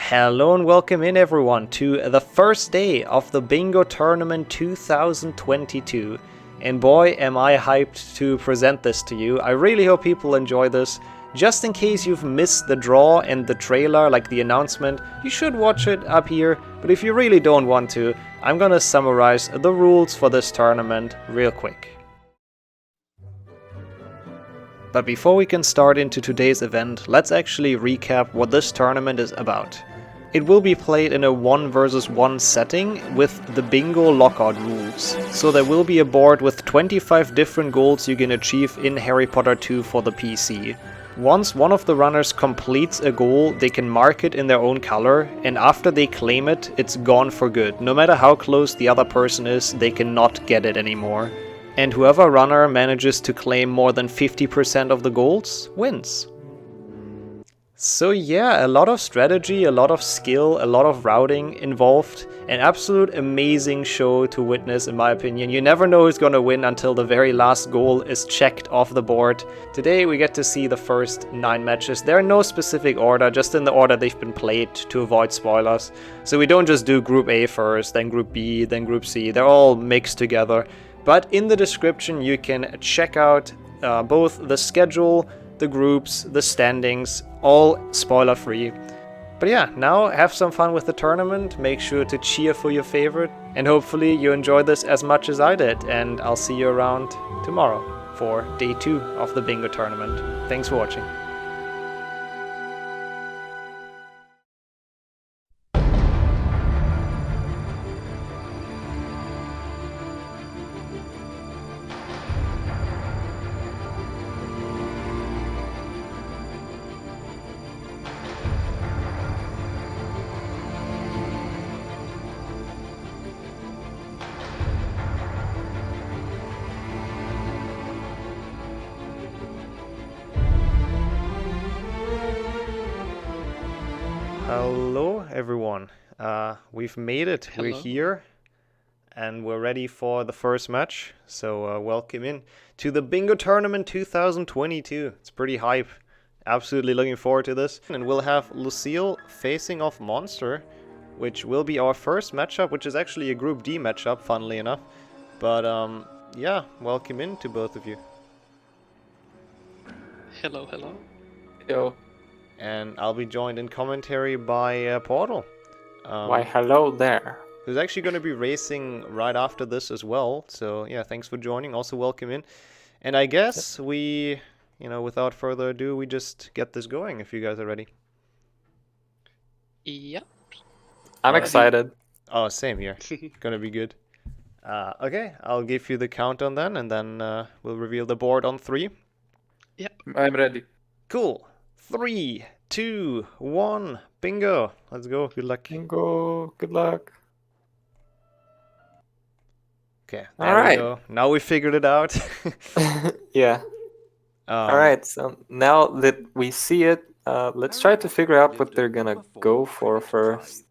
Hello and welcome in everyone to the first day of the Bingo Tournament 2022. And boy am I hyped to present this to you. I really hope people enjoy this. Just in case you've missed the draw and the trailer, like the announcement, you should watch it up here. But if you really don't want to, I'm gonna summarize the rules for this tournament real quick. But before we can start into today's event, let's actually recap what this tournament is about. It will be played in a 1 versus 1 setting with the bingo lockout rules. So there will be a board with 25 different goals you can achieve in Harry Potter 2 for the PC. Once one of the runners completes a goal, they can mark it in their own color, and after they claim it, it's gone for good. No matter how close the other person is, they cannot get it anymore. And whoever runner manages to claim more than 50% of the goals wins. So yeah, a lot of strategy, a lot of skill, a lot of routing involved. An absolute amazing show to witness in my opinion. You never know who's gonna win until the very last goal is checked off the board. Today we get to see the first 9 matches. They're in no specific order, just in the order they've been played to avoid spoilers. So we don't just do Group A first, then Group B, then Group C. They're all mixed together. But in the description you can check out both the schedule, the groups, the standings, all spoiler free. But yeah, now have some fun with the tournament, make sure to cheer for your favorite, and hopefully you enjoy this as much as I did, and I'll see you around tomorrow for day 2 of the bingo tournament. Thanks for watching. Hello everyone, we've made it. Hello. We're here and we're ready for the first match, so welcome in to the Bingo Tournament 2022. It's pretty hype, absolutely looking forward to this. And we'll have Lucille facing off Monster, which will be our first matchup, which is actually a Group D matchup, funnily enough. But yeah, welcome in to both of you. Hello, hello. Yo, And I'll be joined in commentary by Portal. why hello there. Who's actually going to be racing right after this as well. So yeah, thanks for joining. Also welcome in. And I guess we, without further ado, we just get this going if you guys are ready. Yep. I'm Alright. excited. Oh, same here. Gonna be good. Okay, I'll give you the countdown then, and then we'll reveal the board on 3. Yep. I'm ready. Cool. 3, 2, 1, bingo. Let's go. Good luck. Bingo, good luck. Okay, All there we right. go. Now we figured it out. Yeah. Alright, so now that we see it, let's try to figure out what they're gonna go for first.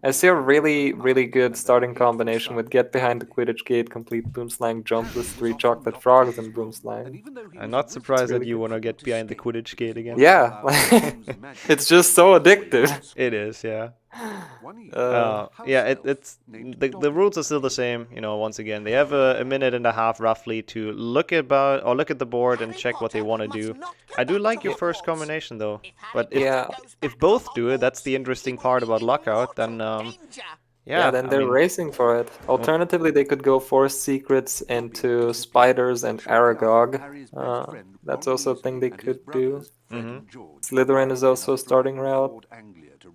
I see a really, really good starting combination with get behind the Quidditch gate, complete boomslang, jump with 3 chocolate frogs and boomslang. I'm not surprised that really you good. want to get behind the Quidditch gate again. Yeah, it's just so addictive. It is, yeah. Uh, Yeah, it's the rules are still the same. Once again, they have a minute and a half roughly to look at the board and check what they want to do. I do like your first combination though, but if both do it, that's the interesting part about lockout. Then Yeah, then they're racing for it. Alternatively, they could go Force Secrets into Spiders and Aragog. That's also a thing they could do. Slytherin is also a starting route.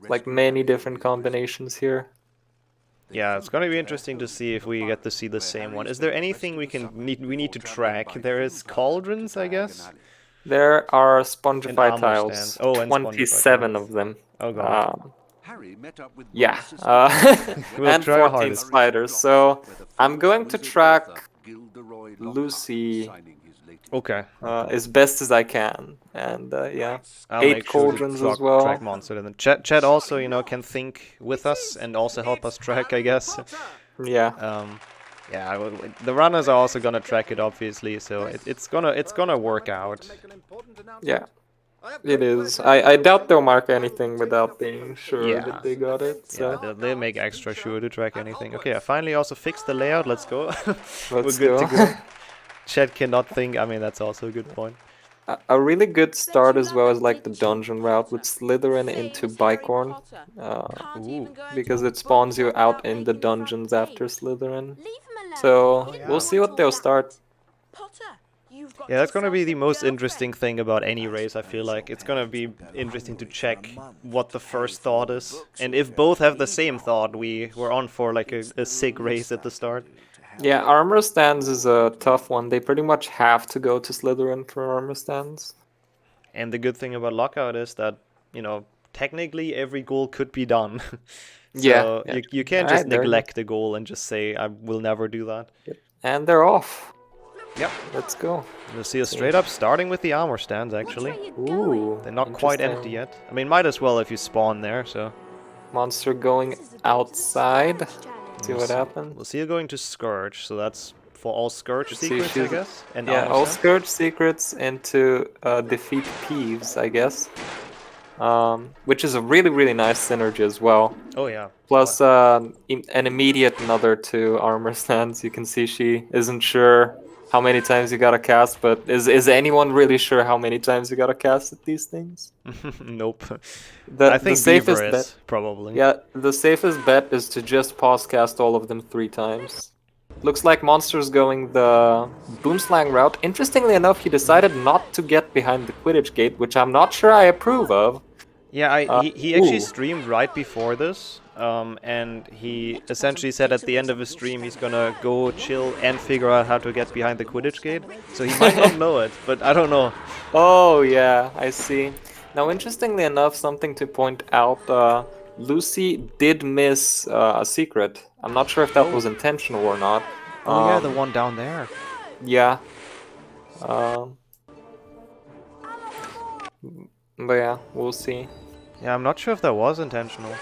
Like many different combinations here. Yeah, it's gonna be interesting to see if we get to see the same one. Is there anything we need to track? There is cauldrons, I guess. There are Spongify armor tiles. stands. Oh, and Spongify 27 tiles. of them. Oh god. Yeah. We'll And try our 14 hardest. spiders. So I'm going to track Lucy Okay. as best as I can. And yeah, I'll 8 make sure to cauldrons as well. track monster. And then Chat also, can think with us and also help us track, I guess. Yeah. Yeah, the runners are also gonna track it, obviously. So it's gonna work out. Yeah. It is. I doubt they'll mark anything without being sure that they got it. So. Yeah, they'll make extra sure to track anything. Okay, I finally also fixed the layout. Let's go. We're Let's good go. to go. Chat cannot think. I mean, that's also a good point. A really good start as well is like the dungeon route with Slytherin into Bicorn. Because it spawns you out in the dungeons after Slytherin. So we'll see what they'll start. Yeah, that's gonna be the most interesting thing about any race, I feel like. It's gonna be interesting to check what the first thought is. And if both have the same thought, we're on for like a sick race at the start. Yeah, armor stands is a tough one. They pretty much have to go to Slytherin for armor stands. And the good thing about Lockout is that, you know, technically every goal could be done. So yeah. you can't just neglect a goal and just say, I will never do that. And they're off. Yep. Let's go. Lucille straight up starting with the armor stands, actually. Ooh, they're not quite empty yet. I mean, might as well if you spawn there, so. Monster going outside. See what happens. Lucille going to Scourge, so that's for all Scourge secrets, I guess? And yeah, all Scourge secrets into defeat Peeves, I guess. Which is a really, really nice synergy as well. Oh yeah. Plus an immediate another to armor stands. You can see she isn't sure how many times you gotta cast, but is anyone really sure how many times you gotta cast at these things? Nope. I think the safest Beaver is, probably. Yeah, the safest bet is to just pause cast all of them 3 times. Looks like Monster's going the Boomslang route. Interestingly enough, he decided not to get behind the Quidditch gate, which I'm not sure I approve of. Yeah, he actually streamed right before this, and he essentially said at the end of his stream he's gonna go chill and figure out how to get behind the Quidditch gate. So he might not know it, but I don't know. Oh yeah, I see. Now, interestingly enough, something to point out, Lucy did miss a secret. I'm not sure if that was intentional or not. Oh yeah, the one down there. Yeah. But yeah, we'll see. Yeah, I'm not sure if that was intentional.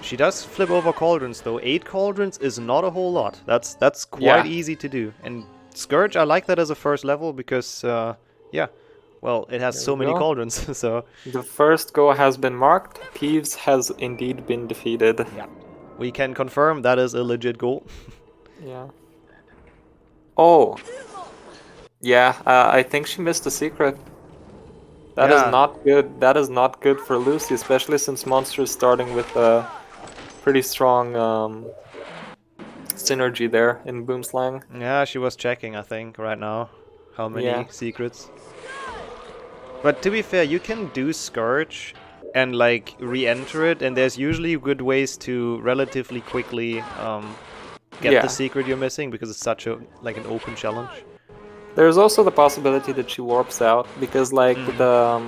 She does flip over cauldrons though. 8 cauldrons is not a whole lot. That's quite easy to do. And Scourge, I like that as a first level because, yeah, well, it has so many cauldrons. So the first goal has been marked. Peeves has indeed been defeated. Yeah, we can confirm that is a legit goal. Yeah. Oh. Yeah, I think she missed a secret. That is not good. That is not good for Lucy, especially since Monster is starting with a pretty strong synergy there in Boomslang. Yeah, she was checking, I think, right now. How many secrets. But to be fair, you can do Scourge and like re-enter it, and there's usually good ways to relatively quickly get the secret you're missing because it's such a like an open challenge. There's also the possibility that she warps out because like the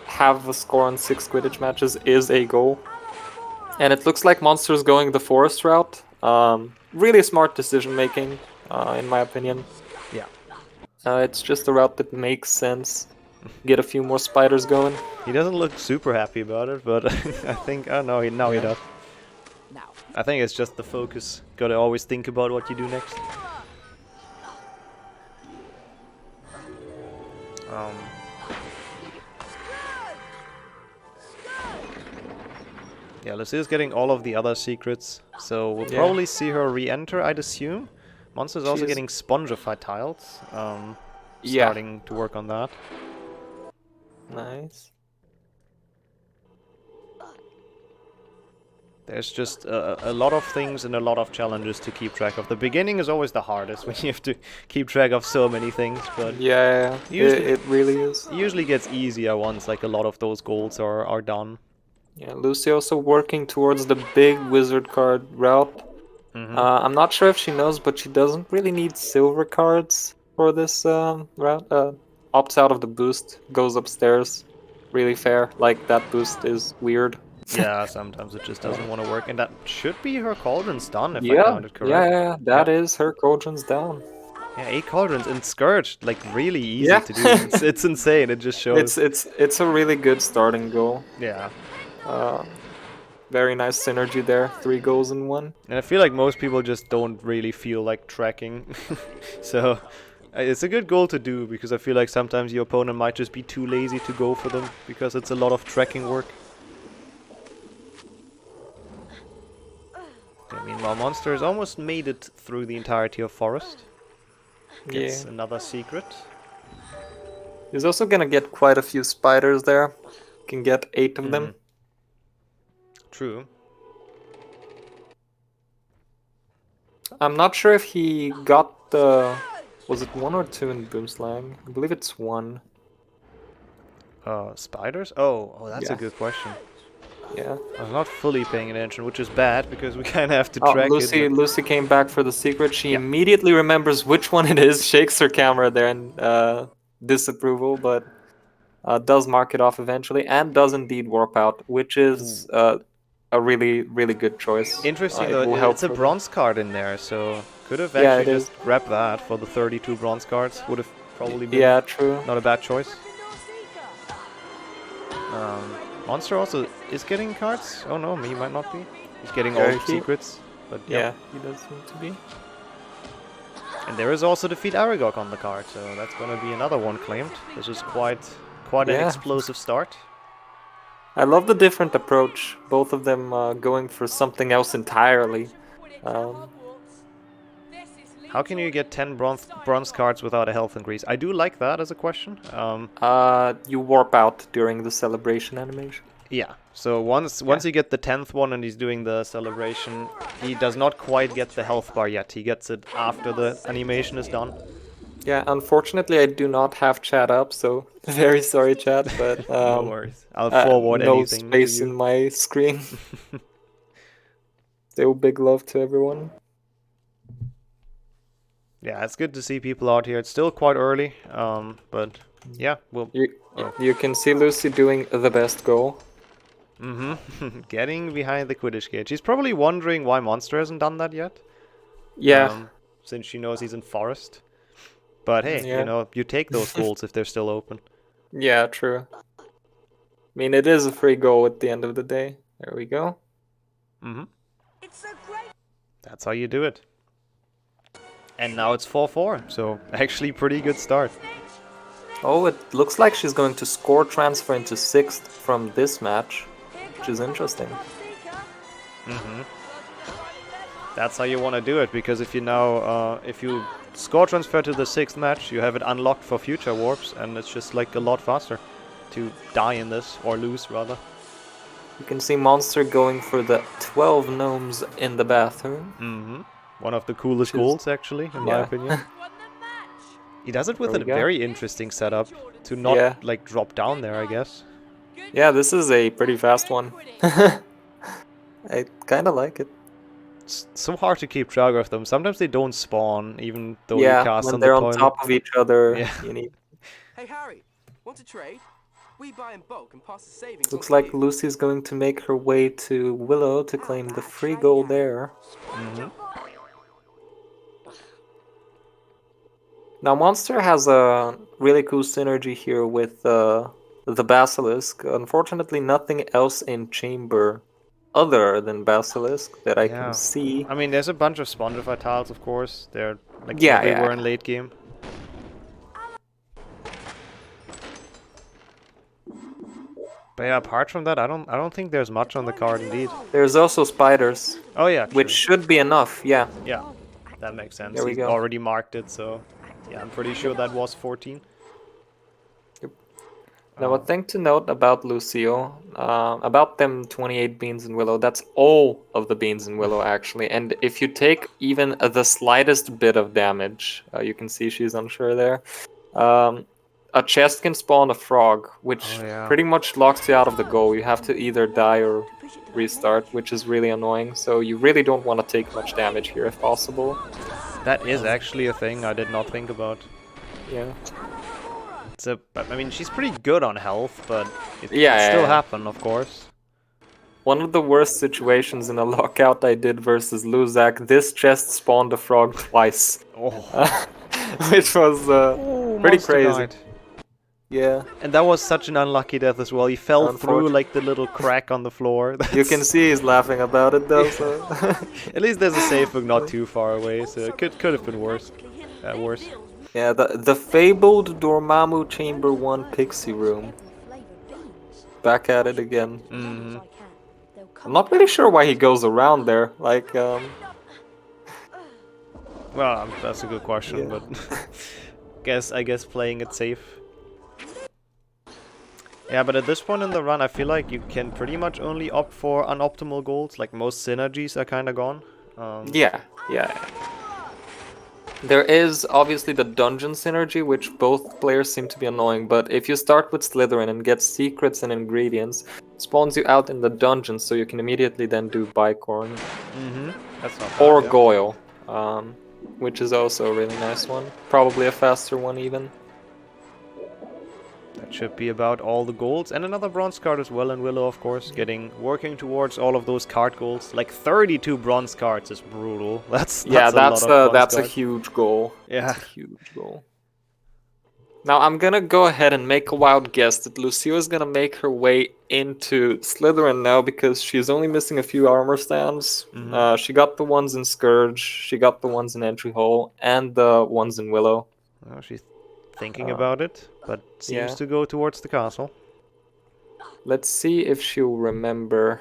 have a score on 6 Quidditch matches is a goal. And it looks like Monster's going the forest route. Really smart decision making, in my opinion. Yeah. It's just a route that makes sense. Get a few more spiders going. He doesn't look super happy about it, but I think, oh no, now he does. I think it's just the focus. Gotta always think about what you do next. Yeah, Lucille's getting all of the other secrets, so we'll probably see her re-enter, I'd assume. Monster's also getting Spongified tiles, starting to work on that. Nice. There's just a lot of things and a lot of challenges to keep track of. The beginning is always the hardest when you have to keep track of so many things, but yeah, usually, it really is. It usually gets easier once like a lot of those goals are done. Yeah, Lucy also working towards the big wizard card route. I'm not sure if she knows, but she doesn't really need silver cards for this route. Opts out of the boost, goes upstairs. Really fair. Like, that boost is weird. Yeah, sometimes it just doesn't want to work. And that should be her cauldrons done, if I counted correct. Yeah, that is her cauldrons down. Yeah, 8 cauldrons and Scourge, like really easy to do. It's insane. It just shows. It's a really good starting goal. Yeah. Very nice synergy there. 3 goals in 1. And I feel like most people just don't really feel like tracking. So It's a good goal to do, because I feel like sometimes your opponent might just be too lazy to go for them, because it's a lot of tracking work. Okay, meanwhile, Monster has almost made it through the entirety of Forest. Gets another secret. He's also gonna get quite a few spiders there. Can get 8 of them. True. I'm not sure if he got the... Was it 1 or 2 in Boomslang? I believe it's 1. Spiders? Oh, that's a good question. Yeah. I was not fully paying attention, which is bad, because we kind of have to track Lucy, it. Lucy came back for the secret. She immediately remembers which one it is, shakes her camera there in disapproval, but does mark it off eventually, and does indeed warp out, which is a really, really good choice. Interesting though, it's a bronze card in there, so could have actually just grabbed that for the 32 bronze cards. Would have probably been true. Not a bad choice. Monster also is getting cards. Oh no, he might not be. He's getting all secrets, but yeah, he does seem to be. And there is also Defeat Aragog on the card, so that's going to be another one claimed. This is quite an explosive start. I love the different approach. Both of them going for something else entirely. How can you get 10 bronze cards without a health increase? I do like that as a question. You warp out during the celebration animation. Yeah, so once you get the 10th one and he's doing the celebration, he does not quite get the health bar yet. He gets it after the animation is done. Yeah, unfortunately I do not have chat up, so very sorry chat, but no worries. I'll forward anything. No space in my screen. Still big love to everyone. Yeah, it's good to see people out here. It's still quite early, but yeah, you can see Lucy doing the best goal. Getting behind the Quidditch gate. She's probably wondering why Monster hasn't done that yet. Yeah. Since she knows he's in Forest. But hey, you know, you take those goals if they're still open. Yeah, true. I mean, it is a free goal at the end of the day. There we go. That's how you do it. And now it's 4-4, so actually pretty good start. Oh, it looks like she's going to score transfer into 6th from this match, which is interesting. That's how you want to do it, because if you now, if you score transfer to the 6th match, you have it unlocked for future warps, and it's just like a lot faster to die in this, or lose rather. You can see Monster going for the 12 gnomes in the bathroom. One of the coolest goals, actually, in my opinion. He does it with a very interesting setup to not like drop down there, I guess. Yeah, this is a pretty fast one. I kind of like it. It's so hard to keep track of them. Sometimes they don't spawn, even though you cast when on they're the on toilet. top of each other. You need. Hey Harry, want to trade? We buy in bulk and pass the savings. Looks like Lucy's going to make her way to Willow to claim the free goal there. Now Monster has a really cool synergy here with the Basilisk. Unfortunately, nothing else in Chamber other than Basilisk that I can see. I mean, there's a bunch of Spondify tiles, of course. They're like everywhere in late game. But yeah, apart from that, I don't think there's much on the card indeed. There's also spiders. Oh yeah, true. Which should be enough. Yeah. Yeah, that makes sense. There we go. Already marked it, so yeah, I'm pretty sure that was 14. Now, one thing to note about Lucille, about them 28 beans in Willow, that's all of the beans in Willow, actually. And if you take even the slightest bit of damage, you can see she's unsure there, a chest can spawn a frog, which pretty much locks you out of the goal. You have to either die or restart, which is really annoying. So you really don't want to take much damage here if possible. That is actually a thing I did not think about. Yeah. I mean, she's pretty good on health, but it can still happen, of course. One of the worst situations in a lockout I did versus Luzak, this chest spawned a frog twice. Which was pretty crazy. Died. Yeah. And that was such an unlucky death as well. He fell through like the little crack on the floor. You can see he's laughing about it though. So. At least there's a safe book not too far away, so it could have been worse. Worse. Yeah, the fabled Dormammu Chamber 1 Pixie Room. Back at it again. Mm-hmm. I'm not really sure why he goes around there. Like, Well, that's a good question, yeah. but I guess playing it safe. Yeah, but at this point in the run, I feel like you can pretty much only opt for unoptimal goals. Like most synergies are kind of gone. Yeah. There is obviously the dungeon synergy, which both players seem to be annoying, but if you start with Slytherin and get secrets and ingredients, it spawns you out in the dungeon, so you can immediately then do Bicorn. Mm-hmm. That's not bad, Or yeah. Goyle, which is also a really nice one. Probably a faster one even. That should be about all the goals, and another bronze card as well in Willow, of course, working towards all of those card goals. Like 32 bronze cards is brutal. That's a lot of bronze that's a cards. huge goal. Yeah, that's a huge goal. Now I'm gonna go ahead and make a wild guess that Lucille is gonna make her way into Slytherin now because she's only missing a few armor stands. Mm-hmm. She got the ones in Scourge, she got the ones in Entry Hall, and the ones in Willow. Well, she's thinking about it, but seems yeah. to go towards the castle. Let's see if she'll remember.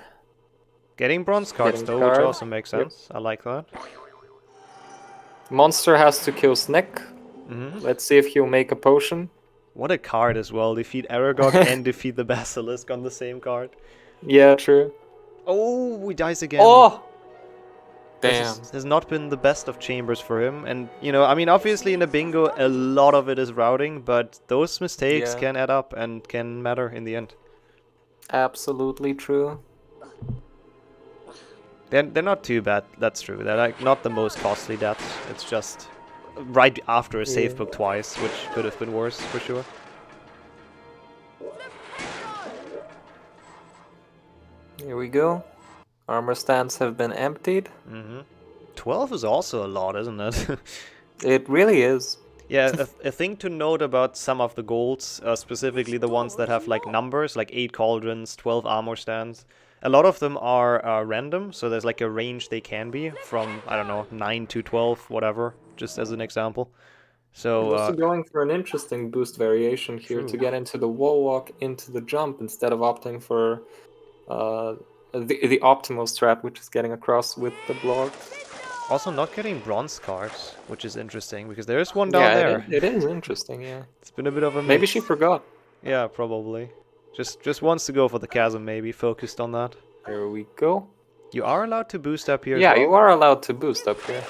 Getting bronze cards though, which also makes sense. Yep. I like that. Monster has to kill Sneck. Mm-hmm. Let's see if he'll make a potion. What a card as well. Defeat Aragog and defeat the Basilisk on the same card. Yeah, true. Oh, he dies again. Oh! Damn. This has not been the best of chambers for him. And, you know, I mean, obviously in a bingo, a lot of it is routing, but those mistakes can add up and can matter in the end. Absolutely true. They're not too bad, that's true. They're like not the most costly deaths. It's just right after a save book twice, which could have been worse for sure. Here we go. Armor stands have been emptied. 12 is also a lot, isn't it? It really is. Yeah, a thing to note about some of the goals, specifically the ones that have like numbers, like 8 cauldrons, 12 armor stands. A lot of them are random, so there's like a range they can be from, I don't know, 9 to 12, whatever, just as an example. So also going for an interesting boost variation here to get into the wall walk, into the jump, instead of opting for the optimal strat, which is getting across with the block. Also not getting bronze cards, which is interesting, because there is one down there. It is interesting, yeah. It's been a bit of a mix. Maybe she forgot. Yeah, probably. Just wants to go for the chasm, maybe, focused on that. There we go. You are allowed to boost up here Yeah, as well. you are allowed to boost up here.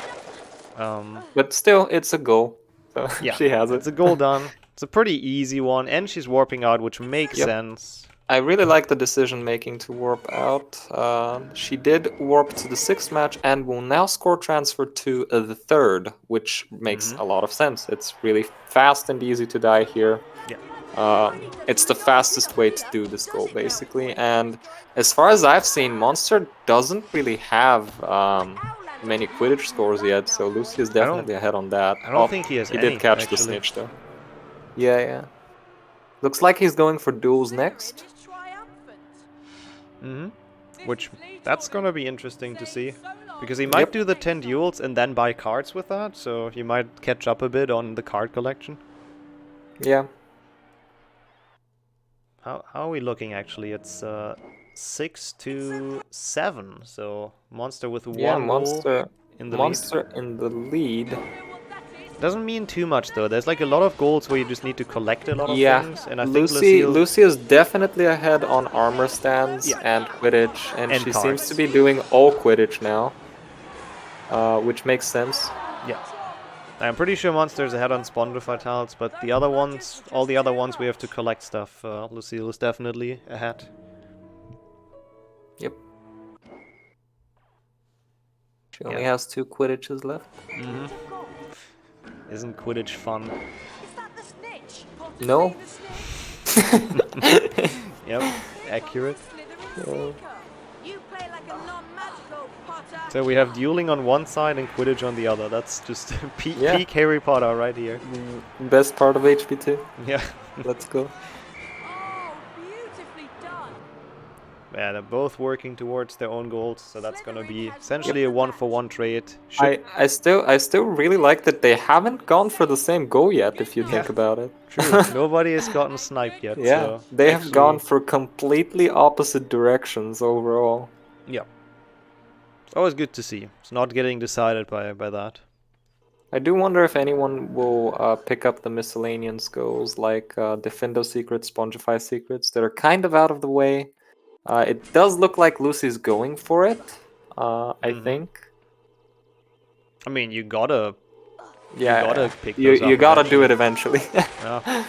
But still, it's a goal. So yeah, she has it. It's a goal done. It's a pretty easy one, and she's warping out, which makes sense. I really like the decision making to warp out. She did warp to the 6th match and will now score transfer to the 3rd, which makes a lot of sense. It's really fast and easy to die here. Yeah. It's the fastest way to do this goal, basically. And as far as I've seen, Monster doesn't really have many Quidditch scores yet, so Lucy is definitely ahead on that. I don't think he has He any, did catch actually. the snitch, though. Yeah. Looks like he's going for duels next. Which, that's gonna be interesting to see. Because he might do the 10 duels and then buy cards with that, so he might catch up a bit on the card collection. Yeah. How are we looking, actually? It's 6 to 7, so Monster with one Monster in the in the lead. Doesn't mean too much though. There's like a lot of goals where you just need to collect a lot of things, and I think Lucy is definitely ahead on armor stands and Quidditch, and she seems to be doing all Quidditch now, which makes sense. Yeah, I'm pretty sure Monster's ahead on Sponder Fatales, but the other ones, all the other ones, we have to collect stuff. Lucille is definitely ahead. Yep. She only has 2 Quidditches left. Isn't Quidditch fun? Is that the snitch? No. Yep, accurate. You play like a non-magical, Potter. So we have dueling on one side and Quidditch on the other. That's just peak Harry Potter right here. Best part of HP2. Yeah. Let's go. Oh, beautifully done. Yeah, they're both working towards their own goals, so that's gonna be essentially a 1-for-1 trade. I still really like that they haven't gone for the same goal yet, if you think about it. True. Nobody has gotten sniped yet. Yeah, So they have gone for completely opposite directions overall. Yeah. It's always good to see. It's not getting decided by that. I do wonder if anyone will pick up the miscellaneous goals like Defendo Secrets, Spongify Secrets that are kind of out of the way. It does look like Lucy's going for it, I think. I mean, you gotta pick those you up gotta do eventually. it eventually. Yeah.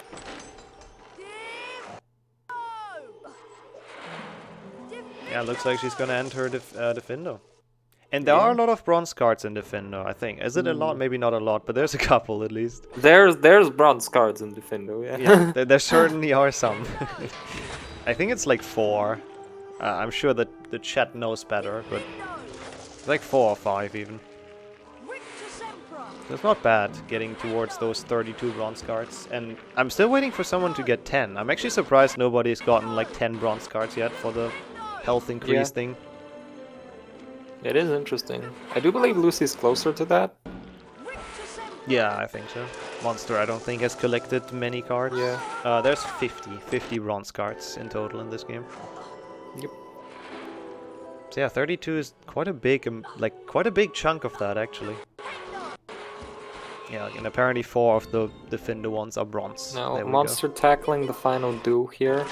Yeah, looks like she's gonna enter Defendo. And there are a lot of bronze cards in Defendo, I think. Is it a lot? Maybe not a lot, but there's a couple at least. There's bronze cards in Defendo, yeah. Yeah, there certainly are some. I think it's like 4. I'm sure that the chat knows better, but it's like 4 or 5 even. So it's not bad getting towards those 32 bronze cards. And I'm still waiting for someone to get 10. I'm actually surprised nobody's gotten like 10 bronze cards yet for the health increase thing. It is interesting. I do believe Lucy's closer to that. Yeah, I think so. Monster, I don't think, has collected many cards. Yeah. There's 50 bronze cards in total in this game. Yep. So yeah, 32 is quite a big, quite a big chunk of that actually. Yeah, and apparently 4 of the Defender ones are bronze. Now, Monster tackling the final duel here.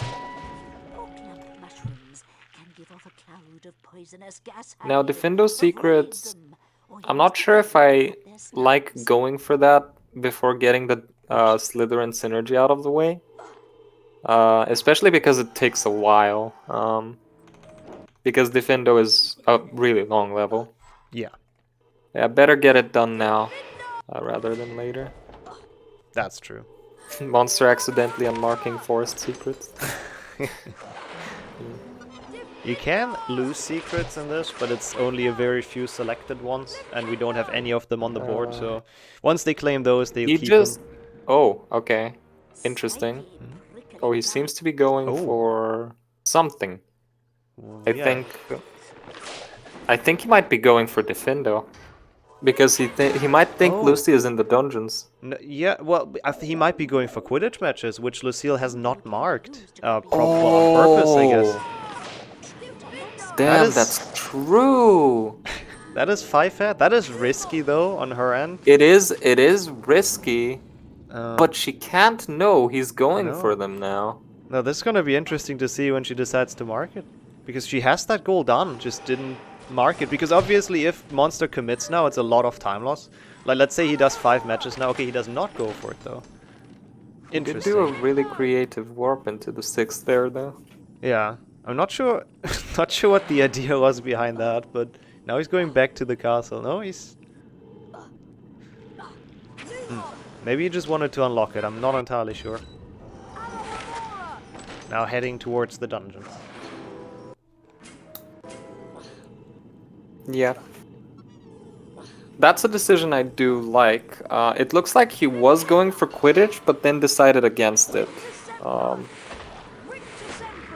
Now, Defendo Secrets, I'm not sure if I like going for that before getting the Slytherin synergy out of the way. Especially because it takes a while. Because Defendo is a really long level. Yeah. Yeah, better get it done now, rather than later. That's true. Monster accidentally unmarking forest secrets. You can lose secrets in this, but it's only a very few selected ones, and we don't have any of them on the board, so once they claim those, they keep them. Oh, okay. Interesting. Oh, he seems to be going for something. I think he might be going for Defendo. Because he might think Lucy is in the dungeons. No, yeah, well, he might be going for Quidditch matches, which Lucille has not marked. Probably on purpose, I guess. Damn, that's true. That is 5 hair. That is risky though on her end. It is risky, but she can't know he's going for them now. No, this is gonna be interesting to see when she decides to mark it, because she has that goal done, just didn't mark it. Because obviously, if Monster commits now, it's a lot of time loss. Like, let's say he does 5 matches now. Okay, he does not go for it though. Interesting. He did do a really creative warp into the 6th there though. Yeah. I'm not sure what the idea was behind that, but now he's going back to the castle. No, he's... Maybe he just wanted to unlock it, I'm not entirely sure. Now heading towards the dungeons. Yeah. That's a decision I do like. It looks like he was going for Quidditch, but then decided against it.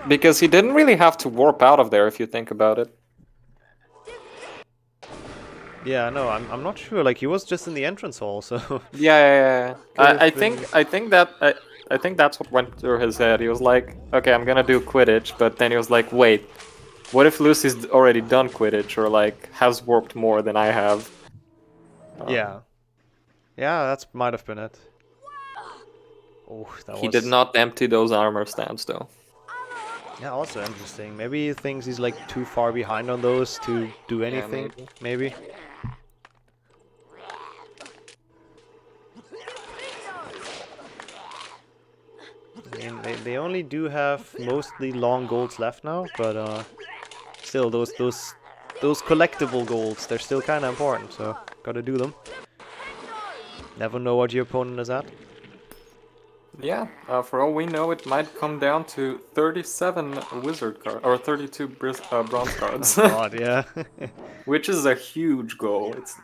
Because he didn't really have to warp out of there if you think about it. Yeah, no, I'm not sure. Like, he was just in the entrance hall, so. Yeah. I think that's what went through his head. He was like, okay, I'm gonna do Quidditch, but then he was like, wait, what if Lucy's already done Quidditch or like has warped more than I have? Yeah, that might have been it. Oh, He did not empty those armor stamps though. Yeah, also interesting. Maybe he thinks he's like too far behind on those to do anything. Yeah, maybe. I mean, they only do have mostly long golds left now, but still those collectible golds, they're still kind of important. So gotta do them. Never know what your opponent is at. Yeah, for all we know, it might come down to 37 wizard cards, or 32 bronze cards. Oh God, yeah. Which is a huge goal. It's...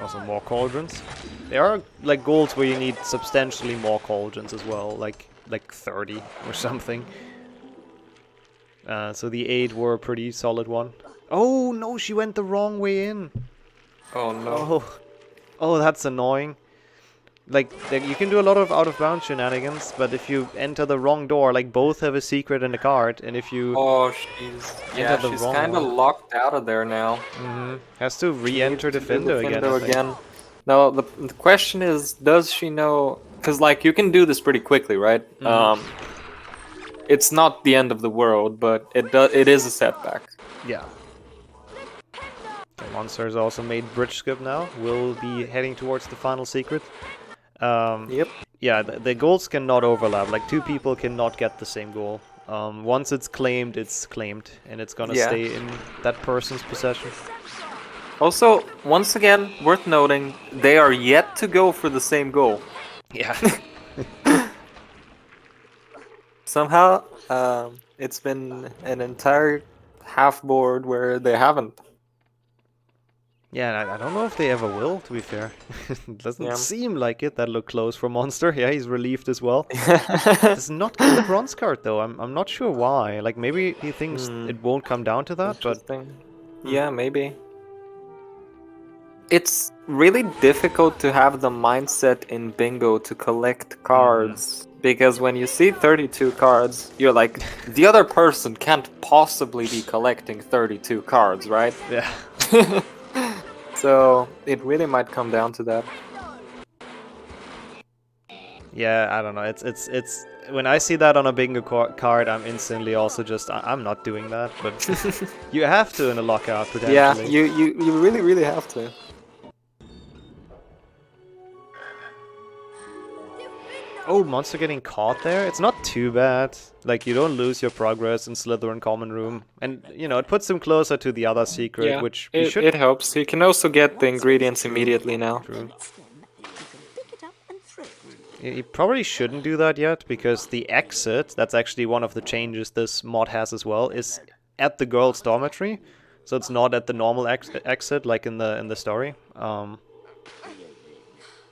Also more cauldrons. There are like goals where you need substantially more cauldrons as well, like 30 or something. So the 8 were a pretty solid one. Oh no, she went the wrong way in. Oh no. Oh, that's annoying. Like, you can do a lot of out-of-bounds shenanigans, but if you enter the wrong door, like, both have a secret and a card, and if you... Oh, she's kind of locked out of there now. Has to re-enter Defendo again. Now, the question is, does she know... Because, like, you can do this pretty quickly, right? It's not the end of the world, but it is a setback. Yeah. The monsters also made bridge skip now. We'll be heading towards the final secret. Yep. Yeah, the goals cannot overlap. Like, 2 people cannot get the same goal. Once it's claimed, and it's gonna stay in that person's possession. Also, once again, worth noting, they are yet to go for the same goal. Yeah. Somehow, it's been an entire half board where they haven't. Yeah, I don't know if they ever will, to be fair. It doesn't seem like it. That looked close for Monster. Yeah, he's relieved as well. Does not get the bronze card, though. I'm not sure why. Like, maybe he thinks it won't come down to that, but... Yeah, maybe. It's really difficult to have the mindset in bingo to collect cards. Because when you see 32 cards, you're like, the other person can't possibly be collecting 32 cards, right? Yeah. So it really might come down to that. Yeah, I don't know. It's when I see that on a bingo card, I'm instantly also just I'm not doing that, but you have to in a lockout potentially. Yeah, you really have to. Oh, monster getting caught there? It's not too bad. Like, you don't lose your progress in Slytherin Common Room. And, you know, it puts him closer to the other secret, which we should... It helps. He can also get the ingredients immediately now. True. He probably shouldn't do that yet, because the exit, that's actually one of the changes this mod has as well, is at the girls' dormitory. So it's not at the normal exit, like in the story.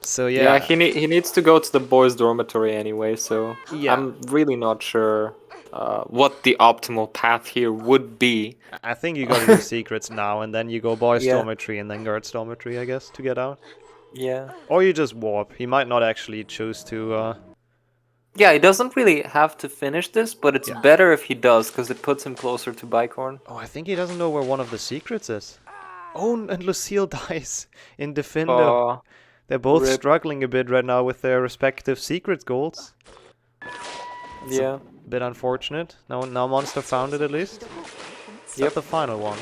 So yeah, he needs to go to the boys' dormitory anyway. So I'm really not sure what the optimal path here would be. I think you gotta do secrets now, and then you go boys' dormitory and then girls' dormitory, I guess, to get out. Yeah. Or you just warp. He might not actually choose to. Yeah, he doesn't really have to finish this, but it's better if he does, because it puts him closer to Bicorn. Oh, I think he doesn't know where one of the secrets is. Oh, and Lucille dies in Defendo. Oh. They're both struggling a bit right now with their respective secret goals. It's a bit unfortunate. Now Monster found it at least. Is that the final one?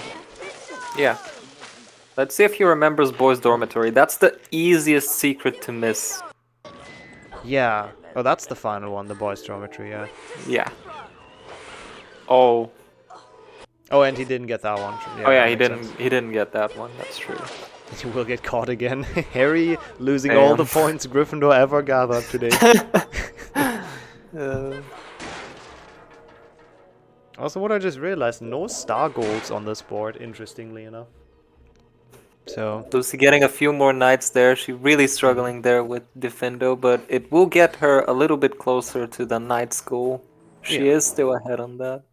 Yeah. Let's see if he remembers boys' dormitory. That's the easiest secret to miss. Yeah. Oh, that's the final one, the boys' dormitory, yeah. Yeah. Oh. Oh, and he didn't get that one. Yeah, he didn't get that one. That's true. He will get caught again. Harry losing all the points Gryffindor ever gathered today. Also, what I just realized, no star goals on this board, interestingly enough. So Lucy getting a few more knights there. She's really struggling there with Defendo, but it will get her a little bit closer to the knight's goal. She is still ahead on that.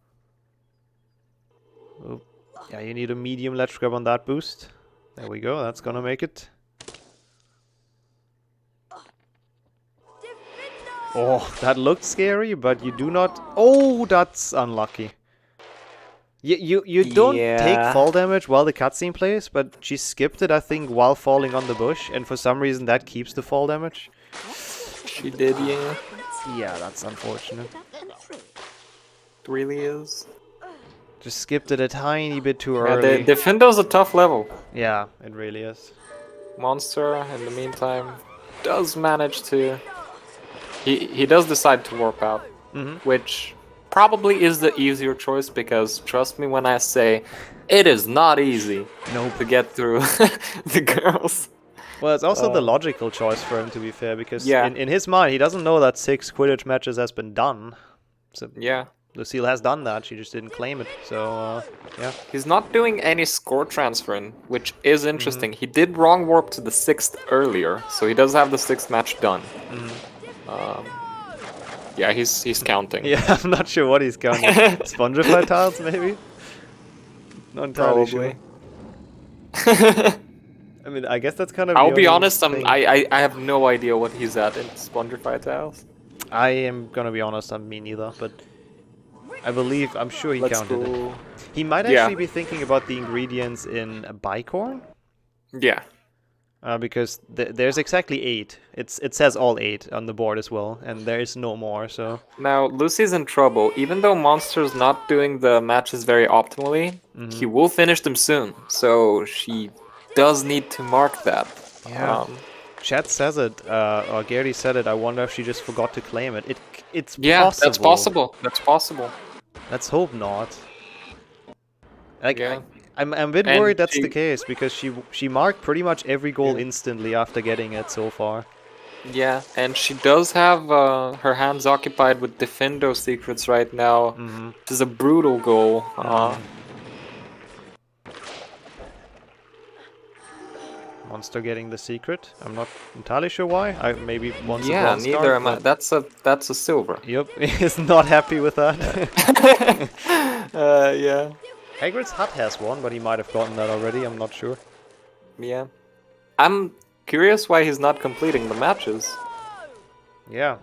Oh. Yeah, you need a medium ledge grab on that boost. There we go, that's gonna make it. Oh, that looked scary, but you do not... Oh, that's unlucky. You don't take fall damage while the cutscene plays, but she skipped it, I think, while falling on the bush, and for some reason that keeps the fall damage. She did, yeah. Yeah, that's unfortunate. It really is. Just skipped it a tiny bit too early. Yeah, Defendo's a tough level. Yeah, it really is. Monster, in the meantime, does manage to... He does decide to warp out, which probably is the easier choice, because trust me when I say it is not easy to get through the girls. Well, it's also the logical choice for him, to be fair, because in his mind, he doesn't know that 6 Quidditch matches has been done. So Lucille has done that, she just didn't claim it, so yeah. He's not doing any score transferring, which is interesting. He did wrong warp to the 6th earlier, so he does have the 6th match done. Yeah, he's counting. Yeah, I'm not sure what he's counting. Spongify tiles, maybe? Not entirely sure. I mean, I guess that's kind of. I'll be honest, I have no idea what he's at in Spongify tiles. I am gonna be honest, me neither, but I'm sure he counted it. He might actually be thinking about the ingredients in a bicorn. Yeah. Because there's exactly 8. It says all 8 on the board as well, and there is no more, so... Now, Lucy's in trouble. Even though Monster's not doing the matches very optimally, he will finish them soon, so she does need to mark that. Yeah. Chat says it, or Gerdi said it, I wonder if she just forgot to claim it. It's possible. That's possible. That's possible. Let's hope not. Like, yeah. I'm a bit worried that's the case, because she marked pretty much every goal instantly after getting it so far. Yeah, and she does have her hands occupied with Defendo secrets right now, which is a brutal goal. Monster getting the secret. I'm not entirely sure why. Maybe once a yeah, bronze neither card, am I. That's a silver. Yep, he's not happy with that. Yeah. Hagrid's hut has one, but he might have gotten that already, I'm not sure. Yeah. I'm curious why he's not completing the matches. Yeah.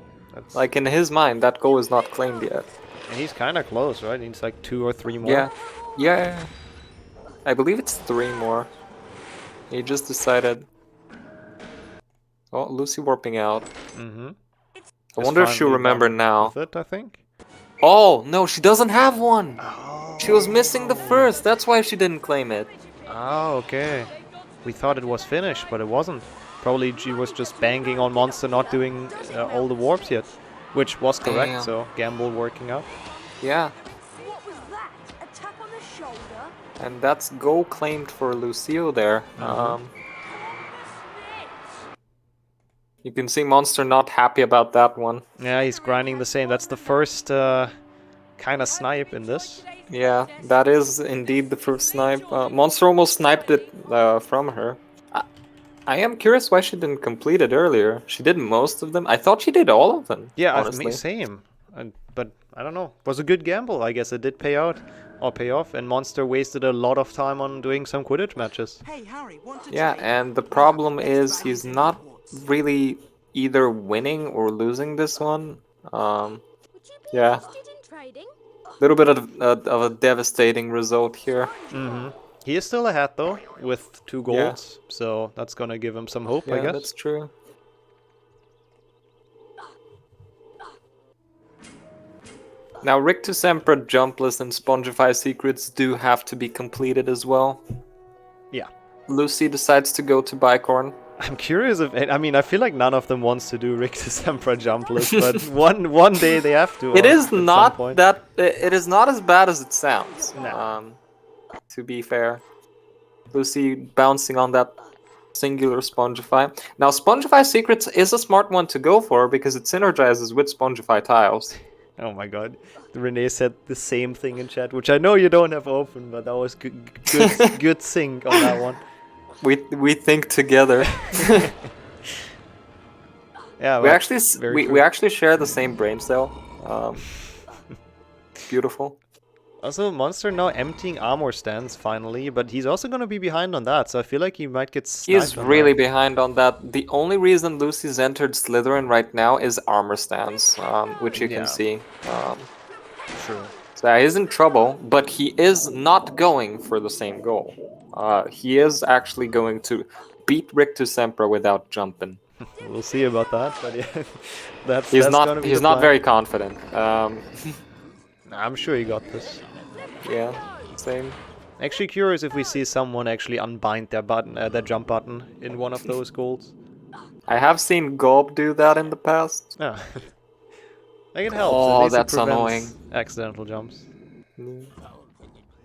Like, in his mind, that goal is not claimed yet. And he's kind of close, right? He needs like 2 or 3 more. Yeah. Yeah. I believe it's 3 more. He just decided... Oh, Lucy warping out. I wonder if she'll remember now. With it, I think. Oh, no, she doesn't have one! She was missing the first, that's why she didn't claim it. Oh, okay. We thought it was finished, but it wasn't. Probably she was just banging on Monster not doing all the warps yet. Which was correct, Damn. so gamble working out. Yeah. What was that? A tap on the shoulder? And that's goal claimed for Lucille there. You can see Monster not happy about that one. Yeah, he's grinding the same. That's the first kind of snipe in this. Yeah, that is indeed the first snipe. Monster almost sniped it from her. I am curious why she didn't complete it earlier. She did most of them. I thought she did all of them. Yeah, honestly. same. But I don't know. It was a good gamble. I guess it did pay out or pay off. And Monster wasted a lot of time on doing some Quidditch matches. Hey, Harry, want to Yeah, trade? and the problem is he's not really either winning or losing this one. Yeah. A little bit of a devastating result here. He is still ahead though, with 2 goals, so that's gonna give him some hope, I guess. That's true. Now, Rictus Emperor, Jumpless, and Spongify secrets do have to be completed as well. Yeah. Lucy decides to go to Bicorn. I'm curious if I mean I feel like none of them wants to do Rictus Emperor Jumpless, but one day they have to. It is not that. It is not as bad as it sounds. No. To be fair, Lucy bouncing on that singular Spongify. Now, Spongify secrets is a smart one to go for because it synergizes with Spongify tiles. Oh my god, Rene said the same thing in chat, which I know you don't have open, but that was good sync on that one. We think together. Yeah, we actually share the same brain cell. Beautiful. Also, Monster now emptying armor stands finally, but he's also gonna be behind on that, so I feel like he might get sniped. He's really behind on that. The only reason Lucy's entered Slytherin right now is armor stands, which you can see. True. So he's in trouble, but he is not going for the same goal. He is actually going to beat Rictus Emperor without jumping. We'll see about that, but yeah, he's not very confident. I'm sure he got this. Yeah, same. Actually curious if we see someone actually unbind their jump button in one of those goals. I have seen Gawb do that in the past. Yeah. Like it helps. Oh, at least that's it prevents annoying. Accidental jumps.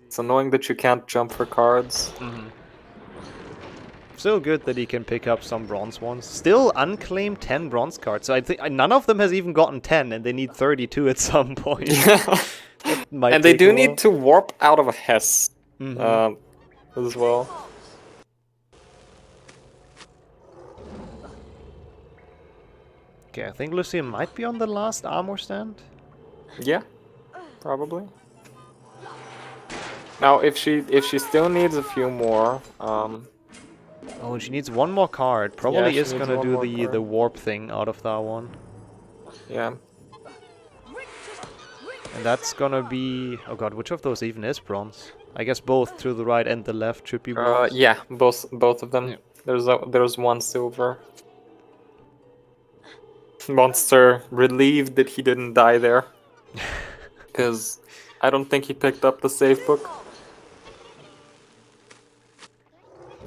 It's annoying that you can't jump for cards. Still good that he can pick up some bronze ones. Still unclaimed 10 bronze cards. So I think none of them has even gotten 10, and they need 32 at some point. Might And they take do a need while. to warp out of a Hess Mhm. as well. Okay, I think Lucille might be on the last armor stand. Yeah, probably. Now, if she still needs a few more, Oh, and she needs one more card. yeah, Probably she is needs gonna one do more the card. warp thing out of that one. Yeah. And that's gonna be... Oh god, which of those even is bronze? I guess both to the right and the left should be bronze. Yeah, both of them. Yeah. There's one silver. Monster relieved that he didn't die there, because I don't think he picked up the save book.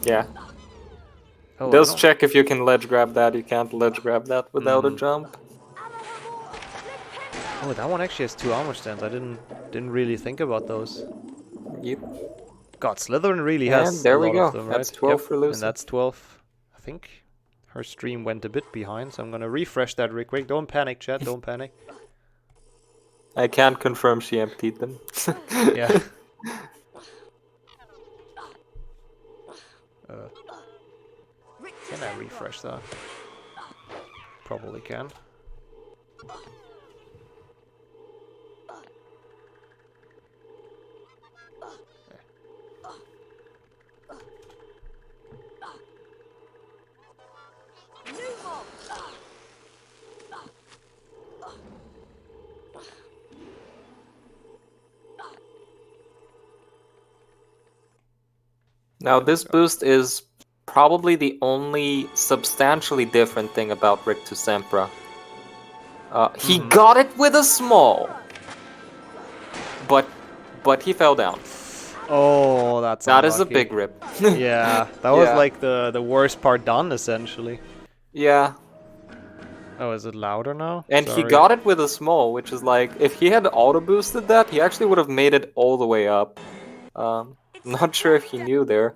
Yeah. Oh, I Does don't- check if you can ledge grab that. You can't ledge grab that without a jump. Oh, that one actually has 2 armor stands. I didn't really think about those. Yep. God, Slytherin really And has there a we lot go. of them, right? That's 12 for Lucy. And that's 12. I think her stream went a bit behind, so I'm gonna refresh that real quick. Don't panic, chat. Don't panic. I can't confirm she emptied them. Yeah. Can I refresh that? Probably can. Now this boost is probably the only substantially different thing about Rick to Sempra. He got it with a small, but he fell down. Oh, that's That is a unlucky. big rip. Yeah, that was Yeah. like the worst part done, essentially. Yeah, Oh, is it louder now? and he Sorry. got it with a small, which is like, if he had auto boosted that, he actually would have made it all the way up. Not sure if he knew there.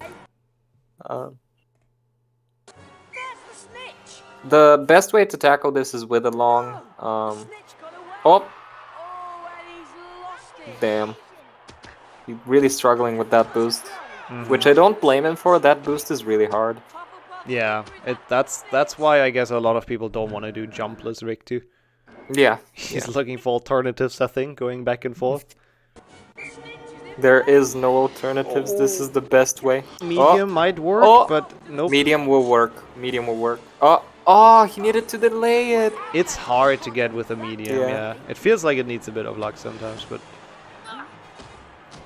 The best way to tackle this is with a long. Oh, damn. He's really struggling with that boost, which I don't blame him for. That boost is really hard. Yeah, that's why I guess a lot of people don't want to do jumpless Rick too. Yeah, He's looking for alternatives, I think, going back and forth. there is no alternatives. This is the best way. Medium might work, Oh. but nope. Medium will work. Medium will work. Oh, he needed to delay it. It's hard to get with a medium, Yeah. yeah. It feels like it needs a bit of luck sometimes, but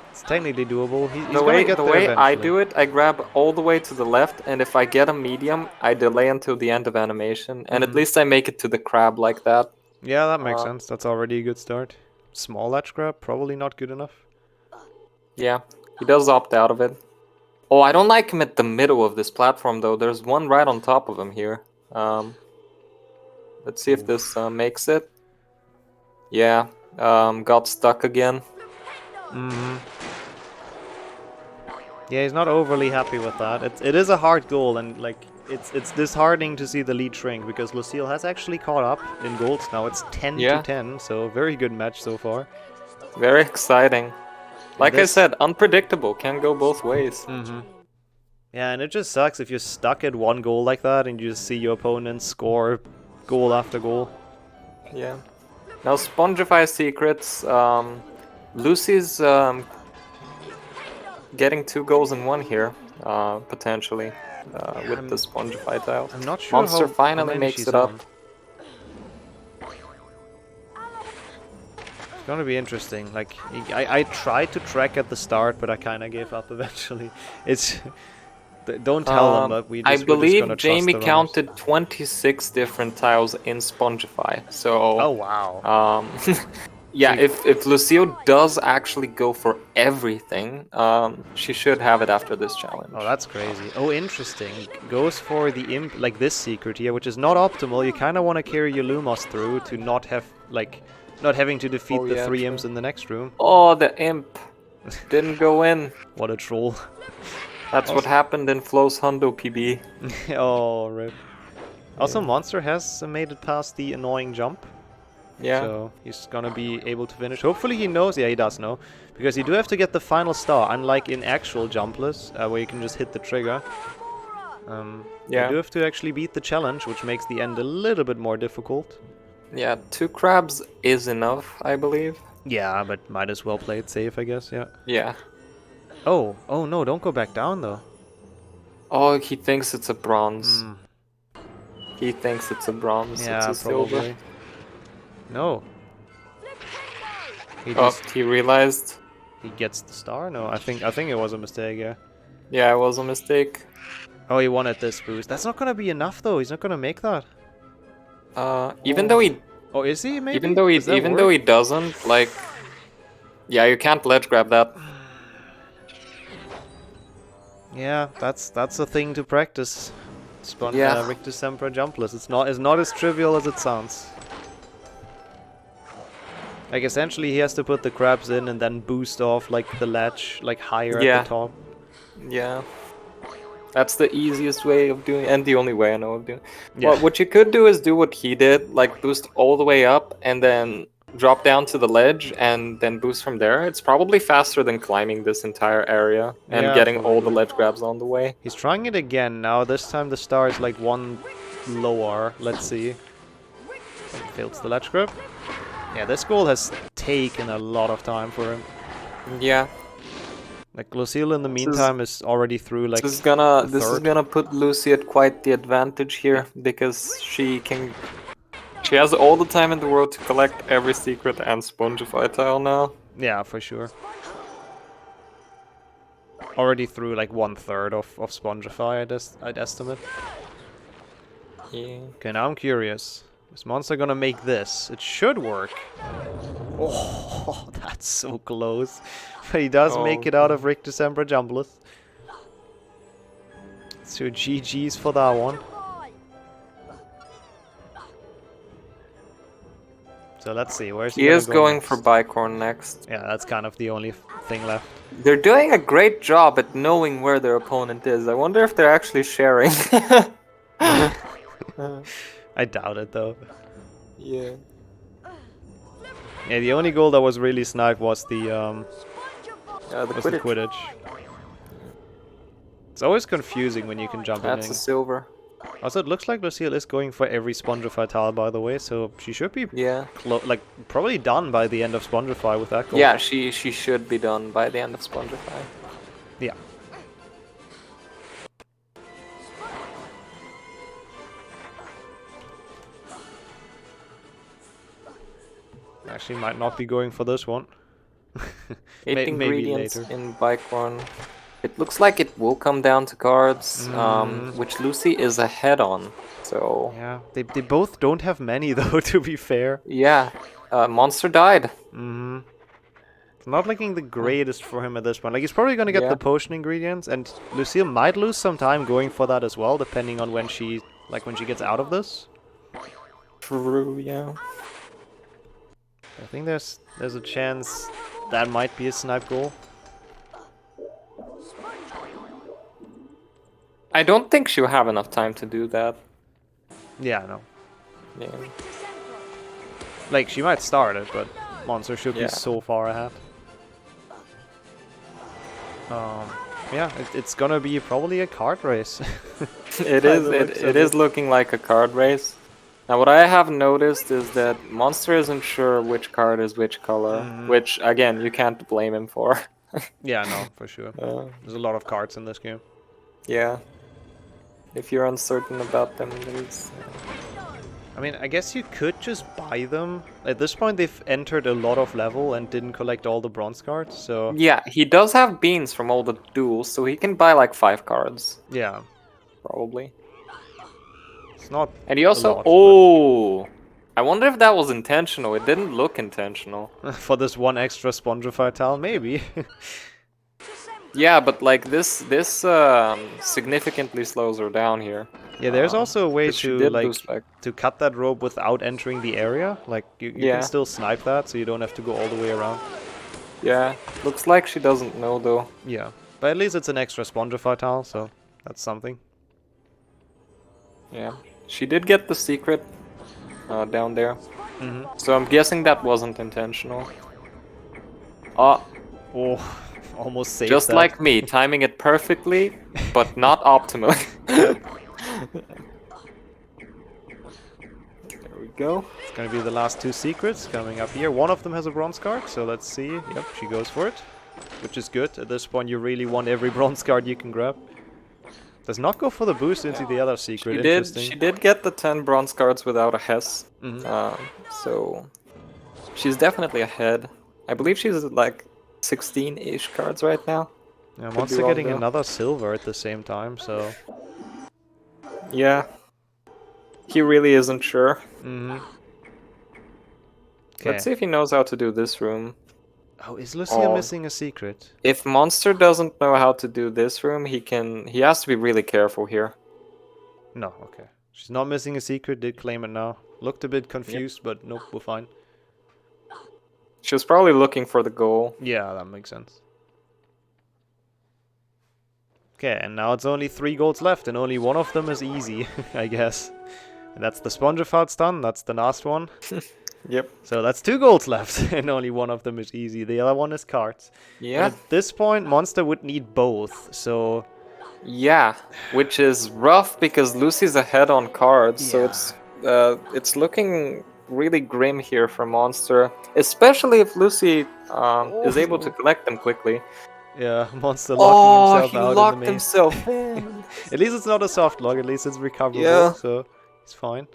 it's technically doable. He's The gonna way get there I eventually. do it, I grab all the way to the left, and if I get a medium, I delay until the end of animation, and at least I make it to the crab like that. Yeah, that makes sense. That's already a good start. Small edge grab, probably not good enough. Yeah, he does opt out of it. Oh, I don't like him at the middle of this platform, though. There's one right on top of him here. Let's see if this makes it. Yeah, got stuck again. Yeah, he's not overly happy with that. It is a hard goal, and like it's disheartening to see the lead shrink because Lucille has actually caught up in golds now. It's 10 Yeah. to 10, so very good match so far. Very exciting. Like I this- said, unpredictable. Can go both ways. Yeah, and it just sucks if you're stuck at one goal like that and you just see your opponent score goal after goal. Yeah. Now, Spongify secrets. Lucy's getting 2 goals in 1 here, potentially, with the Spongify tiles. I'm not sure Monster how finally many makes she's it up. on. It's gonna be interesting. Like, I tried to track at the start, but I kind of gave up eventually. It's... Don't tell them, but I we're just believe gonna trust Jamie the runners. counted 26 different tiles in Spongify. So, Oh, wow. yeah, if Lucille does actually go for everything, she should have it after this challenge. Oh, that's crazy. Oh, interesting. Goes for the imp, like this secret here, which is not optimal. You kind of want to carry your Lumos through to not have, like, not having to defeat Oh, the yeah, 3 true. imps in the next room. Oh, the imp didn't go in. What a troll. That's what happened in Flo's Hundo PB. Oh, rip. Also, Monster has made it past the annoying jump. Yeah. So he's gonna be able to finish. Hopefully he knows. Yeah, he does know. Because you do have to get the final star, unlike in actual jumpless, where you can just hit the trigger. Yeah. You do have to actually beat the challenge, which makes the end a little bit more difficult. Yeah, 2 crabs is enough, I believe. Yeah, but might as well play it safe, I guess, yeah. Yeah. Oh no, don't go back down though. Oh, he thinks it's a bronze. He thinks it's a bronze. Yeah, it's a probably. silver. No. He realized. He gets the star? No, I think it was a mistake, yeah. Yeah, it was a mistake. Oh, he wanted this boost. That's not gonna be enough though. He's not gonna make that. Even though he Oh, is he? Maybe. Even though he doesn't, like, yeah, you can't ledge grab that. Yeah, that's a thing to practice. Yeah. Richter Sempra jumpless. It's not as trivial as it sounds. Like essentially, he has to put the crabs in and then boost off like the ledge, like higher at the top. Yeah. That's the easiest way of doing, and the only way I know of doing. Yeah. Well, what you could do is do what he did, like boost all the way up and then drop down to the ledge and then boost from there. It's probably faster than climbing this entire area and getting all the ledge grabs on the way. He's trying it again now. This time the star is like one lower. Let's see. Fails the ledge grab. Yeah, this goal has taken a lot of time for him. Yeah. Like Lucille in the meantime is already through like this is gonna put Lucy at quite the advantage here because she has all the time in the world to collect every secret and Spongify tile now. Yeah, for sure. Already through like 1/3 of Spongify, I'd estimate. Yeah. Okay, now I'm curious. Is Monster gonna make this? It should work. Oh, that's so close. But he does make it out of Richter Sempra jumpless. So GG's for that one. So let's see, where's he is going next? for Bicorn next. Yeah, that's kind of the only thing left. They're doing a great job at knowing where their opponent is. I wonder if they're actually sharing. I doubt it though. Yeah. Yeah, the only goal that was really sniped was the Quidditch. It's always confusing when you can jump in. That's a silver. Also, it looks like Lucille is going for every Spongify tile, by the way, so she should be like probably done by the end of Spongify with that goal. Yeah, she should be done by the end of Spongify. Yeah. Actually, might not be going for this one. 8 ingredients maybe later. in Bicorn. It looks like it will come down to cards, which Lucy is ahead on. So yeah, they both don't have many though. To be fair. Yeah, Monster died. It's not looking the greatest for him at this point. Like he's probably gonna get the potion ingredients, and Lucille might lose some time going for that as well, depending on when she gets out of this. True. Yeah. I think there's a chance that might be a snipe goal. I don't think she'll have enough time to do that. Yeah, no. Yeah. Like she might start it, but Monster should be so far ahead. Yeah, it's gonna be probably a card race. It is looking like a card race. Now what I have noticed is that Monster isn't sure which card is which color, which again you can't blame him for. Yeah, no, for sure. There's a lot of cards in this game. Yeah. If you're uncertain about them, there's... I mean, I guess you could just buy them. At this point, they've entered a lot of level and didn't collect all the bronze cards, so... Yeah, he does have beans from all the duels, so he can buy like 5 cards. Yeah. Probably. It's not and he also... I wonder if that was intentional. It didn't look intentional. For this one extra Spongify tile, maybe. Yeah, but like this significantly slows her down here. Yeah, there's also a way to cut that rope without entering the area. Like you can still snipe that, so you don't have to go all the way around. Yeah, looks like she doesn't know though. Yeah, but at least it's an extra Spongify tile, so that's something. Yeah, she did get the secret down there. So I'm guessing that wasn't intentional. Oh, Almost saved just that. like me, timing it perfectly, but not optimally. There we go. It's gonna be the last two secrets coming up here. One of them has a bronze card, so let's see. Yep, she goes for it, which is good. At this point, you really want every bronze card you can grab. Does not go for the boost into the other secret. She did get the 10 bronze cards without a Hess. So she's definitely ahead. I believe she's like 16-ish cards right now. Yeah, Monster getting another silver at the same time, so... Yeah. He really isn't sure. Let's see if he knows how to do this room. Oh, is Lucille missing a secret? If Monster doesn't know how to do this room, he has to be really careful here. No, okay. She's not missing a secret, did claim it now. Looked a bit confused, but nope, we're fine. She was probably looking for the goal. Yeah, that makes sense. Okay, and now it's only 3 golds left, and only one of them is easy, I guess. And that's the Spongified stun, that's the last one. Yep. So that's 2 golds left, and only one of them is easy. The other one is cards. Yeah. And at this point, Monster would need both, so... Yeah, which is rough because Lucy's ahead on cards, so it's looking really grim here for Monster, especially if Lucy is able to collect them quickly. Yeah, Monster locking himself out. He locked himself in. At least it's not a soft lock, at least it's recoverable, so he's fine.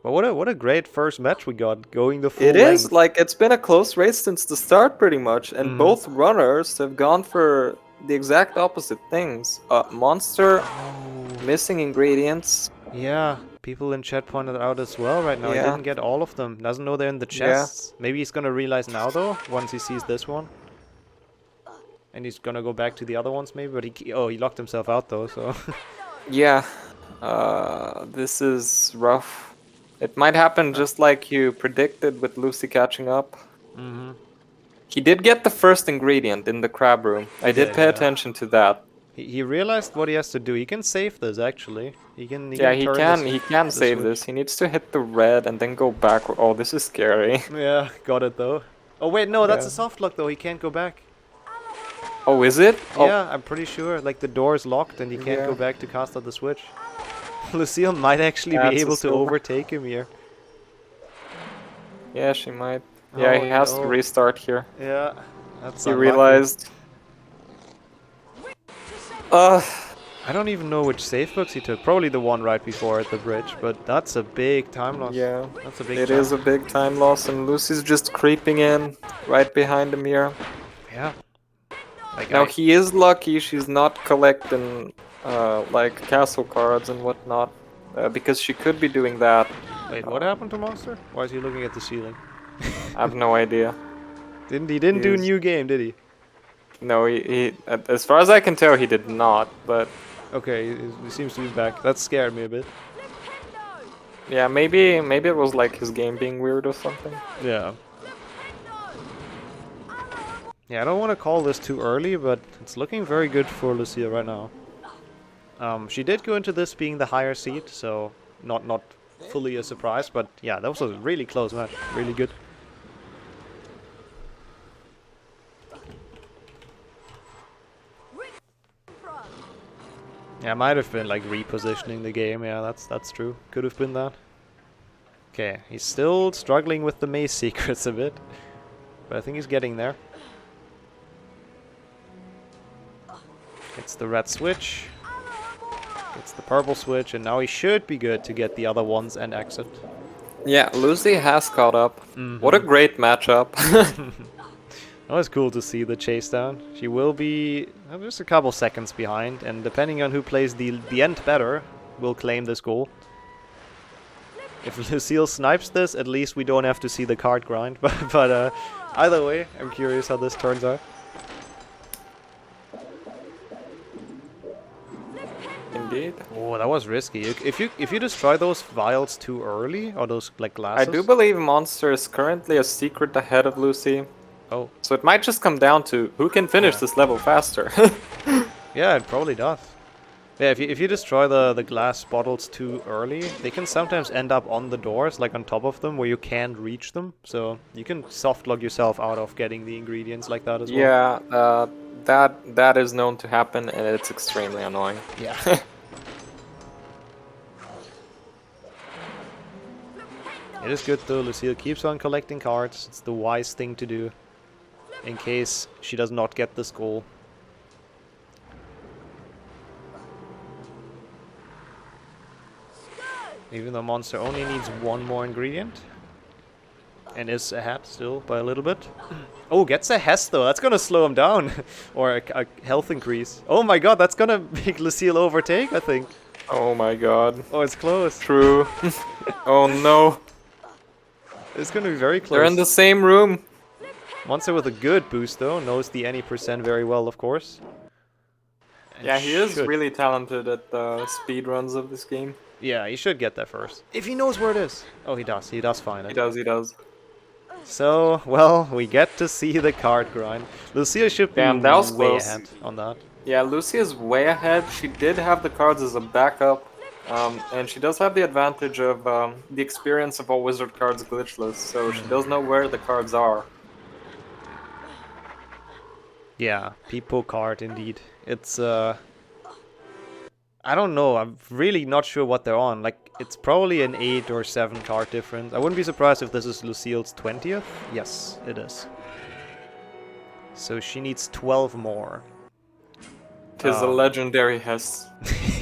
But what a great first match we got, going the full length. It is, like, it's been a close race since the start pretty much, and both runners have gone for the exact opposite things. Monster missing ingredients. Yeah, people in chat pointed out as well right now. He didn't get all of them. Doesn't know they're in the chests. Maybe he's gonna realize now though, once he sees this one. And he's gonna go back to the other ones maybe, but he locked himself out though, so... Yeah, this is rough. It might happen just like you predicted with Lucy catching up. He did get the first ingredient in the crab room. I did pay attention to that. He realized what he has to do. He can save this actually. He can save this. He needs to hit the red and then go back. Oh, this is scary. Yeah, got it though. Oh wait, no, that's a soft lock though. He can't go back. Oh, is it? Yeah, I'm pretty sure. Like the door is locked and he can't go back to cast out the switch. Lucille might actually be able to overtake him here. Yeah, she might. Yeah, he has to restart here. Yeah, that's he realized. I don't even know which safe books he took. Probably the one right before at the bridge, but that's a big time loss. Yeah, that's a big. It is a big time loss, and Lucy's just creeping in right behind the mirror. Yeah. Like now he is lucky she's not collecting like castle cards and whatnot, because she could be doing that. Wait, what happened to Monster? Why is he looking at the ceiling? I have no idea. He didn't do new game, did he? No, he as far as I can tell, he did not. But okay, he seems to be back. That scared me a bit. Yeah, maybe it was like his game being weird or something. Yeah. Yeah, I don't want to call this too early, but it's looking very good for Lucille right now. She did go into this being the higher seed, so not fully a surprise, but yeah, that was a really close match. Really good. Yeah, might have been like repositioning the game. Yeah, that's true. Could have been that. Okay, he's still struggling with the maze secrets a bit, but I think he's getting there. Gets the red switch. Gets the purple switch, and now he should be good to get the other ones and exit. Yeah, Lucy has caught up. What a great matchup. That was cool to see the chase down. She will be just a couple seconds behind, and depending on who plays the end better, will claim this goal. If Lucille snipes this, at least we don't have to see the card grind. But either way, I'm curious how this turns out. Indeed. Oh, that was risky. If you destroy those vials too early, or those like glasses. I do believe Monster is currently a secret ahead of Lucy. Oh. So it might just come down to who can finish this level faster. Yeah, it probably does. Yeah, if you destroy the glass bottles too early, they can sometimes end up on the doors, like on top of them, where you can't reach them. So you can soft lock yourself out of getting the ingredients like that as well. Yeah, that is known to happen, and it's extremely annoying. Yeah. It is good though, Lucille keeps on collecting cards. It's the wise thing to do, in case she does not get this goal. Even though Monster only needs one more ingredient. And is ahead still by a little bit. Oh, gets a Hess though. That's gonna slow him down. Or a health increase. Oh my god, that's gonna make Lucille overtake, I think. Oh my god. Oh, it's close. True. Oh no. It's gonna be very close. They're in the same room. Monster with a good boost though. Knows the any percent very well, of course. And Yeah, he is should. really talented at the speedruns of this game. Yeah, he should get that first. If he knows where it is. Oh, he does. He does find it. He does. So, well, we get to see the card grind. Lucille should be Damn, that was way close. ahead on that. Yeah, Lucy is way ahead. She did have the cards as a backup. And she does have the advantage of the experience of all wizard cards glitchless. So she does know where the cards are. Yeah, Peepo card indeed. It's I don't know, I'm really not sure what they're on. Like, it's probably an 8 or 7 card difference. I wouldn't be surprised if this is Lucille's 20th. Yes, it is. So she needs 12 more. Tis a legendary Hess.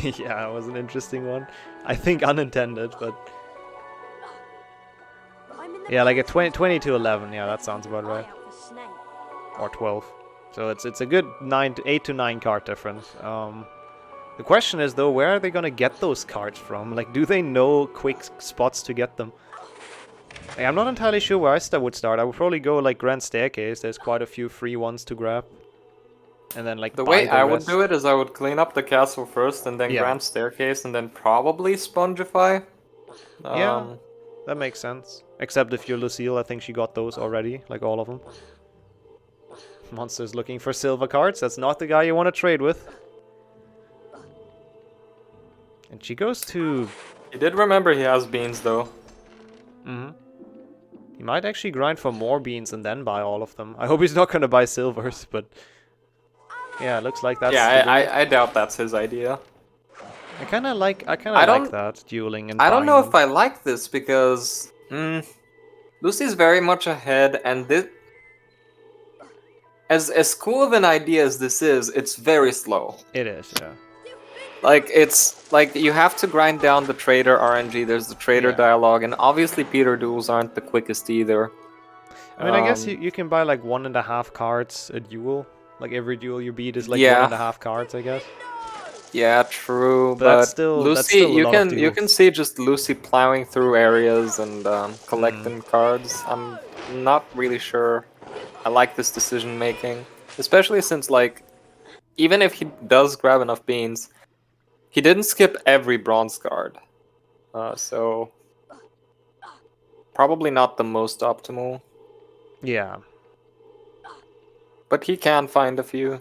Yeah, it was an interesting one. I think unintended, but... Yeah, like a 20 to 11, yeah, that sounds about right. Or 12. So it's a good 8 to 9 card difference. The question is though, where are they gonna get those cards from? Like, do they know quick spots to get them? Like, I'm not entirely sure where I would start. I would probably go like Grand Staircase. There's quite a few free ones to grab. And then like The way I would rest. do it is I would clean up the castle first, and then Grand Staircase, and then probably Spongify. Yeah, that makes sense. Except if you're Lucille, I think she got those already, like all of them. Monster's looking for silver cards. That's not the guy you want to trade with. And she goes to... He did remember he has beans, though. Mm-hmm. He might actually grind for more beans and then buy all of them. I hope he's not going to buy silvers, but... Yeah, it looks like that's... Yeah, I doubt that's his idea. I kind of like that, dueling and I don't know buying if I like this, because... Lucy's very much ahead, and this... As cool of an idea as this is, it's very slow. It is, yeah. Like, it's... Like, you have to grind down the trader RNG, there's the trader dialogue, and obviously Peter duels aren't the quickest either. I mean, I guess you can buy like 1.5 cards a duel. Like, every duel you beat is like 1.5 cards, I guess. Yeah, true, But but that's still, Lucy, that's still a lot of you can see just Lucy plowing through areas and collecting cards. I'm not really sure I like this decision making, especially since, like, even if he does grab enough beans, he didn't skip every bronze card, so probably not the most optimal. Yeah. But he can find a few.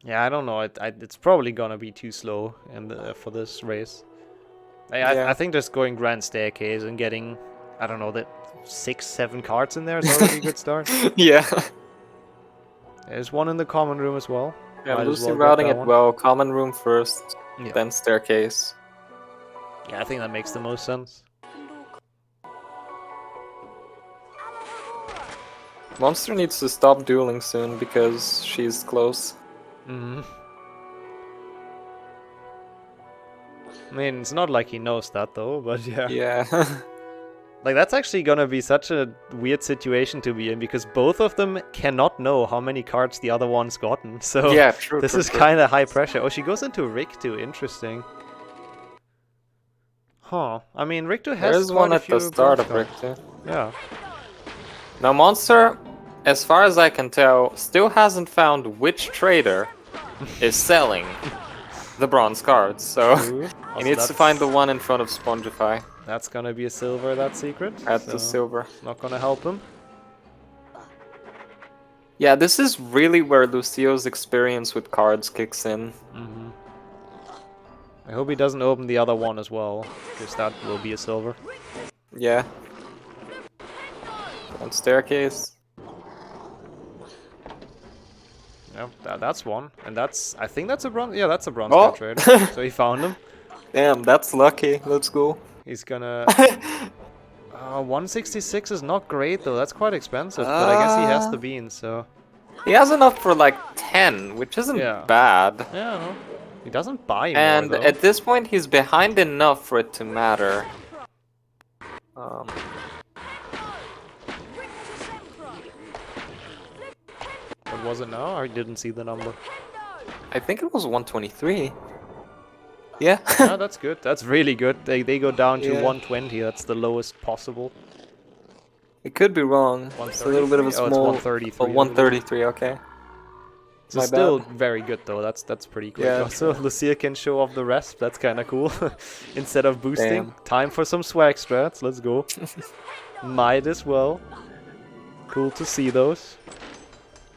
Yeah, I don't know. It's probably gonna be too slow for this race. I think just going Grand Staircase and getting, I don't know, the 6-7 cards in there is already a good start. Yeah. There's one in the common room as well. Yeah, Might as Lucy well get routing that it one. well. Common room first, Yeah. then staircase. Yeah, I think that makes the most sense. Monster needs to stop dueling soon because she's close. Mm-hmm. I mean, it's not like he knows that though, but yeah. Yeah. Like, that's actually gonna be such a weird situation to be in, because both of them cannot know how many cards the other one's gotten. So Yeah, true. this true, is true. kind of high pressure. Oh, she goes into Riktu. Interesting. Huh. I mean, Riktu has There's quite one a at few the start of bronze Richter. cards. Yeah. Now Monster, as far as I can tell, still hasn't found which trader is selling the bronze cards. So True. he needs to find the one in front of Spongify. That's gonna be a silver, that secret. At so the silver. Not gonna help him. Yeah, this is really where Lucille's experience with cards kicks in. Mm-hmm. I hope he doesn't open the other one as well, because that will be a silver. Yeah. One staircase. Yeah, that's one. And that's... I think that's a bronze... Yeah, that's a bronze Oh. card trader. So he found him. Damn, that's lucky. Let's go. He's gonna... 166 is not great though, that's quite expensive, but I guess he has the beans, so... He has enough for like 10, which isn't bad. Yeah, no. He doesn't buy more, And though. at this point, he's behind enough for it to matter. What was it now? I didn't see the number. I think it was 123. Yeah. Yeah, that's good. That's really good. They go down to Yeah. 120. That's the lowest possible. It could be wrong. It's a little bit of a small... Oh, it's 133. Oh, 133, okay. So still very good though. That's pretty quick. Yeah. Also, Lucille can show off the rest. That's kind of cool. Instead of boosting. Damn. Time for some swag strats. Let's go. Might as well. Cool to see those.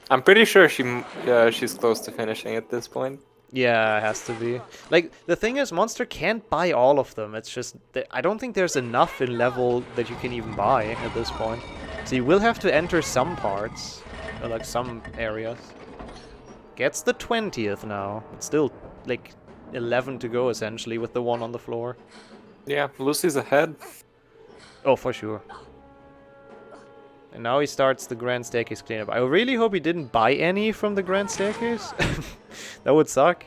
I'm pretty sure she's close to finishing at this point. Yeah, it has to be. Like, the thing is, Monster can't buy all of them. It's just, I don't think there's enough in level that you can even buy at this point. So you will have to enter some parts, or like some areas. Gets the 20th now. It's still, like, 11 to go, essentially, with the one on the floor. Yeah, Lucy's ahead. Oh, for sure. And now he starts the Grand Staircase cleanup. I really hope he didn't buy any from the Grand Staircase. That would suck.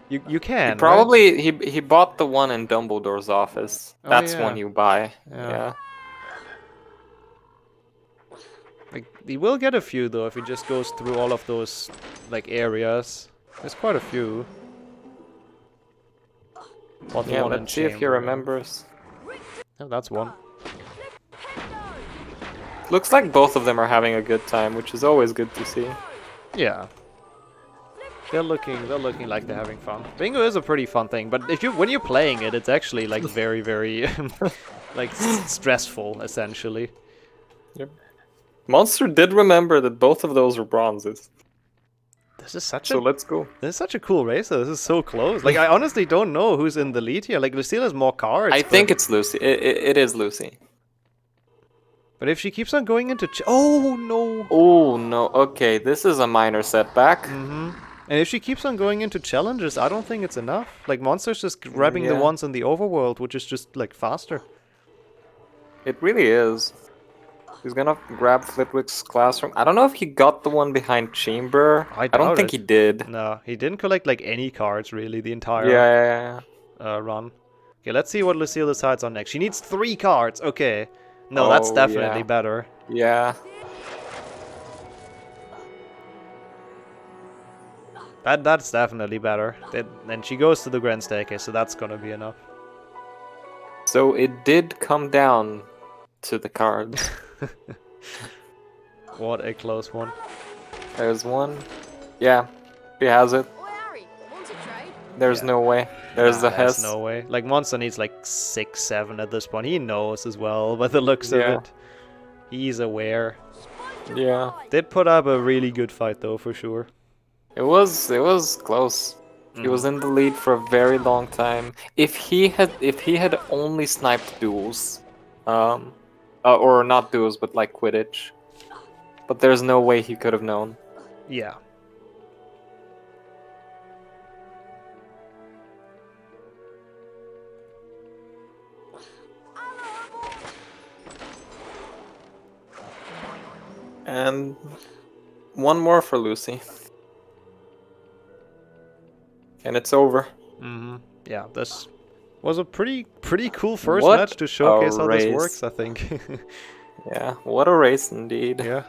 You can. He probably right? he bought the one in Dumbledore's office. Oh, That's yeah. one you buy. Yeah. Yeah. Like, he will get a few though if he just goes through all of those like areas. There's quite a few. Bought the Yeah, one in let's see if he chamber. remembers. Oh, that's one. Looks like both of them are having a good time, which is always good to see. Yeah. They're looking like they're having fun. Bingo is a pretty fun thing, but when you're playing it, it's actually like very like stressful essentially. Yep. Monster did remember that both of those were bronzes. This is such So let's go. This is such a cool race though. This is so close. Like, I honestly don't know who's in the lead here. Like, Lucille has more cards. I think it's Lucy. It is Lucy. But if she keeps on going into oh no. Oh no. Okay, this is a minor setback. Mm-hmm. And if she keeps on going into challenges, I don't think it's enough. Like, Monster's just grabbing the Yeah. ones in the overworld, which is just like faster. It really is. He's gonna grab Flitwick's classroom. I don't know if he got the one behind Chamber. I don't doubt think it. he did. No, he didn't collect like any cards really the entire Yeah. run. Okay, let's see what Lucille decides on next. She needs 3 cards. Okay. No, that's Oh, definitely yeah. better. Yeah. That's definitely better. Then she goes to the Grand Staircase, so that's gonna be enough. So it did come down to the cards. What a close one. There's one. Yeah, he has it. Oi, Harry, want to trade? There's no way. There's the There's Hess. no way. Like, Monster needs like 6, 7 at this point. He knows as well by the looks Yeah. of it. He's aware. Yeah. Did put up a really good fight though, for sure. It was close. He was in the lead for a very long time. If he had only sniped duels, or not duels, but like Quidditch, but there's no way he could have known. Yeah. And one more for Lucy. And it's over. Mm-hmm. Yeah, this was a pretty cool first What match to showcase a how this race. works, I think. Yeah, what a race indeed. Yeah.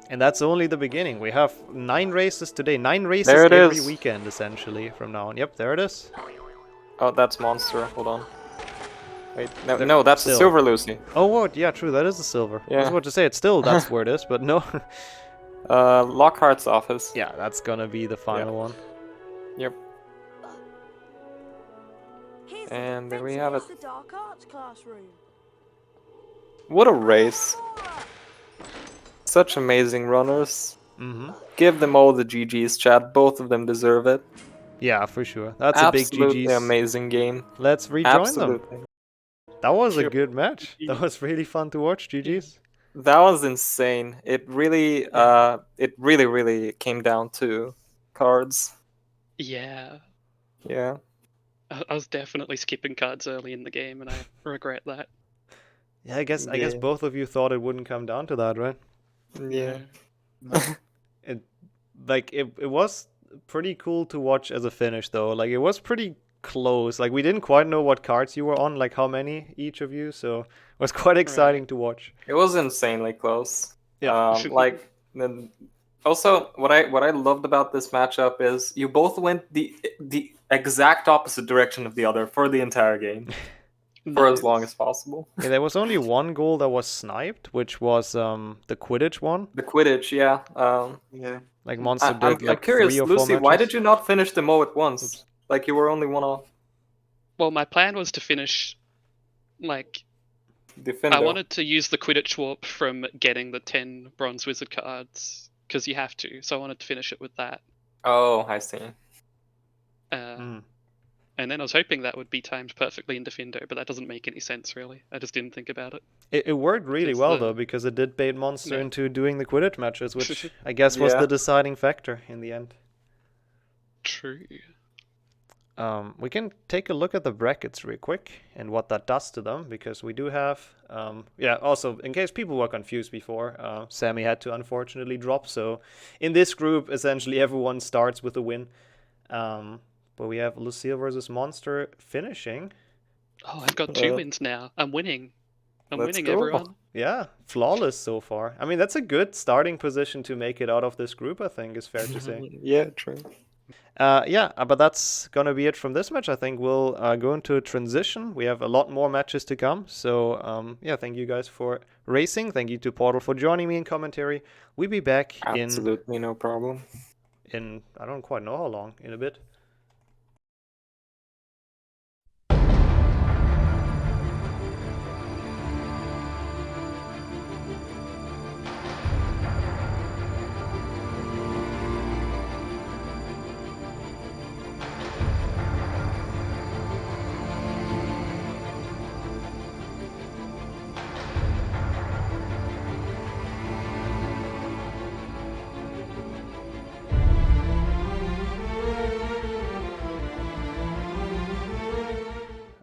And that's only the beginning. We have 9 races today. 9 races There it every is. weekend, essentially, from now on. Yep, there it is. Oh, that's Monster. Hold on. Wait, no, that's the Still. Silver Lucy. Oh, what? Yeah, true. That is the silver. I was Yeah. about to say, it's still, that's where it is, but no. Lockhart's office. Yeah, that's gonna be the final one. Yep. Here's And the there we fence have it. against the dark arts classroom. What a race. Such amazing runners. Mm-hmm. Give them all the GGs, chat. Both of them deserve it. Yeah, for sure. That's Absolutely a big GG's. amazing game. Let's rejoin them. Absolutely. That was a good match. That was really fun to watch, GG's. That was insane. It really, really came down to cards. Yeah. Yeah. I was definitely skipping cards early in the game, and I regret that. Yeah, I guess both of you thought it wouldn't come down to that, right? Yeah. It was pretty cool to watch as a finish though. Like it was pretty close. Like we didn't quite know what cards you were on, like how many each of you, so it was quite exciting to watch. It was insanely close. Yeah. Then also what I loved about this matchup is you both went the exact opposite direction of the other for the entire game. For as long as possible. Yeah, there was only one goal that was sniped, which was the Quidditch one. The Quidditch, yeah. Yeah. Like Monster did like I'm curious, 3 or 4 Lucy, matches. why did you not finish them all at once? Oops. Like you were only one off. Well, my plan was to finish, like, Defendo. I wanted to use the Quidditch warp from getting the 10 Bronze Wizard cards, because you have to, so I wanted to finish it with that. Oh, I see. And then I was hoping that would be timed perfectly in Defendo, but that doesn't make any sense, really. I just didn't think about it. It worked really well, though, because it did bait Monster into doing the Quidditch matches, which I guess was the deciding factor in the end. True. We can take a look at the brackets real quick and what that does to them, because we do have... also, in case people were confused before, Sammy had to unfortunately drop, so in this group, essentially everyone starts with a win. But we have Lucille versus Monster finishing. Oh, I've got 2 wins now. I'm winning. I'm winning, everyone. Yeah, flawless so far. I mean, that's a good starting position to make it out of this group, I think, is fair to say. Yeah, true. But that's going to be it from this match. I think we'll go into transition. We have a lot more matches to come. So, thank you guys for racing. Thank you to Portal for joining me in commentary. We'll be back Absolutely no problem. In, I don't quite know how long, in a bit.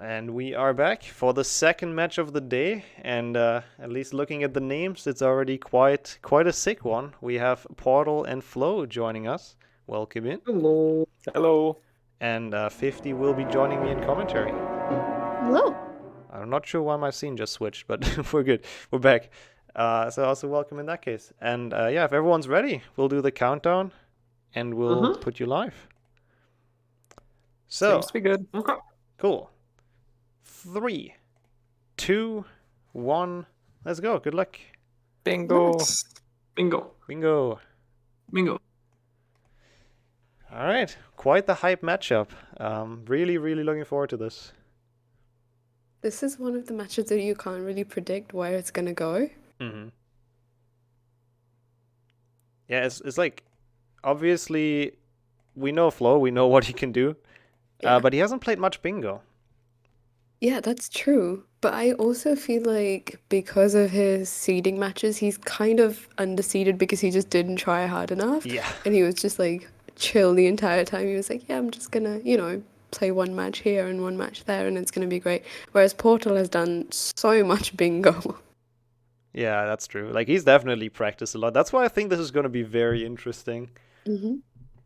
And we are back for the second match of the day, and at least looking at the names, it's already quite a sick one. We have Portal and Flo joining us. Welcome in. Hello. Hello. And 50 will be joining me in commentary. Hello. I'm not sure why my scene just switched, but we're good. We're back. So also welcome in that case. And if everyone's ready, we'll do the countdown, and we'll put you live. So, seems to be good. Okay. Cool. 3, 2, 1, let's go. Good luck. Bingo. Nice. Bingo. Bingo. Bingo. All right, quite the hype matchup. Really looking forward to this. This is one of the matches that you can't really predict where it's gonna go. Yeah, it's like, obviously, we know Flo, we know what he can do, but he hasn't played much bingo. Yeah, that's true. But I also feel like because of his seeding matches, he's kind of underseeded because he just didn't try hard enough. Yeah. And he was just like chill the entire time. He was like, yeah, I'm just gonna, play one match here and one match there and it's gonna be great. Whereas Portal has done so much bingo. Yeah, that's true. Like, he's definitely practiced a lot. That's why I think this is gonna be very interesting.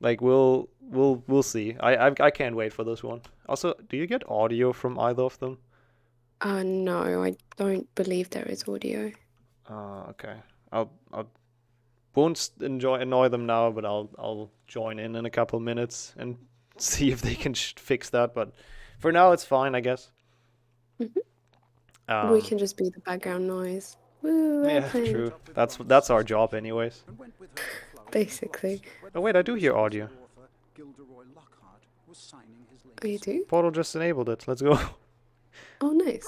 Like, we'll see. I can't wait for this one. Also, do you get audio from either of them? No, I don't believe there is audio. Okay. I won't annoy them now, but I'll join in a couple minutes and see if they can fix that. But for now, it's fine, I guess. We can just be the background noise. Woo, yeah, true. That's our job, anyways. Basically. Oh wait, I do hear audio. Oh, you do? Portal just enabled it. Let's go. Oh, nice.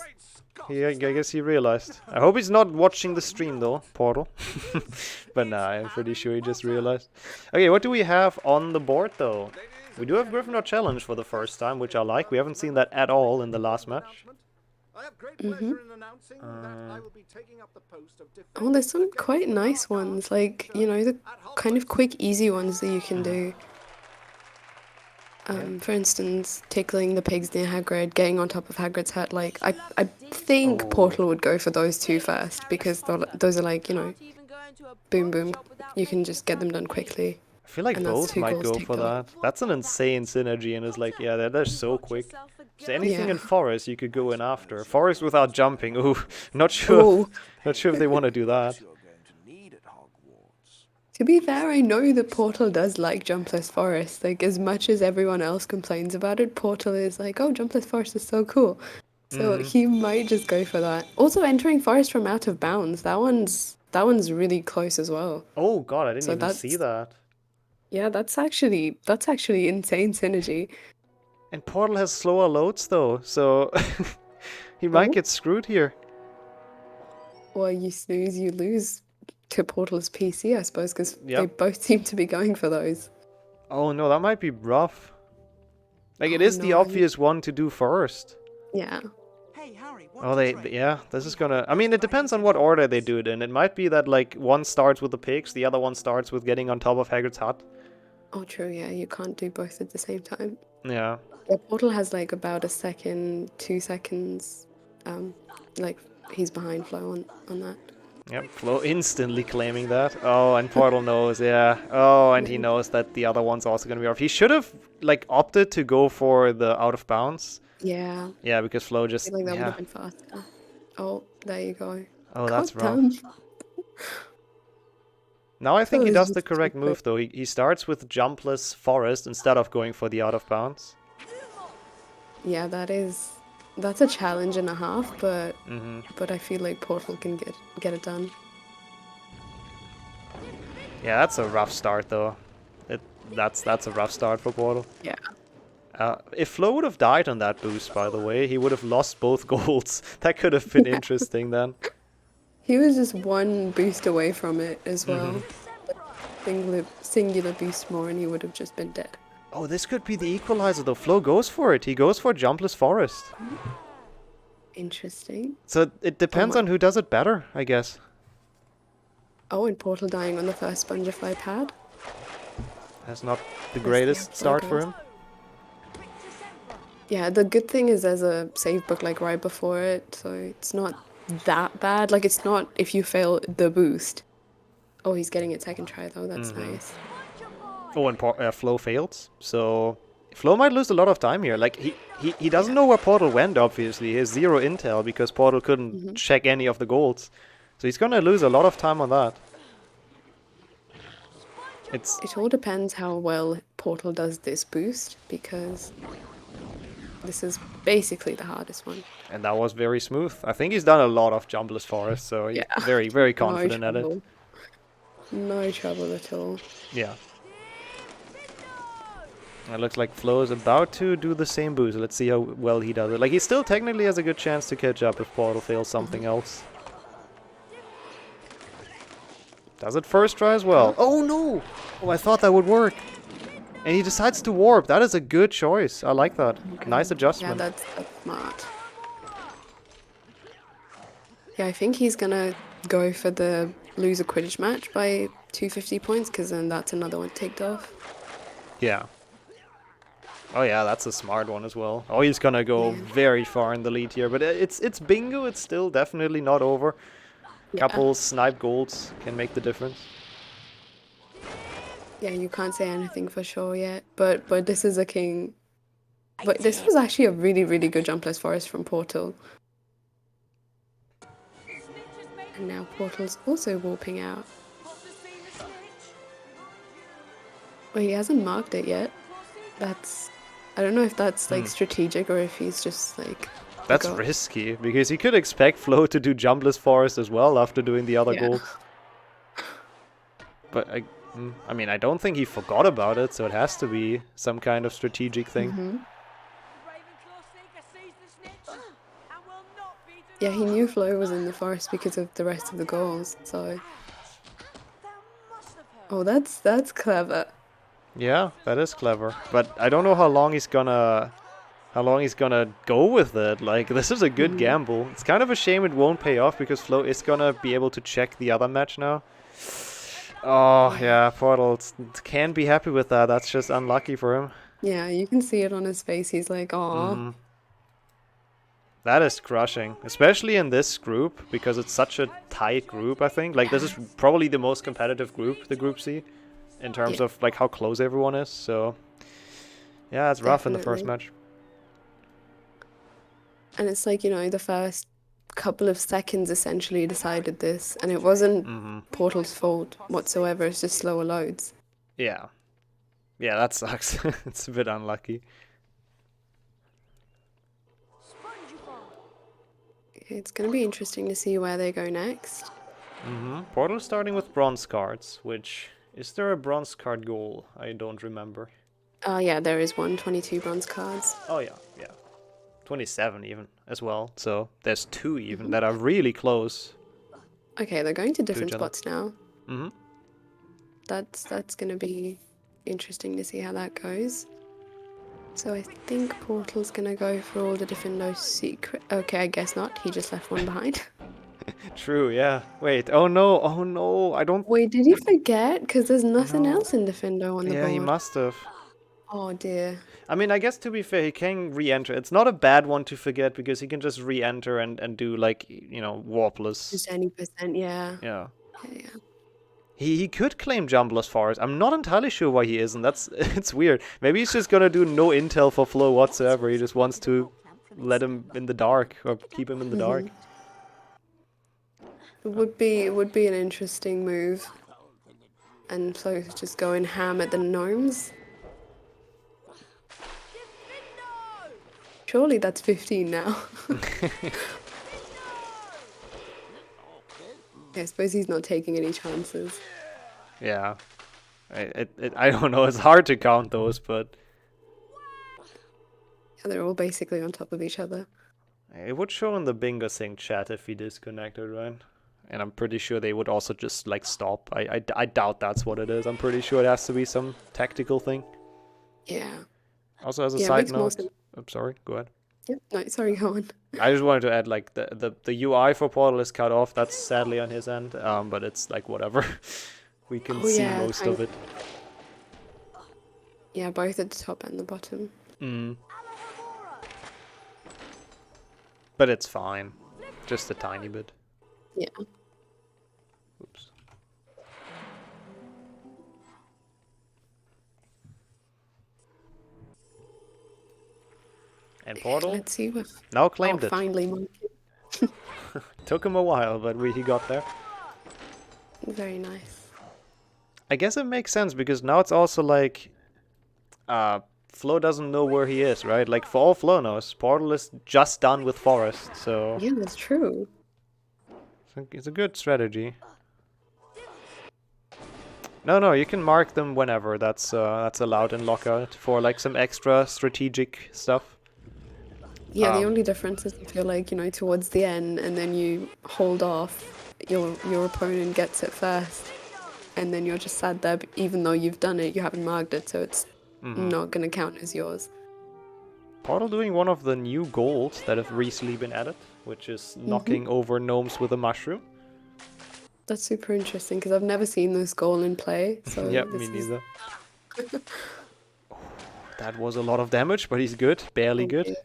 I guess he realized. I hope he's not watching the stream though, Portal. But nah, I'm pretty sure he just realized. Okay, what do we have on the board though? We do have Gryffindor Challenge for the first time, which I like. We haven't seen that at all in the last match. Oh, there's some quite nice ones, like, you know, the kind of quick, easy ones that you can do. For instance, tickling the pigs near Hagrid, getting on top of Hagrid's hut. Like, I think Portal would go for those two first, because those are like, you know, boom, boom. You can just get them done quickly. I feel like And that's both 2 might goals go ticked for off. that. That's an insane synergy, and it's like, yeah, they're so quick. So anything in Forest you could go in after. Forest without jumping. Ooh, not sure. Not sure if they want to do that. To be fair, I know that Portal does like Jumpless Forest. Like, as much as everyone else complains about it, Portal is like, oh, Jumpless Forest is so cool. So he might just go for that. Also, entering Forest from out of bounds, that one's really close as well. Oh god, I didn't So even see that. Yeah, that's actually insane synergy. And Portal has slower loads though, so he might get screwed here. Well, you snooze, you lose to Portal's PC, I suppose, because they Yep. both seem to be going for those. Oh no, that might be rough. Like, it is the no, obvious one to do first. Yeah. Oh, yeah, this is gonna... I mean, it depends on what order they do it in. It might be that, like, one starts with the pigs, the other one starts with getting on top of Hagrid's hut. Oh, true, yeah, you can't do both at the same time. Yeah. Yeah, Portal has, like, about a second, 2 seconds, like, he's behind Flo on that. Yep, Flo instantly claiming that. Oh, and Portal knows, yeah. Oh, and he knows that the other one's also gonna be off. He should have, like, opted to go for the out of bounds. Yeah. Yeah, because Flo I just... feel like that would yeah. have been faster. Oh, there you go. Oh, that's God rough. damn. Now I think he was does just the too correct quick. move, though. He starts with Jumpless Forest instead of going for the out of bounds. Yeah, that's a challenge and a half, but I feel like Portal can get it done. Yeah, that's a rough start, though. That's a rough start for Portal. Yeah. If Flo would have died on that boost, by the way, he would have lost both goals. That could have been interesting then. He was just one boost away from it as well. Singular boost more and he would have just been dead. Oh, this could be the equalizer, though. Flo goes for it. He goes for Jumpless Forest. Interesting. So it depends on who does it better, I guess. Oh, and Portal dying on the first Spongify pad. That's not the greatest start for him. Yeah, the good thing is there's a save book like right before it, so it's not that bad. Like, it's not if you fail the boost. Oh, he's getting it second try though, that's nice. Oh, and Flo fails, so Flo might lose a lot of time here. Like, he doesn't know where Portal went, obviously. He has zero intel because Portal couldn't check any of the goals. So he's gonna lose a lot of time on that. It all depends how well Portal does this boost, because this is basically the hardest one. And that was very smooth. I think he's done a lot of Jumpless Forest, so he's very, very confident at it. No trouble at all. Yeah. It looks like Flo is about to do the same boost. Let's see how well he does it. Like, he still technically has a good chance to catch up if Portal fails something else. Does it first try as well? Oh no! Oh, I thought that would work. And he decides to warp. That is a good choice. I like that. Okay. Nice adjustment. Yeah, that's smart. Yeah, I think he's gonna go for the lose a Quidditch match by 250 points, because then that's another one ticked off. Yeah. Oh yeah, that's a smart one as well. Oh, he's gonna go very far in the lead here, but it's bingo. It's still definitely not over. Couple snipe goals can make the difference. Yeah, you can't say anything for sure yet, but this is a king. But this was actually a really, really good Jumpless Forest from Portal. And now Portal's also warping out. Well, he hasn't marked it yet. I don't know if that's like strategic or if he's just like... That's risky, because he could expect Flo to do Jumpless Forest as well after doing the other goals. But I mean, I don't think he forgot about it, so it has to be some kind of strategic thing. Yeah, he knew Flo was in the forest because of the rest of the goals, so... Oh, that's clever. Yeah, that is clever. But I don't know how long he's gonna go with it. Like, this is a good gamble. It's kind of a shame it won't pay off because Flo is gonna be able to check the other match now. Oh, yeah, Portals can't be happy with that. That's just unlucky for him. Yeah, you can see it on his face. He's like, "Aw." That is crushing, especially in this group, because it's such a tight group, I think. Like, this is probably the most competitive group, the Group C, in terms of, like, how close everyone is, so... Yeah, it's rough in the first match. And it's like, you know, the first couple of seconds essentially decided this, and it wasn't Portal's fault whatsoever, it's just slower loads. Yeah. Yeah, that sucks. It's a bit unlucky. It's going to be interesting to see where they go next. Portal starting with bronze cards, which... Is there a bronze card goal? I don't remember. Oh yeah, there is 22 bronze cards. Oh yeah, yeah. 27 even, as well. So there's 2 even that are really close. Okay, they're going to different spots now. Mm-hmm. That's going to be interesting to see how that goes. So I think Portal's going to go for all the Defendo secret... Okay, I guess not. He just left one behind. True, yeah. Wait, oh no, I don't... Wait, did he forget? Because there's nothing else in Defendo on the board. Yeah, he must have. Oh dear. I mean, I guess to be fair, he can re-enter. It's not a bad one to forget, because he can just re-enter and do, like, you know, warpless. Just any percent, yeah. Yeah. Yeah. He could claim Jumbless Forest. I'm not entirely sure why he isn't. It's weird. Maybe he's just gonna do no intel for Flo whatsoever. He just wants to let him in the dark, or keep him in the dark. It would be an interesting move. And Flo's just going ham at the gnomes. Surely that's 15 now. I suppose he's not taking any chances. Yeah. I don't know. It's hard to count those, but... Yeah, they're all basically on top of each other. It would show in the bingo sync chat if he disconnected, right? And I'm pretty sure they would also just, like, stop. I doubt that's what it is. I'm pretty sure it has to be some tactical thing. Yeah. Also, as a side note... I'm sorry, go ahead. Yep, no, sorry, go on. I just wanted to add, like, the UI for Portal is cut off. That's sadly on his end, but it's, like, whatever. We can see most of it. Yeah, both at the top and the bottom. But it's fine. Just a tiny bit. Yeah. Oops. And Portal Let's see what... now claimed it. Finally, Monkey. Took him a while, but he got there. Very nice. I guess it makes sense, because now it's also like... Flo doesn't know where he is, right? Like, for all Flo knows, Portal is just done with Forest, so... Yeah, that's true. It's a good strategy. No, you can mark them whenever. That's allowed in Lockout for, like, some extra strategic stuff. Yeah, the only difference is if you're, like, you know, towards the end and then you hold off, your opponent gets it first. And then you're just sat there, but even though you've done it, you haven't marked it, so it's not going to count as yours. Portal doing one of the new goals that have recently been added, which is knocking over gnomes with a mushroom. That's super interesting, because I've never seen this goal in play. So yep, me neither. That was a lot of damage, but he's good. Barely good.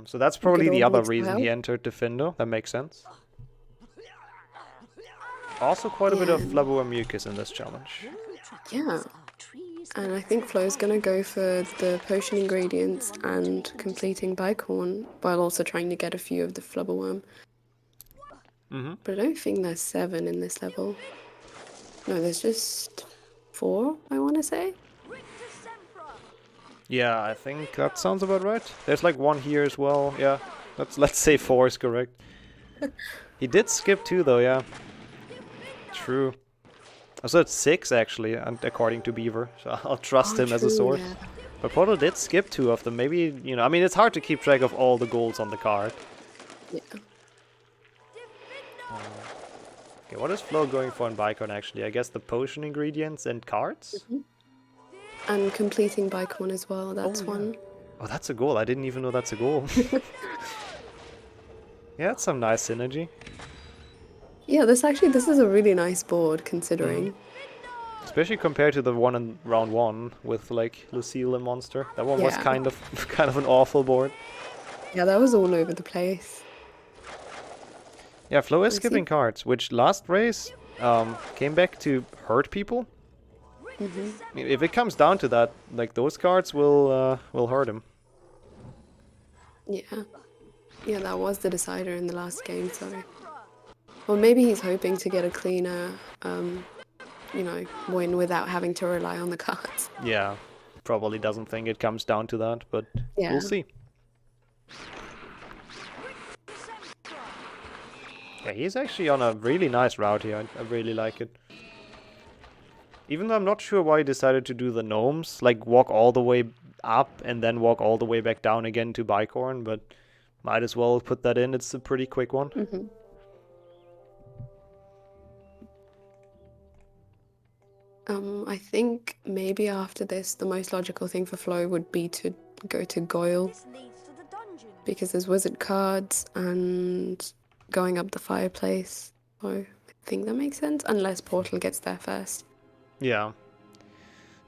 So that's probably the other reason he entered Defendo. That makes sense. Also quite a bit of Flubber Mucus in this challenge. Yeah. And I think Flo's going to go for the potion ingredients and completing Bicorn, while also trying to get a few of the Flubberworm. But I don't think there's 7 in this level. No, there's just 4, I want to say. Yeah, I think that sounds about right. There's like 1 here as well. Yeah, let's say 4 is correct. He did skip 2 though, yeah. True. Also, it's 6 actually, and according to Beaver. So I'll trust him as a source. Yeah. But Portal did skip 2 of them. Maybe, you know, I mean, it's hard to keep track of all the goals on the card. Yeah. Okay, what is Flo going for in Bicon actually? I guess the potion ingredients and cards? And completing Bicon as well, that's one. Oh, that's a goal. I didn't even know that's a goal. Yeah, it's some nice synergy. Yeah, this is a really nice board considering. Especially compared to the one in round 1 with like Lucille and Monster. That one was Yeah. kind of an awful board. Yeah, that was all over the place. Yeah, Flo is I see. skipping cards, which last race came back to hurt people. If it comes down to that, like those cards will hurt him. Yeah. Yeah, that was the decider in the last game, sorry. Or maybe he's hoping to get a cleaner, you know, win without having to rely on the cards. Yeah, probably doesn't think it comes down to that, but Yeah. we'll see. Yeah, he's actually on a really nice route here. I really like it. Even though I'm not sure why he decided to do the gnomes, like walk all the way up and then walk all the way back down again to Bicorn, but might as well put that in. It's a pretty quick one. I think maybe after this, the most logical thing for Flo would be to go to Goyle, This leads to the dungeon. because there's wizard cards and going up the fireplace. So I think that makes sense, unless Portal gets there first. Yeah.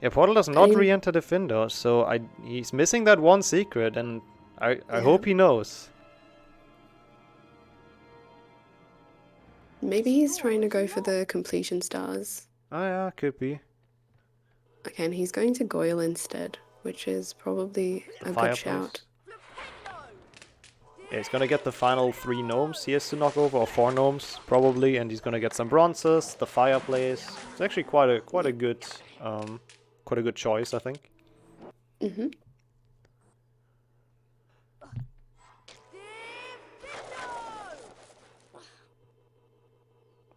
Yeah, Portal does not mean- re-enter the Findo, so he's missing that one secret, and I hope he knows. Maybe he's trying to go for the completion stars. Oh yeah, could be. Okay, and he's going to Goyle instead, which is probably a good Fireplace. shout. Yeah, he's gonna get the final 3 gnomes he has to knock over, or 4 gnomes probably, and he's gonna get some bronzes, the fireplace. It's actually quite a good choice, I think.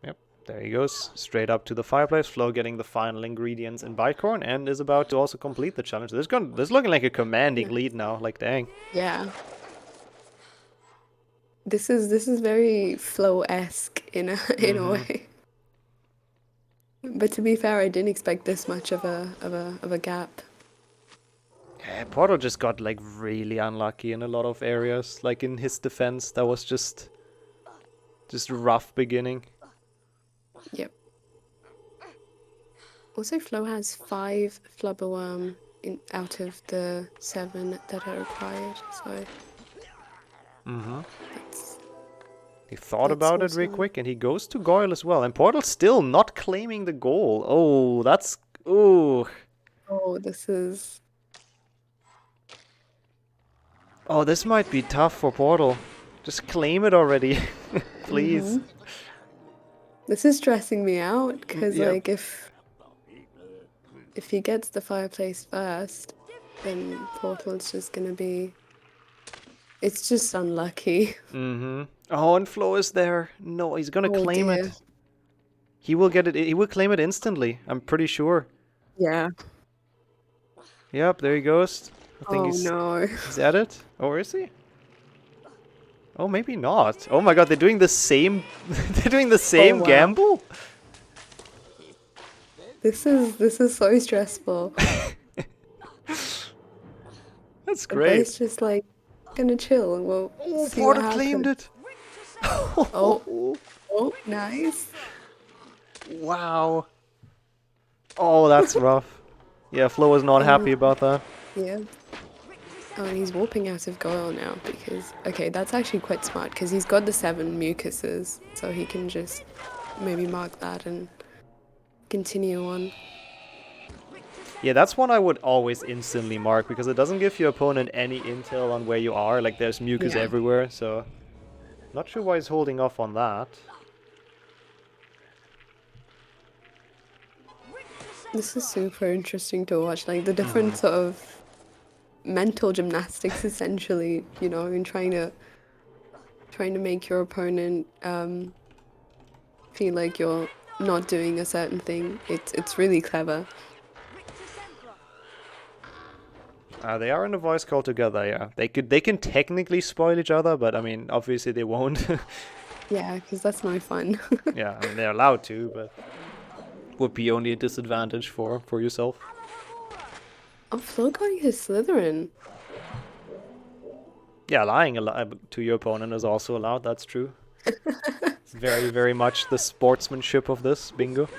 Yep, there he goes, straight up to the fireplace. Flo getting the final ingredients in Bicorn, and is about to also complete the challenge. This is looking like a commanding lead now. Like, dang. Yeah. This is very Flo-esque in a way. But to be fair, I didn't expect this much of a gap. Yeah, Portal just got like really unlucky in a lot of areas. Like in his defense, that was just rough beginning. Yep. Also, Flo has 5 flubberworm out of the 7 that are required, so that's, He thought That's about it real awesome. quick, and he goes to Goyle as well. And Portal's still not claiming the goal. Oh, that's... Ooh. oh, this is... Oh, this might be tough for Portal. Just claim it already. Please. This is stressing me out, because Yep. like if he gets the fireplace first, then Portal's just gonna be... It's just unlucky. Oh, and Flo is there. No, he's gonna Oh, claim dear. it. He will get it. He will claim it instantly. I'm pretty sure. Yeah. Yep, there he goes. I think Oh he's no. he's at it. Or is he? Oh, maybe not. Oh my god, they're doing the same. They're doing the same wow. gamble. This is so stressful. That's But great. it's just like gonna chill and we'll Oh, see what Portal claimed happens. it. Oh, nice. Wow. Oh, that's rough. Yeah, Flo was not happy about that. Yeah. Oh, and he's warping out of Goyle now because... Okay, that's actually quite smart because he's got the 7 mucuses, so he can just maybe mark that and continue on. Yeah, that's one I would always instantly mark because it doesn't give your opponent any intel on where you are. Like, there's mucus Yeah. everywhere, so... Not sure why he's holding off on that. This is super interesting to watch, like the different sort of mental gymnastics essentially, you know, in trying to make your opponent feel like you're not doing a certain thing. It's really clever. They are in a voice call together, yeah. They can technically spoil each other, but I mean, obviously they won't. Yeah, because that's no fun. Yeah, I mean they're allowed to, but would be only a disadvantage for yourself. I'm Flo going his Slytherin. Yeah, lying to your opponent is also allowed, that's true. It's very, very much the sportsmanship of this bingo.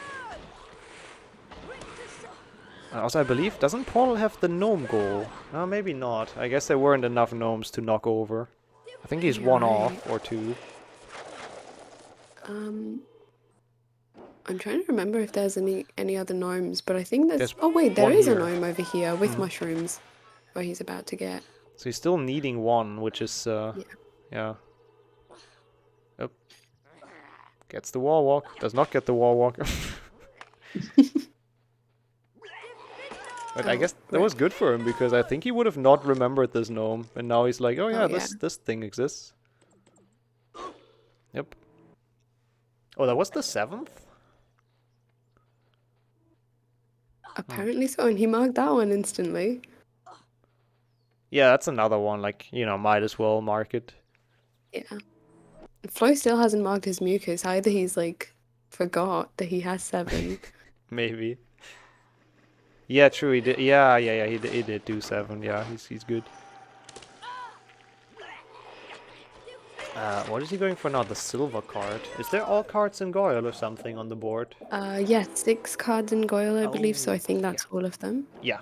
Also, I believe, doesn't Portal have the gnome goal? No, maybe not. I guess there weren't enough gnomes to knock over. I think he's one off, or two. I'm trying to remember if there's any other gnomes, but I think there's... Oh wait, one there is a here. gnome over here with mushrooms, where he's about to get. So he's still needing one, which is, yeah. Oh. Gets the wall walk. Does not get the wall walk. But I guess that was good for him, because I think he would have not remembered this gnome. And now he's like, oh yeah, this thing exists. Yep. Oh, that was the 7th? Apparently so, and he marked that one instantly. Yeah, that's another one, like, you know, might as well mark it. Yeah. Flo still hasn't marked his mucus. Either he's like forgot that he has 7. Maybe. Yeah, true, he did. Yeah, he did do 7. Yeah, he's good. What is he going for now? The silver card. Is there all cards in Goyle or something on the board? Yeah, 6 cards in Goyle, I believe, so I think that's all of them. Yeah.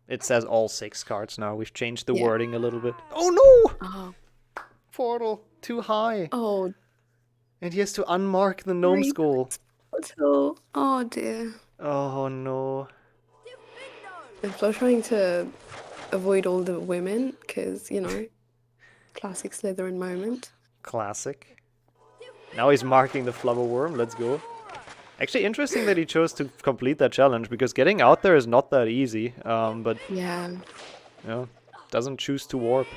It says all 6 cards now. We've changed the Yeah. wording a little bit. Oh no! Oh. Portal, too high. Oh. And he has to unmark the gnome skull. Portal. Oh dear. Oh no. And Flo trying to avoid all the women, because, you know, classic Slytherin moment. Classic. Now he's marking the flubber worm. Let's go. Actually, interesting that he chose to complete that challenge, because getting out there is not that easy. But Yeah. you know, doesn't choose to warp.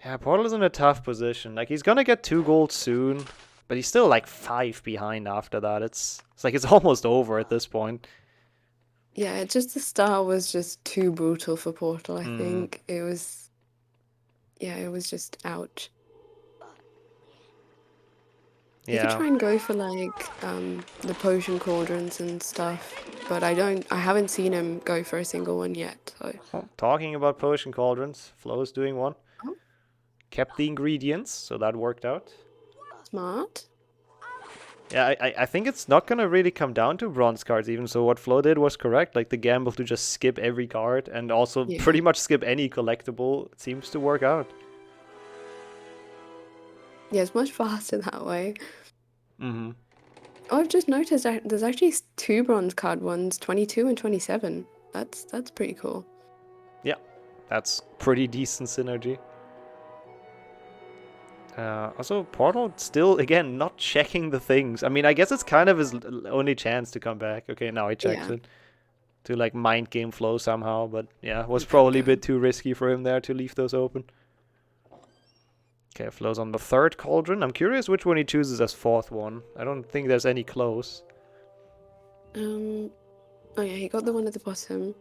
Yeah, Portal is in a tough position. Like, he's gonna get 2 gold soon, but he's still like 5 behind after that. It's like it's almost over at this point. Yeah, just the start was just too brutal for Portal, I think. It was... Yeah, it was just ouch. You could try and go for like the potion cauldrons and stuff, but I haven't seen him go for a single one yet. So. Oh, talking about potion cauldrons, Flo's doing one. Oh. Kept the ingredients, so that worked out. Smart. Yeah, I think it's not gonna really come down to bronze cards even, so what Flo did was correct. Like, the gamble to just skip every card and also pretty much skip any collectible seems to work out. Yeah, it's much faster that way. Mm-hmm. Oh, I've just noticed that there's actually 2 bronze card ones, 22 and 27. That's pretty cool. Yeah, that's pretty decent synergy. Also, Portal still, again, not checking the things. I mean, I guess it's kind of his only chance to come back. Okay, now he checks it. To, like, mind game Flo somehow. But, yeah, it was probably a bit too risky for him there to leave those open. Okay, Flo's on the 3rd cauldron. I'm curious which one he chooses as 4th one. I don't think there's any close. Oh yeah, he got the one at the bottom.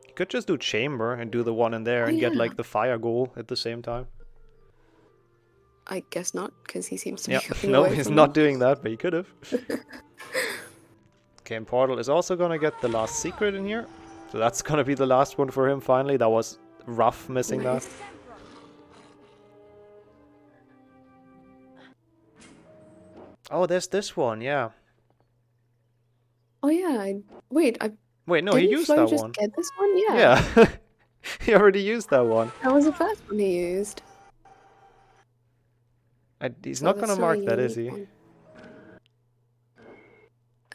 He could just do chamber and do the one in there and get, like, the fire goal at the same time. I guess not, because he seems to be going no, away he's from not him. doing that, but he could have. Okay, and Portal is also gonna get the last secret in here. So that's gonna be the last one for him finally. That was rough missing that. Oh, there's this one, yeah. Oh yeah, wait, no, he used Flo that just one. get this one? Yeah. Yeah. He already used that one. That was the first one he used. He's So not that's gonna not a mark that, is he? unique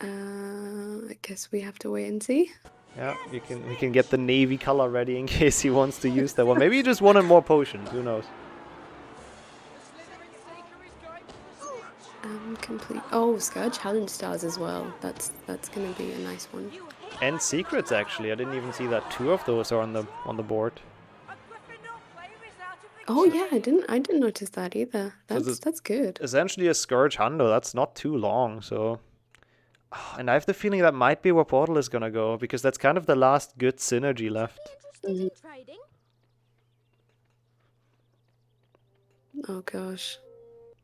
I guess we have to wait and see. Yeah, we can get the navy color ready in case he wants to use that one. Maybe he just wanted more potions, who knows? Complete. Oh, Scourge Challenge Stars as well. That's gonna be a nice one. And secrets, actually. I didn't even see that 2 of those are on the board. Oh yeah, I didn't notice that either. That's good. Essentially a Scourge Hundo. That's not too long, so And I have the feeling that might be where Portal is gonna go, because that's kind of the last good synergy left. Interested in trading? Oh gosh.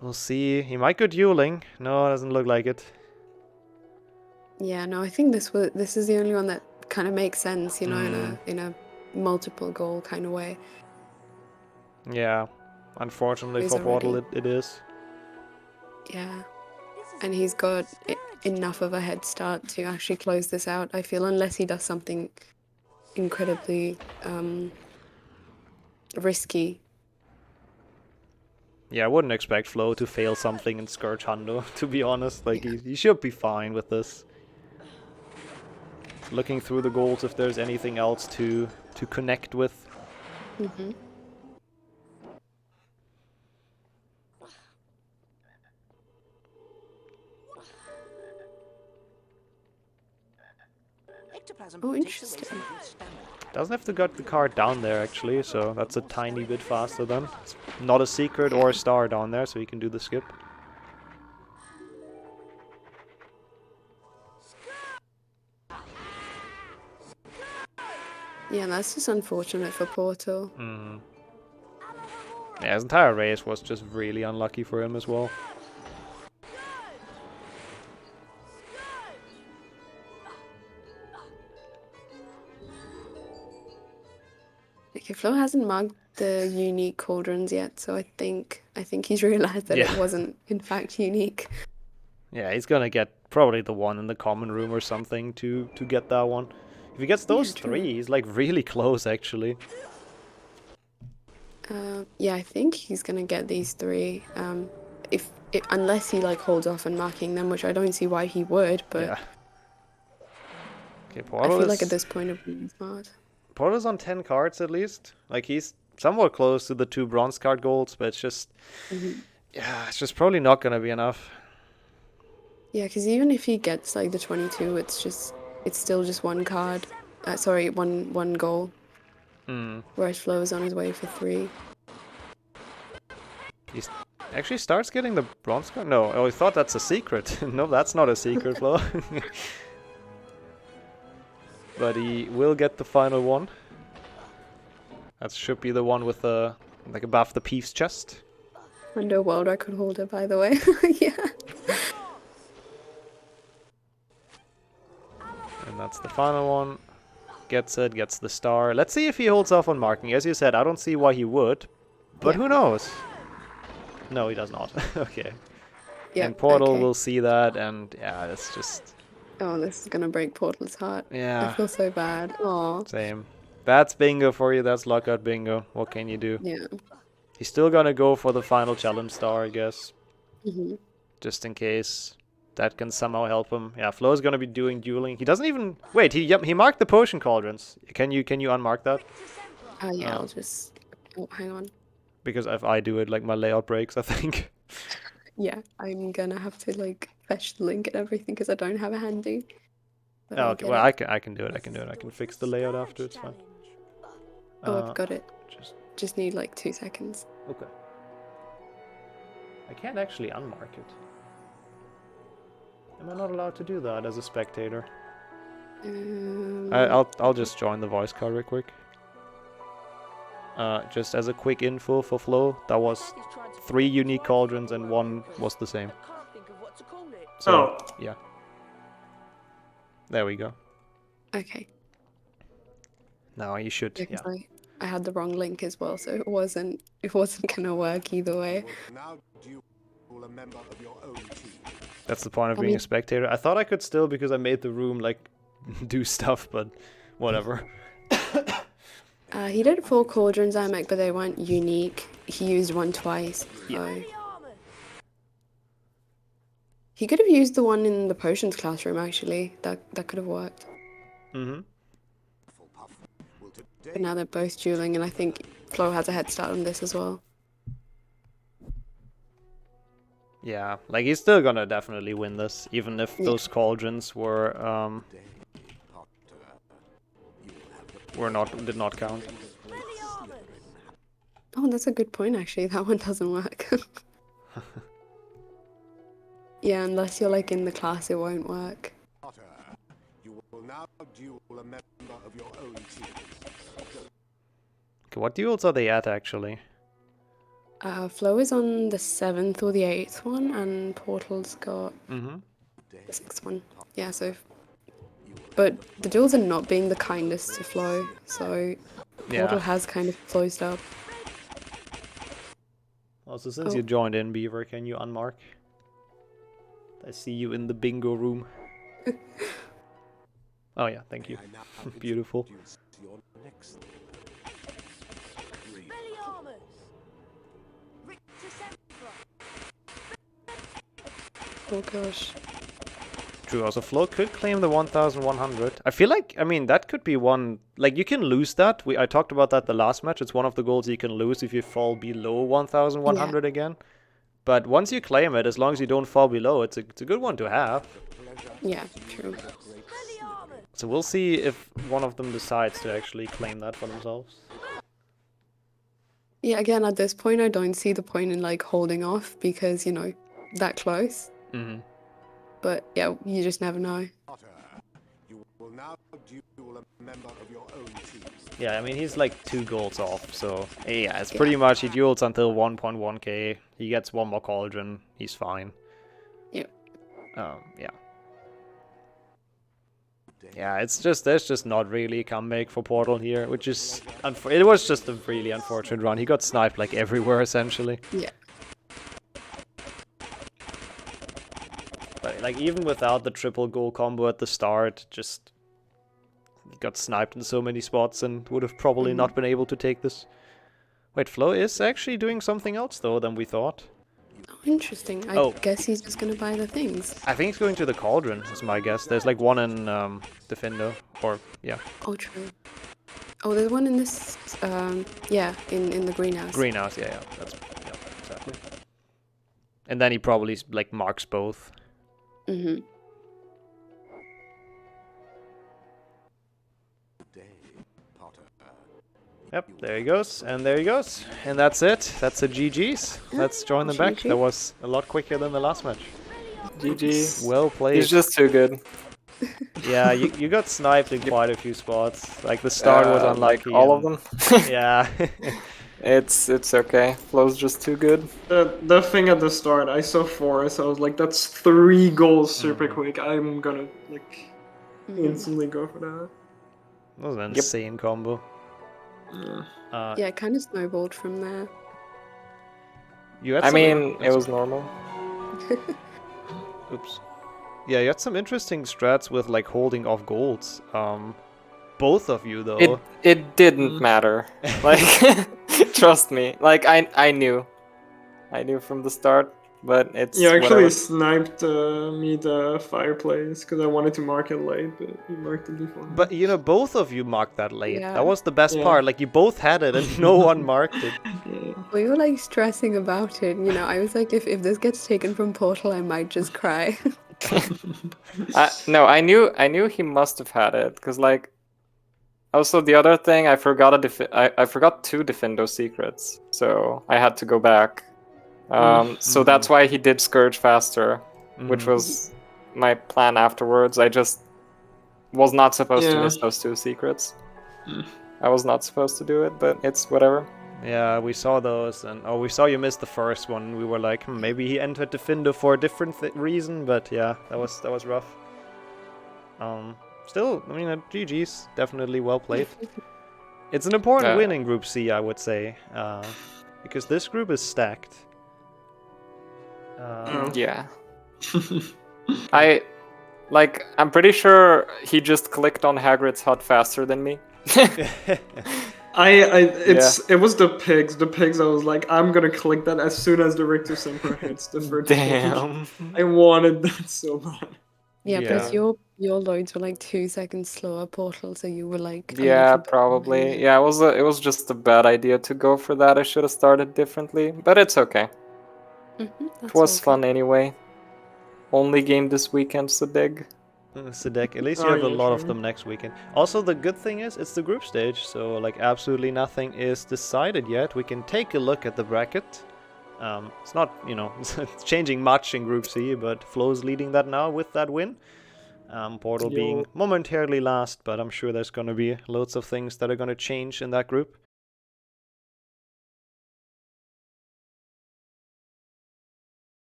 We'll see. He might go dueling. No, it doesn't look like it. Yeah, no, I think this is the only one that kind of makes sense, you know, in a multiple goal kind of way. Yeah, unfortunately He's for Portal already- it is. Yeah. And he's got enough of a head start to actually close this out, I feel, unless he does something incredibly risky. Yeah, I wouldn't expect Flo to fail something in Scourge Hundo, to be honest. Like, he should be fine with this. Looking through the goals if there's anything else to connect with. Mm-hmm. Oh, interesting. Doesn't have to get the card down there, actually, so that's a tiny bit faster then. It's not a secret or a star down there, so you can do the skip. Yeah, that's just unfortunate for Portal. Yeah, his entire race was just really unlucky for him as well. Okay, Flo hasn't marked the unique cauldrons yet, so I think he's realized that it wasn't in fact unique. Yeah, he's gonna get probably the one in the common room or something to get that one. If he gets those three, he's like really close actually. Yeah, I think he's gonna get these three. Unless he like holds off on marking them, which I don't see why he would, but Yeah. Okay, I Portal feel like at this point it would be smart. Portal's on 10 cards at least. Like, he's somewhat close to the 2 bronze card goals, but it's just... Yeah, it's just probably not gonna be enough. Yeah, because even if he gets like the 22, it's still just one card. Sorry, one goal. Whereas Flo is on his way for 3. He actually starts getting the bronze card? No, oh, I thought that's a secret. No, that's not a secret, Flo. But he will get the final one. That should be the one with the, like, above the Peeves chest. Under world record holder, by the way. Yeah. And that's the final one. Gets it, gets the star. Let's see if he holds off on marking. As you said, I don't see why he would. But who knows? No, he does not. Okay. Yeah. And Portal will see that, and yeah, it's just... Oh, this is gonna break Portal's heart. Yeah. I feel so bad. Aw. Same. That's bingo for you. That's lockout bingo. What can you do? Yeah. He's still gonna go for the final challenge star, I guess. Mm-hmm. Just in case that can somehow help him. Yeah, Flo's gonna be doing dueling. He doesn't even... Wait, he marked the potion cauldrons. Can you unmark that? Yeah, I'll just... Oh, hang on. Because if I do it, like, my layout breaks, I think. Yeah, I'm gonna have to like fetch the link and everything because I don't have a handy. But Oh, I'll okay, get well, it. I can do it. I can fix the layout after. It's fine. Oh, I've got it. Just Just need like 2 seconds. okay. I can't actually unmark it. Am I not allowed to do that as a spectator? I'll just join the voice call real quick. Just as a quick info for Flo, that was 3 unique cauldrons and 1 was the same. So, yeah. There we go. Okay. Now you should, yeah. Because I had the wrong link as well, so it wasn't gonna work either way. That's the point of being a spectator. I thought I could still because I made the room, like, do stuff, but whatever. He did 4 cauldrons, Imek, but they weren't unique. He used one twice. So. He could have used the one in the potions classroom, actually. That could have worked. Mm-hmm. But now they're both dueling, and I think Flo has a head start on this as well. Yeah, like, he's still gonna definitely win this, even if those cauldrons were, did not count. Oh, that's a good point, actually. That one doesn't work. Yeah, unless you're like in the class, it won't work. You will now duel a member of your own team. Okay, what duels are they at actually? Flow is on the 7th or the 8th one, and Portal's got Mm-hmm. the 6th one. Yeah, so... But the duels are not being the kindest to Flow, so Portal has kind of closed up. Also, since you joined in, Beaver, can you unmark? I see you in the bingo room. Oh yeah, thank you. Beautiful. Oh gosh. True, also Flo could claim the 1100. I feel like, I mean, that could be one, like you can lose that. I talked about that the last match. It's one of the goals you can lose if you fall below 1100 again. But once you claim it, as long as you don't fall below, it's a good one to have. Yeah, true. So we'll see if one of them decides to actually claim that for themselves. Yeah, again, at this point, I don't see the point in like holding off because, you know, that close. Mm-hmm. But yeah, you just never know. You will now duel a member of your own team. Yeah, I mean, he's like 2 goals off, so yeah, it's pretty much he duels until 1.1k. He gets one more cauldron, he's fine. Yep. Yeah. Yeah, it's just, there's just not really a comeback for Portal here, which is, it was just a really unfortunate run. He got sniped like everywhere, essentially. Yeah. But like, even without the triple goal combo at the start, just got sniped in so many spots and would have probably not been able to take this. Wait, Flo is actually doing something else though than we thought. Oh, interesting. I guess he's just gonna buy the things. I think he's going to the cauldron, is my guess. There's like one in Defendo, or yeah. Oh, true. Oh, there's one in this, yeah, in the greenhouse. Greenhouse, yeah, exactly. And then he probably like marks both. Mm-hmm. Yep, there he goes, and there he goes. And that's it. That's a GG's. Let's join them back. That was a lot quicker than the last match. GG. Well played. He's just too good. Yeah, you got sniped in quite a few spots. Like the start was unlucky. Like all of them? Yeah. It's okay. Flow's just too good. The thing at the start, I saw 4, so I was like, that's 3 goals super quick. I'm gonna like instantly go for that. That was an insane combo. Yeah. Yeah, it kind of snowballed from there. I mean, it was normal. Oops. Yeah, you had some interesting strats with like holding off golds. Both of you though. It didn't matter. Like, trust me. Like I knew from the start. But it's You actually whatever. sniped me the fireplace because I wanted to mark it late, but you marked it before. But you know, both of you marked that late. Yeah. That was the best part. Like you both had it and no one marked it. We were like stressing about it, you know. I was like, if this gets taken from Portal, I might just cry. No, I knew he must have had it because like. Also, the other thing, I forgot I forgot 2 Defendo secrets, so I had to go back. So that's why he did Scourge faster, which was my plan afterwards. I just was not supposed to miss those 2 secrets. I was not supposed to do it, but it's whatever. Yeah, we saw those, and we saw you miss the first one. We were like, maybe he entered Defender for a different reason, but yeah, that was rough. Still, I mean, GG's definitely well played. It's an important win in Group C, I would say, because this group is stacked. Yeah. I'm pretty sure he just clicked on Hagrid's hut faster than me. It was the pigs. The pigs, I was like, I'm gonna click that as soon as the Richter Synchro hits the first Damn. I wanted that so bad. Yeah, because your loads were like 2 seconds slower, Portal, so you were like... Yeah, probably. Yeah, it was just a bad idea to go for that. I should have started differently, but it's okay. It was fun anyway. Only game this weekend, Sadeg. Sadek, at least you have a lot of them next weekend. Also, the good thing is, it's the group stage, so like absolutely nothing is decided yet. We can take a look at the bracket. It's not, you know, it's changing much in Group C, but Flo's leading that now with that win. Portal being momentarily last, but I'm sure there's going to be loads of things that are going to change in that group.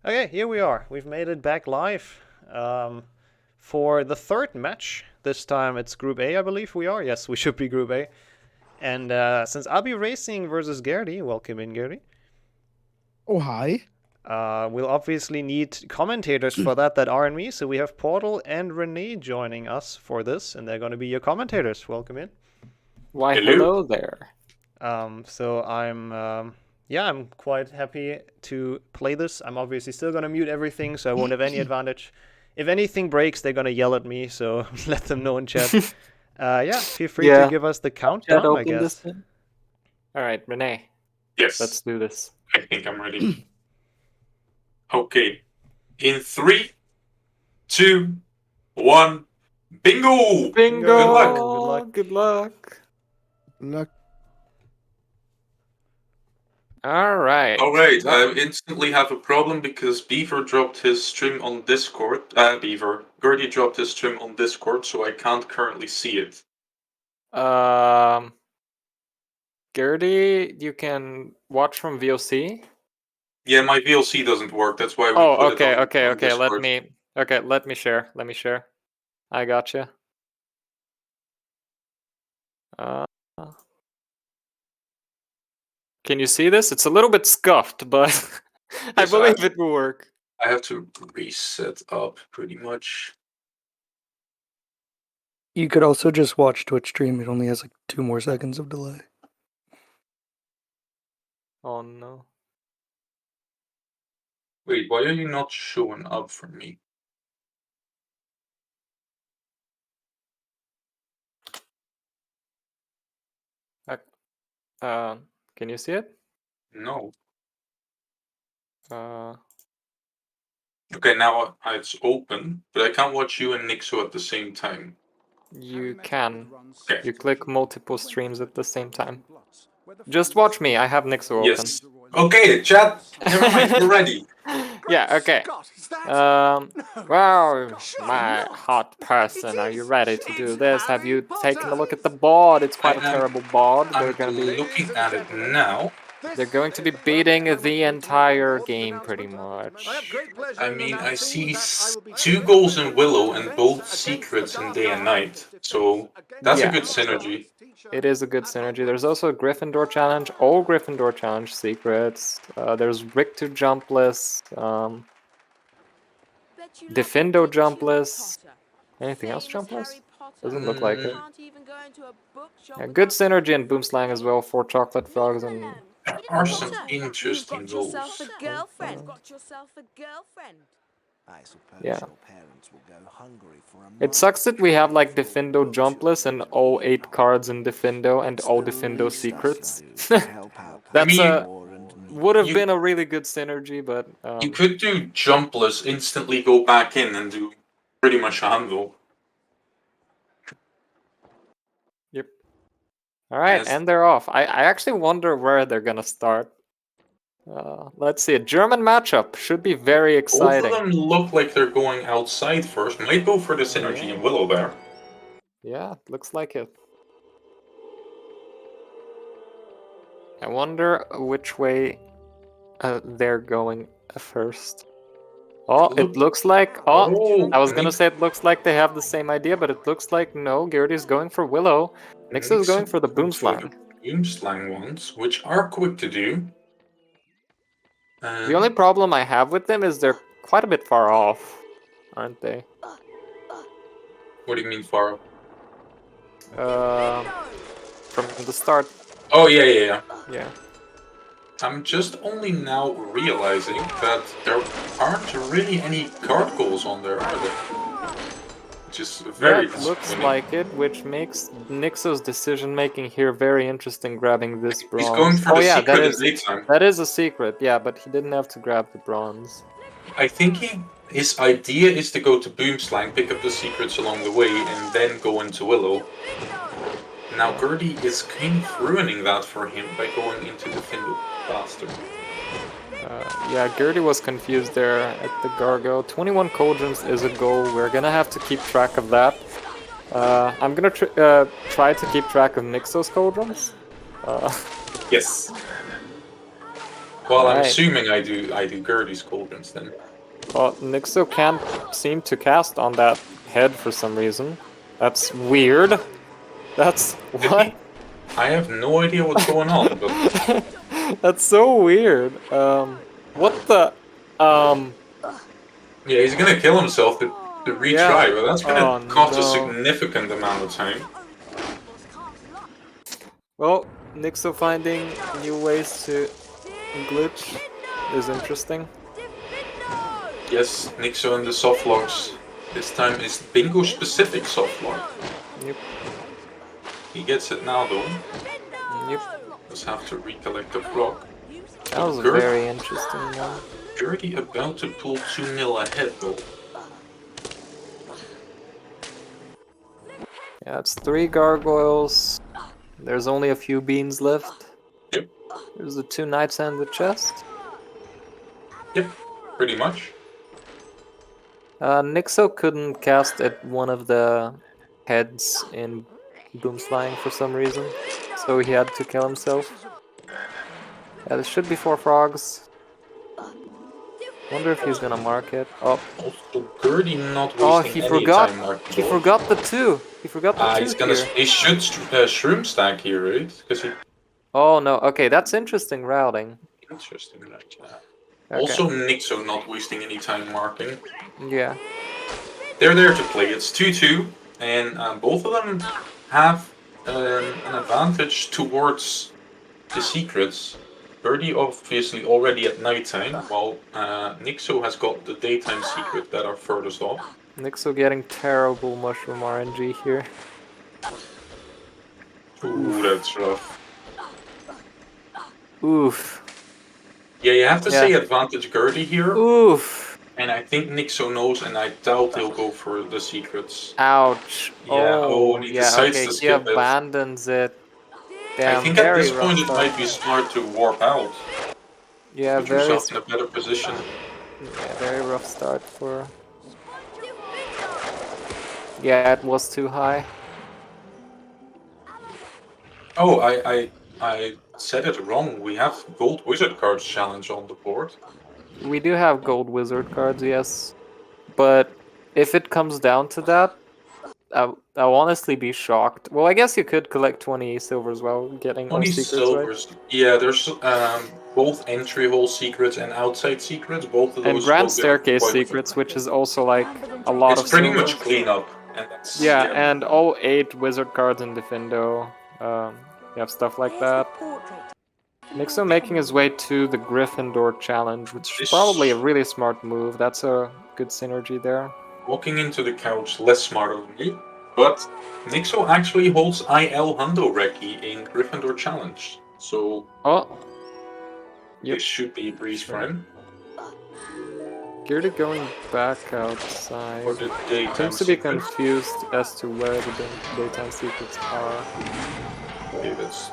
Okay, here we are. We've made it back live for the third match. This time it's Group A, I believe we are. Yes, we should be Group A. And since I'll be racing versus Gerdi, welcome in, Gerdi. Oh, hi. We'll obviously need commentators for that aren't me. So we have Portal and Rene joining us for this, and they're going to be your commentators. Welcome in. Why, hello there. So I'm quite happy to play this. I'm obviously still going to mute everything, so I won't have any advantage. If anything breaks, they're going to yell at me, so let them know in chat. Feel free to give us the countdown, I guess. Alright, Rene. Yes. Let's do this. I think I'm ready. Okay. In 3, 2, 1, bingo! Bingo! Good luck. Good luck. Look. Alright. Alright, I instantly have a problem because Beaver dropped his stream on Discord. Gerdi dropped his stream on Discord, so I can't currently see it. Gerdi, you can watch from VOC? Yeah, my VLC doesn't work, that's why we put it on Discord. Let me share. I gotcha. Can you see this? It's a little bit scuffed, but I believe it will work. I have to reset up pretty much. You could also just watch Twitch stream. It only has like 2 more seconds of delay. Oh no. Wait, why are you not showing up for me? Can you see it? No. Okay, now it's open, but I can't watch you and Nixxo at the same time. You can. Okay. You click multiple streams at the same time. Just watch me. I have Nixxo open. Yes. Okay, chat. Never mind. We're ready. Yeah. Okay. Wow, my hot person. Are you ready to do this? Have you taken a look at the board? It's quite a terrible board. They're going to be looking at it now. They're going to be beating the entire game pretty much. I mean, I see 2 goals in Willow and both secrets in Day and Night. So that's a good synergy. It is a good synergy. There's also a Gryffindor challenge, all Gryffindor challenge secrets. There's Rick to jumpless, Defendo jumpless. Anything else jumpless? Doesn't look like it. Yeah, good synergy in Boomslang as well for Chocolate Frogs and. There are some interesting goals. Yeah. It sucks that we have like Defendo jumpless and all 8 cards in Defendo and all Defendo secrets. Would have been a really good synergy, but you could do jumpless, instantly go back in and do pretty much a handle. Yep. Alright, and they're off. I actually wonder where they're gonna start. Let's see, a German matchup should be very exciting. Both of them look like they're going outside first. Might go for the synergy in Willow there. Yeah, looks like it. I wonder which way they're going first. Oh, it looks like... Oh, I was gonna say it looks like they have the same idea, but it looks like no, Gerdi's going for Willow. Nixxo is going for the Boomslang. Boomslang ones, which are quick to do. The only problem I have with them is they're quite a bit far off, aren't they? What do you mean far off? From the start. Oh, yeah. Yeah. I'm just only now realizing that there aren't really any card goals on there, are there? Which is very That looks disappointing. like it, which makes Nixxo's decision making here very interesting, grabbing this bronze. He's going for the secret in daytime. That is a secret, yeah, but he didn't have to grab the bronze. I think his idea is to go to Boomslang, pick up the secrets along the way, and then go into Willow. Now Gerdi is kind of ruining that for him by going into the Findo faster. Yeah, Gerdi was confused there at the Gargo. 21 cauldrons is a goal. We're gonna have to keep track of that. I'm gonna try to keep track of Nixxo's cauldrons. Yes. Well, I'm Right. assuming I do Gerdi's cauldrons then. Well, Nixxo can't seem to cast on that head for some reason. That's weird. That's what? I have no idea what's going on, but That's so weird. What the? yeah, he's gonna kill himself to retry, Yeah. but that's gonna cost a no. significant amount of time. Well, Nixxo finding new ways to glitch is interesting. Yes, Nixxo and the soft locks. This time is bingo specific soft lock. Yep. He gets it now though. Yep. Just have to recollect the block. That was a Gerdi- very interesting one. Gerdi about to pull 2-0 ahead though. Yeah, it's 3 gargoyles. There's only a few beans left. Yep. There's the 2 knights and the chest. Yep, pretty much. Nixxo couldn't cast at one of the heads in Boomslang for some reason, so he had to kill himself. Yeah, there should be 4 frogs. Wonder if he's gonna mark it. Oh, Also, Gerdi not wasting he any forgot. time marking He gold. forgot the 2. He forgot the 2 He's gonna. here. He should shroom stack here, right? Because he. Oh no. Okay, that's interesting routing. Interesting, right? Okay. Also, Nixxo not wasting any time marking. Yeah. They're there to play. It's 2-2, and both of them have an advantage towards the secrets. Gerdi obviously already at nighttime, while Nixxo has got the daytime secret that are furthest off. Nixxo getting terrible mushroom RNG here. Ooh, that's rough. Oof. Yeah, you have to Yeah. say advantage Gerdi here, Oof. and I think Nixxo knows, and I doubt he'll go for the secrets. Ouch. Yeah, and he yeah, decides okay, to he skip it. abandons it. Damn, I think at very this rough point it start. might be smart to warp out. Yeah, Put very, yourself in a better position. yeah, very rough start for... Yeah, it was too high. Oh, I said it wrong. We have gold wizard cards challenge on the board. We do have gold wizard cards, yes. But if it comes down to that, I'll honestly be shocked. Well, I guess you could collect 20 silvers while getting all 20 secrets, silvers. right? Yeah, there's both entry hole secrets and outside secrets. Both of those And Grand will get Staircase quite- secrets, which is also like a lot It's of pretty silver. much cleanup. And that's, Yeah, and all 8 wizard cards in Defendo. You have stuff like that. Nixxo making his way to the Gryffindor challenge, which is This- probably a really smart move. That's a good synergy there. Walking into the couch, less smart of me. But Nixxo actually holds IL Hundo Recce in Gryffindor Challenge. So Oh, this should be a breeze for him. Gerdi going back outside. For the daytime Seems to be secret. confused as to where the daytime secrets are. Okay, that's...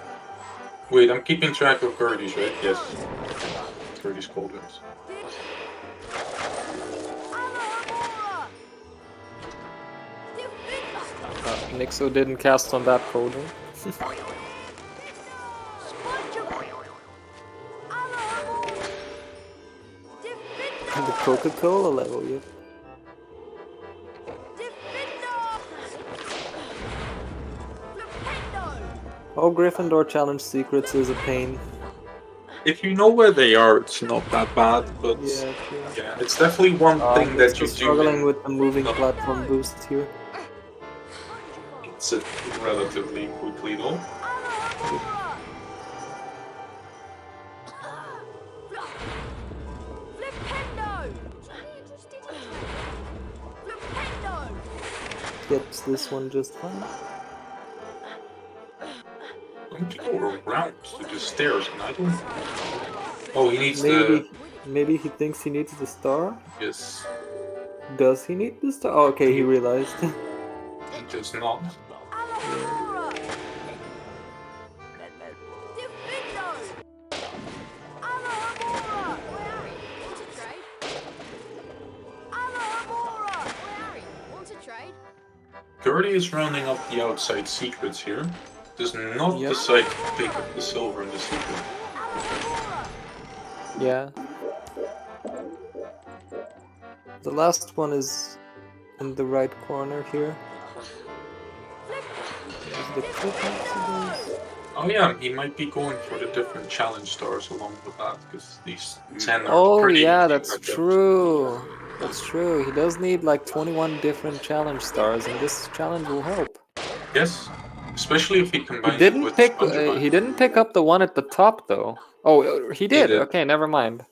Wait, I'm keeping track of Gerdi's, right? Yes. Gerdi's cauldrons. Nixxo didn't cast on that cauldron. The Coca-Cola level, yeah. Oh, Gryffindor challenge secrets is a pain. If you know where they are, it's not that bad, but Yeah, true. yeah, it's definitely one thing that you do. Struggling in- with the moving platform boost here. It's it relatively quickly though. gets this one just fine. I'm going to go around to the stairs, and I don't... Oh, he needs Maybe he thinks he needs the star? Yes. Does he need the star? Oh, okay, he realized. He does not. Gerdi is rounding up the outside secrets here. Does not decide to pick up the silver in the secret. Yeah. The last one is in the right corner here. Is the clip next to those? Oh yeah, he might be going for the different challenge stars along with that, because these 10 are pretty... Oh yeah, that's true. That's true. He does need like 21 different challenge stars, and this challenge will help. Yes, especially if he combines He it with he didn't pick up the one at the top though. Oh, he did. Okay, never mind.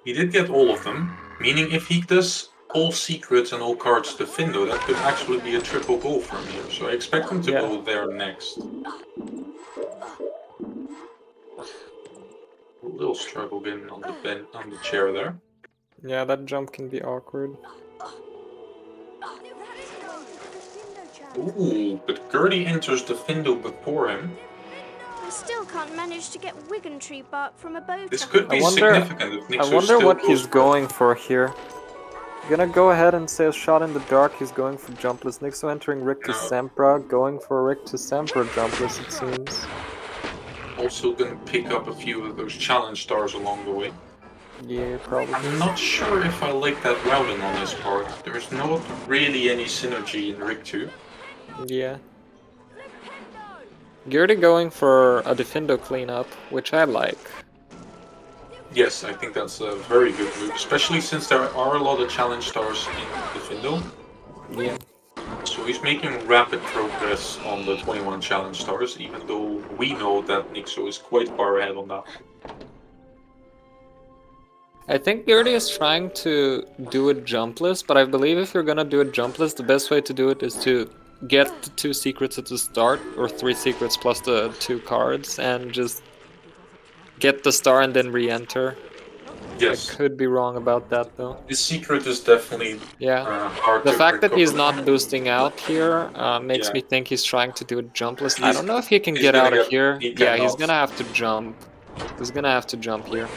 He did get all of them, meaning if he does all secrets and all cards to Findo, that could actually be a triple goal from here. So I expect him to go there next. A little struggle getting on the chair there. Yeah, that jump can be awkward. Ooh, but Gerdi enters the Findo before him. I still can't manage to get Wigan tree bark from a bow. This could be significant if Nixxo I wonder still what goes he's for going for here. Gonna go ahead and say a shot in the dark. He's going for jumpless. Nixxo entering Rick to Sempra, going for Rick to Sempra jumpless, it seems. Also gonna pick up a few of those challenge stars along the way. Yeah, probably. I'm not sure if I like that routing on this part. There's not really any synergy in Rick 2. Yeah. Gerdi going for a Defindo cleanup, which I like. Yes, I think that's a very good move, especially since there are a lot of challenge stars in Defindo. Yeah. So he's making rapid progress on the 21 challenge stars, even though we know that Nixxo is quite far ahead on that. I think Gerdi is trying to do it jumpless, but I believe if you're gonna do it jumpless, the best way to do it is to get the 2 secrets at the start, or 3 secrets plus the 2 cards, and just get the star and then re-enter. Yes. I could be wrong about that though. This secret is definitely hard The to fact that he's recover. not boosting out here makes me think he's trying to do it jumpless. I don't know if he can he's get gonna out of get- here. he Yeah, he's cannot. gonna have to jump. He's gonna have to jump here.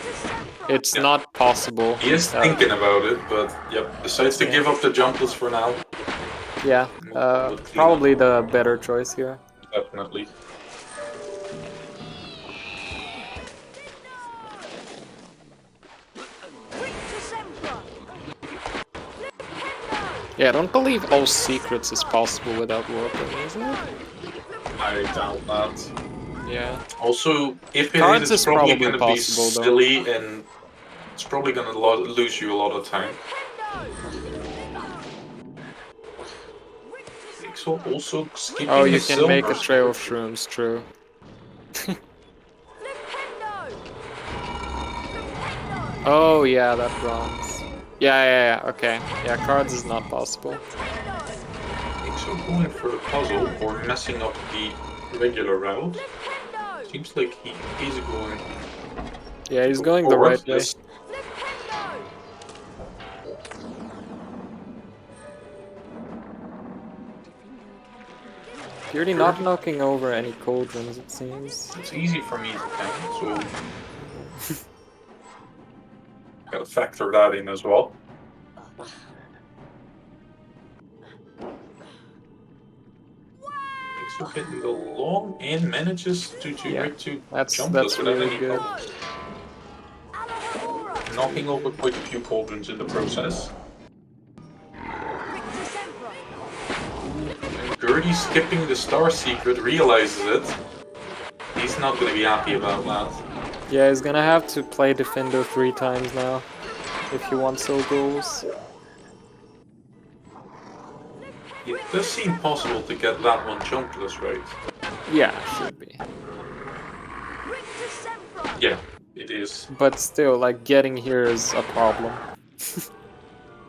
It's not possible. He is thinking about it, but yep, decides to give up the jumpless for now. Yeah, probably the better choice here. Definitely. Yeah, I don't believe all secrets is possible without warping, is it? I doubt that. Yeah. Also, if it Cards is, is it's probably probably going to be possible, though. silly and it's probably going to lose you a lot of time. Nixxo also skipping Oh, you the can make a silver. trail of shrooms, true. Oh yeah, that bronze. Yeah, okay. Yeah, cards is not possible. Nixxo going for a puzzle or messing up the regular route. Seems like he's going. Yeah, he's going the right way. Gerdi not knocking over any cauldrons, it seems. It's easy for me to count, so gotta factor that in as well. Nixxo hitting the long and manages to That's jump us without really any good. problem. Knocking over quite a few cauldrons in the process. And Gerdi skipping the star secret realizes it. He's not going to be happy about that. Yeah, he's gonna have to play Defindo 3 times now, if he wants soul goals. It does seem possible to get that one jumpless, right? Yeah, should be. Yeah, it is. But still, like, getting here is a problem.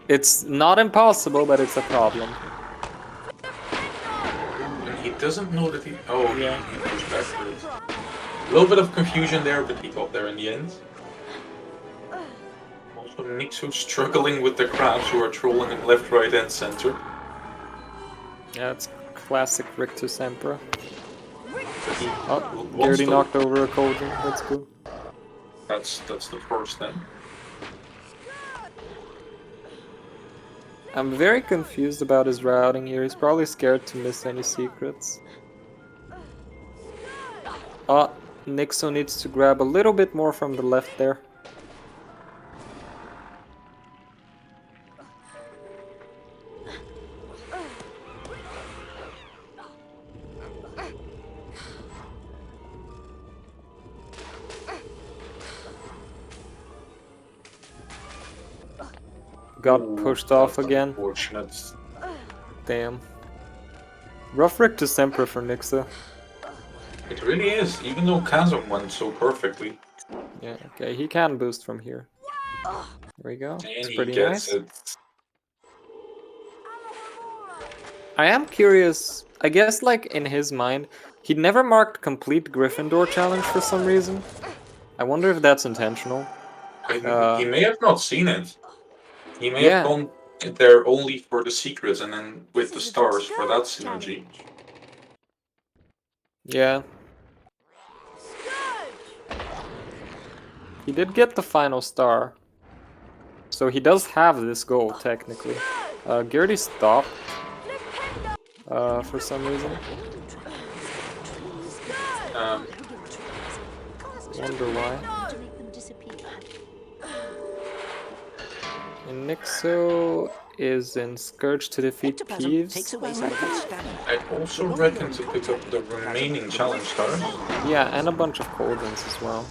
It's not impossible, but it's a problem. He doesn't know that he... Oh, Yeah. he goes backwards. A little bit of confusion there, but he got there in the end. Also, Nixxo struggling with the crabs who are trolling him left, right, and center. Yeah, it's classic Richter Sempra. He Oh, wants Gerdi to- knocked over a cauldron. That's cool. That's the first then. I'm very confused about his routing here. He's probably scared to miss any secrets. Oh, Nixxo needs to grab a little bit more from the left there. Got pushed off again. Unfortunate. Damn. Rough Richter Sempra for Nixxo. It really is, even though Chasm went so perfectly. Yeah, okay, he can boost from here. There we go. And It's he pretty gets nice. it. I am curious, I guess like in his mind, he never marked complete Gryffindor challenge for some reason. I wonder if that's intentional. He may have not seen it. He may Yeah. have gone there only for the secrets and then with the stars for that synergy. Yeah. He did get the final star. So he does have this goal, technically. Gerdi stopped. For some reason. Wonder why. And Nixxo is in Scourge to defeat Peeves. I also reckon to pick up the remaining challenge stars. Yeah, and a bunch of cauldrons as well.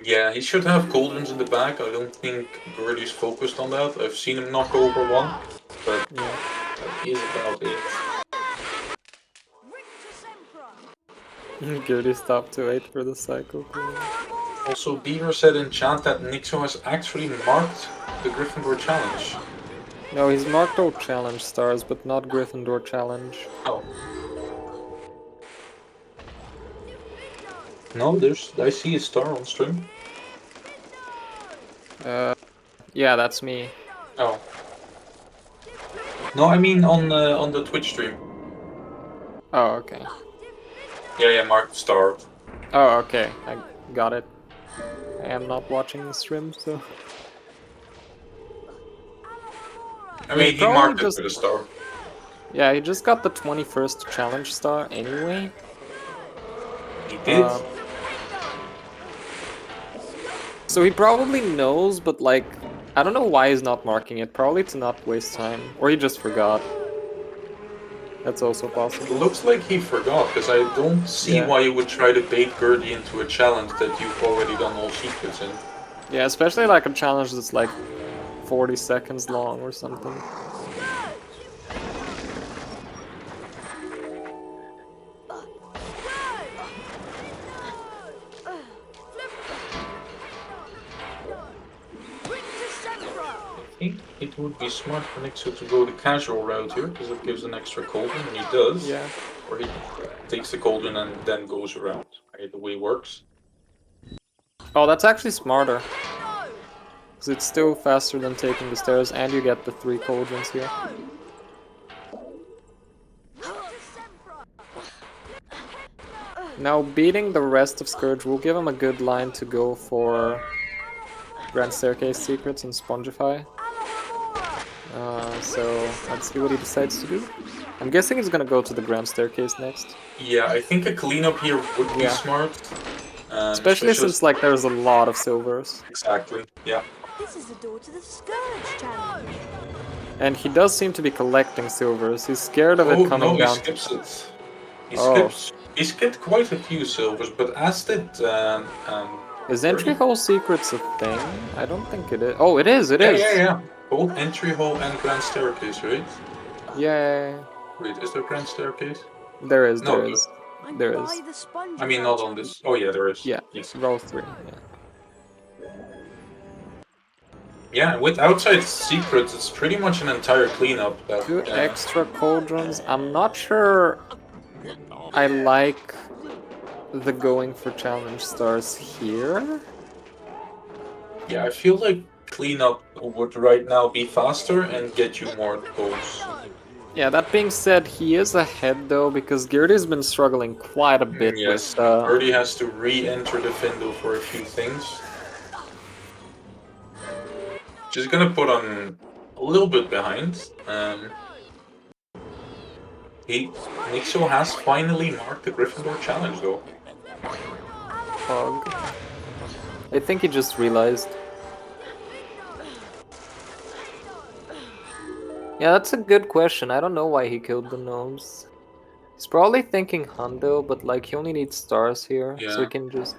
Yeah, he should have cauldrons in the back. I don't think Gerdi's focused on that. I've seen him knock over one, but yeah, that is about it. Gerdi stopped to wait for the cycle. Also, Beaver said in chat that Nixxo has actually marked the Gryffindor challenge. No, he's marked all challenge stars, but not Gryffindor challenge. Oh. No, I see a star on stream. Yeah, that's me. Oh. No, I mean on the Twitch stream. Oh, okay. Yeah, marked star. Oh, okay. I got it. I am not watching the stream, so... I mean, he marked it with a star. Yeah, he just got the 21st challenge star anyway. He did? So he probably knows, but like, I don't know why he's not marking it. Probably to not waste time. Or he just forgot. That's also possible. It looks like he forgot, because I don't see why you would try to bait Gerdi into a challenge that you've already done all secrets in. Yeah, especially like a challenge that's like 40 seconds long or something. I think it would be smart for Nixxo to go the casual route here, because it gives an extra cauldron, and he does. Yeah. Or he takes the cauldron and then goes around. The way it works. Oh, that's actually smarter. Because it's still faster than taking the stairs, and you get the 3 cauldrons here. Now, beating the rest of Scourge will give him a good line to go for Grand Staircase Secrets and Spongify. So, let's see what he decides to do. I'm guessing he's gonna go to the Grand Staircase next. Yeah, I think a cleanup here would be smart. Especially since like there's a lot of silvers. Exactly, yeah. This is the door to the Scourge challenge. And he does seem to be collecting silvers. He's scared of it coming down. He skips it. He skipped quite a few silvers, but as did is entry hole secrets a thing? I don't think it is. Oh, it is, it is! Yeah. Both entry hole and grand staircase, right? Yeah. Wait, is there grand staircase? There is, No, there is. There is. I mean, not on this. Oh yeah, there is. Yeah, yes. row 3, yeah. Yeah, with outside secrets, it's pretty much an entire cleanup. That, 2 extra cauldrons. I'm not sure I like the going for challenge stars here. Yeah, I feel like cleanup would right now be faster and get you more goals. Yeah, that being said, he is ahead though, because Gerdi's been struggling quite a bit Yes, with... Gerdi has to re-enter the Findle for a few things. She's gonna put on a little bit behind. Nixxo has finally marked the Gryffindor challenge though. Fog. I think he just realized. Yeah, that's a good question. I don't know why he killed the gnomes. He's probably thinking Hundo, but like he only needs stars here, so he can just...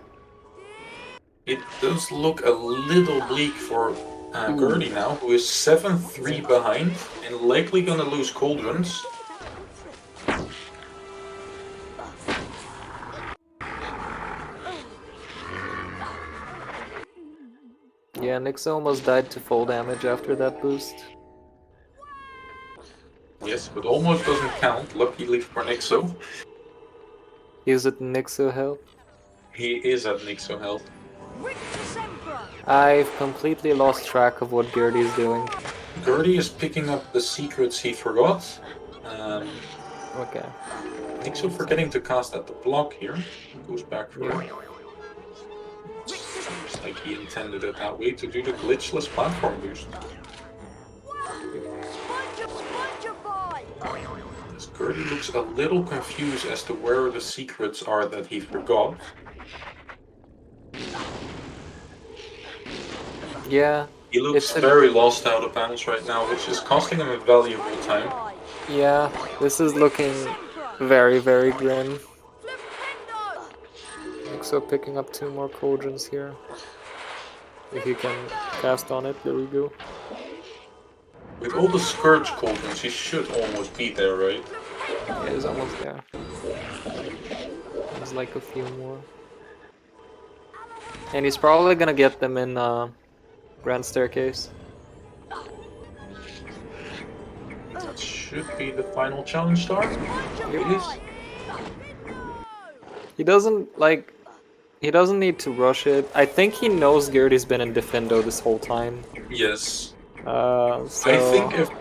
It does look a little bleak for Gerdi now, who is 7-3 behind and likely gonna lose cauldrons. Yeah, Nixxo almost died to full damage after that boost. Yes, but almost doesn't count, luckily for Nixxo. Is it Nixxo health? He is at Nixxo health. I've completely lost track of what Gerdi is doing. Gerdi is picking up the secrets he forgot. Okay. Nixxo forgetting to cast at the block here. Goes back for it. Seems like he intended it that way to do the glitchless platform boost. This Gerdi looks a little confused as to where the secrets are that he forgot. Yeah. He looks very lost out of bounds right now, which is costing him a valuable time. Yeah, this is looking very, very grim. Nixxo picking up 2 more cauldrons here. If you can cast on it, there we go. With all the Scourge cauldrons, he should almost be there, right? Yeah, he's almost there. There's like a few more. And he's probably gonna get them in Grand Staircase. That should be the final challenge star. It is. He doesn't need to rush it. I think he knows Gerdi's been in Defendo this whole time. Yes. So...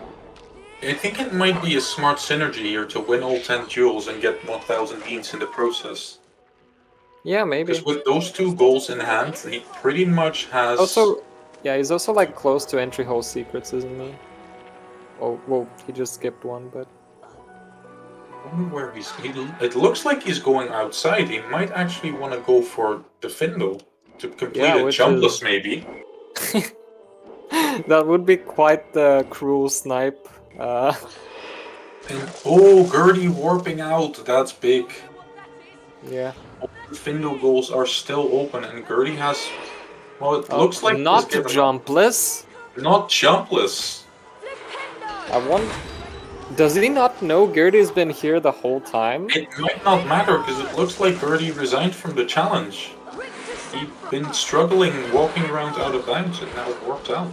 I think it might be a smart synergy here to win all 10 duels and get 1000 beans in the process. Yeah, maybe. Because with those 2 goals in hand, he pretty much has... Also, yeah, he's also like close to entry hole secrets, isn't he? Oh, well, he just skipped one, but... I wonder where he's... It looks like he's going outside. He might actually want to go for Defendo to complete a jumpless, maybe. That would be quite the cruel snipe. And oh, Gerdi warping out. That's big. Yeah. All the Defendo goals are still open, and Gerdi has... Well, it looks like... Not jumpless? Not jumpless. I wonder... Does he not know Gerdi's been here the whole time? It might not matter, because it looks like Gerdi resigned from the challenge. He'd been struggling walking around out of bounds and now warped out.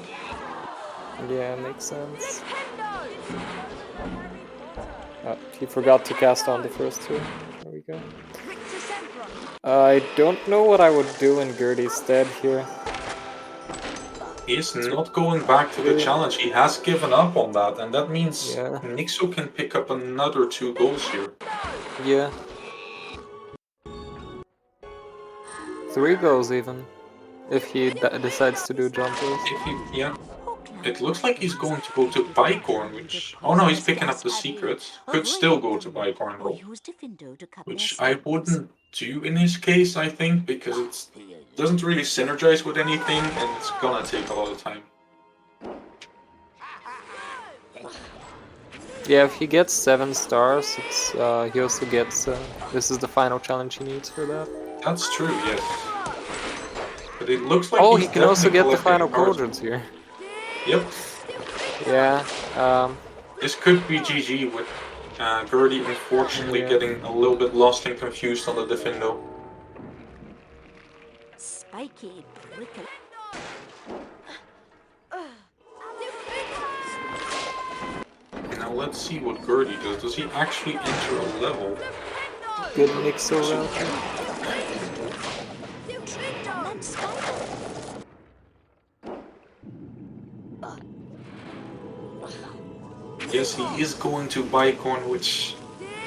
Yeah, makes sense. He forgot to cast on the first 2. There we go. I don't know what I would do in Gerdi's stead here. He's not going back to the challenge. He has given up on that, and that means Nixxo can pick up another 2 goals here. Yeah. 3 goals even, if he decides to do jumpers. Yeah. It looks like he's going to go to Bicorn, which... Oh no, he's picking up the secrets. Could still go to Bicorn though. Which I wouldn't do in his case, I think, because it doesn't really synergize with anything, and it's gonna take a lot of time. Yeah, if he gets 7 stars, it's he also gets... this is the final challenge he needs for that. That's true, yes. But it looks like he can also get the final cauldrons here. Yep. Yeah, this could be GG with Gerdi unfortunately getting a little bit lost and confused on the Defendo. Spiky prickle. let's see what Gerdi does. Does he actually enter a level? Good Nixxo route. Yes, he is going to Bicorn, which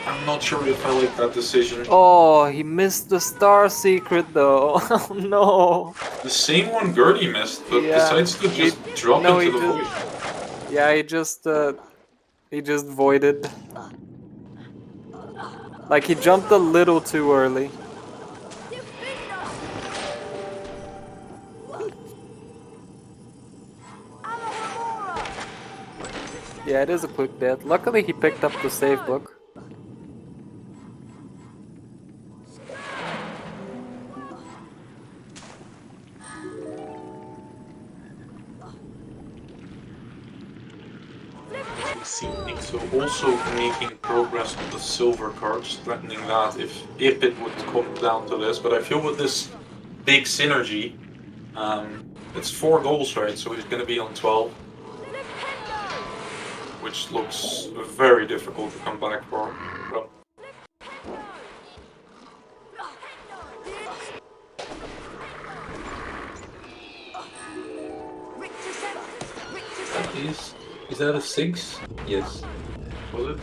I'm not sure if I like that decision. Oh, he missed the star secret though. Oh no. The same one Gerdi missed, but decides to just drop into the void. Yeah, he just voided. Like he jumped a little too early. Yeah, it is a quick death. Luckily he picked up the save book. We see Nixxo also making progress on the silver cards, threatening that if it would come down to this. But I feel with this big synergy, it's 4 goals, right? So he's going to be on 12. Which looks very difficult to come back from. Is that a 6? Yes. Was it?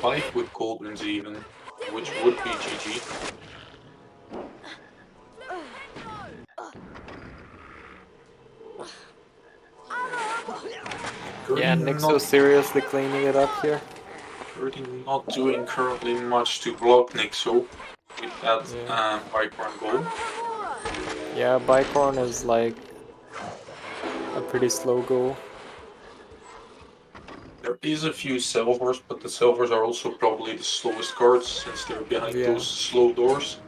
5 with Cauldrons even, which would be GG. Yeah, Nixxo seriously cleaning it up here. Gerdi not doing currently much to block Nixxo with that Bicorn goal. Yeah, Bicorn is like a pretty slow goal. There is a few silvers, but the silvers are also probably the slowest cards since they're behind those slow doors.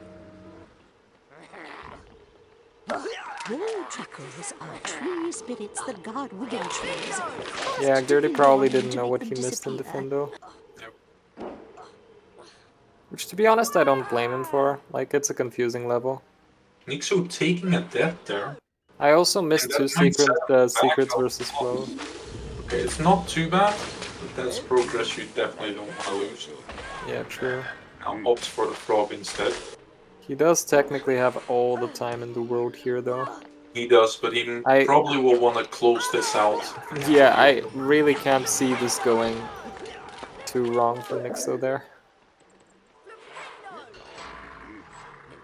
All trackers are tree spirits that guard wiggin trees. Yeah, Gerdi probably didn't know what he missed in Defendo. Yep. Which, to be honest, I don't blame him for. Like, it's a confusing level. Nixxo taking a death there. I also missed 2 secrets versus flow. Okay, it's not too bad, but that's progress you definitely don't want to lose. Yeah, true. Now opts for the frog instead. He does technically have all the time in the world here, though. He does, but he probably will want to close this out. Yeah, I really can't see this going too wrong for Nixxo there.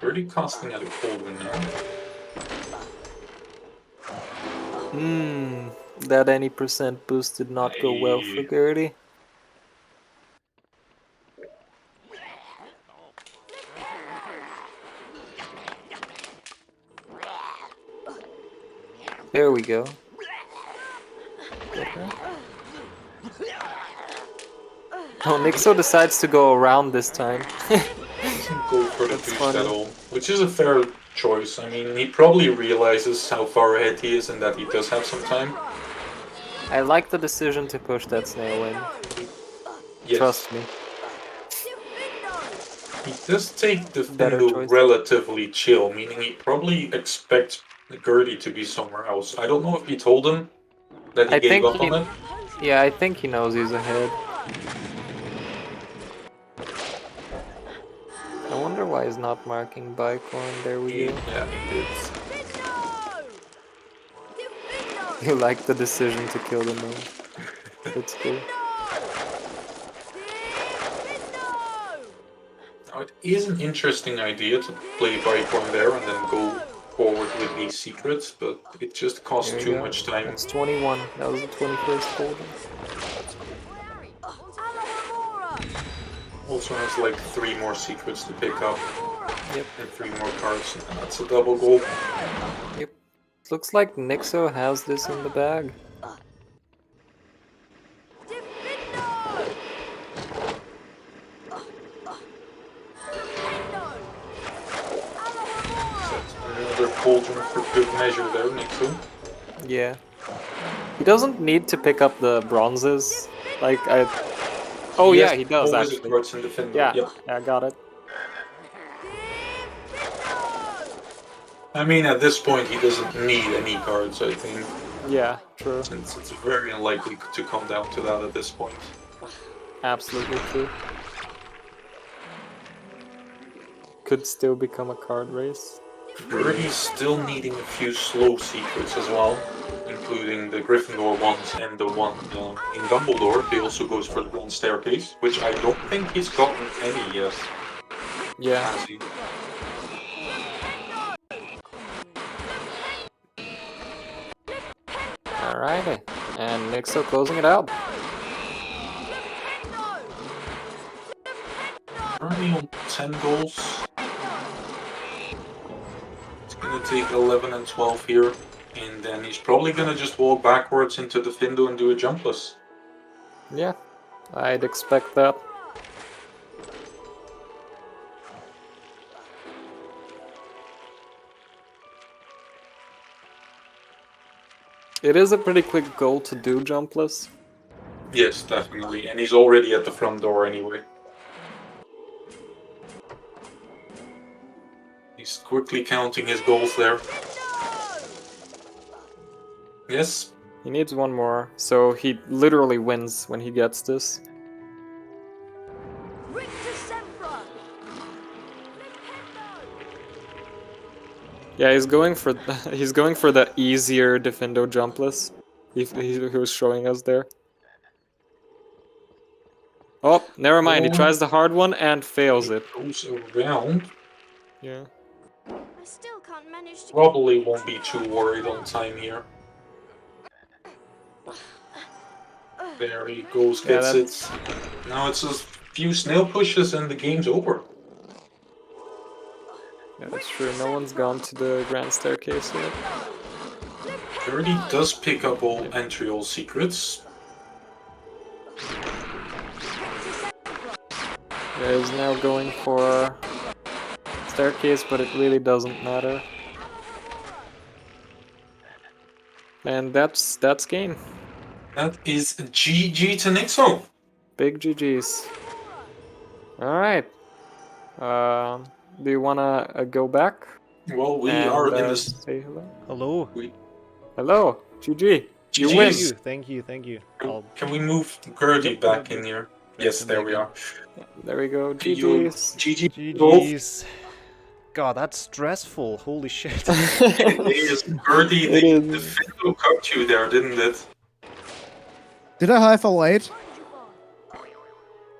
Gerdi casting at a Cauldron now. That any percent boost did not go well for Gerdi. There we go. Oh, Nixxo decides to go around this time. Doesn't go for the boost at all, which is a fair choice. I mean, he probably realizes how far ahead he is and that he does have some time. I like the decision to push that snail in. Yes. Trust me. He does take Defendo relatively chill, meaning he probably expects Gerdi to be somewhere else. I don't know if he told him that he gave up on it. Yeah, I think he knows he's ahead. I wonder why he's not marking Bicorn. There we go. Yeah, he did. You like the decision to kill the gnome. That's cool. Now, it is an interesting idea to play Bicorn there and then go forward with these secrets, but it just costs too much time. It's 21. That was the 21st golden. Also has like 3 more secrets to pick up. Yep. And 3 more cards, and that's a double goal. Yep. Looks like Nixxo has this in the bag. Another Cauldron for good measure there, Nixxo. Yeah. He doesn't need to pick up the bronzes. Like, Oh yeah, he does actually. Yeah, yep. I got it. I mean, at this point, he doesn't need any cards, I think. Yeah, true. Since it's very unlikely to come down to that at this point. Absolutely true. Could still become a card race. Gerdi's still needing a few slow secrets as well, including the Gryffindor ones and the one in Dumbledore. He also goes for the Grand Staircase, which I don't think he's gotten any yet. Yeah. Has he? Alrighty. And Nixxo closing it out. Currently on 10 goals. It's gonna take 11 and 12 here, and then he's probably gonna just walk backwards into the Findo and do a jumpless. Yeah, I'd expect that. It is a pretty quick goal to do jumpless. Yes, definitely, and he's already at the front door anyway. He's quickly counting his goals there. Yes. He needs one more, so he literally wins when he gets this. Yeah, he's going for the easier Defendo jumpless. He was showing us there. Oh, never mind. He tries the hard one and fails it. Goes around. Yeah. I still can't manage to Probably won't be too worried on time here. There he goes, gets it. Now it's a few snail pushes and the game's over. Yeah, that's true. No one's gone to the Grand Staircase yet. Gerdi does pick up all entry, all secrets. Yeah, he's now going for Staircase, but it really doesn't matter. And that's game. That is GG to Nixxo. Big GG's. Alright. Do you wanna go back? Well, we are in this. Say hello. Hello. Hello, GG. You win. Thank you. Can we move Gerdi back in here? Yes, there we are. There we go. GG's. GG's. God, that's stressful. Holy shit. It is. Gerdi, the Findo cut you there, didn't it? Did I have a late?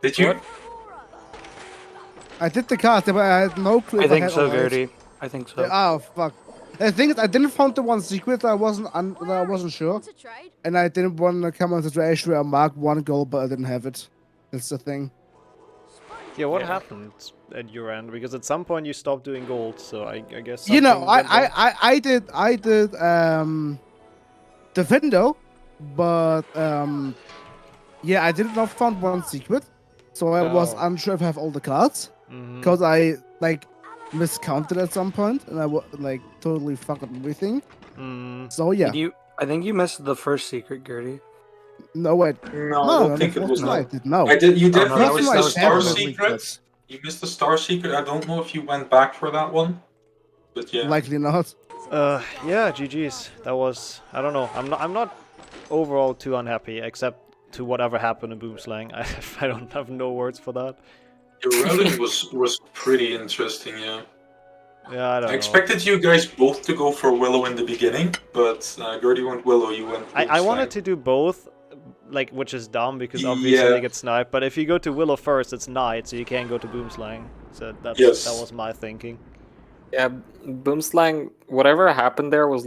Did you? What? I did the card, but I had no clue. I if think had so, a late. Gerdi. I think so. Oh fuck! The thing is, I didn't find the one secret that I wasn't sure, and I didn't want to come on the situation where I marked one goal, but I didn't have it. That's the thing. Yeah, what happened at your end? Because at some point you stopped doing gold, so I guess. You know, something went wrong. I did the Findo, but yeah, I did not find one secret, so I was unsure if I have all the cards, because I miscounted at some point, and I totally fucked up everything. So yeah. I think you missed the first secret, Gerdi. No, wait. No, I don't think it was. No. You did no, miss the star definitely secret. You missed the star secret. I don't know if you went back for that one, but yeah. Likely not. Yeah, GG's. That was, I don't know. I'm not overall too unhappy, except to whatever happened in Boomslang. I don't have no words for that. Your routing was pretty interesting, yeah. Yeah, I don't know. I expected you guys both to go for Willow in the beginning, but Gerdi went Willow, you went I wanted to do both, which is dumb because obviously they get sniped. But if you go to Willow first, it's night, so you can't go to Boomslang. So that was my thinking. Yeah, Boomslang, whatever happened there was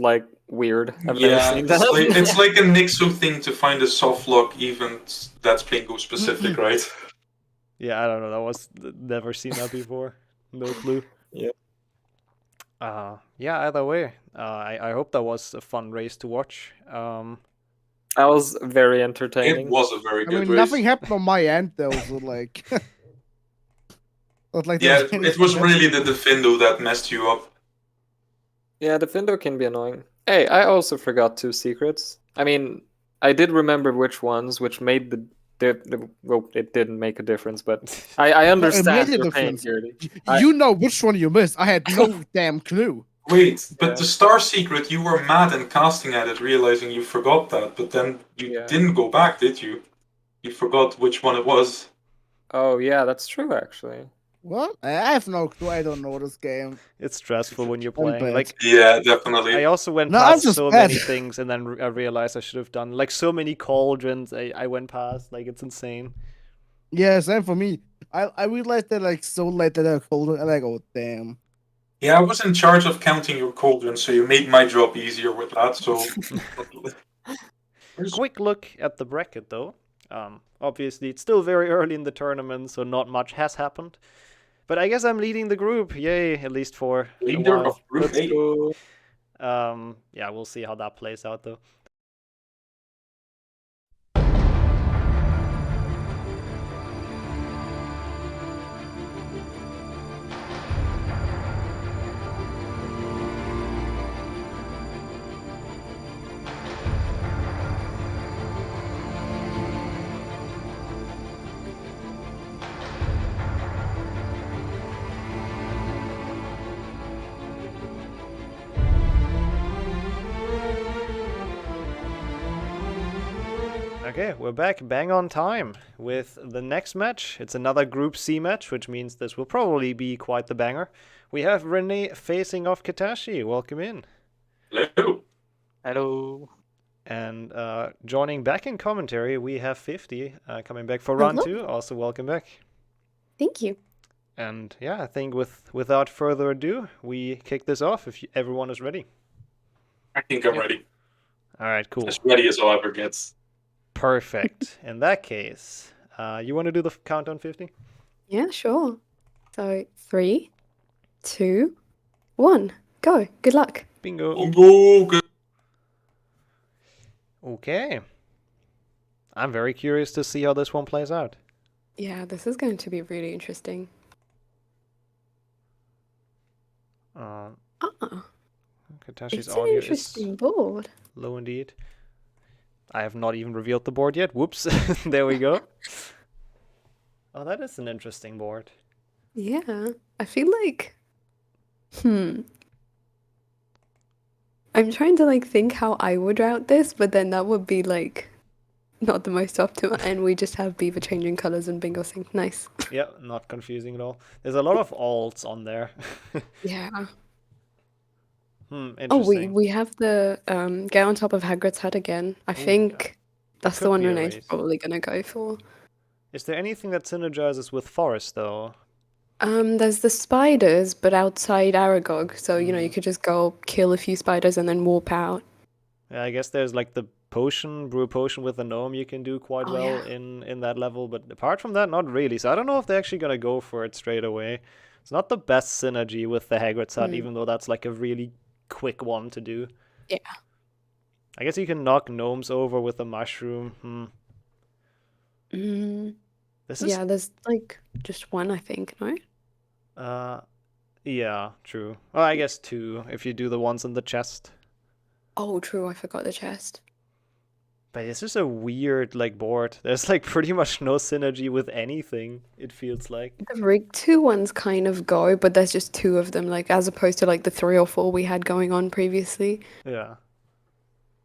weird. I've never seen that. It's like a Nixxo thing to find a soft lock, even that's Bingo specific, right? Yeah, I don't know. That was never seen that before. No clue. Yeah. Yeah. Either way, I hope that was a fun race to watch. That was very entertaining. It was a very good race. Nothing happened on my end though. So like. Yeah, it was really the Defendo that messed you up. Yeah, Defendo can be annoying. Hey, I also forgot 2 secrets. I mean, I did remember which ones, which made well, it didn't make a difference, but I understand it made a your pain, difference. Gerdi. You know which one you missed. I had no damn clue. Wait, but the star secret, you were mad and casting at it, realizing you forgot that, but then you didn't go back, did you? You forgot which one it was. Oh yeah, that's true actually. What? I have no clue. I don't know this game. It's stressful when you're I'm playing. bad. Like, yeah, definitely. I also went No, I'm past just so bad. many things, and then I realized I should have done like so many cauldrons. I went past. Like, it's insane. Yeah, same for me. I realized that like so late that I called it, and I go, damn. Yeah, I was in charge of counting your cauldrons, so you made my job easier with that. So. Quick look at the bracket, though. Obviously, it's still very early in the tournament, so not much has happened. But I guess I'm leading the group. Yay, at least for Leader a while. of Group A. Yeah, we'll see how that plays out, though. Okay, we're back bang on time with the next match. It's another Group C match, which means this will probably be quite the banger. We have Rene facing off Katashi. Welcome in. Hello. Hello. And joining back in commentary, we have 50 coming back for round 2. Also, welcome back. Thank you. And yeah, I think without further ado, we kick this off if everyone is ready. I think I'm ready. All right, cool. As ready as I'll ever get. Perfect. In that case, you want to do the countdown 50? Yeah, sure. So 3, 2, 1, go. Good luck. Bingo. Bingo. Good. Okay. I'm very curious to see how this one plays out. Yeah, this is going to be really interesting. Katashi's It's an audio interesting is board. low indeed. I have not even revealed the board yet. Whoops. There we go. Oh, that is an interesting board. Yeah, I feel like... I'm trying to like think how I would route this, but then that would be like not the most optimal, and we just have Beaver changing colors and Bingo sync. Nice. Yeah, not confusing at all. There's a lot of alts on there. Yeah. Interesting. We have the get on top of Hagrid's head again. I think that's the one Renee's probably gonna go for. Is there anything that synergizes with Forest though? There's the spiders, but outside Aragog, so you know you could just go kill a few spiders and then warp out. Yeah, I guess there's like the potion, brew a potion with a gnome you can do quite well in that level, but apart from that, not really. So I don't know if they're actually gonna go for it straight away. It's not the best synergy with the Hagrid's hut, even though that's like a really quick one to do. Yeah. I guess you can knock gnomes over with a mushroom. Yeah, there's like just one, I think, no? Yeah, true. Well, I guess 2 if you do the ones in the chest. Oh, true, I forgot the chest. But it's just a weird like board. There's like pretty much no synergy with anything, it feels like. The rig 2 ones kind of go, but there's just 2 of them, like as opposed to like the 3 or 4 we had going on previously. Yeah.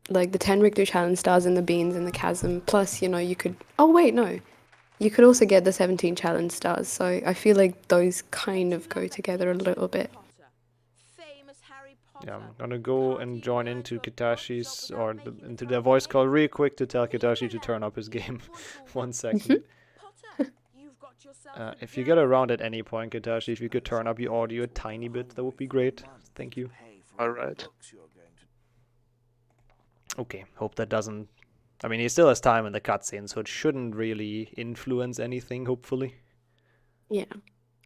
Like the 10 rig 2 challenge stars and the beans and the chasm. Plus, you know, you could... Oh, wait, no. You could also get the 17 challenge stars, so I feel like those kind of go together a little bit. Yeah, I'm gonna go and join into Katashi's, or into their voice call real quick to tell Katashi to turn up his game. 1 second. If you get around at any point, Katashi, if you could turn up your audio a tiny bit, that would be great. Thank you. Alright. Okay, hope that doesn't... I mean, he still has time in the cutscene, so it shouldn't really influence anything, hopefully. Yeah.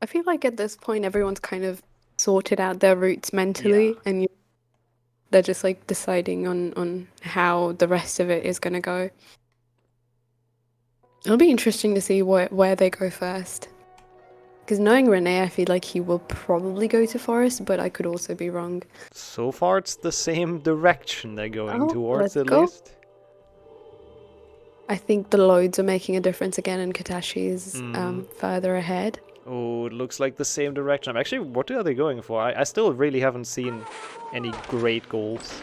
I feel like at this point, everyone's kind of sorted out their routes mentally, and they're just like deciding on how the rest of it is going to go. It'll be interesting to see where they go first. Because knowing Rene, I feel like he will probably go to Forest, but I could also be wrong. So far, it's the same direction they're going towards, at go. least. I think the loads are making a difference again, and Katashi is further ahead. Oh, it looks like the same direction. Actually, what are they going for? I still really haven't seen any great goals.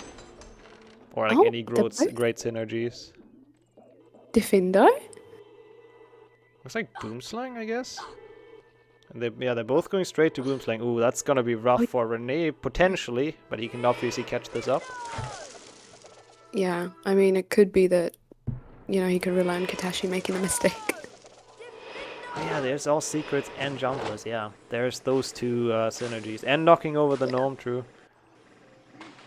Or like any great synergies. Defender? Looks like Boomslang, I guess. And they're both going straight to Boomslang. Ooh, that's gonna be rough for Rene, potentially. But he can obviously catch this up. Yeah, I mean, it could be that, you know, he could rely on Katashi making a mistake. Oh, yeah, there's all secrets and jumblers, yeah. There's those two synergies. And knocking over the gnome, true.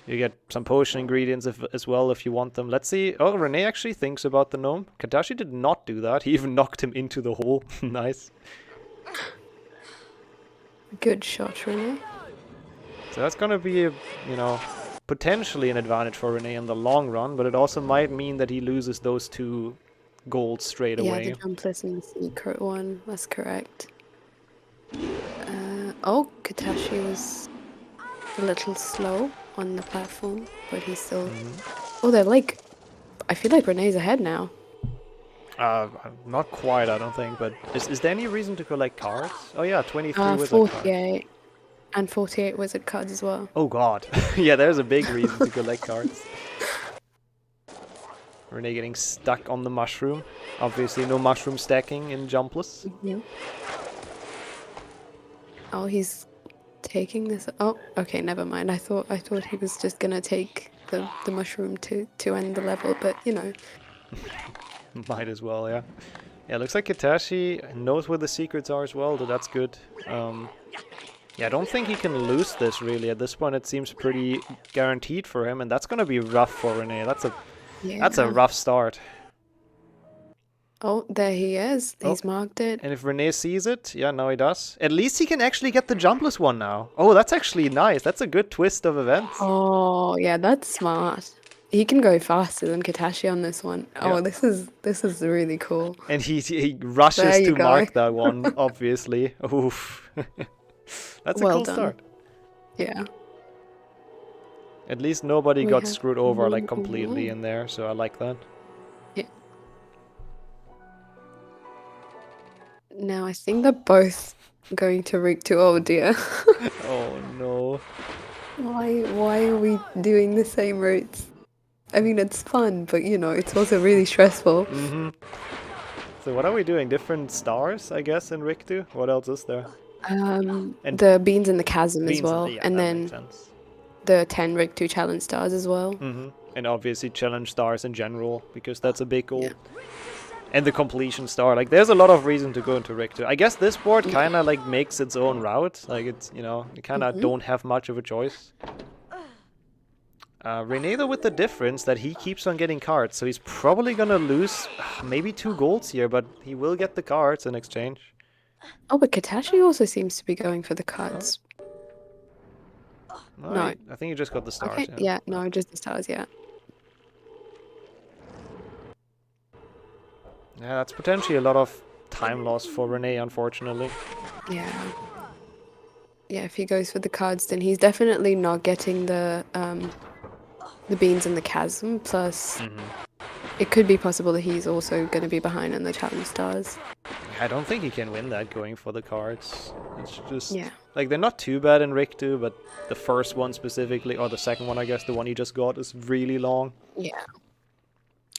You get some potion ingredients as well if you want them. Let's see. Oh, Rene actually thinks about the gnome. Katashi did not do that. He even knocked him into the hole. Nice. Good shot, Rene. So that's gonna be, you know, potentially an advantage for Rene in the long run, but it also might mean that he loses those 2 golds straight away. Yeah, the jumpless and the secret one. That's correct. Oh, Katashi was a little slow on the platform, but he's still... Oh, they're like... I feel like Rene's ahead now. Not quite, I don't think, but is there any reason to collect cards? Oh yeah, 23 wizard 48. Cards. And 48 wizard cards as well. Oh god. Yeah, there's a big reason to collect cards. Rene getting stuck on the mushroom. Obviously no mushroom stacking in jumpless. Oh, he's taking this... Oh, okay, never mind. I thought he was just gonna take the mushroom to end the level, but you know... Might as well, yeah. Yeah, looks like Katashi knows where the secrets are as well, so that's good. Yeah, I don't think he can lose this, really. At this point, it seems pretty guaranteed for him, and that's gonna be rough for Rene. That's a rough start. Oh, there he is. He's marked it. And if Rene sees it, yeah, now he does. At least he can actually get the jumpless one now. Oh, that's actually nice. That's a good twist of events. Oh, yeah, that's smart. He can go faster than Katashi on this one. Yeah. Oh, this is really cool. And he rushes to mark that one, obviously. Oof. That's a cool start. Yeah. At least nobody got screwed over like completely in there, so I like that. Yeah. Now I think they're both going to rig to... Oh dear. Oh no. Why are we doing the same routes? I mean, it's fun, but you know, it's also really stressful. So what are we doing? Different stars, I guess, in Rig 2? What else is there? And the beans in the chasm as well, and then the 10 Rig 2 challenge stars as well. And obviously challenge stars in general, because that's a big goal. Yeah. And the completion star, like there's a lot of reason to go into Rig 2. I guess this board kind of like makes its own route, like it's, you know, you kind of don't have much of a choice. Rene though with the difference that he keeps on getting cards, so he's probably gonna lose maybe 2 golds here, but he will get the cards in exchange. Oh, but Katashi also seems to be going for the cards. No. I think you just got the stars. Okay, yeah, no, just the stars, yeah. Yeah, that's potentially a lot of time loss for Rene, unfortunately. Yeah. Yeah, if he goes for the cards, then he's definitely not getting the beans in the chasm, plus it could be possible that he's also going to be behind in the challenge stars. I don't think he can win that going for the cards. It's just, like, they're not too bad in Rig 2, but the first one specifically, or the second one, I guess, the one he just got, is really long. Yeah.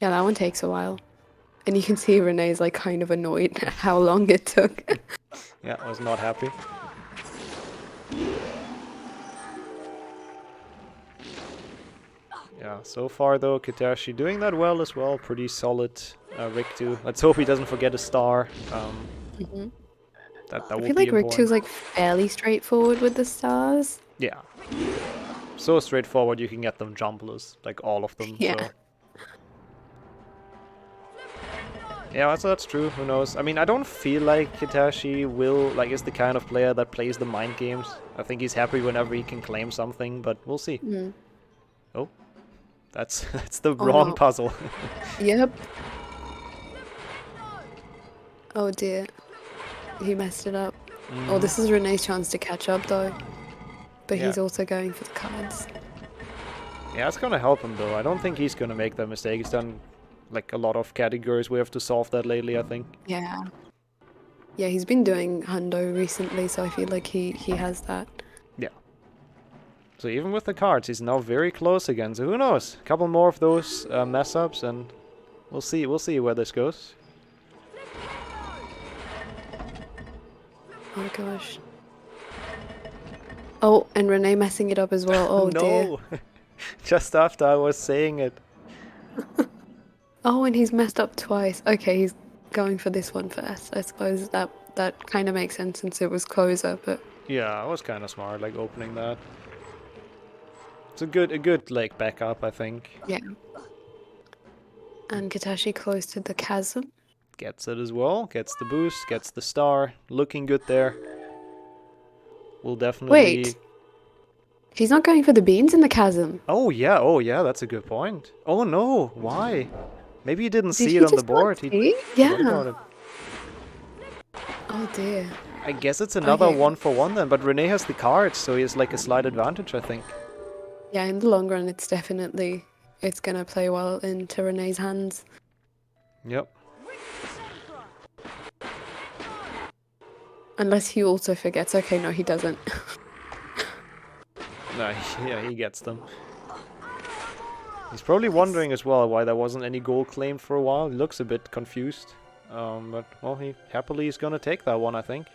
Yeah, that one takes a while. And you can see Rene's, like, kind of annoyed at how long it took. Yeah, I was not happy. Yeah, so far though, Katashi doing that well as well. Pretty solid Rig 2. Let's hope he doesn't forget a star. That I feel like Rig 2 is like fairly straightforward with the stars. Yeah. So straightforward you can get them jumpless, like all of them. Yeah. So. Yeah, so that's true. Who knows? I mean, I don't feel like Katashi is the kind of player that plays the mind games. I think he's happy whenever he can claim something, but we'll see. Oh. That's the wrong puzzle. Yep. Oh dear. He messed it up. Oh, this is Rene's chance to catch up though. But he's also going for the cards. Yeah, it's gonna help him though. I don't think he's gonna make that mistake. He's done like a lot of categories we have to solve that lately, I think. Yeah. Yeah, he's been doing hundo recently, so I feel like he has that. Yeah. So even with the cards, he's now very close again. So who knows? A couple more of those mess ups, and we'll see. We'll see where this goes. Oh gosh. Oh, and Rene messing it up as well. Oh dear. Just after I was saying it. Oh, and he's messed up twice. Okay, he's going for this one first. I suppose that kind of makes sense since it was closer, but Yeah, it was kind of smart, like opening that. It's a good like backup, I think. yeah. And Katashi close to the chasm. Gets it as well. Gets the boost. Gets the star. Looking good there. We'll definitely. Wait. He's not going for the beans in the chasm. Oh yeah, that's a good point. Oh no, why? Maybe you didn't Did see he it on the just not board. see? forgot Yeah. about it. Oh dear. I guess it's another Okay. 1-for-1 then, but Rene has the cards, so he has like a slight advantage, I think. Yeah, in the long run, it's gonna play well into Rene's hands. Yep. Unless he also forgets. Okay, no, he doesn't. No, yeah, he gets them. He's probably wondering as well why there wasn't any goal claimed for a while. He looks a bit confused. But, well, he happily is gonna take that one, I think.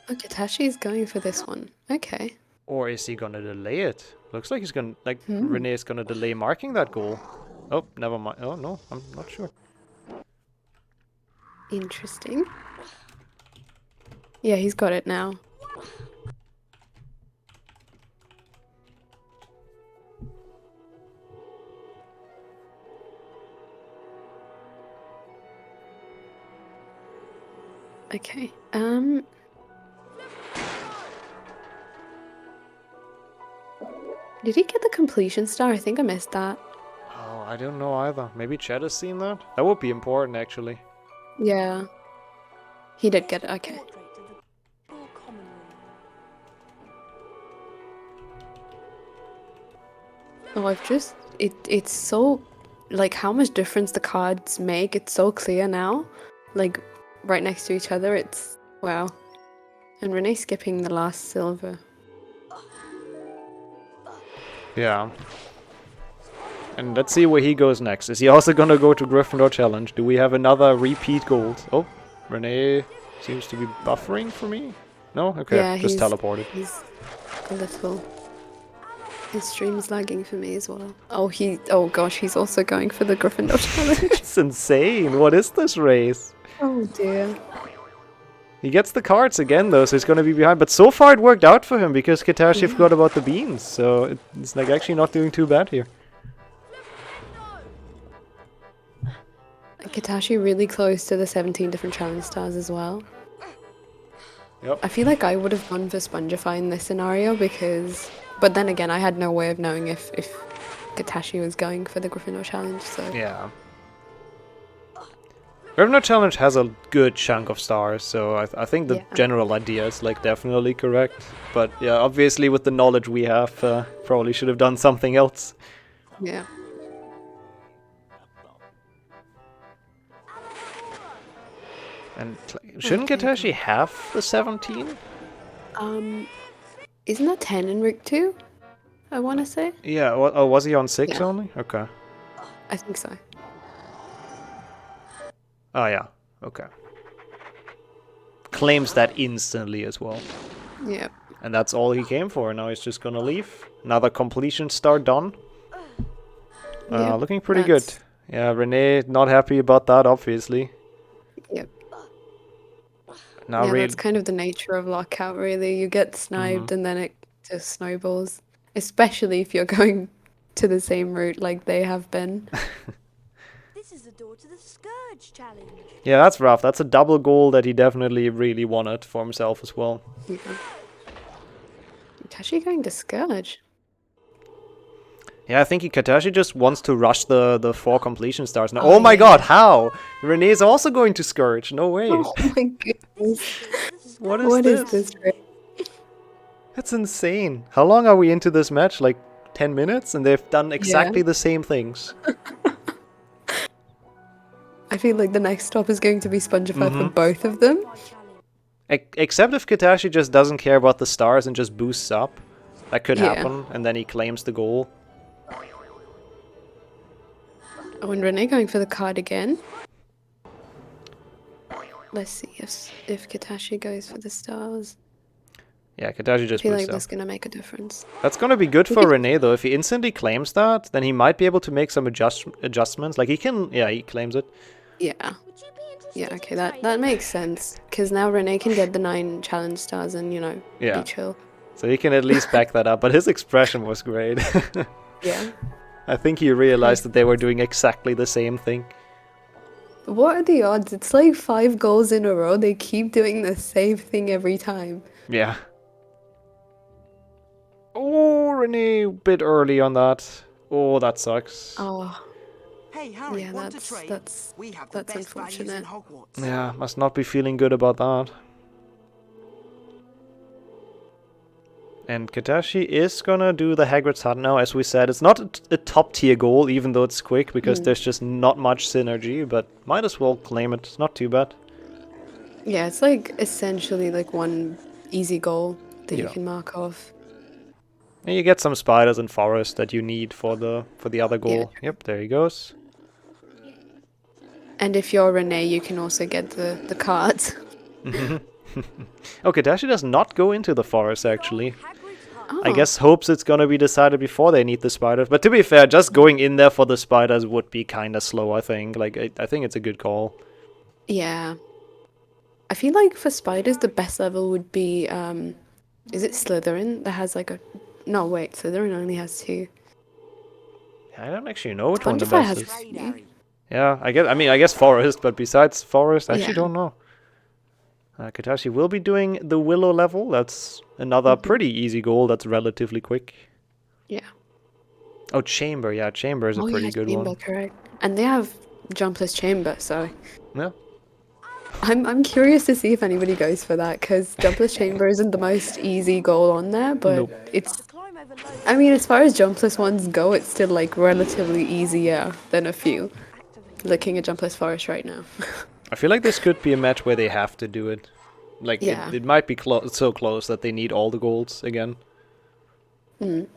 Oh, Katashi's going for this one. Okay. Or is he gonna delay it? Looks like he's gonna, Rene is gonna delay marking that goal. Oh, never mind. Oh, no, I'm not sure. Interesting. Yeah, he's got it now. Okay. Did he get the completion star? I think I missed that. Oh, I don't know either. Maybe Chad has seen that? That would be important, actually. Yeah. He did get it. Okay. Oh, it's so, like, how much difference the cards make. It's so clear now. Like, right next to each other. It's, wow. And Rene skipping the last silver. Yeah. And let's see where he goes next. Is he also gonna go to Gryffindor Challenge? Do we have another repeat gold? Oh, Rene seems to be buffering for me. No? Okay, Yeah, just teleported. He's a little. His stream's lagging for me as well. Oh, gosh, he's also going for the Gryffindor Challenge. It's insane. What is this race? Oh dear. He gets the cards again though, so he's gonna be behind. But so far it worked out for him because Katashi forgot about the beans, so it's like actually not doing too bad here. Katashi really close to the 17 different challenge stars as well. Yep. I feel like I would have gone for Spongify in this scenario because... But then again, I had no way of knowing if Katashi was going for the Gryffindor Challenge, so... Yeah. Gryffindor Challenge has a good chunk of stars, so I think the general idea is like definitely correct. But yeah, obviously with the knowledge we have, probably should have done something else. Yeah. And shouldn't Katashi have the 17? Isn't that 10 in Rig 2? I want to say? Yeah, oh, was he on 6 Yeah. only? Okay. I think so. Oh yeah, okay. Claims that instantly as well. Yeah. And that's all he came for. Now he's just gonna leave. Another completion star done. Yep, Looking pretty good. Yeah, Rene not happy about that, obviously. Yep. Now Yeah, that's kind of the nature of lockout, really. You get sniped and then it just snowballs. Especially if you're going to the same route like they have been. This is the door to the Scourge Challenge. Yeah, that's rough. That's a double goal that he definitely really wanted for himself as well. Yeah. Katashi going to Scourge? Yeah, I think Katashi just wants to rush the 4 completion stars now. Oh my god, how? Rene is also going to Scourge. No way. Oh my goodness. What is What this? is this? That's insane. How long are we into this match? Like 10 minutes? And they've done exactly the same things. I feel like the next stop is going to be Spongify for both of them. Except if Katashi just doesn't care about the stars and just boosts up. That could happen, and then he claims the goal. Oh, and Rene going for the card again. Let's see if Katashi goes for the stars. Yeah, Katashi just I feel boosts like up. that's gonna make a difference. That's gonna be good for Rene though. If he instantly claims that, then he might be able to make some adjustments. Like he can, yeah, he claims it. Yeah. Yeah, okay, that makes sense. Because now Rene can get the 9 challenge stars and, you know, be chill. So he can at least back that up. But his expression was great. Yeah. I think he realized that they were doing exactly the same thing. What are the odds? It's like 5 goals in a row. They keep doing the same thing every time. Yeah. Oh, Rene, a bit early on that. Oh, that sucks. Oh. Hey, Harry, Yeah, want to trade? that's We have the best values in unfortunate. Hogwarts. Yeah, must not be feeling good about that. And Katashi is gonna do the Hagrid's Hut now, as we said. It's not a top tier goal, even though it's quick, because there's just not much synergy, but might as well claim it. It's not too bad. Yeah, it's like essentially like one easy goal that you can mark off. And you get some spiders and forest that you need for the other goal. Yep, there he goes. And if you're Rene, you can also get the cards. Oh, Katashi does not go into the forest, actually. Oh. I guess hopes it's gonna be decided before they need the spiders. But to be fair, just going in there for the spiders would be kind of slow, I think. Like, I think it's a good call. Yeah. I feel like for spiders, the best level would be, is it Slytherin that has like a... No, wait, Slytherin only has 2. I don't actually know which one the Spongify best has is. 3. Yeah, I guess forest, but besides forest, I actually don't know. Katashi will be doing the Willow level. That's another pretty easy goal. That's relatively quick. Yeah. Oh, Chamber. Yeah, Chamber is a pretty good Chamber, one. correct. And they have Jumpless Chamber, so... Yeah. I'm curious to see if anybody goes for that, because Jumpless Chamber isn't the most easy goal on there, but it's... I mean, as far as Jumpless ones go, it's still, like, relatively easier than a few. Looking at Jumpless Forest right now. I feel like this could be a match where they have to do it. Like, it might be so close that they need all the golds again. I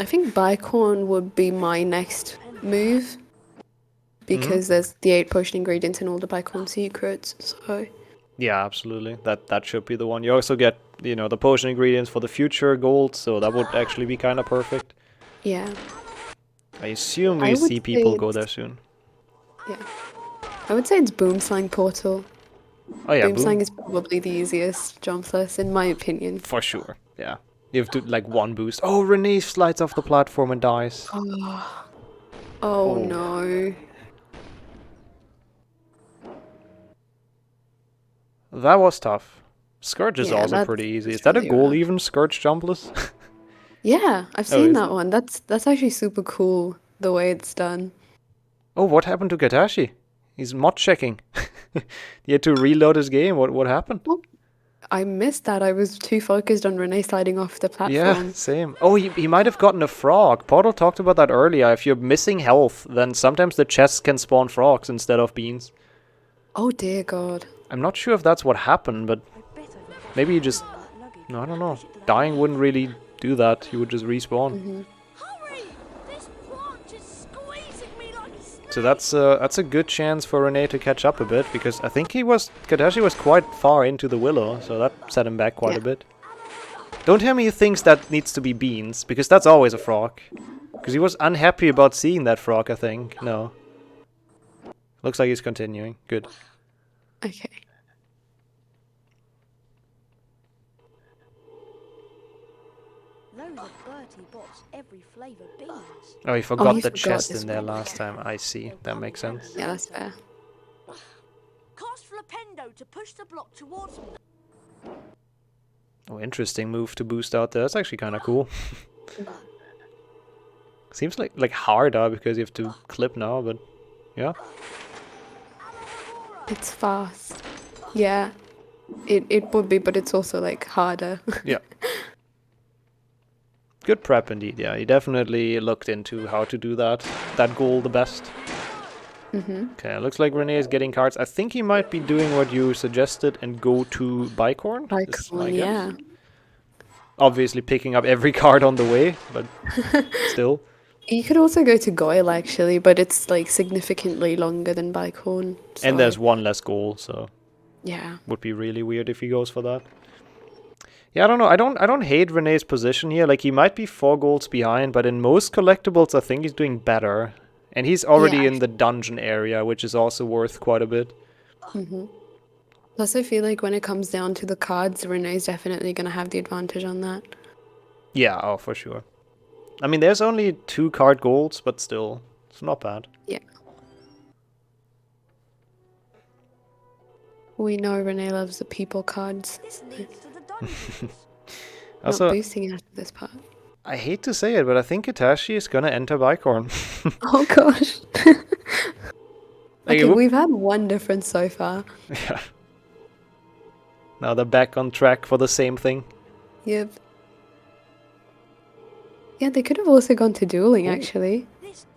think Bicorn would be my next move. Because there's the 8 potion ingredients in all the Bicorn secrets, so... Yeah, absolutely. That should be the one. You also get, you know, the potion ingredients for the future gold, so that would actually be kind of perfect. Yeah. I assume we see people go there soon. Yeah. I would say it's Boomslang Portal. Oh yeah, Boomslang is probably the easiest Jumpless, in my opinion. For sure, yeah. You have to, like, one boost. Oh, Rene slides off the platform and dies. Oh no. That was tough. Scourge is also pretty easy. Is that a goal even, Scourge Jumpless? Yeah, I've seen that one. That's actually super cool, the way it's done. Oh, what happened to Katashi? He's mod checking. He had to reload his game. What happened? Oh, I missed that. I was too focused on Rene sliding off the platform. Yeah, same. Oh, he might have gotten a frog. Portal talked about that earlier. If you're missing health, then sometimes the chests can spawn frogs instead of beans. Oh dear God. I'm not sure if that's what happened, but maybe you just... No, I don't know. Dying wouldn't really do that. You would just respawn. So that's a good chance for Rene to catch up a bit, because I think Katashi was quite far into the Willow, so that set him back quite a bit. Don't tell me he thinks that needs to be beans, because that's always a frog. Because he was unhappy about seeing that frog, I think. No. Looks like he's continuing. Good. Okay. Oh, he forgot the chest in there last time. I see. That makes sense. Yeah, that's fair. Cast Flipendo to push the block towards me. Oh, interesting move to boost out there. That's actually kind of cool. Seems like harder because you have to clip now, but yeah. It's fast. Yeah. It would be, but it's also like harder. Yeah. Good prep indeed, yeah. He definitely looked into how to do that goal the best. Okay, looks like Rene is getting cards. I think he might be doing what you suggested and go to Bicorn. is my Bicorn, guess. yeah. Obviously picking up every card on the way, but still. You could also go to Goyle actually, but it's like significantly longer than Bicorn. So And there's one less goal, so yeah. would be really weird if he goes for that. Yeah, I don't know. I don't hate Rene's position here. Like, he might be 4 goals behind, but in most collectibles, I think he's doing better. And he's already in the dungeon area, which is also worth quite a bit. Plus, I feel like when it comes down to the cards, Rene's definitely going to have the advantage on that. Yeah, oh, for sure. I mean, there's only 2 card goals, but still, it's not bad. Yeah. We know Rene loves the people cards. Also, not boosting it after this part. I hate to say it, but I think Katashi is gonna enter Bicorn. Oh gosh. Okay, Like, we've had one difference so far. Yeah. Now they're back on track for the same thing. Yep. Yeah, they could have also gone to dueling, actually.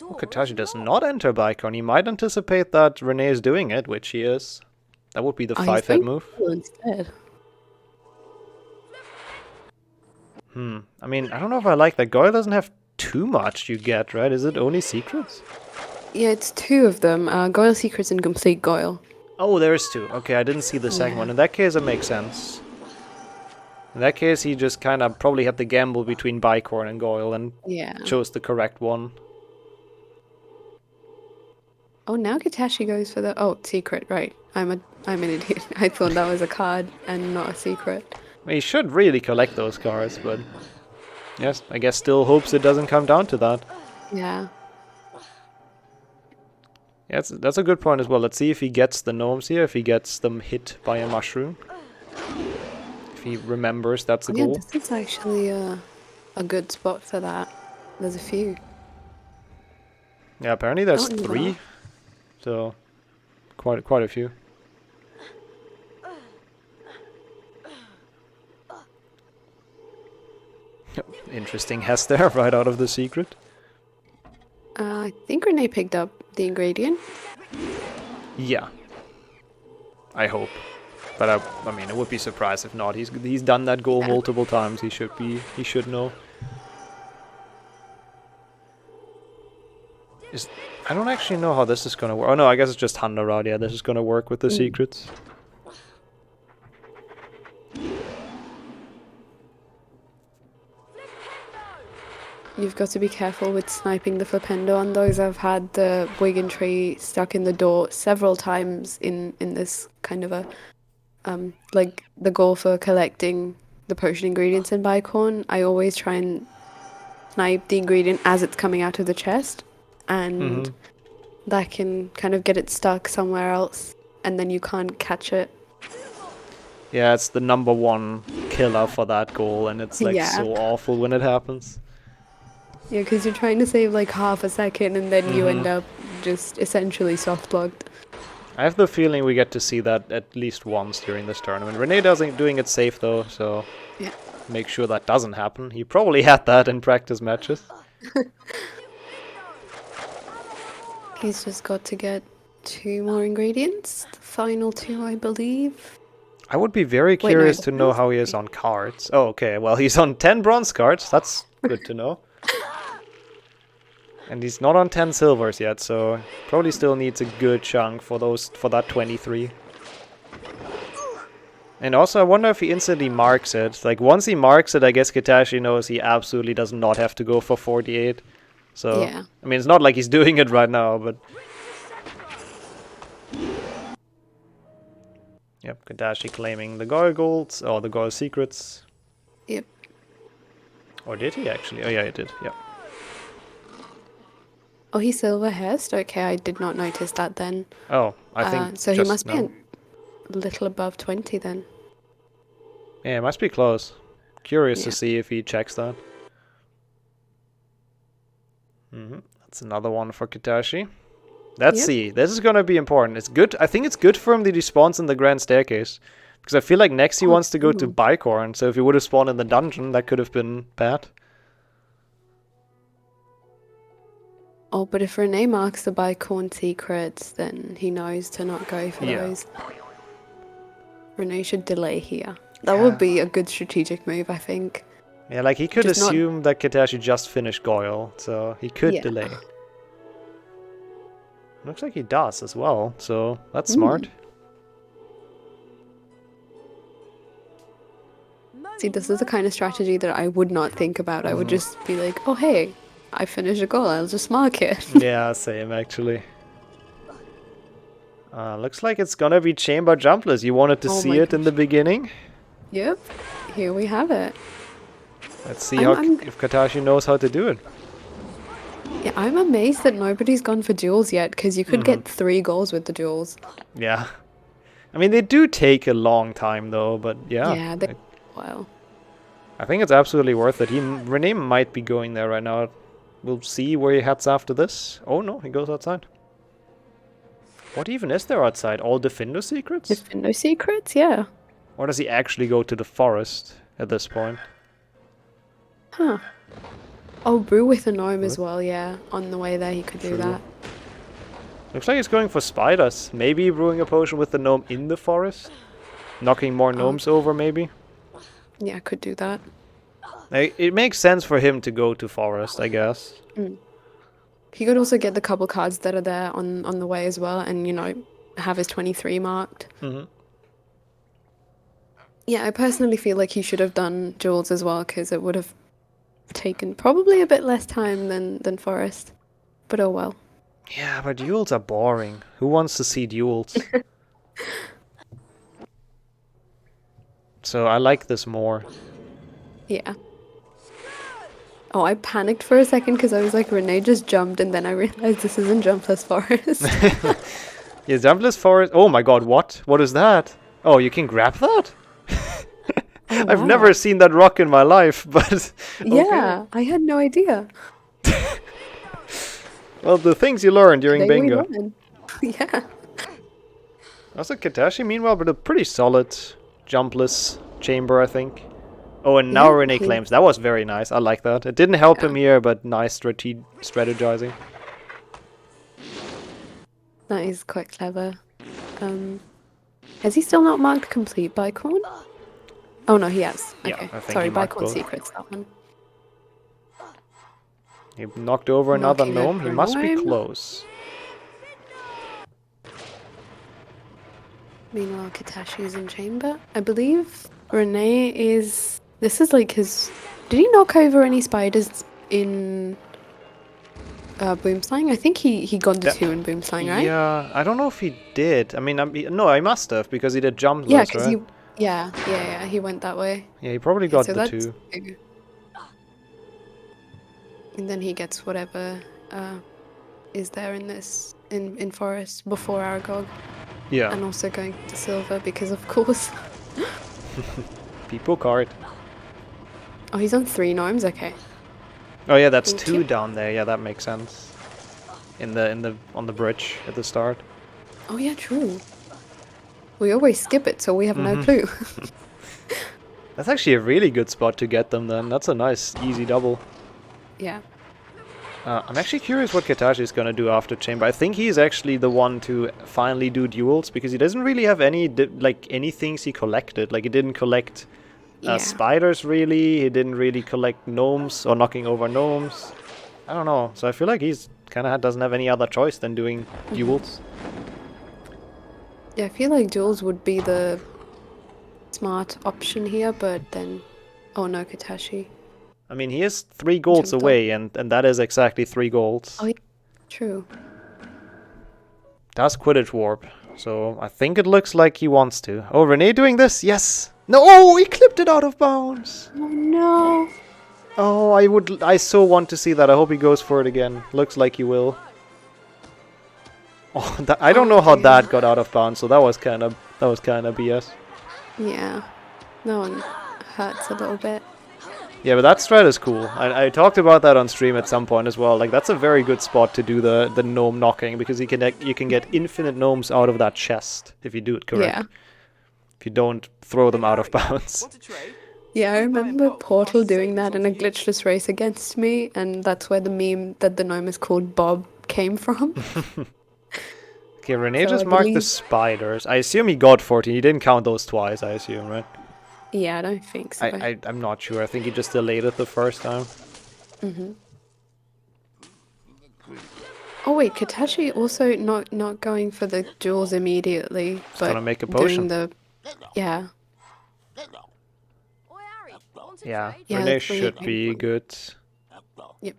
Oh, Katashi does not enter Bicorn. He might anticipate that Rene is doing it, which he is. That would be the 5-head move. Instead. I mean, I don't know if I like that. Goyle doesn't have too much you get, right? Is it only secrets? Yeah, it's 2 of them. Goyle Secrets and Complete Goyle. Oh, there's 2. Okay, I didn't see the second one. In that case, it makes sense. In that case, he just kind of probably had the gamble between Bicorn and Goyle and chose the correct one. Oh, now Katashi goes for the... Oh, secret, right. I'm an idiot. I thought that was a card and not a secret. He should really collect those cards, but... Yes, I guess still hopes it doesn't come down to that. Yeah. Yeah, that's a good point as well. Let's see if he gets the gnomes here, if he gets them hit by a mushroom. If he remembers that's the goal. Yeah, this is actually a good spot for that. There's a few. Yeah, apparently there's Oh, 3. So, quite a few. Interesting Hester right out of the secret. I think Rene picked up the ingredient. Yeah. I hope. But I mean, I would be surprised if not. He's done that goal multiple times. He should know. I don't actually know how this is gonna work. Oh no, I guess it's just Handa Rod. Yeah, this is gonna work with the secrets. You've got to be careful with sniping the Flipendo on those. I've had the Wigan tree stuck in the door several times in this kind of a like the goal for collecting the potion ingredients in Bicorn. I always try and snipe the ingredient as it's coming out of the chest, and that can kind of get it stuck somewhere else, and then you can't catch it. Yeah, it's the #1 killer for that goal, and it's like so awful when it happens. Yeah, because you're trying to save like half a second, and then you end up just essentially soft locked. I have the feeling we get to see that at least once during this tournament. Rene doing it safe though, so make sure that doesn't happen. He probably had that in practice matches. He's just got to get 2 more ingredients. The final 2, I believe. I would be very curious to know how he is on cards. Oh, okay. Well, he's on 10 bronze cards. That's good to know. And he's not on 10 silvers yet, so probably still needs a good chunk for that 23. And also, I wonder if he instantly marks it. Like, once he marks it, I guess Katashi knows he absolutely does not have to go for 48. So, I mean, it's not like he's doing it right now, but... Yep, Katashi claiming the Goyle golds, or the Goyle secrets. Yep. Or did he actually? Oh yeah, he did, yep. Oh, he's silver hairsed? Okay, I did not notice that then. Oh, I think so he must be a little above 20 then. Yeah, it must be close. Curious to see if he checks that. That's another one for Katashi. Let's see. This is going to be important. It's good. I think it's good for him that he spawns in the Grand Staircase. Because I feel like next he wants to go to Bicorn. So if he would have spawned in the dungeon, that could have been bad. Oh, but if Rene marks the Bicorn secrets, then he knows to not go for those. Rene should delay here. That would be a good strategic move, I think. Yeah, like he could assume that Katashi just finished Goyle, so he could delay. Looks like he does as well, so that's smart. See, this is the kind of strategy that I would not think about. I would just be like, oh hey, I finished a goal, I'll just mark it. Yeah, same actually. Looks like it's gonna be chamber jumpless. You wanted to see it in the beginning? Yep, here we have it. Let's see if Katashi knows how to do it. Yeah, I'm amazed that nobody's gone for duels yet, because you could get 3 goals with the duels. Yeah. I mean, they do take a long time though, but yeah. Yeah, well. I think it's absolutely worth it. Rene might be going there right now. We'll see where he heads after this. Oh no, he goes outside. What even is there outside? All Defendo secrets? Defendo secrets, yeah. Or does he actually go to the forest at this point? Huh. Oh, brew with a gnome as well, yeah. On the way there, he could do that. Looks like he's going for spiders. Maybe brewing a potion with the gnome in the forest? Knocking more gnomes over, maybe? Yeah, could do that. It makes sense for him to go to forest, I guess. He could also get the couple cards that are there on the way as well, and, you know, have his 23 marked. Yeah, I personally feel like he should have done duels as well, because it would have taken probably a bit less time than forest. But oh well. Yeah, but duels are boring. Who wants to see duels? So I like this more. Yeah. Oh, I panicked for a second because I was like, Rene just jumped, and then I realized this isn't jumpless forest. Yeah, jumpless forest. Oh my god, what? What is that? Oh, you can grab that? Oh, I've never seen that rock in my life, but... Yeah, I had no idea. Well, the things you learn during bingo. Yeah. Also, Katashi, meanwhile, but a pretty solid jumpless chamber, I think. Oh, and now Rene claims. That was very nice. I like that. It didn't help him here, but nice strategizing. That is quite clever. Has he still not marked complete Bicorn? Oh no, he has. Okay. Yeah, I think Sorry, he marked Bicorn both. secrets, that one. He knocked over another Knocking gnome. over He must be gnome. close. Meanwhile, Katashi's in chamber. I believe Rene is... This is like his... Did he knock over any spiders in Boomslang? I think he got the 2 in Boomslang, right? Yeah, I don't know if he did. I mean, no, I must have, because he did jump Yeah, list, because right? he went that way. Yeah, he probably got so the that's 2. big. And then he gets whatever is there in this in forest before Aragog. Yeah. And also going to silver because of course. People card. Oh, he's on 3 gnomes. Okay. Oh yeah, that's Thank 2 you. down there. Yeah, that makes sense. On the bridge at the start. Oh yeah, true. We always skip it, so we have no clue. That's actually a really good spot to get them then. That's a nice, easy double. Yeah. I'm actually curious what Katashi is going to do after Chamber. I think he's actually the one to finally do duels, because he doesn't really have any things he collected. Like, he didn't collect spiders, really. He didn't really collect gnomes or knocking over gnomes. I don't know. So I feel like he's kind of doesn't have any other choice than doing duels. Yeah, I feel like duels would be the smart option here, but then... Oh no, Katashi. I mean, he is 3 golds away, and that is exactly 3 golds. Oh, yeah. True. Does Quidditch Warp, so I think it looks like he wants to. Oh, Rene doing this? Yes! No! Oh, he clipped it out of bounds! Oh no! Oh, I so want to see that. I hope he goes for it again. Looks like he will. Oh, I don't know how that got out of bounds, so that was kind of BS. Yeah. That one hurts a little bit. Yeah, but that strat is cool. I talked about that on stream at some point as well. Like, that's a very good spot to do the gnome knocking, because you can get infinite gnomes out of that chest if you do it correct. Yeah. If you don't throw them out of bounds. Want to trade? Yeah, I remember Portal doing that in a glitchless race against me, and that's where the meme that the gnome is called Bob came from. Okay, Rene So just I marked the believe- spiders. I assume he got 14. He didn't count those twice, I assume, right? Yeah, I don't think so. I'm not sure. I think he just delayed it the first time. Oh wait, Katashi also not going for the jewels immediately, but gonna make a potion. doing the yeah. Yeah, Yeah, Rene that's really should good. be good. Yep.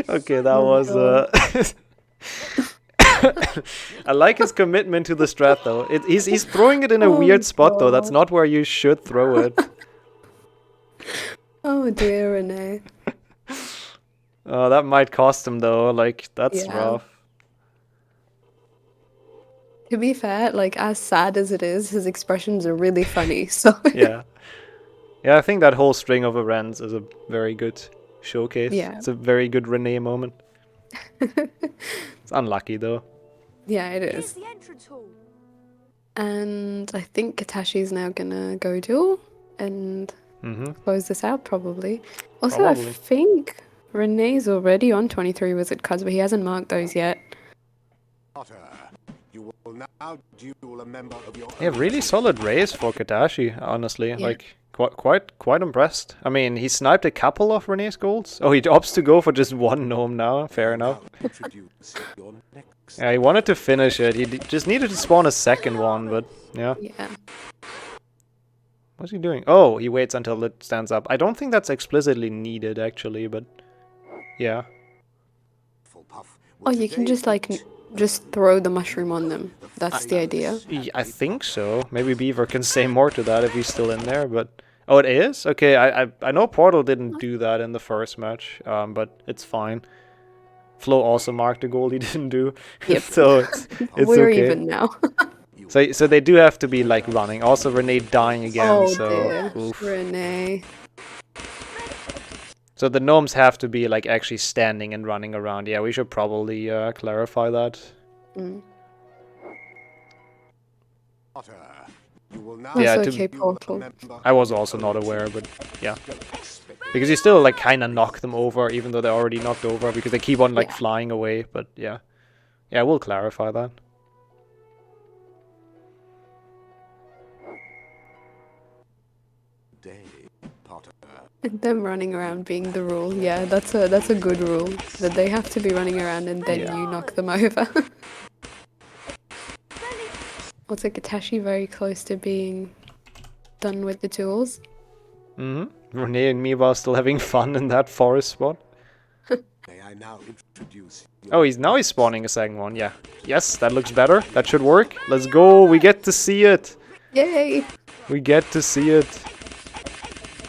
Okay, that was I like his commitment to the strat though. He's throwing it in a weird spot though. That's not where you should throw it. Oh dear, Rene. Oh, that might cost him though. Like that's Yeah. rough. To be fair, like as sad as it is, his expressions are really funny. So Yeah. Yeah, I think that whole string of events is a very good showcase. Yeah. It's a very good Rene moment. It's unlucky though. yeah, it is. the entrance hall. And I think Katashi's now gonna go duel and close this out probably. Also, Probably. I think Rene's already on 23 wizard cards, but he hasn't marked those yet. Potter, you will now duel a member of your Yeah, really solid race for Katashi, honestly. Like quite impressed. I mean, he sniped a couple of Rene's goals. Oh, he opts to go for just one gnome now. Fair enough. introduce your next. Yeah, he wanted to finish it. He just needed to spawn a second one, but yeah. Yeah. What's he doing? Oh, he waits until it stands up. I don't think that's explicitly needed, actually, but yeah. Oh, you can just like just throw the mushroom on them. That's the idea. I think so. Maybe Beaver can say more to that if he's still in there, but... Oh, it is? Okay, I know Portal didn't do that in the first match, but it's fine. Flo also marked a goal he didn't do. Yep. So it's We're okay. even now. So they do have to be like running. Also Rene dying again, Oh so dear, oof. Rene. So the gnomes have to be like actually standing and running around. Yeah, we should probably clarify that. Potter, you will now Yeah, That's to- okay, Portal. I was also not aware, but yeah. Because you still like kind of knock them over, even though they're already knocked over, because they keep on like Yeah. flying away. But yeah, yeah, we'll clarify that. day, Potter. Them running around being the rule. Yeah, that's a good rule. That they have to be running around and then Yeah. you knock them over. Also, Katashi very close to being done with the duels. Rene and me were still having fun in that forest spot. May I now introduce Oh, he's spawning a second one. Yeah. Yes, that looks better. That should work. Let's go. We get to see it. Yay! We get to see it.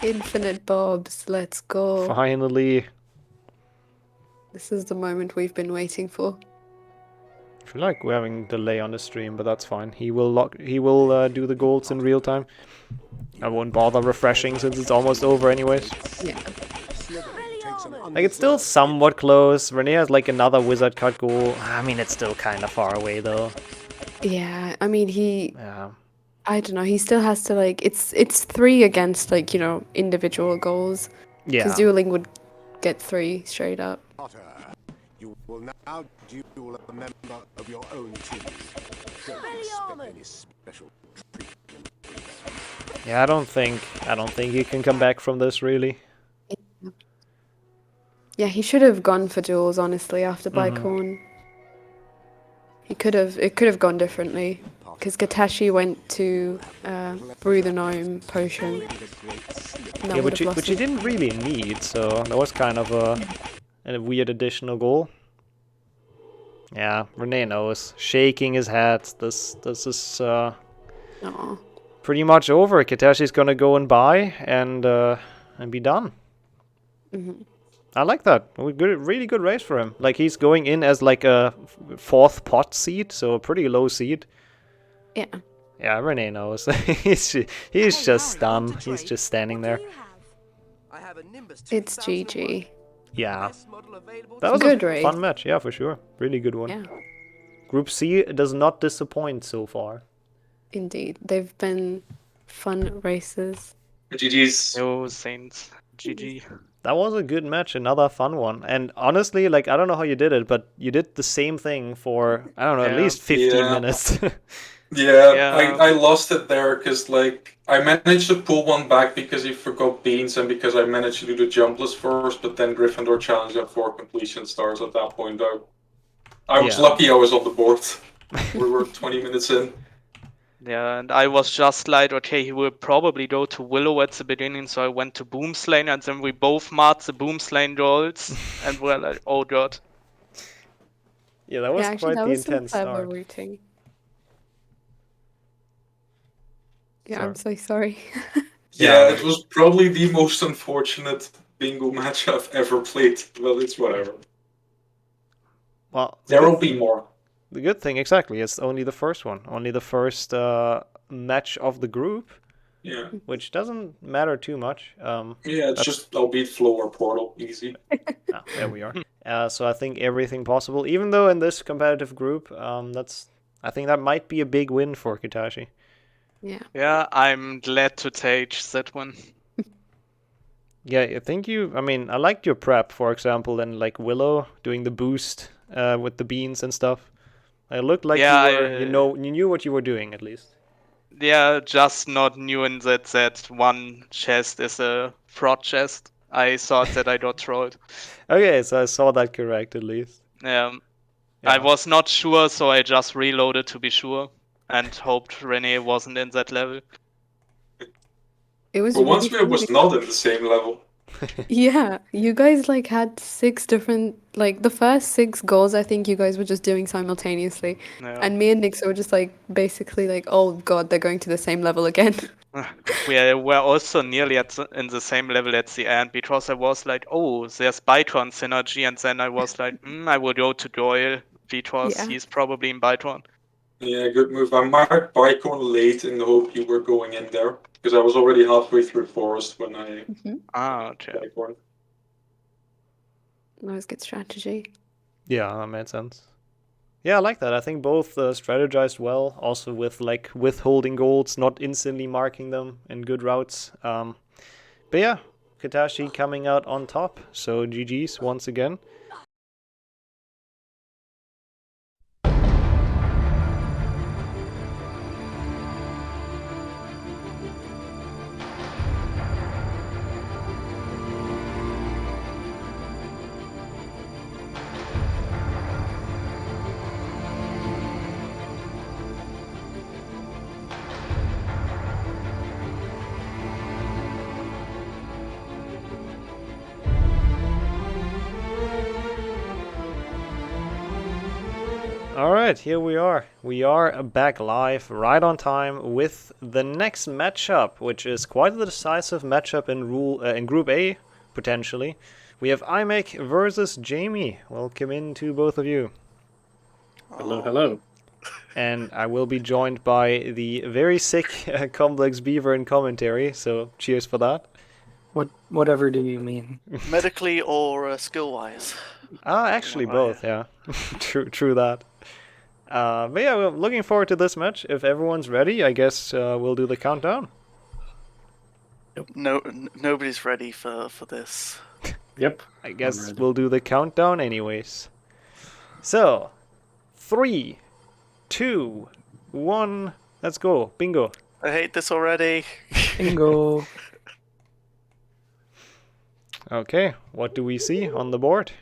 Infinite bobs. Let's go. Finally. This is the moment we've been waiting for. I feel like we're having delay on the stream, but that's fine. He will do the golds in real time. I won't bother refreshing since it's almost over anyways. Yeah. Like, it's still somewhat close. Rene has like another wizard card goal. I mean, it's still kind of far away though. Yeah, I mean Yeah. I don't know, he still has to like it's 3 against like, you know, individual goals. Yeah. Because dueling would get 3 straight up. Potter, you will now duel a member of your own team. Don't expect any special treatment. Yeah, I don't think he can come back from this really. Yeah, he should have gone for duels honestly after Bicorn. It could have gone differently. Because Katashi went to brew the gnome potion. Yeah, which he didn't really need, so that was kind of a weird additional goal. Yeah, Rene knows. Shaking his head. This is pretty much over. Katashi's gonna go and buy and be done. I like that. Really good race for him. Like, he's going in as like a 4th pot seed, so a pretty low seed. Yeah. Yeah, Rene knows. he's just done. He's just standing there. It's GG. Yeah. That was Good a race. fun match. Yeah, for sure. Really good one. Yeah. Group C does not disappoint so far. Indeed. They've been fun races. GG's. No Saints. GG. That was a good match, another fun one. And honestly, like, I don't know how you did it, but you did the same thing for, I don't know, at least 15 minutes. I lost it there because, like, I managed to pull one back because he forgot beans and because I managed to do the jumpless first, but then Gryffindor challenged at 4 completion stars at that point. I was lucky I was on the board. We were 20 minutes in. Yeah, and I was just like, okay, he will probably go to Willow at the beginning, so I went to Boomslang, and then we both marked the Boomslang rolls, and we're like, oh god. Yeah, that was quite the intense start. Routing. Yeah, I'm so sorry. Yeah, it was probably the most unfortunate bingo match I've ever played, but it's whatever. Well, there will be more. The good thing, exactly, it's only the first one. Only the first match of the group. Yeah. Which doesn't matter too much. Yeah, it's just albeit flow or portal, easy. There we are. So I think everything possible, even though in this competitive group, I think that might be a big win for Katashi. Yeah. Yeah, I'm glad to take that one. Yeah, I think I mean, I liked your prep, for example, and like Willow doing the boost with the beans and stuff. It looked like you knew what you were doing, at least. Yeah, just not new in that one chest is a fraud chest. I thought that I got trolled. Okay, so I saw that correct, at least. Yeah. I was not sure, so I just reloaded to be sure. And hoped Rene wasn't in that level. It was. But once we was not in the same level. Yeah, you guys like had 6 different, like the first 6 goals I think you guys were just doing simultaneously. Yeah. And me and Nixxo were just like basically like, oh god, they're going to the same level again. We were also nearly in the same level at the end because I was like, oh, there's Bytron synergy, and then I was like, I will go to Doyle because he's probably in Bytron. Yeah, good move. I marked Bycon late in the hope you were going in there, because I was already halfway through Forest when I... okay. That was good strategy. Yeah, that made sense. Yeah, I like that. I think both strategized well, also with like withholding golds, not instantly marking them in good routes. But yeah, Katashi coming out on top, so GG's once again. Alright, here we are. We are back live, right on time, with the next matchup, which is quite a decisive matchup in Group A, potentially. We have Imek versus Jamie. Welcome in to both of you. Hello, hello. And I will be joined by the very sick Complex Beaver in commentary, so cheers for that. Whatever do you mean? Medically or skill-wise? Actually both, yeah. True that. But yeah, we're looking forward to this match. If everyone's ready, I guess we'll do the countdown. Nobody's ready for this. Yep. I guess we'll do the countdown anyways. So, 3, 2, 1, let's go. Bingo. I hate this already. Bingo. Okay, what do we see on the board?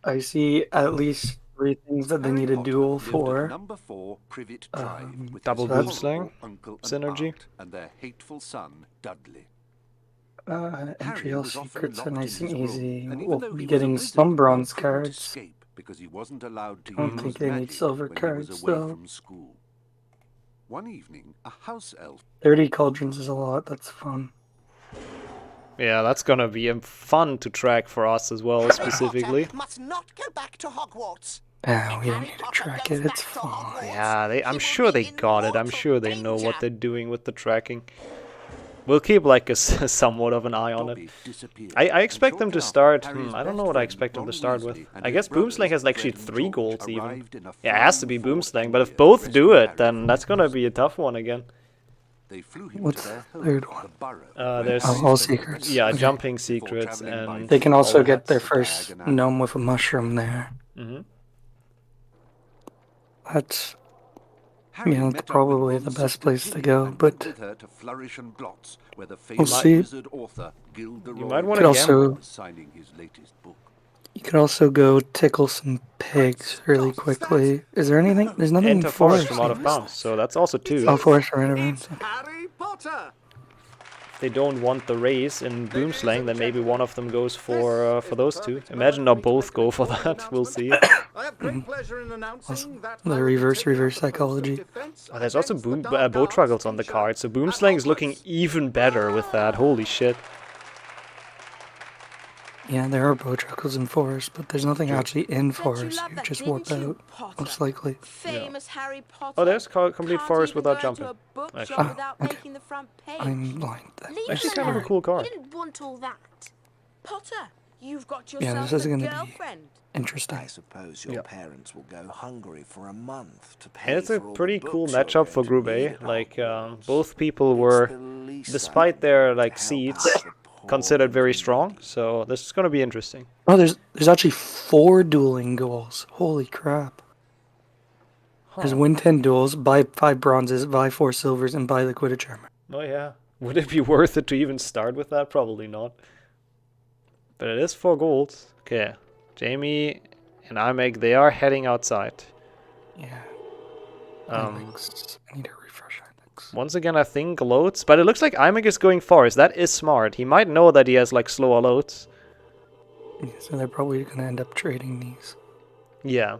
I see at least 3 things that they need a duel for. Number 4 Privet Drive with double his boomslang uncle and synergy aunt and their hateful son Dudley. Entry all secrets are nice and easy. And We'll be getting some bronze cards. Because he wasn't allowed to I don't think they need silver cards though. From school. One evening, a house elf. 30 cauldrons is a lot. That's fun. Yeah, that's gonna be fun to track for us as well, specifically. Must not go back to Hogwarts. We don't need to track it. It's fine. Yeah, I'm sure they got it. I'm sure they know what they're doing with the tracking. We'll keep like a somewhat of an eye on it. I expect them to start. I don't know what I expect them to start with. I guess Boomslang has actually 3 golds even. Yeah, it has to be Boomslang. But if both do it, then that's gonna be a tough one again. They flew him What's to their the home, third one? the burrow. There's all secrets. Yeah, Okay. jumping secrets, and They can also all get that. their first gnome with a mushroom there. That's that's probably the best place to go, but we'll see. You might want Could to gamble. also, you could also go tickle some pigs really quickly. Is there anything? There's nothing in Enter forest forest. from out of bounds, so that's also 2. Oh, forest right around. Harry Potter! If they don't want the race in Boomslang, then maybe one of them goes for those 2. Imagine they'll both go for that. We'll see. I have great pleasure in announcing that The reverse psychology. Oh, there's also bow truggles on the card, so Boomslang is looking even better with that. Holy shit. Yeah, there are bow truckles in forest, but there's nothing actually in forest. You just warp out, most likely. Famous Harry Potter. Oh, there's complete forest without jumping. Actually. Without making the front page. I'm blind. Actually, kind of a cool card. You didn't want all that. Potter, you've got Yeah, yourself this is a going to be girlfriend. interesting. I suppose your parents will go hungry for a month to pay And it's a for all pretty the cool books you're matchup going for to Group read A. Like, both people were, despite their like seeds, considered very strong. So this is going to be interesting. Oh, there's actually 4 dueling goals. Holy crap. There's win 10 duels, buy 5 bronzes, buy 4 silvers, and buy the Quidditch armor. Oh yeah. Would it be worth it to even start with that? Probably not. But it is 4 golds. Okay. Jamie and Imek, they are heading outside. Yeah. I need to refresh Imex. Once again, I think loads, but it looks like Imek is going forest. That is smart. He might know that he has like slower loads. Yeah, so they're probably going to end up trading these. Yeah.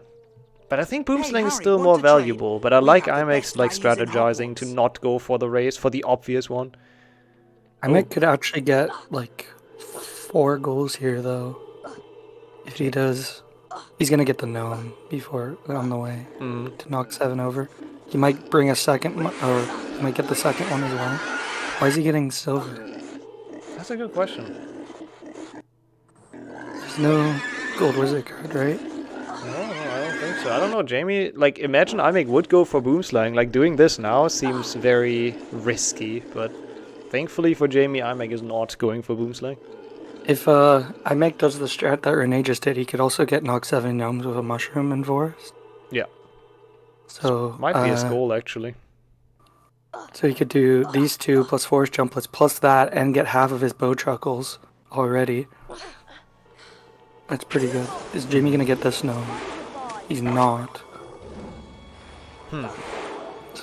But I think Boomslang is still more valuable, but I like Imek's like strategizing to not go for the race, for the obvious one. Imek could actually get like 4 goals here though. If he does, he's going to get the gnome before on the way to knock 7 over. He might bring a second, or he might get the second one as well. Why is he getting silver? That's a good question. There's no gold wizard card, right? No, I don't think so. I don't know, Jamie, like, imagine Imek would go for Boomslang. Like, doing this now seems very risky, but thankfully for Jamie, Imek is not going for Boomslang. If Imek does the strat that Rene just did, he could also get knock 7 gnomes with a mushroom in forest. Yeah. So might be his goal, actually. So he could do these 2 plus forest jumplets plus that and get half of his bow truckles already. That's pretty good. Is Jamie gonna get this? No. He's not. So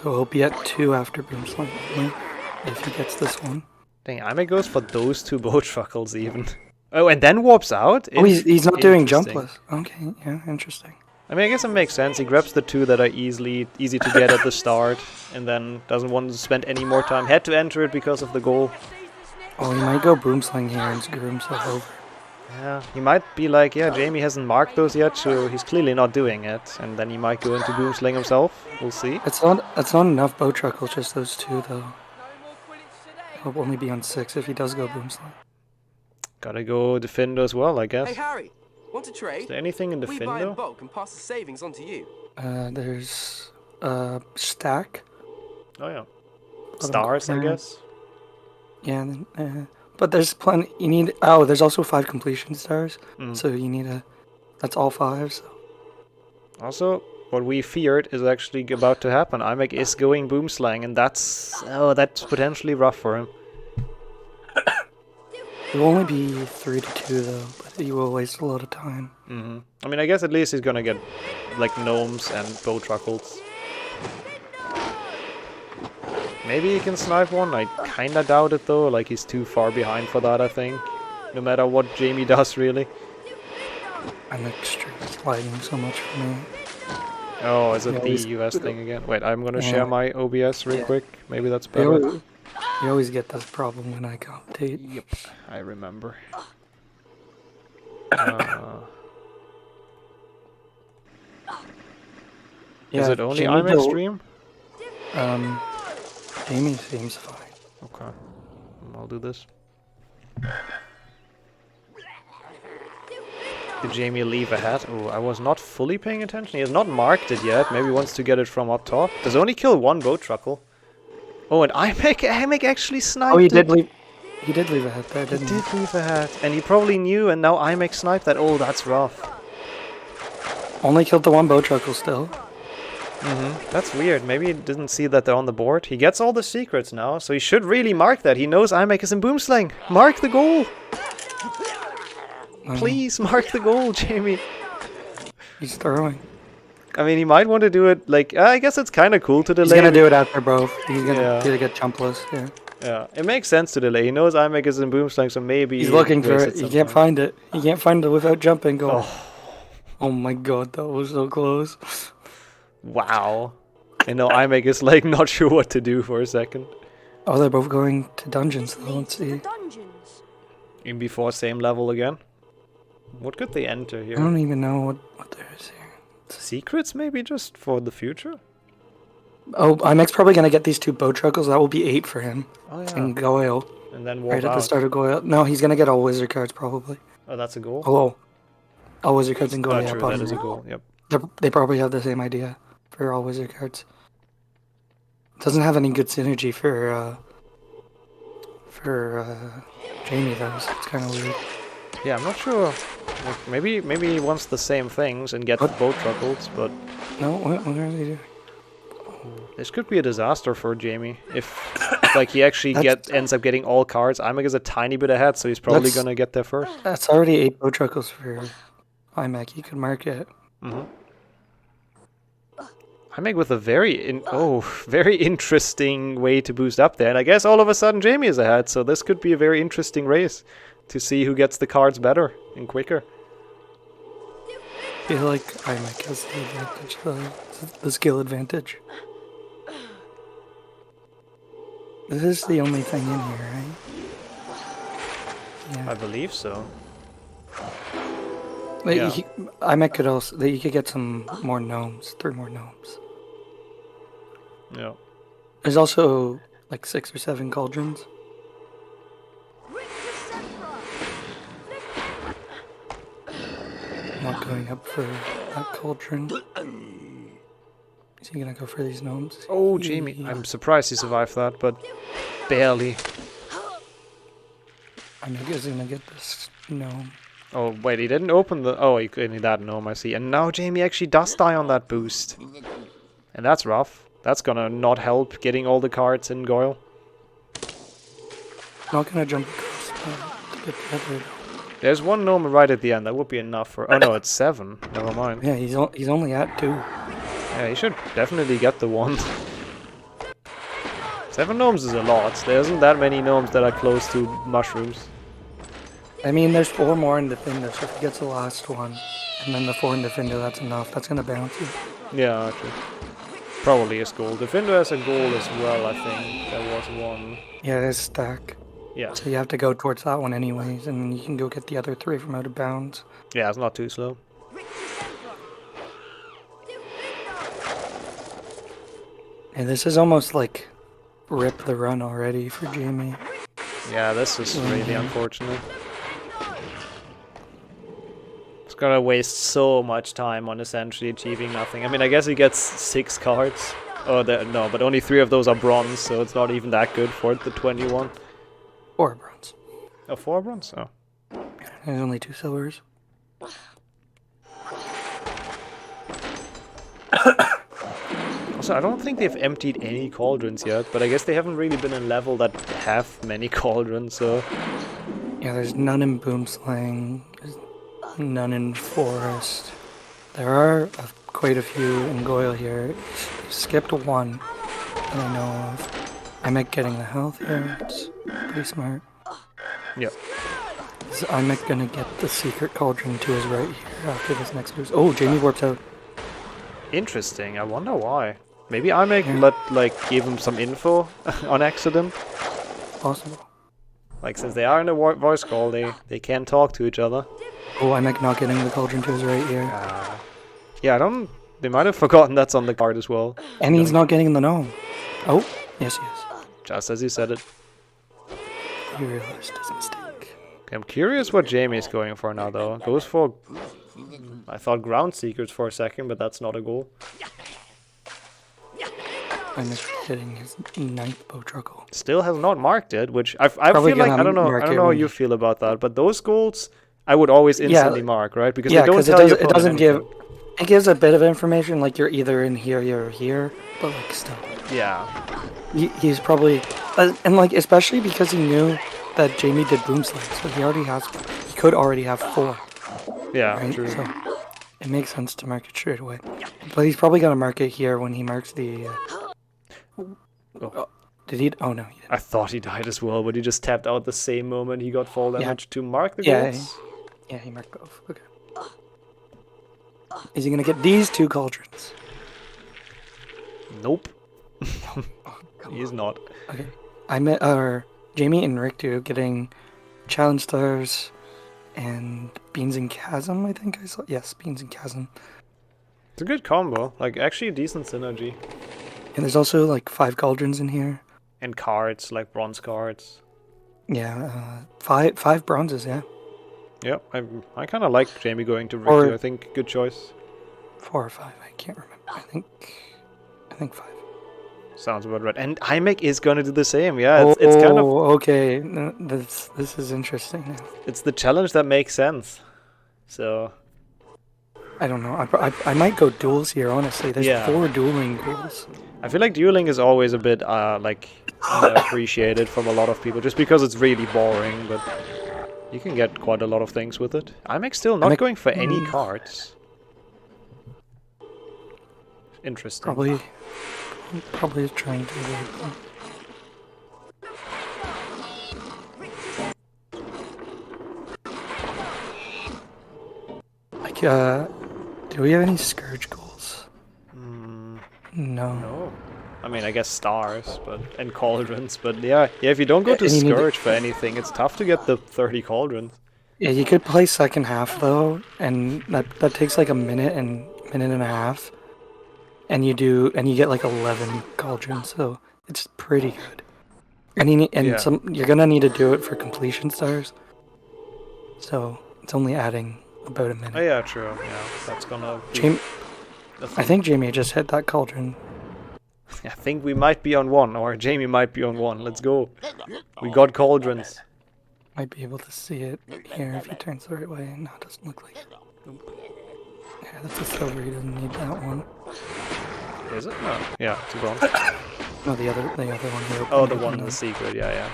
he'll be at 2 after Boomslang, if he gets this one. Dang, Imek goes for those 2 bow truckles even. Oh, and then warps out? Oh, he's not doing Interesting. jumpless. Okay, yeah, interesting. I mean, I guess it makes sense. He grabs the 2 that are easy to get at the start, and then doesn't want to spend any more time. Had to enter it because of the goal. Oh, he might go Boomslang here and screw himself over. Yeah, he might be like, yeah, Jamie hasn't marked those yet, so he's clearly not doing it. And then he might go into Boomslang himself. We'll see. It's not enough bow truckles, just those 2 though. He'll only be on 6 if he does go Boomslang. Gotta go Defender as well, I guess. Hey Harry, want to trade? Is there anything in We buy in Defender? bulk and pass the savings on to you. There's stack. Oh yeah. Bottom Stars, I corner. guess. Yeah, and then, but there's plenty. You need. Oh, there's also 5 completion stars. So you need a. That's all 5. So. Also, what we feared is actually about to happen. Imek is going Boomslang, and that's potentially rough for him. It will only be 3 to 2 though, but he will waste a lot of time. I mean, I guess at least he's gonna get like gnomes and bow truckles. Maybe he can snipe one. I kinda doubt it though. Like he's too far behind for that, I think. No matter what Jamie does, really. I'm extremely lagging so much for me. Oh, is it Yeah, the he's- US thing again? Wait, I'm gonna Yeah. share my OBS real quick. Maybe that's You better. always, you always get this problem when I commentate. Yep, I remember. Is it only Jamie Imek stream? Jamie seems fine. Okay, I'll do this. Did Jamie leave a hat? Oh, I was not fully paying attention. He has not marked it yet. Maybe wants to get it from up top. Does only kill 1 bow truckle. Oh, and Imek actually sniped. Oh, he did it. leave. He did leave a hat there, didn't he? He did leave a hat, and he probably knew, and now Imek sniped that. Oh, that's rough. Only killed the one bow truckle still. That's weird. Maybe he didn't see that they're on the board. He gets all the secrets now, so he should really mark that. He knows Imek is in Boomslang. Mark the goal. Please mark the goal, Jamie. He's throwing. I mean, he might want to do it like... I guess it's kind of cool to delay. He's gonna do it after both. He's gonna get jumpless. Yeah. Yeah, it makes sense to delay. He knows Imek is in Boomslang, so maybe... He's looking for it. He can't find it. He can't find it without jumping. Go. Oh my god, that was so close. Wow. You know, Imek is like not sure what to do for a second. Oh, they're both going to dungeons though. Let's see. In before same level again. What could they enter here? I don't even know what there is here. Secrets maybe just for the future? Oh, Imek's probably gonna get these 2 bow truckles. That will be 8 for him. Oh yeah. And Goyle. And then right at the start of Goyle. No, he's gonna get all wizard cards probably. Oh, that's a goal? Oh, all wizard cards and Goyle. Oh, true, that is a goal, yep. They probably have the same idea for all wizard cards. Doesn't have any good synergy for Jamie though, so it's kind of weird. Yeah, I'm not sure. Like, maybe he wants the same things and get the bow truckles, but... No, what are they doing? This could be a disaster for Jamie if, like, he actually ends up getting all cards. Imek is a tiny bit ahead, so he's probably gonna get there first. That's already 8 bow truckles for Imek. He could mark it. Imek with a very very interesting way to boost up there, and I guess all of a sudden Jamie is ahead. So this could be a very interesting race to see who gets the cards better and quicker. I feel like Imek has the advantage, the skill advantage. This is the only thing in here, right? Yeah. I believe so. Yeah. Imek could also... You could get some more gnomes. 3 more gnomes. Yeah. There's also like 6 or 7 cauldrons. Not going up for that cauldron. Is he gonna go for these gnomes? Oh, Jamie. I'm surprised he survived that, but barely. I know he's gonna get this gnome. Oh, wait, he didn't open the... Oh, he couldn't that gnome, I see. And now Jamie actually does die on that boost. And that's rough. That's gonna not help getting all the cards in Goyle. Not gonna jump across to get the other. There's 1 gnome right at the end. That would be enough for... Oh, no, it's 7. Never mind. Yeah, he's only at 2. Yeah, he should definitely get the 1. 7 gnomes is a lot. There isn't that many gnomes that are close to mushrooms. I mean, there's 4 more in Defender, so if he gets the last one, and then the 4 in Defender, that's enough. That's gonna bounce you. Yeah, actually. Probably is goal. Defender has a goal as well, I think. There was 1. Yeah, there's a stack. Yeah. So you have to go towards that one anyways, and then you can go get the other 3 from out of bounds. Yeah, it's not too slow. And this is almost like rip the run already for Jamie. Yeah, this is really unfortunate. He's gonna waste so much time on essentially achieving nothing. I mean, I guess he gets 6 cards. Oh, no, but only 3 of those are bronze, so it's not even that good for the 21. 4 bronze. Oh, 4 bronze? Oh. There's only 2 silvers. Also, I don't think they've emptied any cauldrons yet, but I guess they haven't really been a level that have many cauldrons, so... Yeah, there's none in Boomslang, there's none in Forest. There are quite a few in Goyle here. Skipped 1 that I know of. Imek getting the health here, it's pretty smart. Yep. Is Imek gonna get the secret cauldron to his right here after this next boost? Oh, Jamie warps out. Interesting, I wonder why. Maybe Imek gave him some info on accident? Possible. Like, since they are in a voice call, they can talk to each other. Oh, Imek not getting the cauldron to his right here. Yeah, they might have forgotten that's on the card as well. And he's not getting the gnome. Oh, yes he is. Just as he said it. He realized his mistake. Okay, I'm curious what Jamie's going for now, though. Goes for... I thought ground secrets for a second, but that's not a goal. Imek hitting his 9th bow truckle. Still has not marked it, which I feel like I don't know how you feel about that, but those goals I would always instantly mark, right? Because they don't tell you it doesn't give. It gives a bit of information, like you're either in here, you're here, but like still. Yeah. He's probably, and like especially because he knew that Jamie did boom slide, so he could already have 4. Yeah, right? true. So it makes sense to mark it straight away. But he's probably gonna mark it here when he marks the. Did he? Oh no, he didn't. I thought he died as well, but he just tapped out the same moment he got fall damage to mark the goals. Yeah, he marked both. Okay. Is he gonna get these 2 cauldrons? Nope. He's not. Okay. I met Jamie and Rick too, getting challenge stars and beans and chasm. I think I saw. Yes, beans and chasm. It's a good combo. Like actually a decent synergy. And there's also like 5 cauldrons in here. And cards, like bronze cards. Yeah, 5 bronzes. Yeah. Yep, I kind of like Jamie going to Rick. I think good choice. 4 or 5, I can't remember. I think 5. Sounds about right. And Imek is gonna do the same. Yeah, it's kind of okay. This is interesting now. It's the challenge that makes sense. So I don't know. I might go duels here. Honestly, there's 4 dueling goals. I feel like dueling is always a bit like appreciated from a lot of people, just because it's really boring. But you can get quite a lot of things with it. Imek's still not going for any cards. Interesting. Probably trying to avoid them. Like, do we have any Scourge goals? No. I mean, I guess stars, and cauldrons, but yeah, if you don't go to Scourge for anything, it's tough to get the 30 cauldrons. Yeah, you could play second half though, and that takes like a minute and a half. And you get like 11 cauldrons, so it's pretty good. And you're gonna need to do it for completion stars. So it's only adding about a minute. Oh yeah, true. Yeah, that's gonna. Be I think Jamie just hit that cauldron. I think we might be on 1, or Jamie might be on 1. Let's go. We got cauldrons. Might be able to see it here if he turns the right way. No, it doesn't look like it. Yeah, that's a silver. He doesn't need that one. Is it? No. Yeah, it's a bronze. No, the other one here. Oh, the one in the secret. Yeah.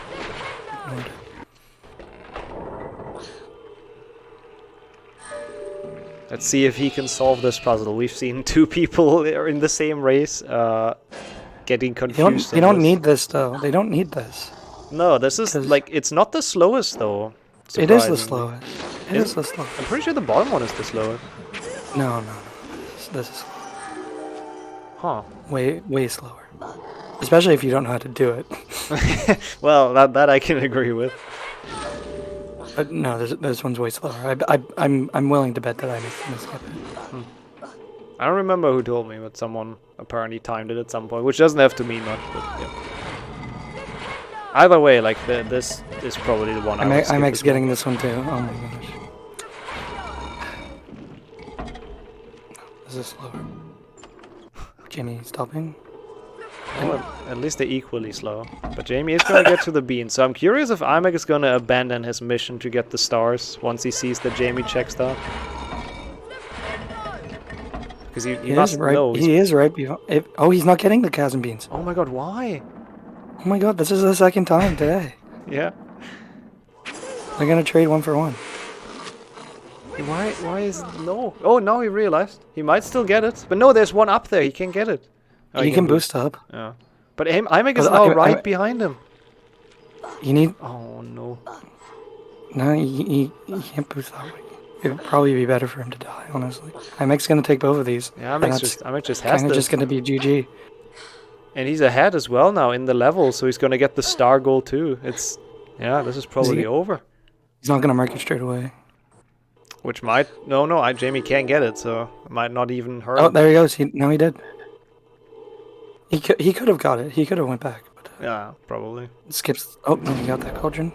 Let's see if he can solve this puzzle. We've seen 2 people in the same race getting confused. They don't need this though. They don't need this. No, this is like it's not the slowest though. It is the slowest. It is the slowest. I'm pretty sure the bottom one is the slowest. No. This is. Huh. Way slower. Especially if you don't know how to do it. Well, that I can agree with. But no, this one's way slower. I'm willing to bet that I'm gonna skip it. I don't remember who told me, but someone apparently timed it at some point, which doesn't have to mean much, but yeah. Either way, like this is probably the one Imek's getting this one too. Oh my gosh. This is slower. Jamie stopping. Well, at least they're equally slow. But Jamie is going to get to the bean, so I'm curious if Imek is going to abandon his mission to get the stars once he sees that Jamie checks that. Because he must know. He is right behind. Oh, he's not getting the chasm beans. Oh my god, why? Oh my god, this is the 2nd time today. Yeah. They're going to trade 1 for 1. Why is no? Oh, now he realized. He might still get it. But no, there's one up there. He can get it. Oh, he can boost up. Yeah. But Imek is now right behind him. You need... Oh, no. No, he can't boost that way. It would probably be better for him to die, honestly. Imek's going to take both of these. Yeah, Imek just has to. Just going to be GG. And he's ahead as well now in the level, so he's going to get the star goal too. Yeah, this is probably over. He's not going to mark it straight away. Which might... No, Jamie can't get it, so it might not even hurt. Oh, there he goes. Now he did. He could have got it. He could have went back. But yeah, probably. Skips... Oh, no, he got that cauldron.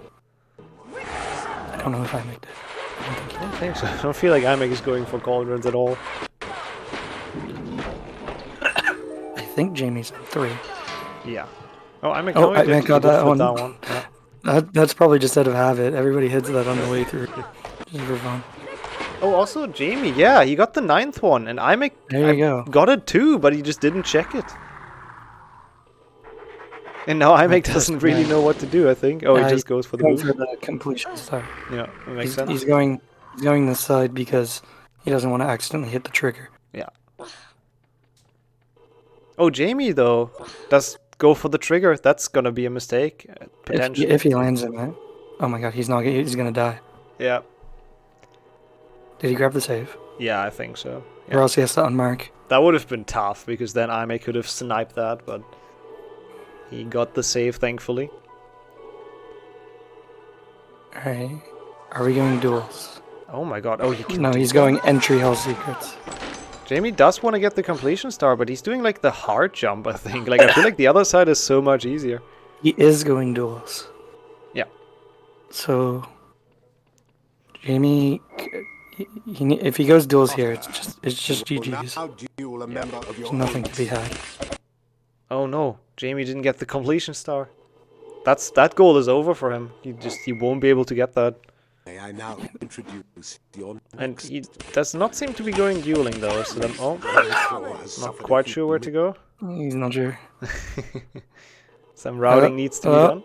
I don't know if Imek did. I don't think so. I don't feel like Imek is going for cauldrons at all. I think Jamie's on 3. Yeah. Oh, Imek got that one. That one. Yeah. That's probably just out of habit. Everybody hits that on the way through. Just for fun. Oh, also Jamie, yeah, he got the 9th one, and Imek got it too, but he just didn't check it. And now Imek doesn't really know what to do, I think. Oh, he just goes for the move. For the completion star. Yeah, that makes sense. He's going this side because he doesn't want to accidentally hit the trigger. Yeah. Oh, Jamie though does go for the trigger. That's gonna be a mistake potentially. If he lands in it. Oh my god, he's gonna die. Yeah. Did he grab the save? Yeah, I think so. Yeah. Or else he has to unmark. That would have been tough because then Imek could have sniped that, but he got the save thankfully. Alright. Are we going duels? Oh my god. Oh, he can No, he's going entry hell secrets. Jamie does want to get the completion star, but he's doing like the hard jump, I think. Like I feel like the other side is so much easier. He is going duels. Yeah. So Jamie, if he goes duels here, it's just GG's. There's nothing to be had. Oh no, Jamie didn't get the completion star. That goal is over for him. He won't be able to get that. May I now introduce your And he does not seem to be going dueling though, so then not quite sure where to go. He's not sure. Some routing needs to be done.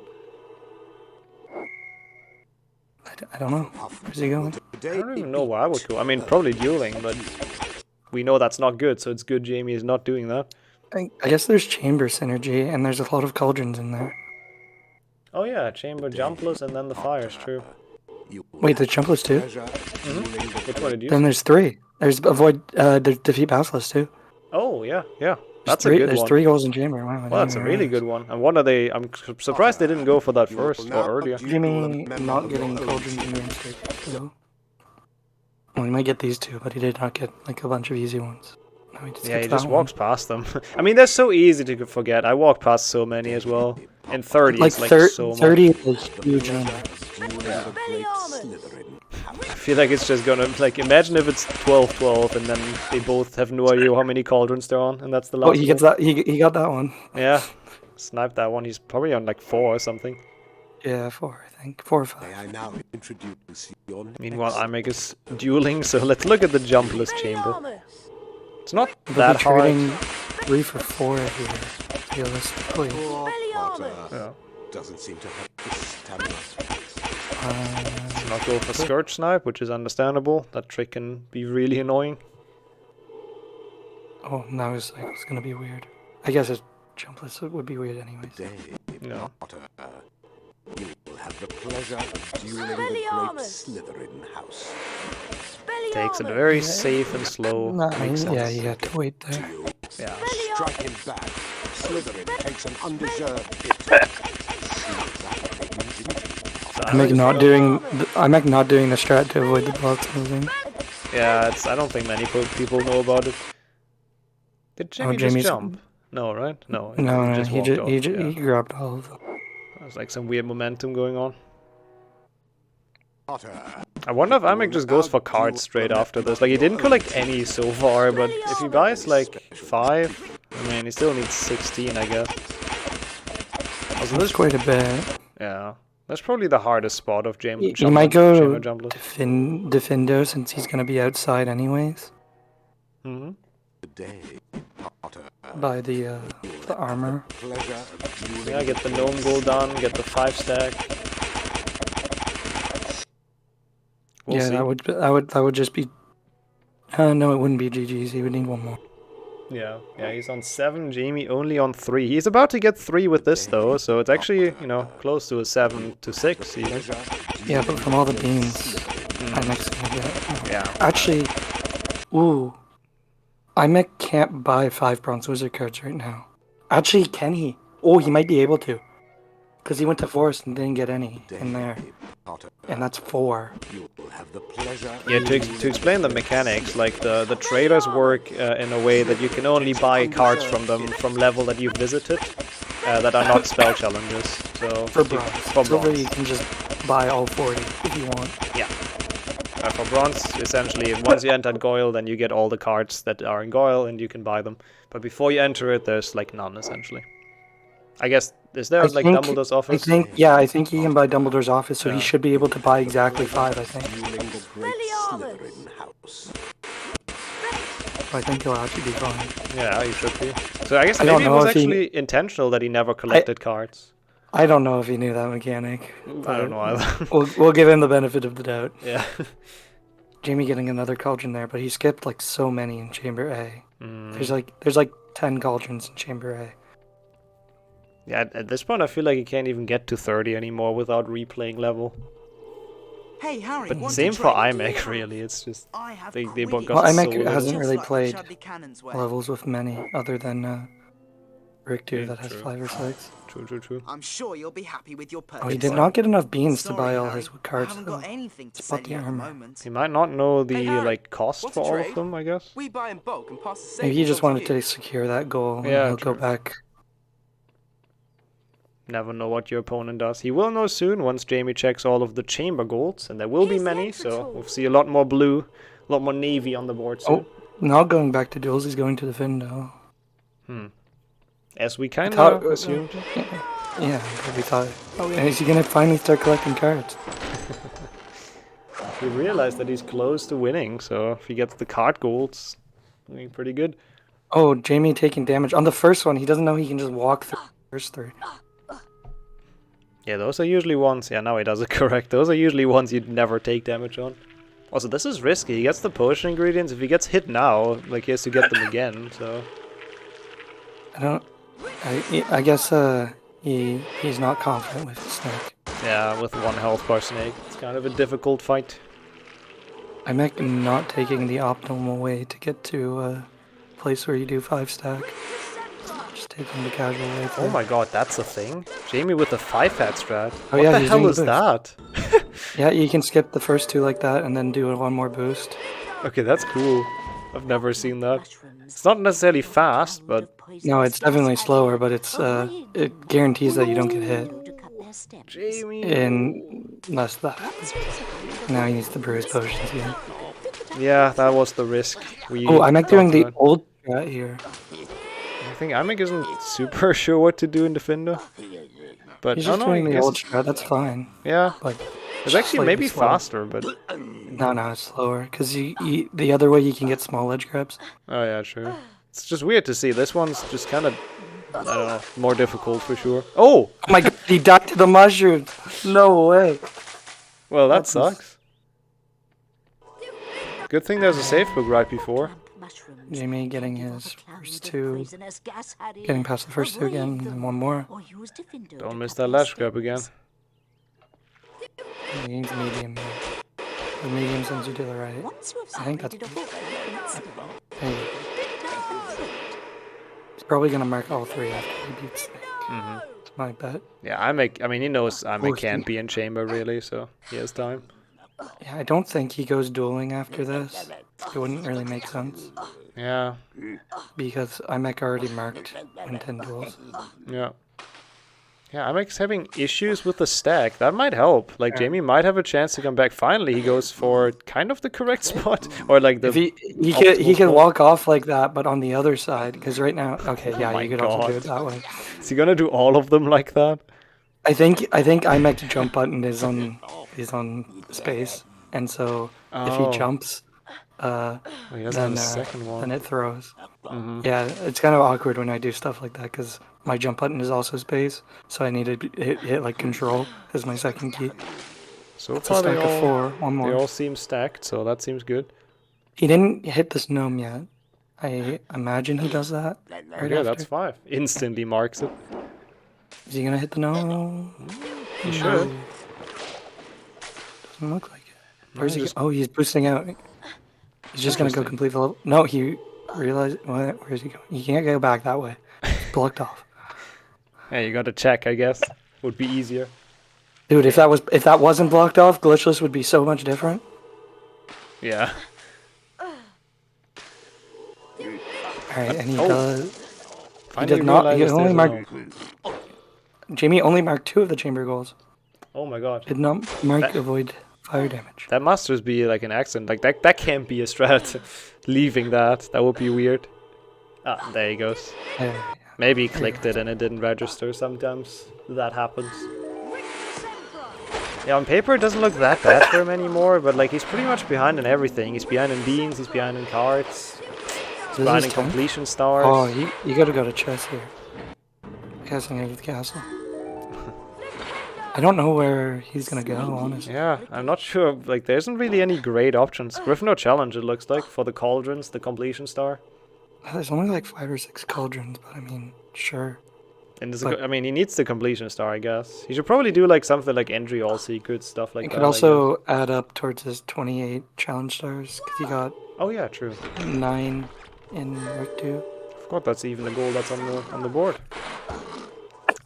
I don't know. Where's he going? I don't even know where I would go. I mean, probably dueling, but we know that's not good, so it's good Jamie is not doing that. I guess there's chamber synergy, and there's a lot of cauldrons in there. Oh yeah, chamber jumpless and then the fires, true. Wait, the jumpless too? Which one did you? Then there's 3. There's avoid, defeat bounciless too. Oh yeah, yeah. That's a good one. There's 3 goals in chamber. Wow, well, that's a really good one. And what are they? I'm surprised they didn't go for that first or earlier. You mean not getting cauldrons in your mistake? No. Well, he might get these 2, but he did not get like a bunch of easy ones. No, he just walks past them. I mean, they're so easy to forget. I walk past so many as well. And 30 is like so much. 30 is huge number. Yeah. I feel like it's just gonna, like, imagine if it's 12-12 and then they both have no idea how many cauldrons they're on, and that's the last he gets that. He got that one. Yeah, sniped that one. He's probably on like 4 or something. Yeah, 4, I think. 4 or 5. May I now introduce your Meanwhile, Imek is dueling, so let's look at the jumpless chamber. It's not that hard. Trading 3 for 4 here, realistically. Yeah. Doesn't seem to have the stamina. Let's not go for Scourge Snipe, which is understandable. That trick can be really annoying. Oh, now it's gonna be weird. I guess a jumpless would be weird anyways. No. You will have the pleasure of dueling the great Slytherin house. Takes it very safe and slow. Yeah, you have to wait there. Yeah. Strike him back. Slytherin takes an undeserved hit. Imek not doing the strat to avoid the blocks moving. Yeah, I don't think many people know about it. Did Jamie just jump? No, right? No. He grabbed all of them. There's like some weird momentum going on. I wonder if Imek just goes for cards straight after this. Like, he didn't collect any so far, but if he buys like 5, I mean, he still needs 16, I guess. Also, That's quite a bit. Yeah. That's probably the hardest spot of James. He might go Defendo since he's going to be outside anyways. Mm-hmm. By the armor. Yeah, get the gnome goal done, get the 5 stack. We'll see. that would just be. No, it wouldn't be GG's. He would need 1 more. Yeah, he's on 7, Jamie only on 3. He's about to get 3 with this though, so it's actually, close to a 7 to 6 even. Yeah, but from all the beans, Imek's gonna get. Yeah. Actually, Imek can't buy 5 bronze wizard cards right now. Actually, can he? Oh, he might be able to. Because he went to forest and didn't get any in there. And that's 4. Yeah, to explain the mechanics, like the traders work in a way that you can only buy cards from them from level that you've visited that are not spell challenges. So for bronze. Silver, you can just buy all 40 if you want. Yeah. For bronze, essentially, once you enter Goyle, then you get all the cards that are in Goyle and you can buy them. But before you enter it, there's like none, essentially. I guess, is there like Dumbledore's office? I think he can buy Dumbledore's office, so he should be able to buy exactly 5, I think. I think he'll actually be fine. Yeah, he should be. So I guess maybe it was actually intentional that he never collected cards. I don't know if he knew that mechanic. I don't know either. we'll give him the benefit of the doubt. Yeah. Jamie getting another cauldron there, but he skipped like so many in Chamber A. There's like 10 cauldrons in Chamber A. Yeah, at this point I feel like he can't even get to 30 anymore without replaying level. Hey, Harry, but same for Imek, really. It's just they both got Imek hasn't really played levels with many other than Rick 2 that has 5 or 6. True. I'm sure you'll be happy with your purchase. Oh, he did not get enough beans to buy all his cards. I haven't got anything to sell you at the moment. He might not know the like cost for all of them, I guess. We buy in bulk and pass the same. Maybe he just wanted to secure that goal. And he'll go back. Never know what your opponent does. He will know soon once Jamie checks all of the chamber golds, and there will be many, so we'll see a lot more blue, a lot more navy on the board soon. Oh, not going back to duels, he's going to the Findo. As we kind of assumed. Yeah, we thought. Is he going to finally start collecting cards? We realized that he's close to winning, so if he gets the card golds, doing pretty good. Oh, Jamie taking damage. On the first one, he doesn't know he can just walk through the first 3. Yeah, those are usually ones. Yeah, now he does it correct. Those are usually ones you'd never take damage on. Also, this is risky. He gets the potion ingredients. If he gets hit now, like he has to get them again. So I guess he's not confident with Snake. Yeah, with 1 health per Snake, it's kind of a difficult fight. Imek not taking the optimal way to get to a place where you do 5 stack. Just taking the casual way. Oh my god, that's a thing? Jamie with the 5-hat strat? Oh, what yeah, the hell is that? Yeah, you can skip the first 2 like that and then do 1 more boost. Okay, that's cool. I've never seen that. It's not necessarily fast, but... No, it's definitely slower, but it's it guarantees that you don't get hit. Jamie! Unless that happens. Now he needs to brew his potions again. Yeah, that was the risk. Imek doing the old strat here. I think Imek isn't super sure what to do in the Findo. But he's just doing the old strat, that's fine. Yeah. Like, it's actually maybe slower. faster, but... No, it's slower. Because the other way you can get small edge grabs. Oh yeah, true. It's just weird to see. This one's just kind of, I don't know, more difficult for sure. Oh! Oh my god, he died to the mushrooms! No way! Well, that sucks. Good thing there's a safe book right before. Jamie getting his first 2, getting past the first 2 again, and then 1 more. Don't miss that lash grab again. He needs medium here. The medium sends you to the right. I think that's... Hey. He's probably gonna mark all 3 after he beats Snake. It's my bet. Yeah, I mean, he knows Imek can't be in chamber really, so he has time. Yeah, I don't think he goes dueling after this. It wouldn't really make sense. Yeah. Because Imek already marked in 10 duels. Yeah. Yeah, Imek's having issues with the stack. That might help. Like, Jamie might have a chance to come back. Finally, he goes for kind of the correct spot. Or like the... He could walk off like that, but on the other side. Because right now... Okay, yeah, you could also do it that way. Is he gonna do all of them like that? I think Imek's jump button is on space. And so, if he jumps... he doesn't have a second one. Then it throws. Yeah, it's kind of awkward when I do stuff like that because my jump button is also space, so I need to hit like control as my second key. So it's far a stack of 4, 1 more. They all seem stacked, so that seems good. He didn't hit this gnome yet. I imagine he does that right yeah, after. that's 5. Instantly marks it. Is he gonna hit the gnome? He should. Doesn't look like it. Where's he? Oh, he's boosting out. He's just gonna go complete the level. No, he realized. Where is he going? He can't go back that way. It's blocked off. Yeah, you gotta check, I guess. Would be easier. Dude, if that wasn't blocked off, glitchless would be so much different. Yeah. Alright, and he does. He did not. He only marked. Jamie only marked 2 of the chamber goals. Oh my god. Did not mark avoid fire damage. That must just be like an accident. Like that can't be a strat. Leaving that. That would be weird. Ah, there he goes. Yeah. Maybe he clicked it and it didn't register. Sometimes that happens. Yeah, on paper it doesn't look that bad for him anymore, but like he's pretty much behind in everything. He's behind in beans, he's behind in cards, he's behind in completion stars. Oh, you gotta go to chess here. Casting out of the castle. I don't know where he's gonna go, honestly. Yeah, I'm not sure. Like, there isn't really any great options. Gryffindor Challenge, it looks like, for the cauldrons, the completion star. There's only like 5 or 6 cauldrons, but I mean, sure. And I mean, he needs the completion star, I guess. He should probably do like something like entry all secrets, stuff like that. It could also add up towards his 28 challenge stars, because he got... Oh yeah, true. 9 in Rick 2. I forgot that's even the goal that's on the board.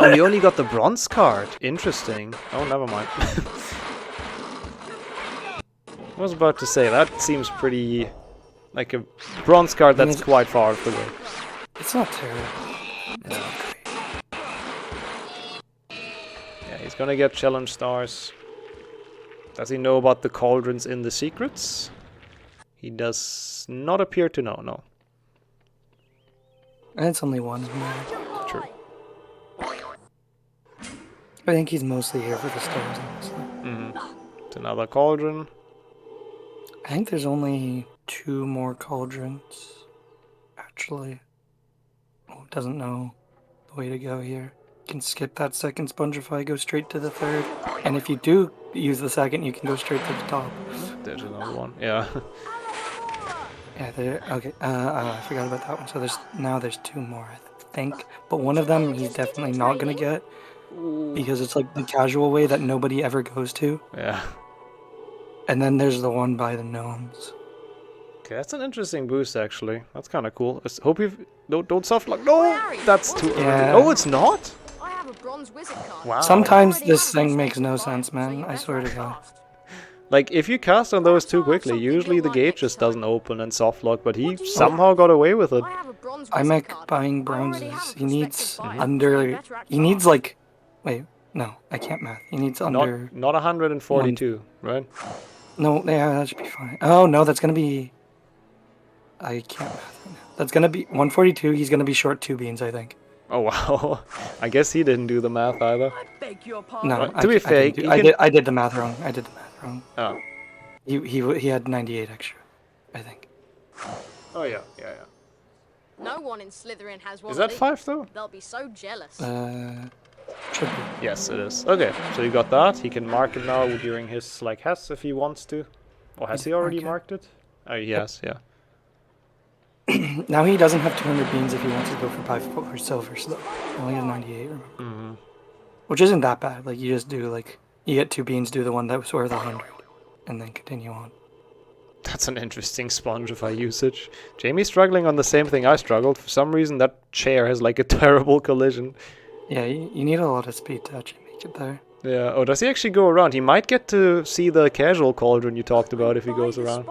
Oh, you only got the bronze card. Interesting. Oh, never mind. I was about to say, that seems pretty... like a bronze card that's quite far off the way. It's not terrible. It's not great. Yeah, he's gonna get challenge stars. Does he know about the cauldrons in the secrets? He does not appear to know, no. And it's only one. True. I think he's mostly here for the stars, honestly. It's another cauldron. I think there's only 2 more cauldrons, actually. Oh, doesn't know the way to go here. You can skip that second Spongify, go straight to the third. And if you do use the second, you can go straight to the top. There's another one, yeah. Yeah, there. Okay, I forgot about that one. So there's 2 more, I think. But one of them he's definitely not gonna get. Because it's like the casual way that nobody ever goes to. Yeah. And then there's the one by the gnomes. Okay, that's an interesting boost actually. That's kind of cool. Hope you don't soft lock. No, that's too early. Yeah. Oh, it's not. I have a bronze wizard card. Wow. Sometimes this thing makes no sense, man. I swear to God. Like if you cast on those too quickly, usually the gate just doesn't open and soft lock, but he somehow got away with it. Imek buying bronzes. He needs under. He needs like. Wait, no, I can't math. He needs under. Not 142, right? No, yeah, that should be fine. Oh no, that's gonna be. I can't math right now. That's gonna be 142. He's gonna be short 2 beans, I think. Oh wow! I guess he didn't do the math either. No, to be fair, I did the math wrong. I did the math wrong. Oh. He had 98 extra, I think. Oh yeah. No one in Slytherin has one. Is that 5 though? They'll be so jealous. Should be. Yes, it is. Okay, so you got that. He can mark it now during his like Hess if he wants to. Or has he already marked it? Oh, yes, yeah. Now he doesn't have 200 beans if he wants to go for 5 for silver, so he only has 98, remember? Which isn't that bad. Like, you just do, like, you get 2 beans, do the one that was worth 100, and then continue on. That's an interesting Spongify usage. Jamie's struggling on the same thing I struggled. For some reason, that chair has, like, a terrible collision. Yeah, you need a lot of speed to actually make it there. Yeah, oh, does he actually go around? He might get to see the casual cauldron you talked about if he goes around.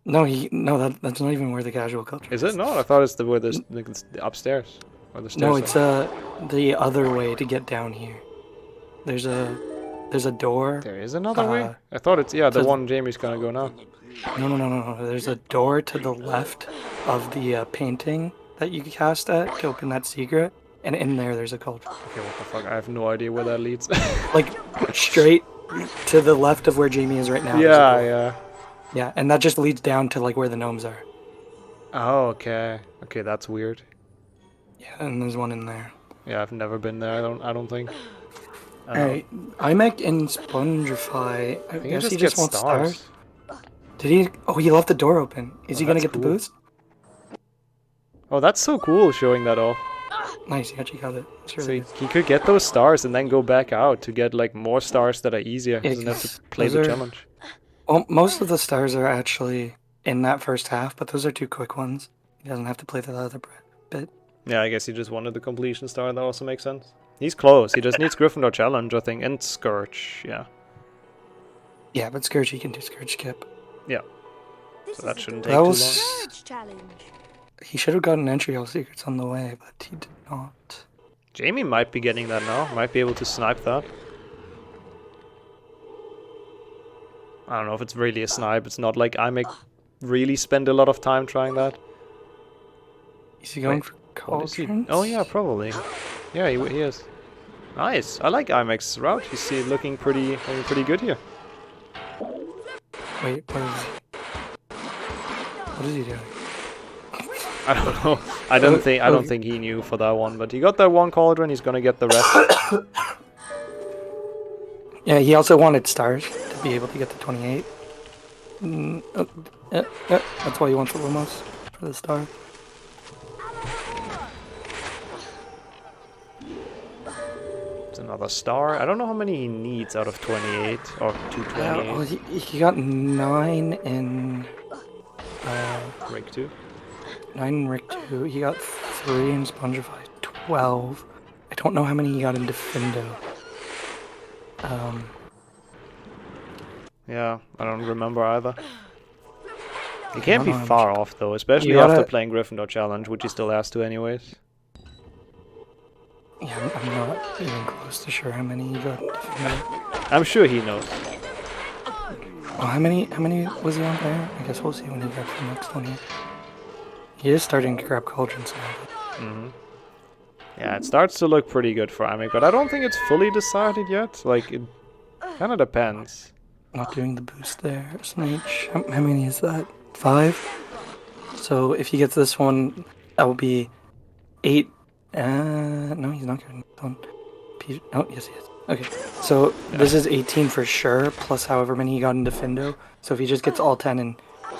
No, that's not even where the casual cauldron is. It not? I thought it's where the upstairs. Or the stairs. No, it's the other way to get down here. There's a door. There is another way? I thought it's, the one Jamie's gonna go now. No. There's a door to the left of the painting that you cast at to open that secret. And in there's a cauldron. Okay, what the fuck? I have no idea where that leads. Like, straight to the left of where Jamie is right now. Yeah. Yeah, and that just leads down to, like, where the gnomes are. Oh, okay. Okay, that's weird. Yeah, and there's one in there. Yeah, I've never been there, I don't think. Alright, Imek and Spongify. I guess he just wants stars. Did he? Oh, he left the door open. Is he gonna get the boost? Oh, that's so cool showing that off. Nice, he actually got it. Really so he could get those stars and then go back out to get like more stars that are easier. He doesn't have to play the challenge. Well, most of the stars are actually in that first half, but those are 2 quick ones. He doesn't have to play the other bit. Yeah, I guess he just wanted the completion star. That also makes sense. He's close. He just needs Gryffindor challenge, I think, and Scourge. Yeah. Yeah, but Scourge, he can do Scourge skip. Yeah. So that shouldn't take too long. He should have gotten entry all secrets on the way, but he did not. Jamie might be getting that now. Might be able to snipe that. I don't know if it's really a snipe. It's not like Imek really spend a lot of time trying that. Is he going for cauldrons? Oh yeah, probably. Yeah, he is. Nice. I like Imek's route. He's looking pretty good here. Wait, what is he doing? I don't know. I don't think he knew for that one, but he got that one cauldron. He's gonna get the rest. Yeah, he also wanted stars to be able to get the 28. That's why he wants the Lumos for the star. It's another star. I don't know how many he needs out of 28 or 228. Well, he got 9 in Rig 2. 9 in Rig 2. He got 3 in Spongify. 12. I don't know how many he got in Defendo. Yeah, I don't remember either. He can't be far off though, especially after playing Gryffindor Challenge, which he still has to anyways. Yeah, I'm not even close to sure how many he got in Defendo. I'm sure he knows. Oh, how many was he on there? I guess we'll see when he grabs the next one here. He is starting to grab cauldrons now. Yeah, it starts to look pretty good for Imek, but I don't think it's fully decided yet. Like, it kind of depends. Not doing the boost there, Snake. How many is that? 5? So if he gets this one, that will be 8. No, he's not getting this one. Oh, yes, he is. Okay, so this is 18 for sure, plus however many he got in Defendo. So if he just gets all 10 in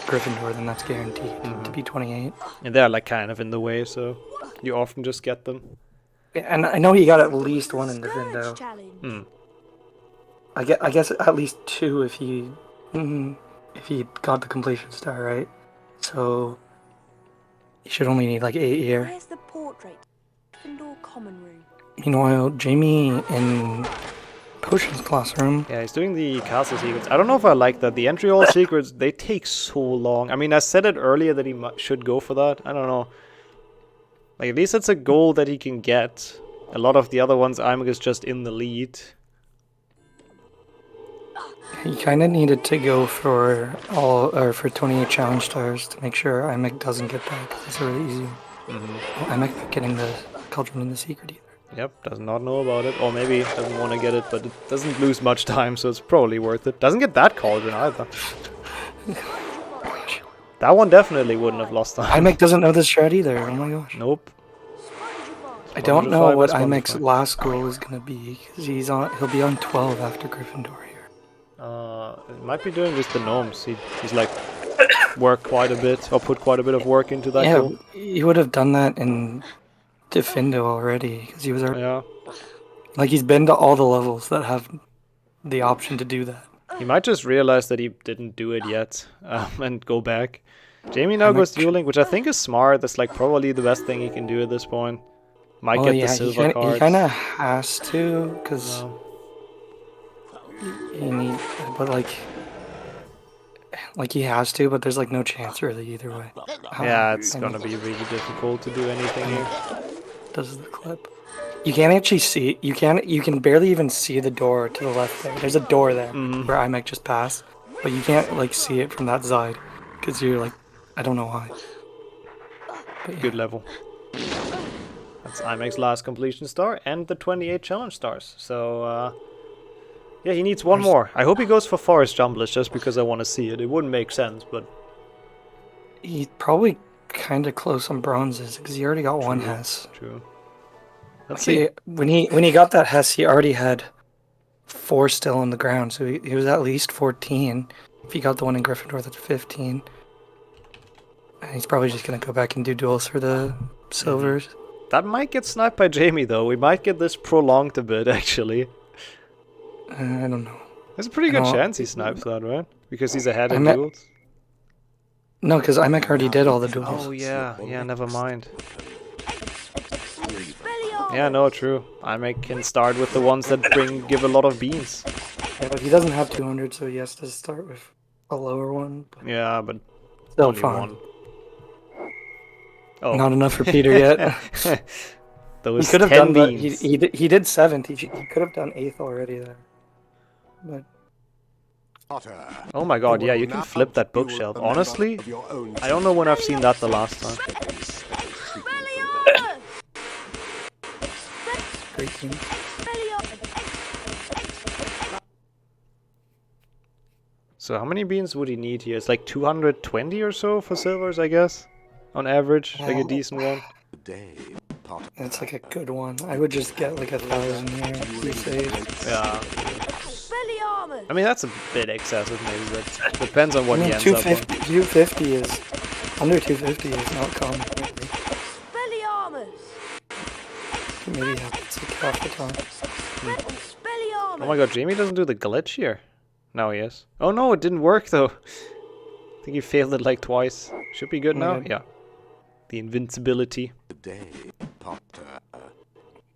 Gryffindor, then that's guaranteed to be 28. And they're like kind of in the way, so you often just get them. Yeah, and I know he got at least 1 in Defendo. I guess at least 2 if he got the completion star, right? So he should only need like 8 here. Where's the portrait? Gryffindor common room. Meanwhile, Jamie in Potions classroom. Yeah, he's doing the castle secrets. I don't know if I like that. The entry hall secrets, they take so long. I mean, I said it earlier that he should go for that. I don't know. Like, at least it's a goal that he can get. A lot of the other ones, Imek is just in the lead. He kind of needed to go for 28 challenge stars to make sure Imek doesn't get that, because it's really easy. Well, Imek not getting the cauldron in the secret either. Yep, does not know about it, or maybe doesn't want to get it, but it doesn't lose much time, so it's probably worth it. Doesn't get that cauldron either. That one definitely wouldn't have lost time. Imek doesn't know this strat either, oh my gosh. Nope. I don't know what Imek's last goal is going to be, because he'll be on 12 after Gryffindor here. It might be doing just the gnomes. He's like worked quite a bit, or put quite a bit of work into that goal. He would have done that in Defendo already, because he was like he's been to all the levels that have the option to do that. He might just realize that he didn't do it yet, and go back. Jamie now goes dueling, which I think is smart. That's like probably the best thing he can do at this point. Might get the silver cards. He kind of has to, because but like he has to, but there's like no chance really either way. Yeah, it's gonna be really difficult to do anything here. Does the clip? You can't actually see. You can barely even see the door to the left there. There's a door there where Imek just passed, but you can't like see it from that side because you're like, I don't know why. Good level. That's Imek's last completion star and the 28 challenge stars. So yeah, he needs one more. I hope he goes for Forest Jumblers just because I want to see it. It wouldn't make sense, but he's probably kind of close on bronzes because he already got one Hess. True. Let's see. When he got that Hess, he already had 4 still on the ground, so he was at least 14. If he got the one in Gryffindor, that's 15. And he's probably just gonna go back and do duels for the silvers. That might get sniped by Jamie though. We might get this prolonged a bit actually. I don't know. There's a pretty good chance he snipes that, right? Because he's ahead in duels. No, because Imek already did all the duels. Oh yeah, never mind. Yeah, no, true. Imek can start with the ones that give a lot of beans. Yeah, but he doesn't have 200, so he has to start with a lower one. But yeah, but still only fine. One. Oh. Not enough for Peter yet. Those he could have 10 done beans. he did 7th. He could have done 8th already there. But oh my god, yeah, you can flip that bookshelf. Honestly, I don't know when I've seen that the last time. great team. So how many beans would he need here? It's like 220 or so for silvers, I guess, on average, like a decent one. It's like a good one. I would just get like 1,000 here. Be safe. Yeah. I mean, that's a bit excessive, maybe, but depends on what he ends up on. 250 is under 250 is not common. Maybe happens like half the time. Oh my god, Jamie doesn't do the glitch here. Now he is. Oh no, it didn't work though. I think he failed it like twice. Should be good now. Yeah. The invincibility. Today, Potter,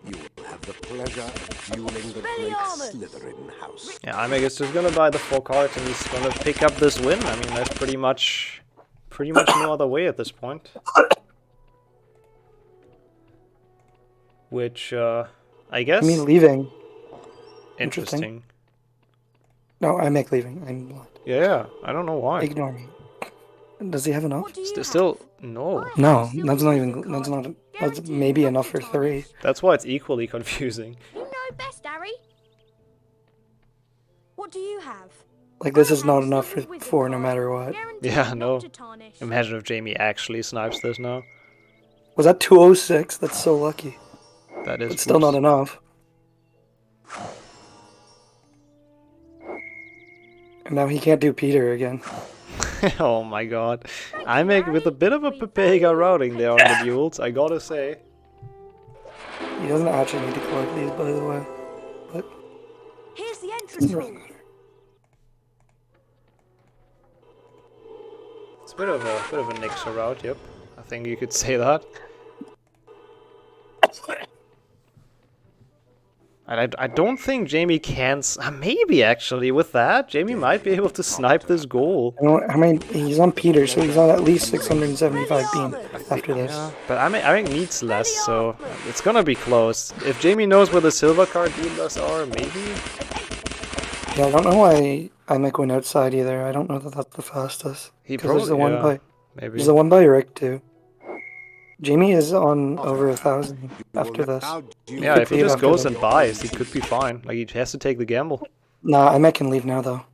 you will have the pleasure of dueling the great Slytherin house. Yeah, Imek is just gonna buy the 4 cards and he's gonna pick up this win. I mean, there's pretty much no other way at this point. Which, I guess. I mean, leaving. Interesting. No, Imek leaving. I'm Vlad. Yeah, I don't know why. Ignore me. Does he have enough? Still, no. No, that's not even. That's not. That's maybe enough for 3. That's why it's equally confusing. You know best, Harry. What do you have? Like this is not enough for 4 no matter what. Yeah, no. Imagine if Jamie actually snipes this now. Was that 206? That's so lucky. That is. It's still not enough. And now he can't do Peter again. Oh my god. Imek with a bit of a Pepega routing there on the duels, I gotta say. He doesn't actually need to collect these, by the way. But here's the entrance hall. It's a bit of a Nixxo route, yep. I think you could say that. And I don't think Jamie can... maybe, actually, with that, Jamie might be able to snipe this goal. I mean, he's on Peter, so he's on at least 675 beam after this. Yeah, but I think needs less, so it's gonna be close. If Jamie knows where the silver card dealers are, maybe? Yeah, I don't know why Imek went outside either. I don't know that that's the fastest. There's the one by... Maybe. There's the one by Rick, too. Jamie is on over 1,000 after this. Yeah, if he just goes and buys, he could be fine. Like, he has to take the gamble. Nah, Imek can leave now, though.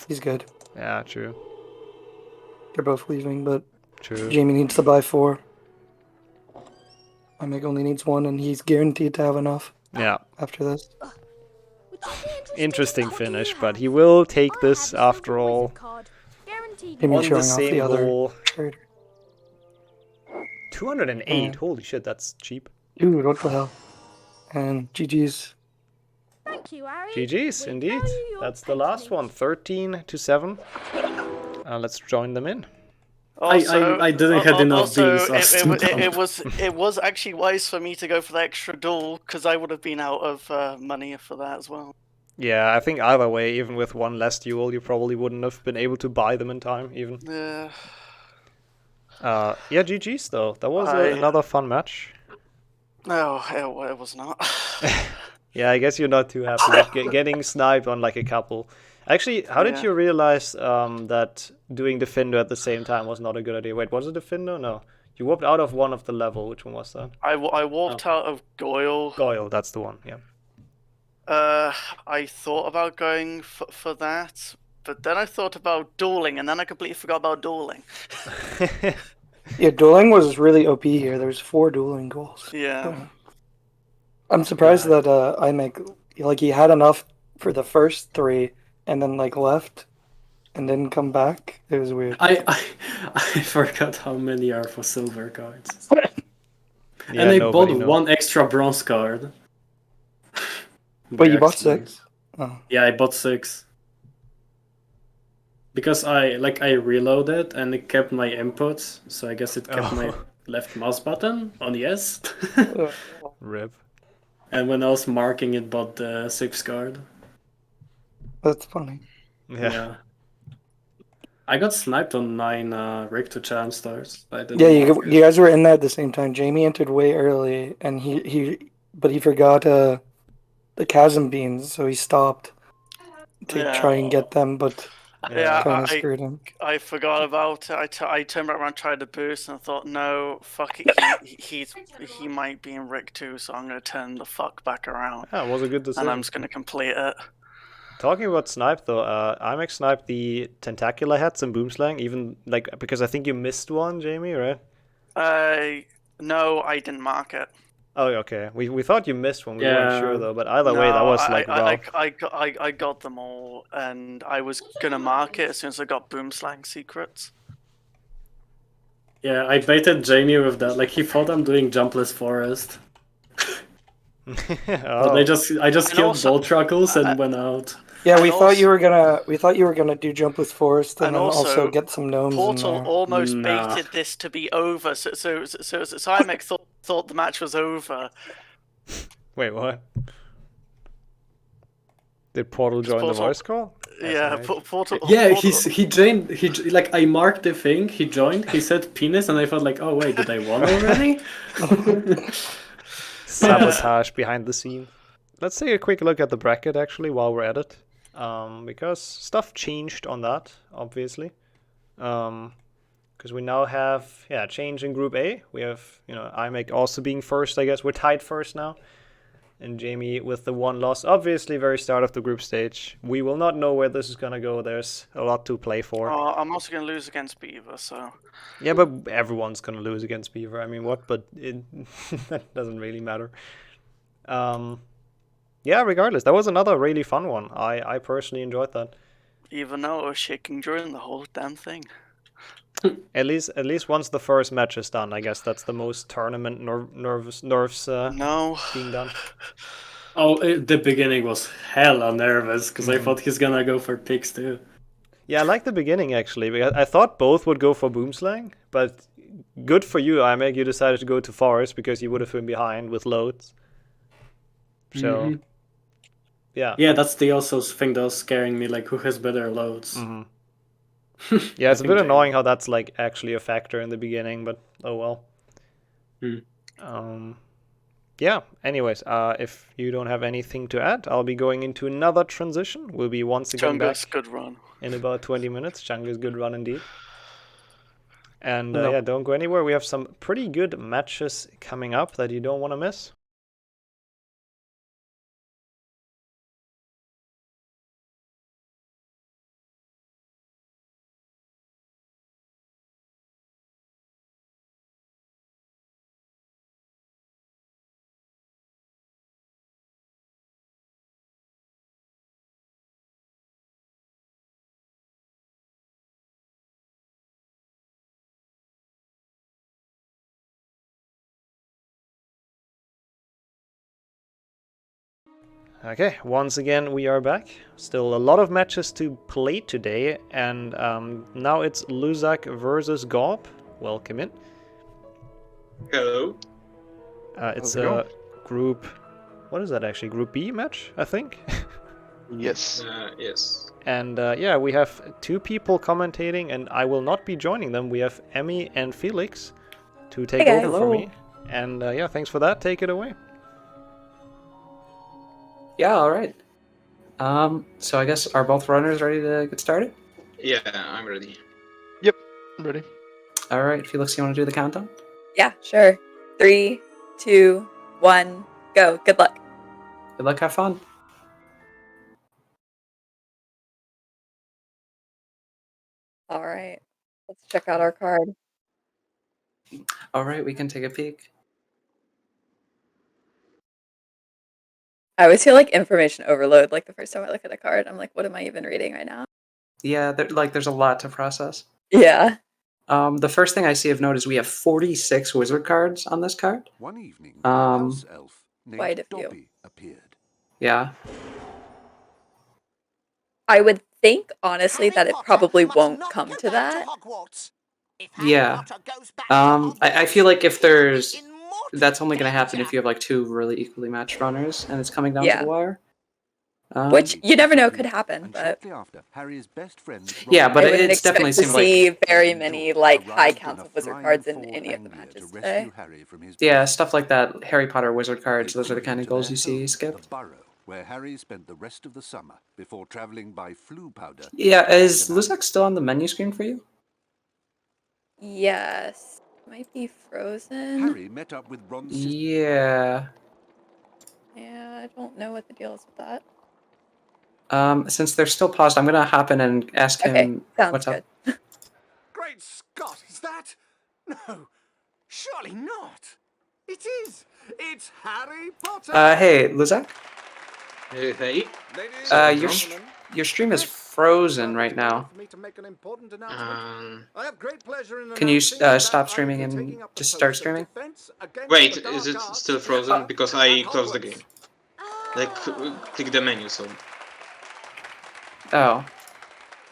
He's good. Yeah, true. They're both leaving, but true. Jamie needs to buy 4. Imek only needs 1, and he's guaranteed to have enough. Yeah. After this. Interesting finish, but he will take this after all. Jamie showing off the other goal. trader. 208, holy shit, that's cheap. Dude, what the hell? And GG's. Thank you, Harry. GG's, indeed. That's the last one, 13-7. Let's join them in. Also, I didn't have enough beans last time. It was actually wise for me to go for the extra duel, because I would have been out of money for that as well. Yeah, I think either way, even with one less duel, you probably wouldn't have been able to buy them in time, even. Yeah. Yeah, GG's though. That was another fun match. No, it was not. Yeah, I guess you're not too happy with getting sniped on like a couple. Actually, how did you realize that doing Defender at the same time was not a good idea? Wait, was it Defender? No. You warped out of one of the level. Which one was that? I warped out of Goyle. Goyle, that's the one, yeah. I thought about going for that, but then I thought about dueling, and then I completely forgot about dueling. Yeah, dueling was really OP here. There's 4 dueling goals. Yeah. I'm surprised that Imek, like, he had enough for the first 3, and then like left, and then come back. It was weird. I forgot how many are for silver cards. Yeah, and I bought 1 extra bronze card. But you bought 6? Oh. Yeah, I bought 6. Because I reloaded and it kept my inputs, so I guess it kept my left mouse button on yes. Rip. And when I was marking it, bought the 6th card. That's funny. Yeah. I got sniped on 9 Rick to Charm stars. Yeah, you guys were in there at the same time. Jamie entered way early, and he forgot the chasm beans, so he stopped to try and get them. But Yeah, Kinda screwed him. I forgot about it. I turned back around, tried to boost, and I thought, no, fuck it. He might be in Rick too, so I'm gonna turn the fuck back around. Yeah, it was a good decision. And I'm just gonna complete it. Talking about snipe though, Imek sniped the tentacular heads in Boomslang, even like because I think you missed one, Jamie, right? No, I didn't mark it. Oh, okay. We thought you missed one. We weren't sure though, but either way, that was like rough. I got them all, and I was gonna mark it as soon as I got Boomslang secrets. Yeah, I baited Jamie with that. Like he thought I'm doing jumpless forest. But I just killed Bolt Truckles and went out. Yeah, we thought you were gonna do jumpless forest and then also get some gnomes. Portal almost baited this to be over, so Imek thought the match was over. Wait, what? Did Portal join the voice call? Yeah, Portal. Yeah, he joined. Like I marked the thing. He joined. He said penis, and I thought like, oh wait, did I won already? Sabotage behind the scene. Let's take a quick look at the bracket actually while we're at it, because stuff changed on that obviously. Because we now have change in Group A. We have Imek also being first. I guess we're tied first now. And Jamie with the one loss, obviously very start of the group stage. We will not know where this is gonna go. There's a lot to play for. I'm also gonna lose against Beaver, so. Yeah, but everyone's gonna lose against Beaver. I mean, what? But that doesn't really matter. Yeah, regardless, that was another really fun one. I personally enjoyed that. Even though I was shaking during the whole damn thing. At least once the first match is done, I guess that's the most tournament nerves being done. Oh, the beginning was hella nervous because I thought he's gonna go for picks too. Yeah, I like the beginning actually. Because I thought both would go for Boomslang, but good for you, Imek. You decided to go to Forest because you would have been behind with loads. So, yeah, that's the also thing that was scaring me. Like, who has better loads? Yeah, it's a bit annoying how that's like actually a factor in the beginning, but oh well. Yeah, anyways, if you don't have anything to add, I'll be going into another transition. We'll be once again back good run. In about 20 minutes. Chunga's good run indeed. And yeah, don't go anywhere. We have some pretty good matches coming up that you don't want to miss. Okay, once again we are back. Still a lot of matches to play today, and now it's Luzak versus Gawb. Welcome in. Hello. It's a group. What is that actually? Group B match, I think. Yes. Yes. And yeah, we have two people commentating, and I will not be joining them. We have Emi and Felix to take over for me. And yeah, thanks for that. Take it away. Yeah, all right. So I guess are both runners ready to get started? Yeah, I'm ready. Yep, I'm ready. All right, Felix, you want to do the countdown? Yeah, sure. 3, 2, 1, go. Good luck. Good luck, have fun. All right, let's check out our card. All right, we can take a peek. I always feel like information overload. Like the first time I look at a card, I'm like, what am I even reading right now? Yeah, there's a lot to process. Yeah. The first thing I see of note is we have 46 wizard cards on this card. One evening, a house elf named Quite a few. Dobby appeared. Yeah. I would think, honestly, that it probably won't come to that. Yeah. I feel like if there's... That's only going to happen if you have like two really equally matched runners and it's coming down to the wire. Which you never know could happen, but yeah, but I it's definitely to seemed see like very many like high counts of wizard cards in any of the matches today. yeah, stuff like that. Harry Potter wizard cards; those are the kind of goals you see skip. where Harry spent the rest of the summer before traveling by flue powder. Yeah, is Luzak still on the menu screen for you? Yes. Might be frozen. Harry met up with Ron's sister. Yeah. Yeah, I don't know what the deal is with that. Since they're still paused, I'm gonna hop in and ask him what's up. Great Scott, is that? No, surely not. It is. It's Harry Potter. Hey, Luzak? Hey. Your stream is frozen right now. Can you stop streaming and just start streaming? Wait, is it still frozen? Because I closed the game. Like, click the menu, so... Oh.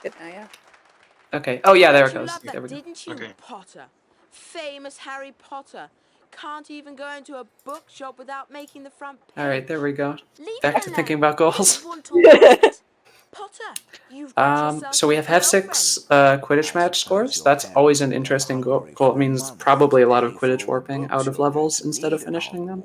Good now, yeah. Okay. Oh yeah, there it goes. Love that, There we go. didn't you, Potter? Famous Harry Potter. Can't even go into a bookshop without making the front page. All right, there we go. Back to thinking about goals. So we have 6 Quidditch match scores. That's always an interesting goal. It means probably a lot of Quidditch warping out of levels instead of finishing them.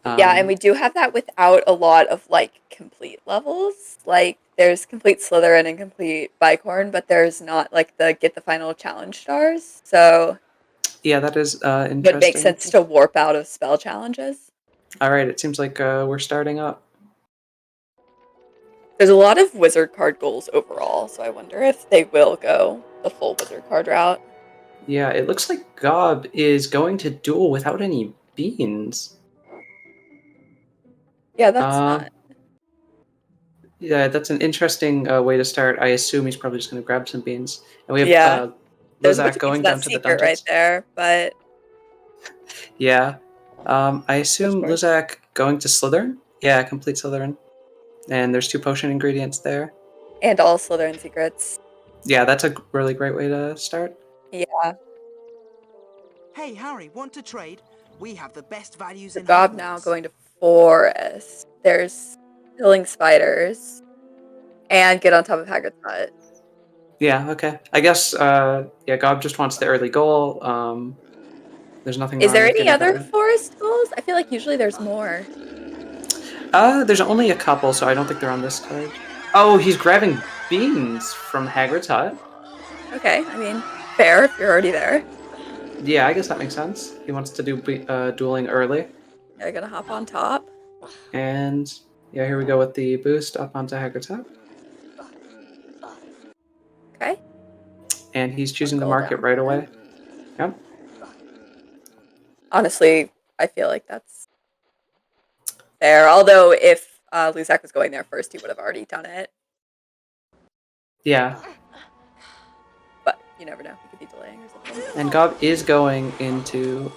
Yeah, and we do have that without a lot of, like, complete levels. Like, there's complete Slytherin and complete Bicorn, but there's not, like, the get the final challenge stars. So... Yeah, that is interesting. Would make sense to warp out of spell challenges. Alright, it seems like we're starting up. There's a lot of wizard card goals overall, so I wonder if they will go the full wizard card route. Yeah, it looks like Gawb is going to duel without any beans. Yeah, that's not... Yeah, that's an interesting way to start. I assume he's probably just going to grab some beans. And we have Luzak going down to the dungeons. Right there, but... Yeah. I assume Luzak going to Slytherin? Yeah, complete Slytherin. And there's 2 potion ingredients there. And all Slytherin secrets. Yeah, that's a really great way to start. Yeah. Hey, Harry, want to trade? We have the best values in Gawb now going to Forest. There's killing spiders. And get on top of Hagrid's hut. Yeah, okay. I guess, Gawb just wants the early goal. There's nothing Is there wrong with any getting other that. forest goals? I feel like usually there's more. There's only a couple, so I don't think they're on this card. Oh, he's grabbing beans from Hagrid's hut. Okay, I mean, fair if you're already there. Yeah, I guess that makes sense. He wants to do dueling early. Yeah, I'm gonna hop on top. And yeah, here we go with the boost up onto Hagrid's hut. Okay. And he's choosing the market right away. Yep. Honestly, I feel like that's fair. Although if Luzak was going there first, he would have already done it. Yeah. But you never know. He could be delaying or something. And Gawb is going into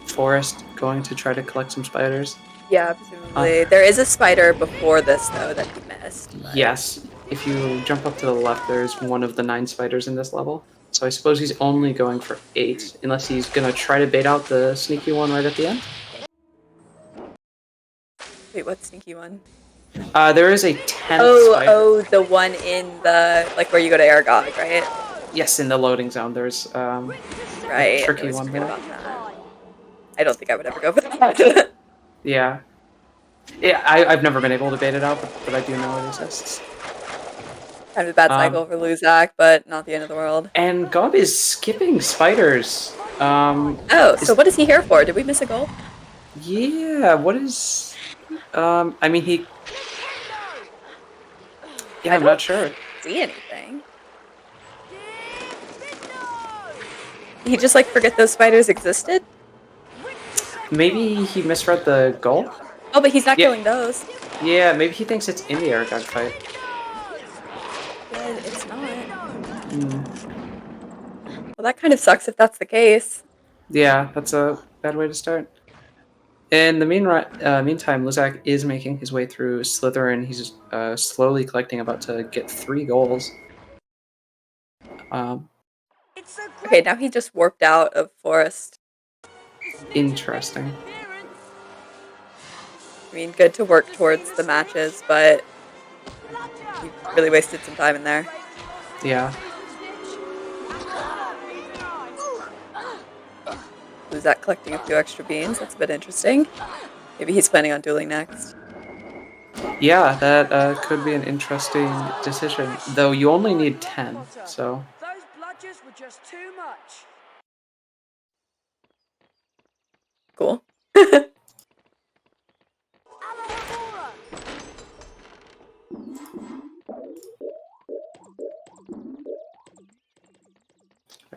forest, going to try to collect some spiders. Yeah, presumably. There is a spider before this, though, that he missed. But... Yes. If you jump up to the left, there's one of the 9 spiders in this level. So I suppose he's only going for 8, unless he's going to try to bait out the sneaky one right at the end. Wait, what sneaky one? There is a 10th spider. Oh, the one in the, like, where you go to Aragog, right? Yes, in the loading zone, there's right, a tricky one there. there. I don't think I would ever go for that. Yeah. Yeah, I've never been able to bait it out, but I do know it exists. Kind of a bad cycle for Luzak, but not the end of the world. And Gawb is skipping spiders. So what is he here for? Did we miss a goal? Yeah, what is... I mean, he... Yeah, I'm not sure. See anything. He just, like, forget those spiders existed? Maybe he misread the goal? Oh, but he's not killing those. Yeah, maybe he thinks it's in the Aragog fight. But it's not. Well, that kind of sucks if that's the case. Yeah, that's a bad way to start. In the meantime, Luzak is making his way through Slytherin. He's slowly collecting, about to get 3 goals. Okay, now he just warped out of Forest. Interesting. I mean, good to work towards the matches, but he really wasted some time in there. Yeah. Luzak collecting a few extra beans. That's a bit interesting. Maybe he's planning on dueling next. Yeah, that could be an interesting decision. Though you only need 10, so... Those bludgers were just too much. Cool.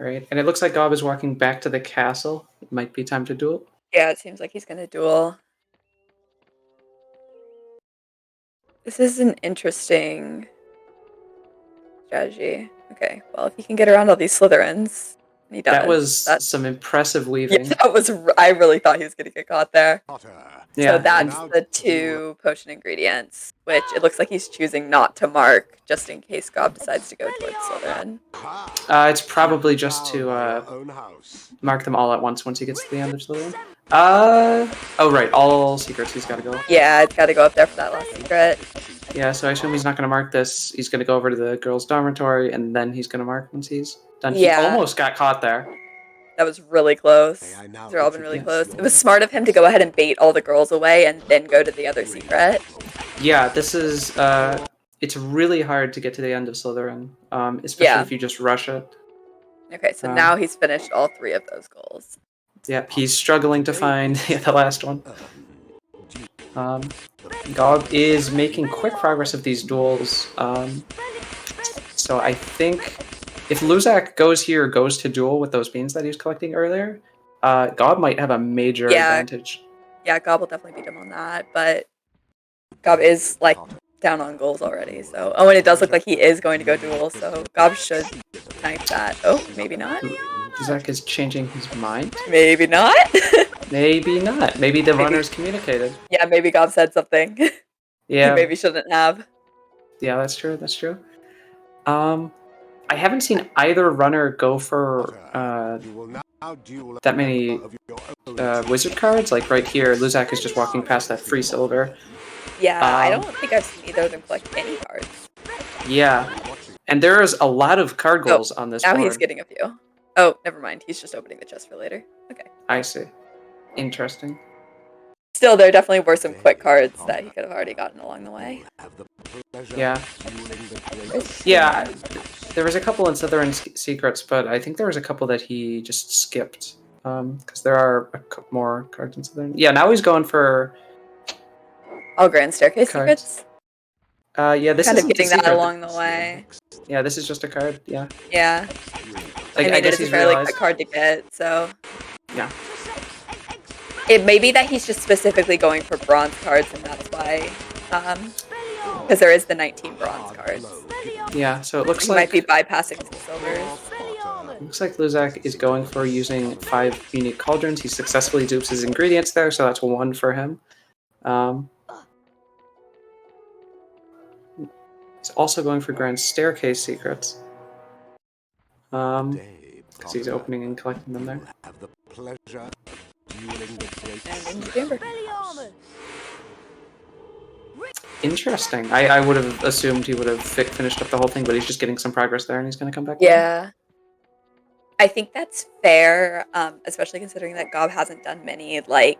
Alright, and it looks like Gawb is walking back to the castle. It might be time to duel. Yeah, it seems like he's gonna duel. This is an interesting strategy. Okay, well, if he can get around all these Slytherins, and he does. That was some impressive weaving. Yeah, that was. I really thought he was gonna get caught there. Yeah, So that's the 2 potion ingredients, which it looks like he's choosing not to mark, just in case Gawb decides to go towards Slytherin. It's probably just to mark them all at once he gets to the end of Slytherin. Oh right, all secrets he's got to go. Yeah, it's got to go up there for that last secret. Yeah, so I assume he's not going to mark this. He's going to go over to the girls' dormitory, and then he's going to mark once he's done. Yeah. He almost got caught there. That was really close. They've all been really close. It was smart of him to go ahead and bait all the girls away and then go to the other secret. Yeah, this is, it's really hard to get to the end of Slytherin, especially if you just rush it. Okay, so now he's finished all 3 of those goals. Yeah, he's struggling to find the last one. Gawb is making quick progress of these duels. So I think if Luzak goes to duel with those beans that he was collecting earlier, Gawb might have a major advantage. Yeah, Gawb will definitely beat him on that, but Gawb is like down on goals already. So and it does look like he is going to go duel, so Gawb should knife that. Oh, maybe not. Luzak is changing his mind. Maybe not. Maybe not. Maybe the runners communicated. Yeah, maybe Gawb said something. Yeah. Maybe shouldn't have. Yeah, that's true. That's true. I haven't seen either runner go for that many wizard cards. Like right here, Luzak is just walking past that free silver. Yeah, I don't think I've seen either of them collect any cards. Yeah, and there's a lot of card goals on this now board. He's getting a few. Oh, never mind. He's just opening the chest for later. Okay. I see. Interesting. Still, there definitely were some quick cards that he could have already gotten along the way. Yeah. Yeah, there was a couple in Slytherin Secrets, but I think there was a couple that he just skipped. Because there are a couple more cards in Slytherin. Yeah, now he's going for... All Grand Staircase Secrets? Yeah, this is kind of getting that along the way. Yeah, this is just a card, yeah. Yeah. Like, I guess it's a fairly quick card to get, so... Yeah. It may be that he's just specifically going for bronze cards, and that's why, because there is the 19 bronze cards. Yeah, so it looks he like... might be bypassing some silvers. Looks like Luzak is going for using 5 unique cauldrons. He successfully dupes his ingredients there, so that's 1 for him. He's also going for Grand Staircase Secrets. Because he's opening and collecting them there. Interesting. I would have assumed he would have finished up the whole thing, but he's just getting some progress there and he's going to come back. Yeah. I think that's fair, especially considering that Gawb hasn't done many, like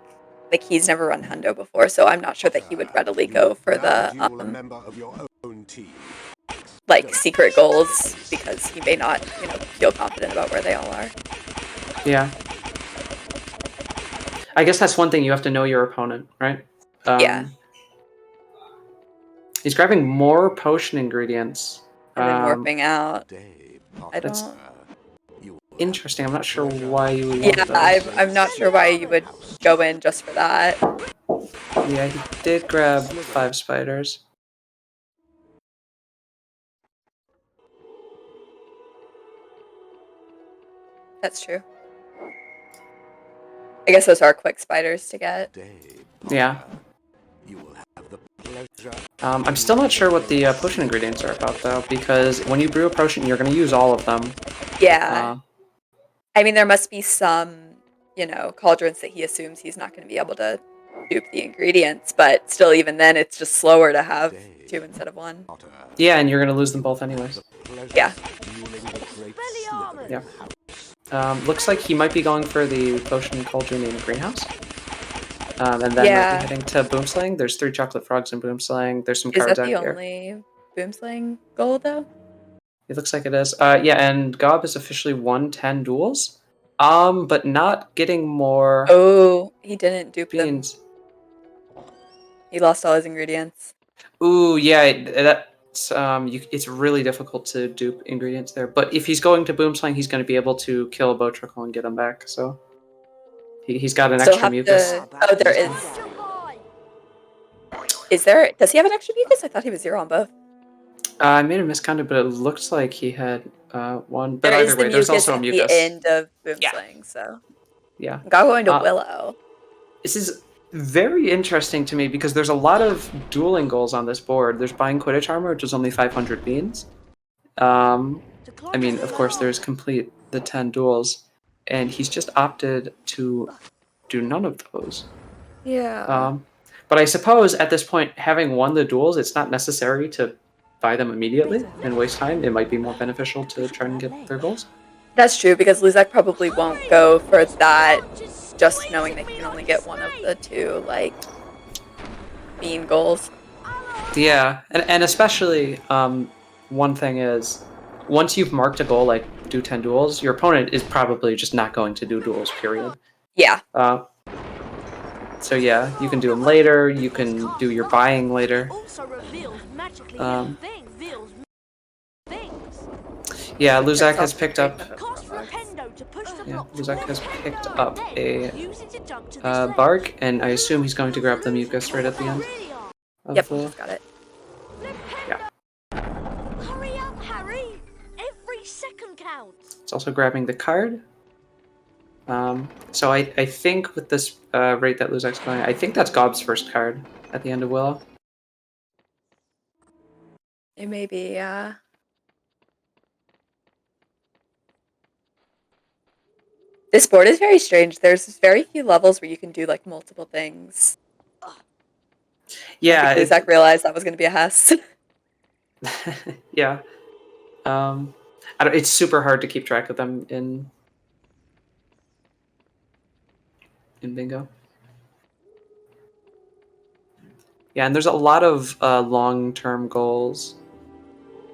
he's never run Hundo before, so I'm not sure that he would readily go for the, like, secret goals, because he may not, feel confident about where they all are. Yeah. I guess that's one thing, you have to know your opponent, right? Yeah. He's grabbing more potion ingredients. And then warping out. That's interesting. I'm not sure why you would want those. I'm not sure why you would go in just for that. Yeah, he did grab 5 spiders. That's true. I guess those are quick spiders to get. Yeah. I'm still not sure what the potion ingredients are about, though, because when you brew a potion, you're going to use all of them. Yeah. I mean, there must be some, cauldrons that he assumes he's not going to be able to dupe the ingredients, but still, even then, it's just slower to have 2 instead of 1. Yeah, and you're going to lose them both anyways. Yeah. Yeah. Looks like he might be going for the potion cauldron in the greenhouse. And then we'll be heading to Boomslang. There's 3 chocolate frogs in Boomslang. There's some cards out here. Is that the only Boomslang goal, though? It looks like it is. Yeah, and Gawb has officially won 10 duels. But not getting more. Oh, he didn't dupe beans. them. He lost all his ingredients. Ooh, yeah, that's it's really difficult to dupe ingredients there. But if he's going to Boomslang, he's going to be able to kill a bow trickle and get him back. So he's got an extra mucus. Oh, there is. Is there? Does he have an extra mucus? I thought he was 0 on both. I made a miscounted, but it looks like he had one. But either way, there's also a mucus at the end of Boomslang, so yeah. Got going to Willow. This is very interesting to me because there's a lot of dueling goals on this board. There's buying Quidditch armor, which is only 500 beans. I mean, of course, there's complete the 10 duels, and he's just opted to do none of those. Yeah. But I suppose at this point, having won the duels, it's not necessary to buy them immediately and waste time. It might be more beneficial to try and get their goals. That's true, because Luzak probably won't go for that, just knowing that he can only get one of the 2, like, bean goals. Yeah, and especially, one thing is, once you've marked a goal, like, do 10 duels, your opponent is probably just not going to do duels, period. Yeah. So yeah, you can do them later, you can do your buying later. Yeah, Luzak has picked up. Yeah, Luzak has picked up a bark, and I assume he's going to grab the mucus right at the end. Yep, he's got it. Yeah. Hurry up, Harry! Every second counts. It's also grabbing the card. So I think with this rate that Luzak's going, I think that's Gawb's first card at the end of Willow. It may be, yeah. This board is very strange. There's very few levels where you can do like multiple things. Yeah, I think Luzak realized that was going to be a Hess. Yeah. It's super hard to keep track of them in bingo. Yeah, and there's a lot of long-term goals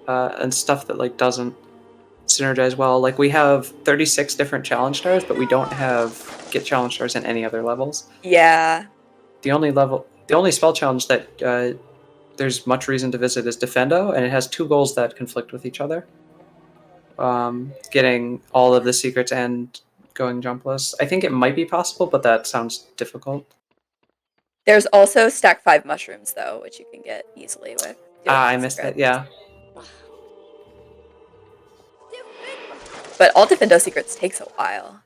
and stuff that like doesn't synergize well. Like we have 36 different challenge stars, but we don't have get challenge stars in any other levels. Yeah. The only spell challenge that there's much reason to visit is Defendo, and it has 2 goals that conflict with each other. Getting all of the secrets and going jumpless. I think it might be possible, but that sounds difficult. There's also stack 5 mushrooms though, which you can get easily with. I missed it. Yeah. But all Defendo secrets takes a while.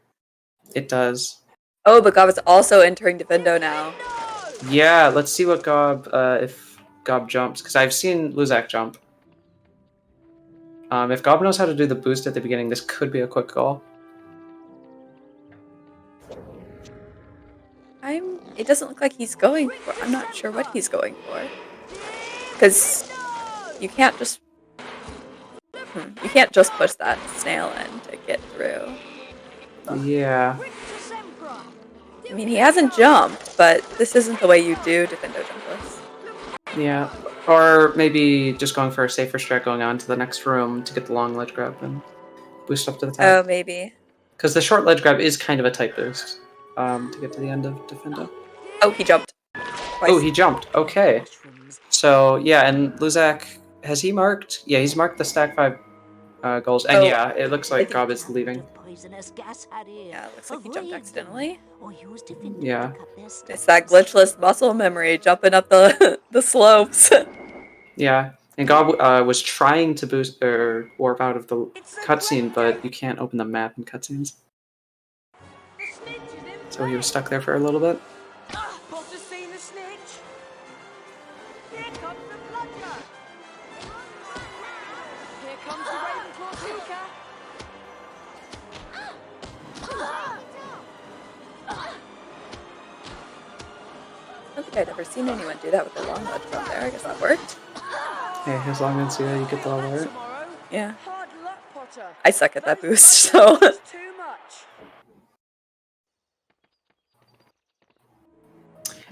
It does. Oh, but Gawb is also entering Defendo now. Yeah, let's see what Gawb, if Gawb jumps, because I've seen Luzak jump. If Gawb knows how to do the boost at the beginning, this could be a quick goal. It doesn't look like he's going for. I'm not sure what he's going for. Because you can't just push that snail in to get through. Yeah. I mean, he hasn't jumped, but this isn't the way you do Defendo jumpless. Yeah. Or maybe just going for a safer strat going on to the next room to get the long ledge grab and boost up to the top. Oh, maybe. Because the short ledge grab is kind of a tight boost to get to the end of Defendo. Oh, he jumped. Twice. Oh, he jumped. Okay. So, yeah, and Luzak, has he marked? Yeah, he's marked the stack 5 goals. And yeah, it looks like Gawb is leaving. Yeah, it looks like he jumped accidentally. Yeah. It's that glitchless muscle memory jumping up the slopes. Yeah, and Gawb was trying to boost or warp out of the cutscene, but you can't open the map in cutscenes. So he was stuck there for a little bit. I don't think I'd ever seen anyone do that with the long ledge from there. I guess that worked. Hey, as long as you get the level right. Yeah. I suck at that boost, so.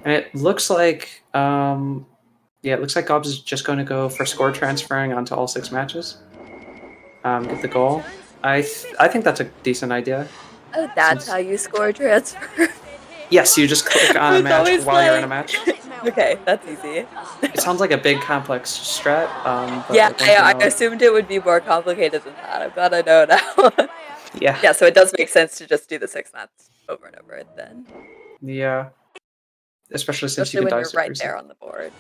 And it looks like, it looks like Gawb is just going to go for score transferring onto all 6 matches. Get the goal. I think that's a decent idea. Oh, that's how you score transfer. Yes, you just click on a match while you're in a match. Okay, that's easy. It sounds like a big complex strat. But Yeah, like, once you I know it- assumed it would be more complicated than that. I'm glad I know now. Yeah. Yeah, so it does make sense to just do the 6 maps over and over then. Yeah. Especially since Especially you when can you're dice it right yourself. there on the board.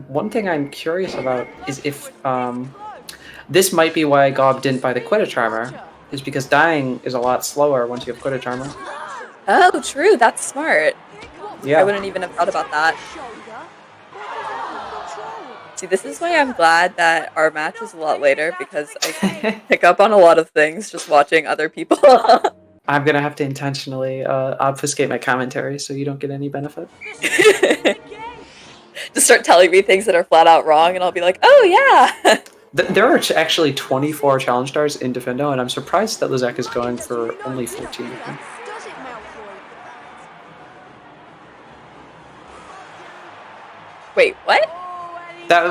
One thing I'm curious about is if this might be why Gawb didn't buy the Quidditch armor, is because dying is a lot slower once you have Quidditch armor. Oh, true. That's smart. Yeah. I wouldn't even have thought about that. See, this is why I'm glad that our match is a lot later, because I can pick up on a lot of things just watching other people. I'm gonna have to intentionally obfuscate my commentary so you don't get any benefit. Just start telling me things that are flat out wrong, and I'll be like, oh yeah! There are actually 24 challenge stars in Defendo, and I'm surprised that Luzak is going for only 14 of them. Wait, what? That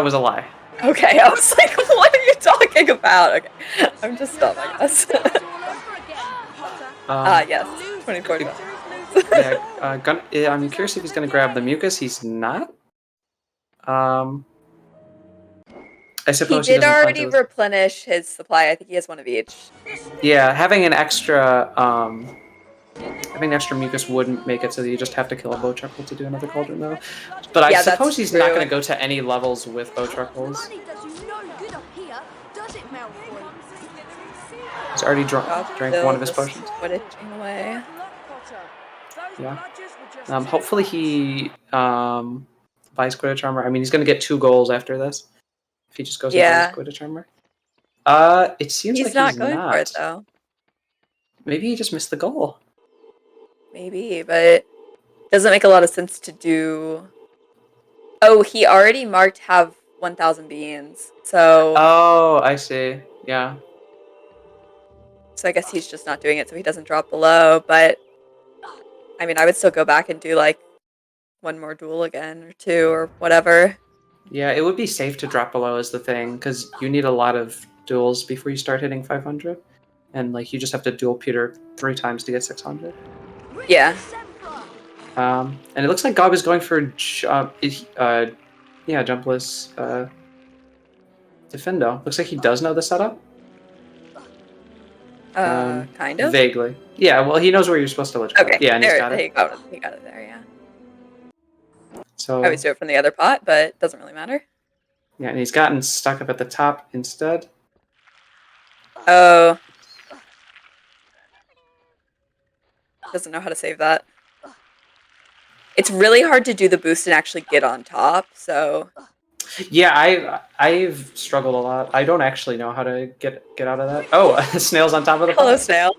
was a lie. Okay, I was like, what are you talking about? Okay, I'm just dumb, I guess. Yes, 24 I'm curious if he's going to grab the mucus. He's not. I suppose he did doesn't already plan to- replenish his supply. I think he has one of each. Yeah, having an extra mucus wouldn't make it so that you just have to kill a bowtruckle to do another cauldron, though. But I Yeah, suppose that's he's not true. going to go to any levels with bowtruckles. He's already drank one of his potions. Quidditching away. Yeah. Hopefully he buys Quidditch armor. I mean, he's going to get 2 goals after this if he just goes and buys Quidditch armor. It seems He's like not he's going not. for it though. Maybe he just missed the goal. Maybe, but it doesn't make a lot of sense to do. Oh, he already marked have 1,000 beans, so. Oh, I see. Yeah. So I guess he's just not doing it so he doesn't drop below, but I mean, I would still go back and do like 1 more duel again or 2 or whatever. Yeah, it would be safe to drop below is the thing, because you need a lot of duels before you start hitting 500. And like you just have to duel Peter 3 times to get 600. Yeah. And it looks like Gawb is going for jumpless Defendo. Looks like he does know the setup. Kind of. Vaguely. Yeah, well, he knows where you're supposed to let. Okay. Yeah, and he's got He it. got it there, yeah. So I always do it from the other pot, but it doesn't really matter. yeah, and he's gotten stuck up at the top instead. Oh. Doesn't know how to save that. It's really hard to do the boost and actually get on top, so. Yeah, I've struggled a lot. I don't actually know how to get out of that. Oh, snail's on top of the pot. Hello, snail.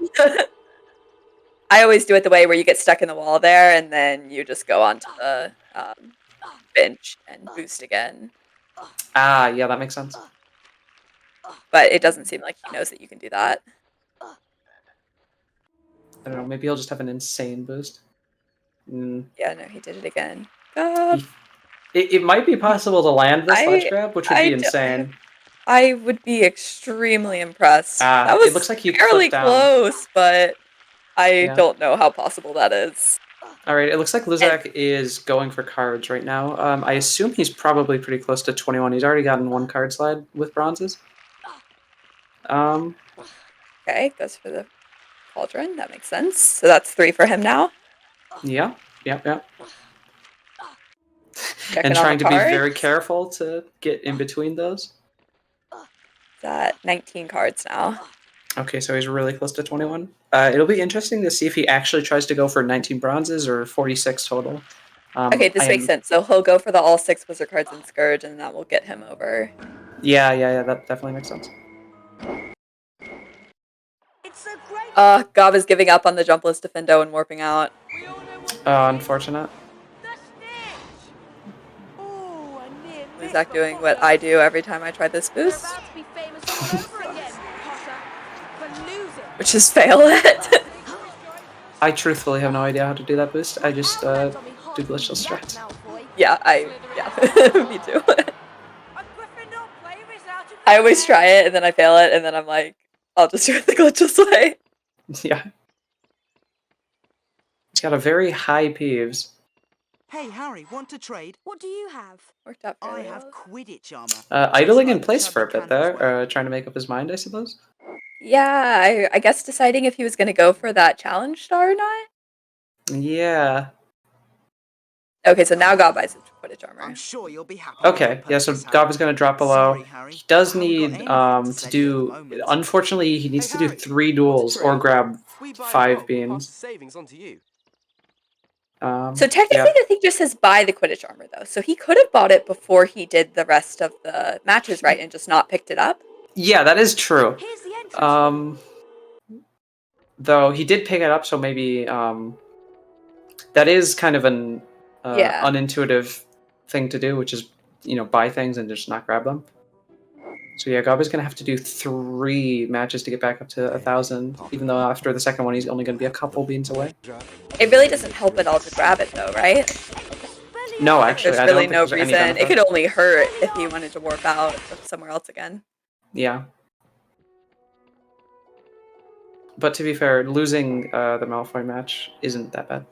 I always do it the way where you get stuck in the wall there, and then you just go onto the bench and boost again. Ah, yeah, that makes sense. But it doesn't seem like he knows that you can do that. I don't know, maybe he'll just have an insane boost. Yeah, no, he did it again. It might be possible to land this ledge grab, which would be insane. I would be extremely impressed. That It was looks like you fairly clipped down. close, but I Yeah. don't know how possible that is. All right, it looks like Luzak is going for cards right now. I assume he's probably pretty close to 21. He's already gotten 1 card slide with bronzes. Okay, goes for the cauldron. That makes sense. So that's 3 for him now. Yeah. Checking And on trying the to be cards. very careful to get in between those. That 19 cards now. Okay, so he's really close to 21. It'll be interesting to see if he actually tries to go for 19 bronzes or 46 total. Okay, this makes sense. So he'll go for the all 6 wizard cards and Scourge, and that will get him over. Yeah, that definitely makes sense. Gawb is giving up on the jumpless Defendo and warping out. Unfortunate. Luzak doing what I do every time I try this boost. Which is fail it. I truthfully have no idea how to do that boost. I just do glitchless strats. Yeah, me too. I always try it and then I fail it and then I'm like, I'll just do it the glitchless way. Yeah. It's got a very high peeves. Hey, Harry, want to trade? What do you have? Worked out I fairly have well. Quidditch armor. Idling in place for a bit there, trying to make up his mind, I suppose. Yeah, I guess deciding if he was going to go for that challenge star or not. Yeah. Okay, so now Gawb buys Quidditch armor. I'm sure you'll be happy. Okay, yeah, so Gawb is going to drop below. He does need to do... Unfortunately, he needs to do 3 duels or grab 5 beans. Savings onto you. So technically the thing just says buy the Quidditch armor, though. So he could have bought it before he did the rest of the matches, right, and just not picked it up? Yeah, that is true. Though he did pick it up, so maybe that is kind of an unintuitive thing to do, which is, buy things and just not grab them. So yeah, Gawb is going to have to do 3 matches to get back up to 1,000, even though after the second one he's only going to be a couple beans away. It really doesn't help at all to grab it, though, right? No, actually, there's really no reason. It could only hurt if he wanted to warp out somewhere else again. Yeah. But to be fair, losing the Malfoy match isn't that bad.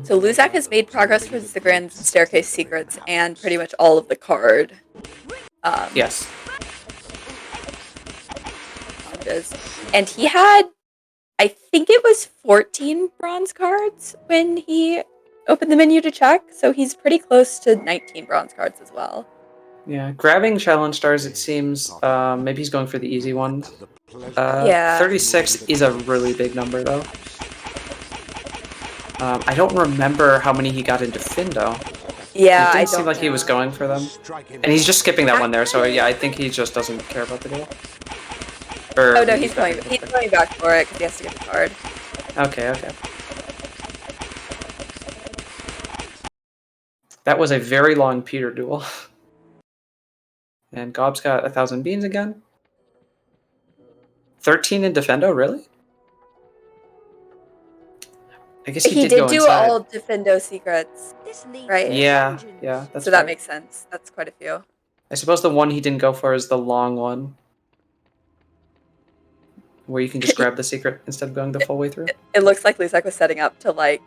So Luzak has made progress towards the Grand Staircase secrets and pretty much all of the card. Yes. And he had, I think it was 14 bronze cards when he opened the menu to check, so he's pretty close to 19 bronze cards as well. Yeah, grabbing challenge stars, it seems, maybe he's going for the easy ones. Yeah. 36 is a really big number, though. I don't remember how many he got into Findo. Yeah, it didn't seem like he was going for them. And he's just skipping that one there, so yeah, I think he just doesn't care about the deal. Oh no, he's going back for it because he has to get the card. Okay. That was a very long Peter duel. And Gawb's got 1,000 beans again. 13 in Defendo, really? I guess he did do all Defendo secrets, right? Yeah, that's so that makes sense. That's quite a few. I suppose the one he didn't go for is the long one, where you can just grab the secret instead of going the full way through. It looks like Luzak was setting up to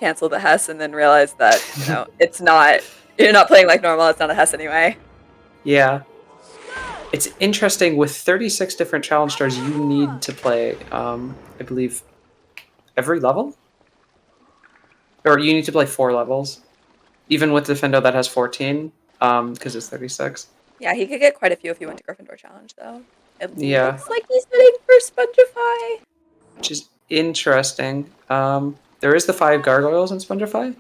cancel the Hess and then realized that it's not. You're not playing like normal. It's not a Hess anyway. Yeah. It's interesting, with 36 different challenge stars, you need to play, I believe, every level? Or you need to play 4 levels. Even with Defendo that has 14, because it's 36. Yeah, he could get quite a few if he went to Gryffindor Challenge, though. It looks like he's heading for Spongify. Which is interesting. There is the 5 gargoyles in Spongify,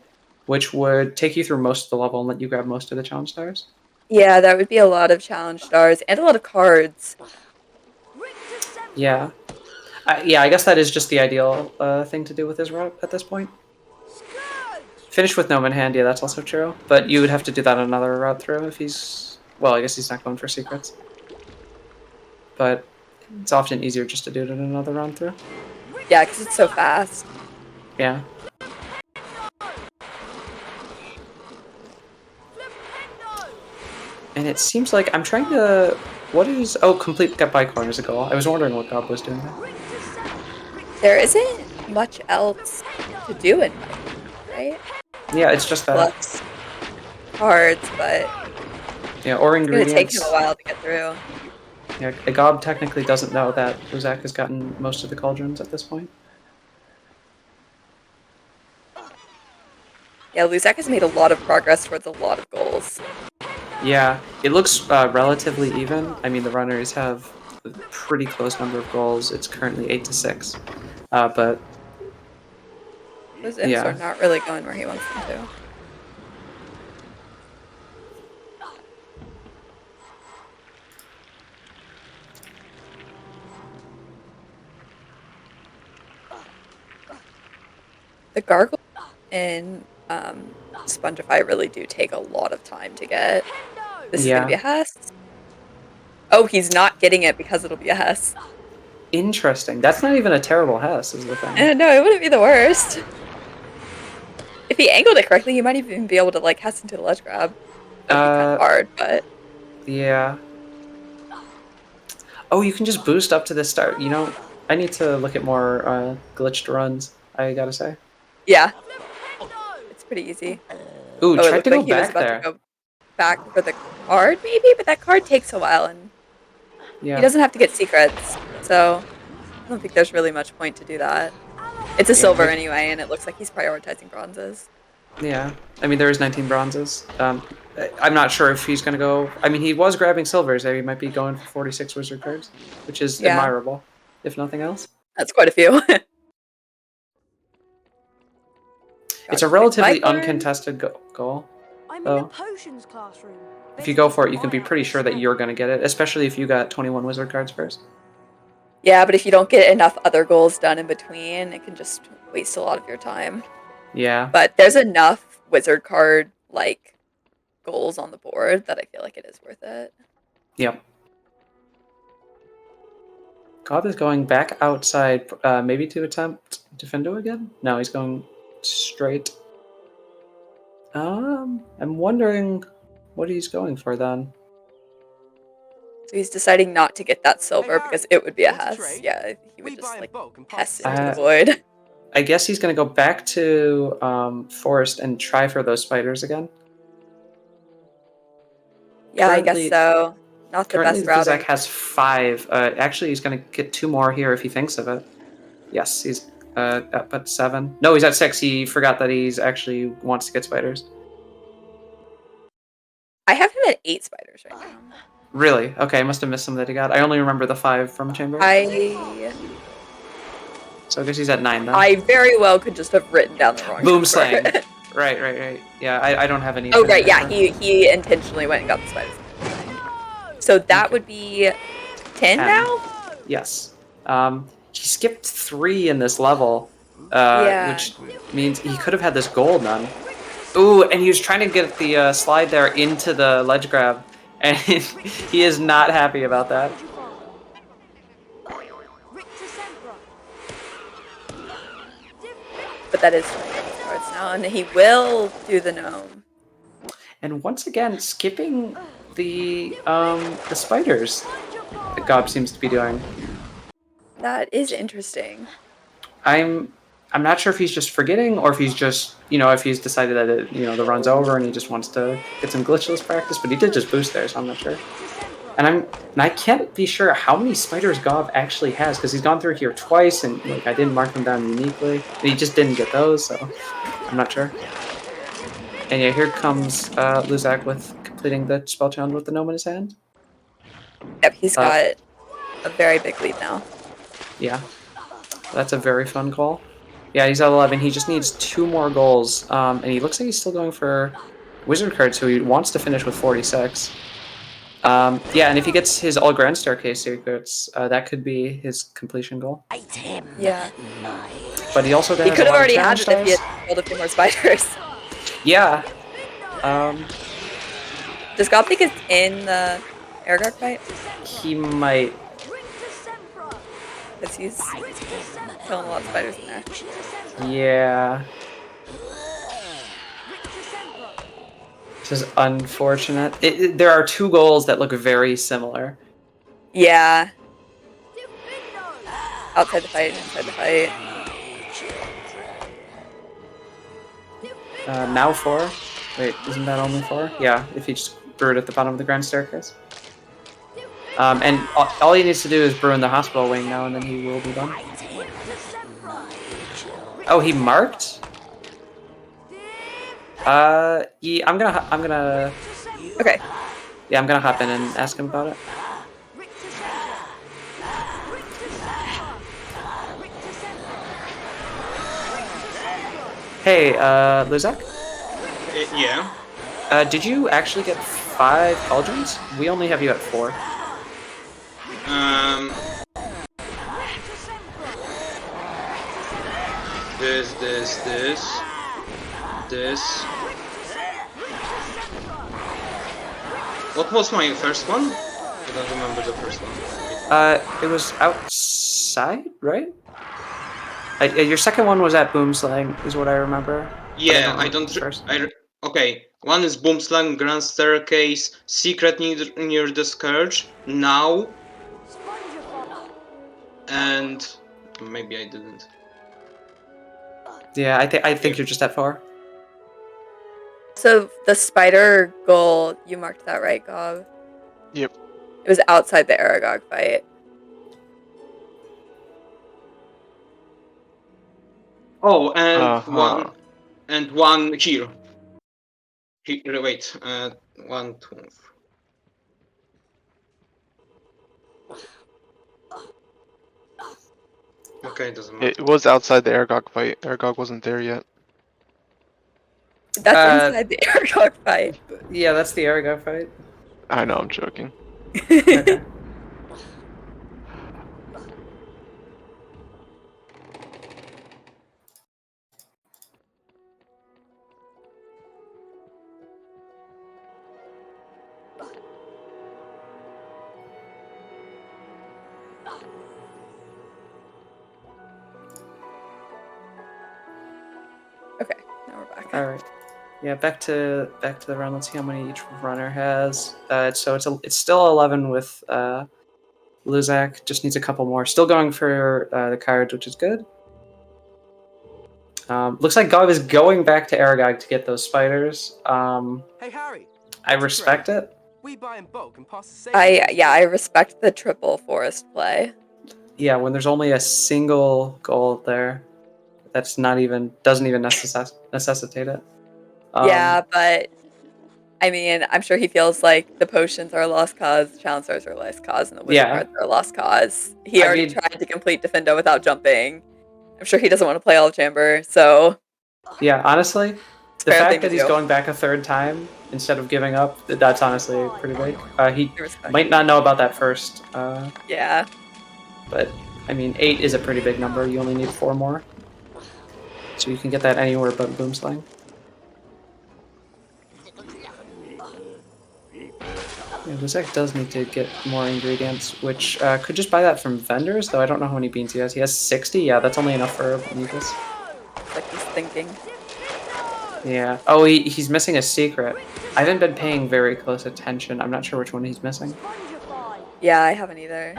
which would take you through most of the level and let you grab most of the challenge stars. Yeah, that would be a lot of challenge stars and a lot of cards. Yeah. I guess that is just the ideal thing to do with his route at this point. Finish with Gnome in hand, yeah, that's also true. But you would have to do that another route through if he's... Well, I guess he's not going for secrets. But it's often easier just to do it in another round through. Yeah, because it's so fast. Yeah. And it seems like I'm trying to... What is... Oh, complete get by corner is a goal. I was wondering what Gawb was doing there. There isn't much else to do in Minecraft, right? Yeah, it's just that. Plus cards, but... Yeah, or ingredients. It's going to take him a while to get through. Yeah, Gawb technically doesn't know that Luzak has gotten most of the cauldrons at this point. Yeah, Luzak has made a lot of progress towards a lot of goals. Yeah, it looks relatively even. I mean, the runners have a pretty close number of goals. It's currently 8-6, but those imps are not really going where he wants them to. The gargoyle in Spongify really do take a lot of time to get. This is going to be a Hess. Oh, he's not getting it because it'll be a Hess. Interesting. That's not even a terrible Hess, is the thing. No, it wouldn't be the worst. If he angled it correctly, he might even be able to like Hess into the ledge grab. That'd be kind of hard, but yeah. Oh, you can just boost up to the start. You know, I need to look at more glitched runs. I gotta say. Yeah, it's pretty easy. Ooh, it tried looked to like go he was back about there. to go back for the card, maybe, but that card takes a while, and Yeah. he doesn't have to get secrets, so I don't think there's really much point to do that. It's a silver anyway, and it looks like he's prioritizing bronzes. Yeah, I mean there is 19 bronzes. I'm not sure if he's gonna go. I mean, he was grabbing silvers. So he might be going for 46 wizard cards, which is admirable, if nothing else. That's quite a few. It's a relatively uncontested goal. I'm in the potions classroom. If you go for it, you can be pretty sure that you're gonna get it, especially if you got 21 wizard cards first. Yeah, but if you don't get enough other goals done in between, it can just waste a lot of your time. Yeah. But there's enough wizard card like goals on the board that I feel like it is worth it. Yep. Gawb is going back outside, maybe to attempt Defendo again? No, he's going straight. I'm wondering what he's going for then. So he's deciding not to get that silver because it would be a Hess. Yeah, he would just like Hess into the void. I guess he's going to go back to Forest and try for those spiders again. Yeah, I guess so. Not the best route. Luzak has 5. Actually, he's going to get 2 more here if he thinks of it. Yes, he's at 7. No, he's at 6. He forgot that he's actually wants to get spiders. I have him at 8 spiders right now. Really? Okay, I must have missed some that he got. I only remember the 5 from Chamber. So I guess he's at 9 then. I very well could just have written down the wrong Boom number. slang. Right. Yeah, I don't have any. Oh, right, yeah, he intentionally went and got the spiders. So that would be 10 now? Yes. He skipped 3 in this level, which means he could have had this gold done. Ooh, and he was trying to get the slide there into the ledge grab, and he is not happy about that. But that is cards now, and he will do the gnome. And once again, skipping the spiders that Gawb seems to be doing. That is interesting. I'm not sure if he's just forgetting or if he's just, if he's decided that the run's over and he just wants to get some glitchless practice, but he did just boost there, so I'm not sure. And I can't be sure how many spiders Gawb actually has, because he's gone through here twice, and I didn't mark them down uniquely, and he just didn't get those, so I'm not sure. And yeah, here comes Luzak with completing the spell challenge with the gnome in his hand. Yep, he's got a very big lead now. Yeah, that's a very fun call. Yeah, he's at 11. He just needs 2 more goals, and he looks like he's still going for wizard cards, so he wants to finish with 46. Yeah, and if he gets his all grand staircase secrets, that could be his completion goal. Yeah. But he also He could have already had it if he had killed a few more spiders. Yeah. Does Gawb think it's in the air guard fight? He might. Because he's killing a lot of spiders in there. Yeah. This is unfortunate. There are 2 goals that look very similar. Yeah. Outside the fight, inside the fight. Now 4. Wait, isn't that only 4? Yeah, if he just brew it at the bottom of the grand staircase. And all he needs to do is brew in the hospital wing now, and then he will be done. Oh, he marked? Yeah, I'm gonna. Okay. Yeah, I'm gonna hop in and ask him about it. Hey, Luzak? Yeah. Did you actually get 5 cauldrons? We only have you at 4. This. What was my first one? I don't remember the first one. It was outside. side, right? Your second one was at Boomslang, is what I remember. Yeah, okay, one is Boomslang, Grand Staircase, Secret near the Scourge, now, and maybe I didn't. Yeah, I think you're just at 4. So the spider goal, you marked that right, Gawb? Yep. It was outside the Aragog fight. Oh, and one here. Wait, 1, 2. Okay, it doesn't matter. It was outside the Aragog fight. Aragog wasn't there yet. That's inside the Aragog fight. Yeah, that's the Aragog fight. I know, I'm joking. Okay. Okay, now we're back. All right. Yeah, back to the round. Let's see how many each runner has. So it's still 11 with Luzak. Just needs a couple more. Still going for the cards, which is good. Looks like Gawb is going back to Aragog to get those spiders. Hey Harry, I respect it. we buy in bulk and pass the savings. I respect the triple forest play. Yeah, when there's only a single goal there, that's doesn't even necessitate it. Yeah, but I mean, I'm sure he feels like the potions are a lost cause, the challenge stars are a lost cause, and the wizard cards are a lost cause. He already tried to complete Defendo without jumping. I'm sure he doesn't want to play all of Chamber, so... Yeah, honestly, the fact that he's going back a third time instead of giving up, that's honestly pretty big. He might not know about that first. Yeah. But, I mean, 8 is a pretty big number. You only need 4 more. So you can get that anywhere but Boomslang. Yeah, Luzak does need to get more ingredients, which could just buy that from vendors, though I don't know how many beans he has. He has 60? Yeah, that's only enough for Mucus. Like he's thinking. Yeah. Oh, he's missing a secret. I haven't been paying very close attention. I'm not sure which one he's missing. Yeah, I haven't either.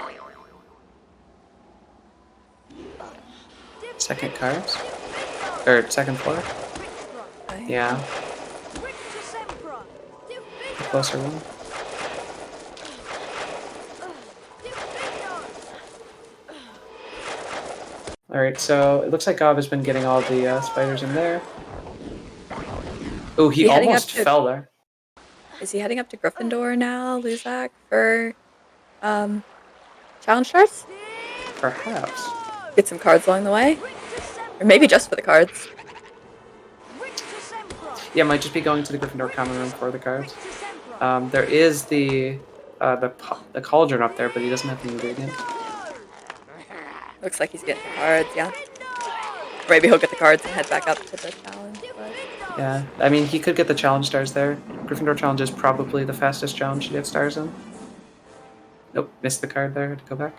Second cards? Or second floor? Yeah. The closer one. Alright, so it looks like Gawb has been getting all the spiders in there. Oh, he almost fell there. Is he heading up to Gryffindor now, Luzak, for challenge stars? Perhaps. Get some cards along the way? Or maybe just for the cards. Yeah, might just be going to the Gryffindor common room for the cards. There is the cauldron up there, but he doesn't have the ingredient. Looks like he's getting the cards, yeah. Maybe he'll get the cards and head back up to the challenge. But... Yeah, I mean, he could get the challenge stars there. Gryffindor challenge is probably the fastest challenge to get stars in. Nope, missed the card there. To go back.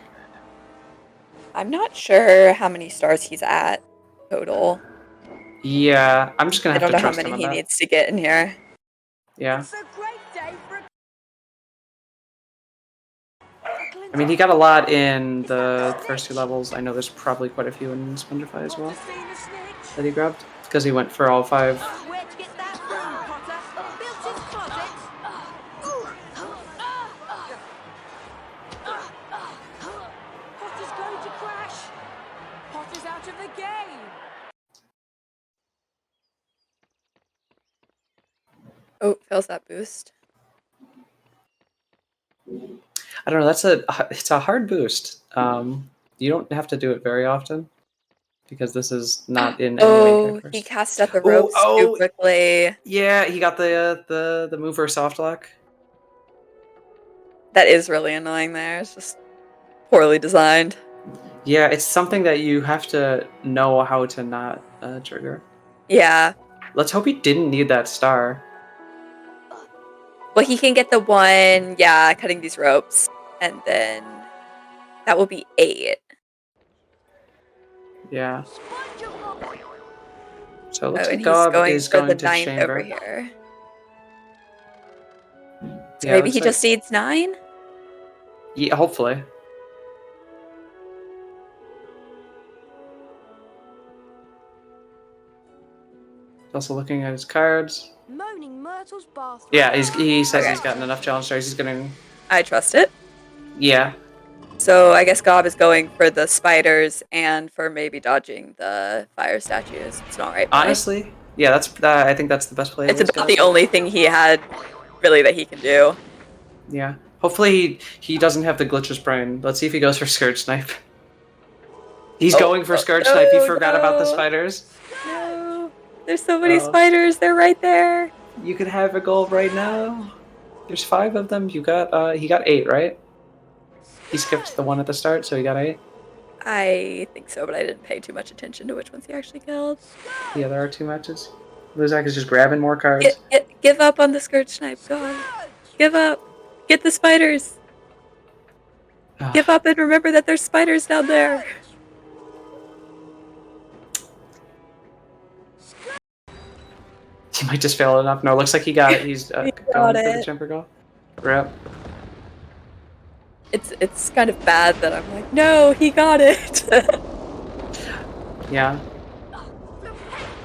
I'm not sure how many stars he's at total. Yeah, I'm just gonna have to trust him on that. I don't know how many he needs to get in here. Yeah. I mean, he got a lot in the first 2 levels. I know there's probably quite a few in Splenderfy as well that he grabbed because he went for all 5. Oh, fails that boost. I don't know. It's a hard boost. You don't have to do it very often because this is not in any way characters. He cast at the ropes too quickly. Yeah, he got the mover soft lock. That is really annoying there. It's just poorly designed. Yeah, it's something that you have to know how to not trigger. Yeah. Let's hope he didn't need that star. Well, he can get the one, cutting these ropes, and then that will be 8. Yeah. So it looks and like Gawb he's is going going for the to 9th chamber. over here. So Yeah, maybe looks he like- just needs 9? Yeah, hopefully. Also looking at his cards. Moaning Myrtle's bathroom. Yeah, he says he's gotten enough challenge stars. He's gonna. I trust it. Yeah. So I guess Gawb is going for the spiders and for maybe dodging the fire statues. It's not right. Honestly, yeah, that's. I think that's the best play. It's about the only thing he had, really, that he can do. Yeah. Hopefully he doesn't have the glitches brain. Let's see if he goes for Scourge Snipe. He's going for Scourge Snipe. He forgot about the spiders. No, there's so many spiders. They're right there. You could have a goal right now. There's 5 of them. You got. He got 8, right? He skipped the one at the start, so he got 8. I think so, but I didn't pay too much attention to which ones he actually killed. Yeah, there are 2 matches. Luzak is just grabbing more cards. Give up on the Scourge Snipe. Go on. Give up. Get the spiders. Give up and remember that there's spiders down there. He might just fail enough. No, it looks like he got it. He's going for the jumper goal. Rip. It's kind of bad that I'm like, no, he got it. Yeah.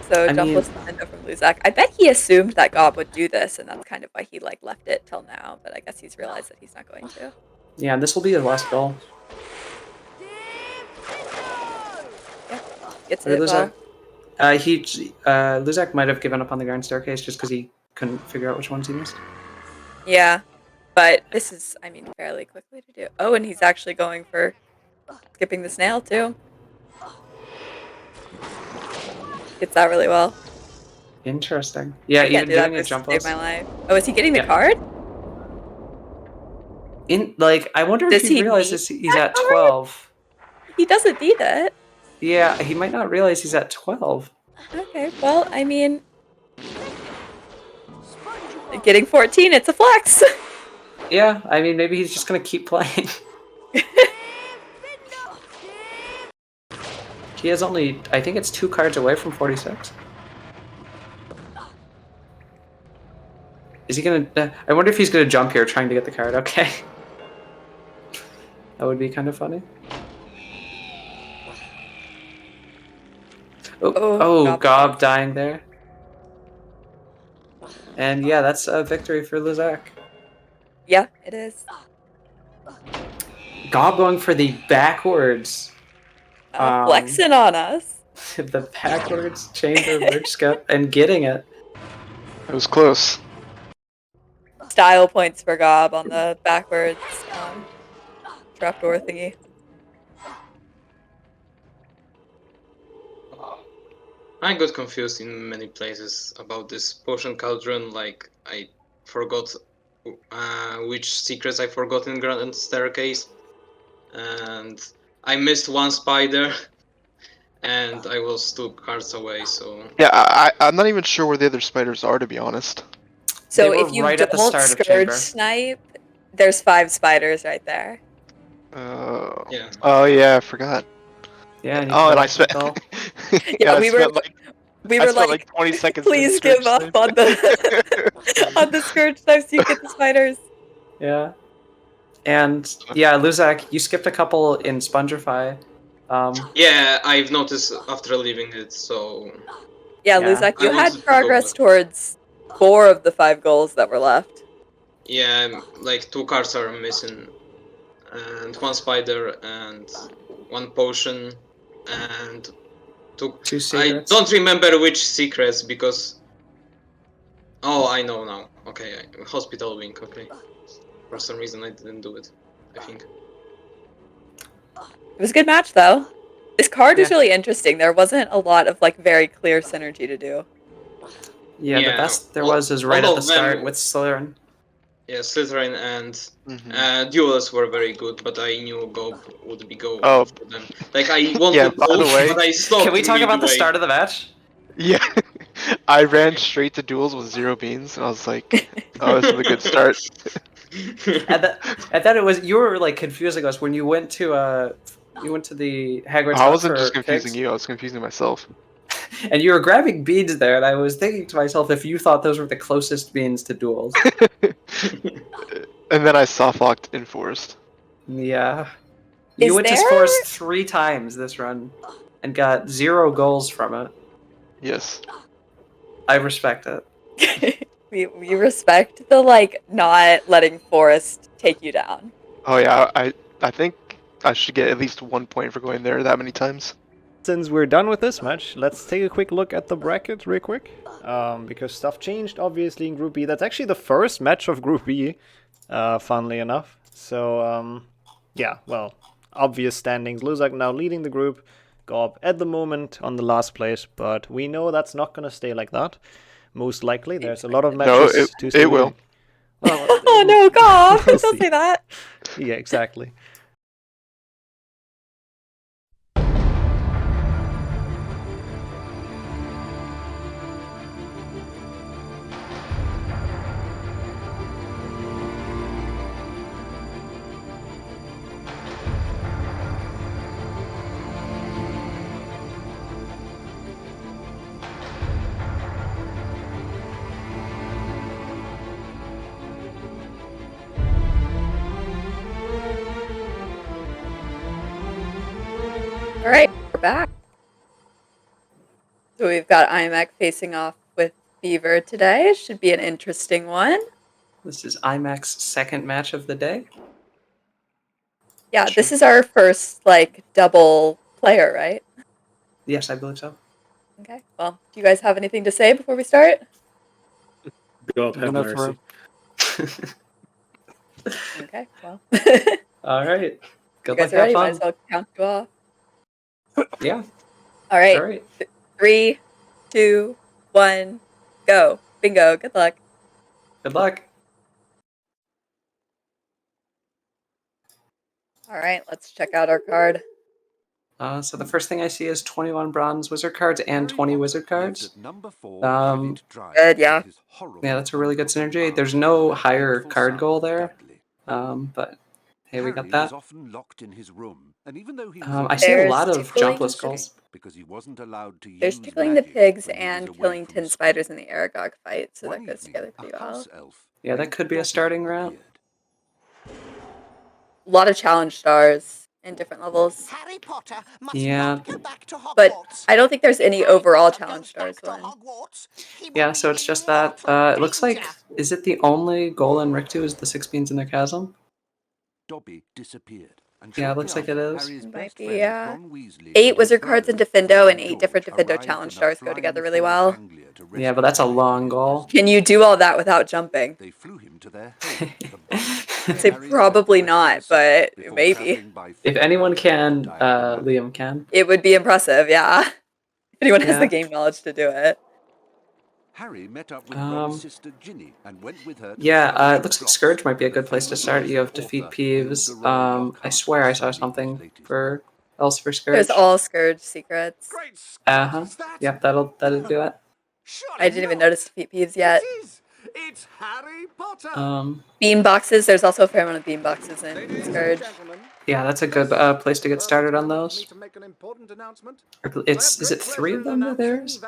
So jumpless Nintendo from Luzak. I bet he assumed that Gawb would do this, and that's kind of why he like left it till now. But I guess he's realized that he's not going to. Yeah, and this will be the last goal. Gets it Luzak. well. Luzak might have given up on the Grand Staircase just because he couldn't figure out which ones he missed. Yeah, but this is, I mean, fairly quickly to do. Oh, and he's actually going for skipping the snail too. Gets that really well. Interesting. Yeah, I can't even do that doing a versus jump Save list. My Life. Oh, is he getting the card? I wonder if Does he he realizes need he's that at card? 12. He doesn't need it. Yeah, he might not realize he's at 12. Okay, well, I mean, getting 14, it's a flex. Yeah, I mean, maybe he's just gonna keep playing. He has only, I think it's 2 cards away from 46. Is he gonna, I wonder if he's gonna jump here trying to get the card, okay. That would be kind of funny. Oh, Gawb dying there. And yeah, that's a victory for Luzak. Yeah, it is. Gawb going for the backwards. Flexing on us. The backwards chamber bridge skip and getting it. It was close. Style points for Gawb on the backwards trapdoor thingy. I got confused in many places about this potion cauldron. Like I forgot which secrets I forgot in Grand Staircase, and I missed one spider, and I was 2 cards away. So yeah, I'm not even sure where the other spiders are, to be honest. So if you don't Scourge Snipe, there's 5 spiders right there. Yeah. Oh yeah, I forgot. Yeah. And I spent. Yeah, we were spent like 20 seconds. Please give up on the on the Scourge Snipe so you get the spiders. Yeah. And yeah, Luzak, you skipped a couple in Spongify. Yeah, I've noticed after leaving it. So Yeah, Luzak, you had progress towards 4 of the 5 goals that were left. yeah, like 2 cards are missing, and 1 spider and 1 potion and 2 I secrets. don't remember which secrets because. Oh, I know now. Okay, hospital wing. Okay. For some reason I didn't do it. I think. It was a good match though. This card was really interesting. There wasn't a lot of like very clear synergy to do. Yeah, the best there was is right all at the of them- start with Slytherin. Yeah, Slytherin and duels were very good, but I knew Gawb would be going Oh. for them. Like I wanted Yeah, by the both, way- but I stopped. Can we talk about the midway. start of the match? Yeah, I ran straight to duels with 0 beans, and I was like, "Oh, this is a good start." I thought it was you were like confusing us when you went to You went to the Hagrid's I hut wasn't for just confusing pigs? you, I was confusing myself. And you were grabbing beans there, and I was thinking to myself if you thought those were the closest beans to duels. And then I soft-locked in Forest. Yeah. You went to Forest 3 times this run, and got 0 goals from it. Yes. I respect it. We respect the, like, not letting Forest take you down. Oh yeah, I think I should get at least 1 point for going there that many times. Since we're done with this match, let's take a quick look at the bracket real quick. Because stuff changed, obviously, in Group B. That's actually the first match of Group B, funnily enough. So, yeah, well, obvious standings. Luzak now leading the group. Gawb at the moment on the last place, but we know that's not going to stay like that. Most likely, there's a lot of matches to see. It will. Well, oh no, Gawb! Don't say that. Yeah, exactly. Alright, we're back. So we've got Imek facing off with Beaver today. Should be an interesting one. This is Imek's second match of the day. Yeah, this is our first, like, double player, right? Yes, I believe so. Okay, well, do you guys have anything to say before we start? God have mercy. Okay, well. Alright. Good You guys luck, are ready, have might fun. as well count you off. Yeah. Alright. Alright. 3, 2, 1, go. Bingo, good luck. Good luck. Alright, let's check out our card. So the first thing I see is 21 bronze wizard cards and 20 wizard cards. Good, yeah. Yeah, that's a really good synergy. There's no higher card goal there, but hey, we got that. I see a lot of jumpless goals. There's tickling the pigs and killing tin spiders in the Aragog fight, so that goes together pretty well. Yeah, that could be a starting route. A lot of challenge stars in different levels. Yeah. But I don't think there's any overall challenge stars one. Yeah, so it's just that. It looks like, is it the only goal in Rick 2 is the 6 beans in their chasm? Dobby disappeared. Yeah, it looks like it is. Might be, yeah. 8 wizard cards in Defendo and 8 different Defendo challenge stars go together really well. Yeah, but that's a long goal. Can you do all that without jumping? I'd say probably not, but maybe. If anyone can, Liam can. It would be impressive, yeah. If anyone has the game knowledge to do it. Harry met up with Ron's sister Ginny and went with her. Yeah, it looks like Scourge might be a good place to start. You have Defeat Peeves. I swear I saw something else for Scourge. There's all Scourge secrets. Uh-huh. Yep, that'll do it. I didn't even notice Defeat Peeves yet. It's Harry Potter. Bean boxes. There's also a fair amount of bean boxes in Scourge. Yeah, that's a good place to get started on those. Is it 3 of them that there's?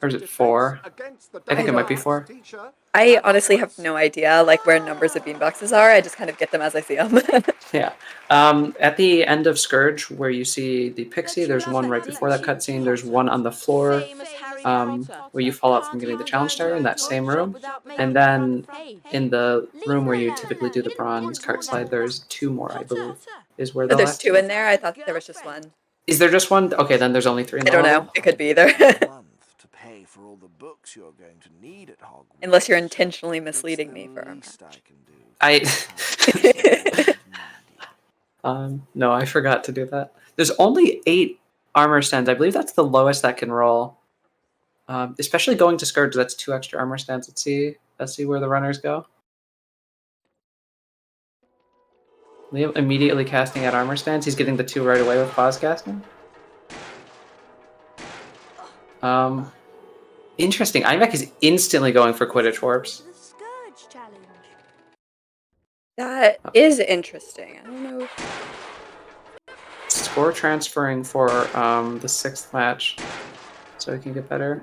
Or is it 4? I think it might be 4. I honestly have no idea like where numbers of bean boxes are. I just kind of get them as I see them. Yeah. At the end of Scourge, where you see the pixie, there's one right before that cutscene. There's one on the floor where you fall out from getting the challenge star in that same room. And then in the room where you typically do the bronze cart slide, there's 2 more, I believe, is where the There's last 2 in there? I thought there was just 1. Is there just 1? Okay, then there's only 3 in I don't know. It could be either. Unless you're intentionally misleading me for a match. No, I forgot to do that. There's only 8 armor stands. I believe that's the lowest that can roll. Especially going to Scourge, that's 2 extra armor stands. Let's see where the runners go. Liam immediately casting at armor stands. He's getting the 2 right away with pause casting. Interesting. Imek is instantly going for Quidditch warps. That is interesting. I don't know. score transferring for the 6th match, so he can get better.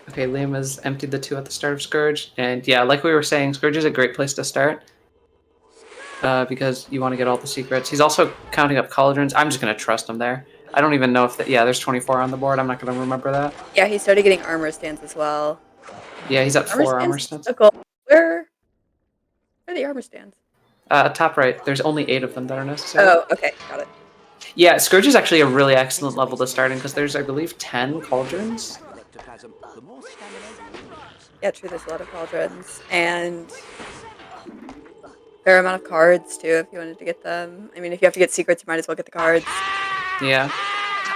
Okay, Liam has emptied the 2 at the start of Scourge, and yeah, like we were saying, Scourge is a great place to start because you want to get all the secrets. He's also counting up cauldrons. I'm just going to trust him there. I don't even know if yeah, there's 24 on the board. I'm not going to remember that. Yeah, he started getting armor stands as well. Yeah, he's at 4 armor stands. Where are the armor stands? Top right. There's only 8 of them that are necessary. Oh, okay, got it. Yeah, Scourge is actually a really excellent level to start in because there's, I believe, 10 cauldrons. Yeah, true, there's a lot of cauldrons. And fair amount of cards, too, if you wanted to get them. I mean, if you have to get secrets, you might as well get the cards. Yeah.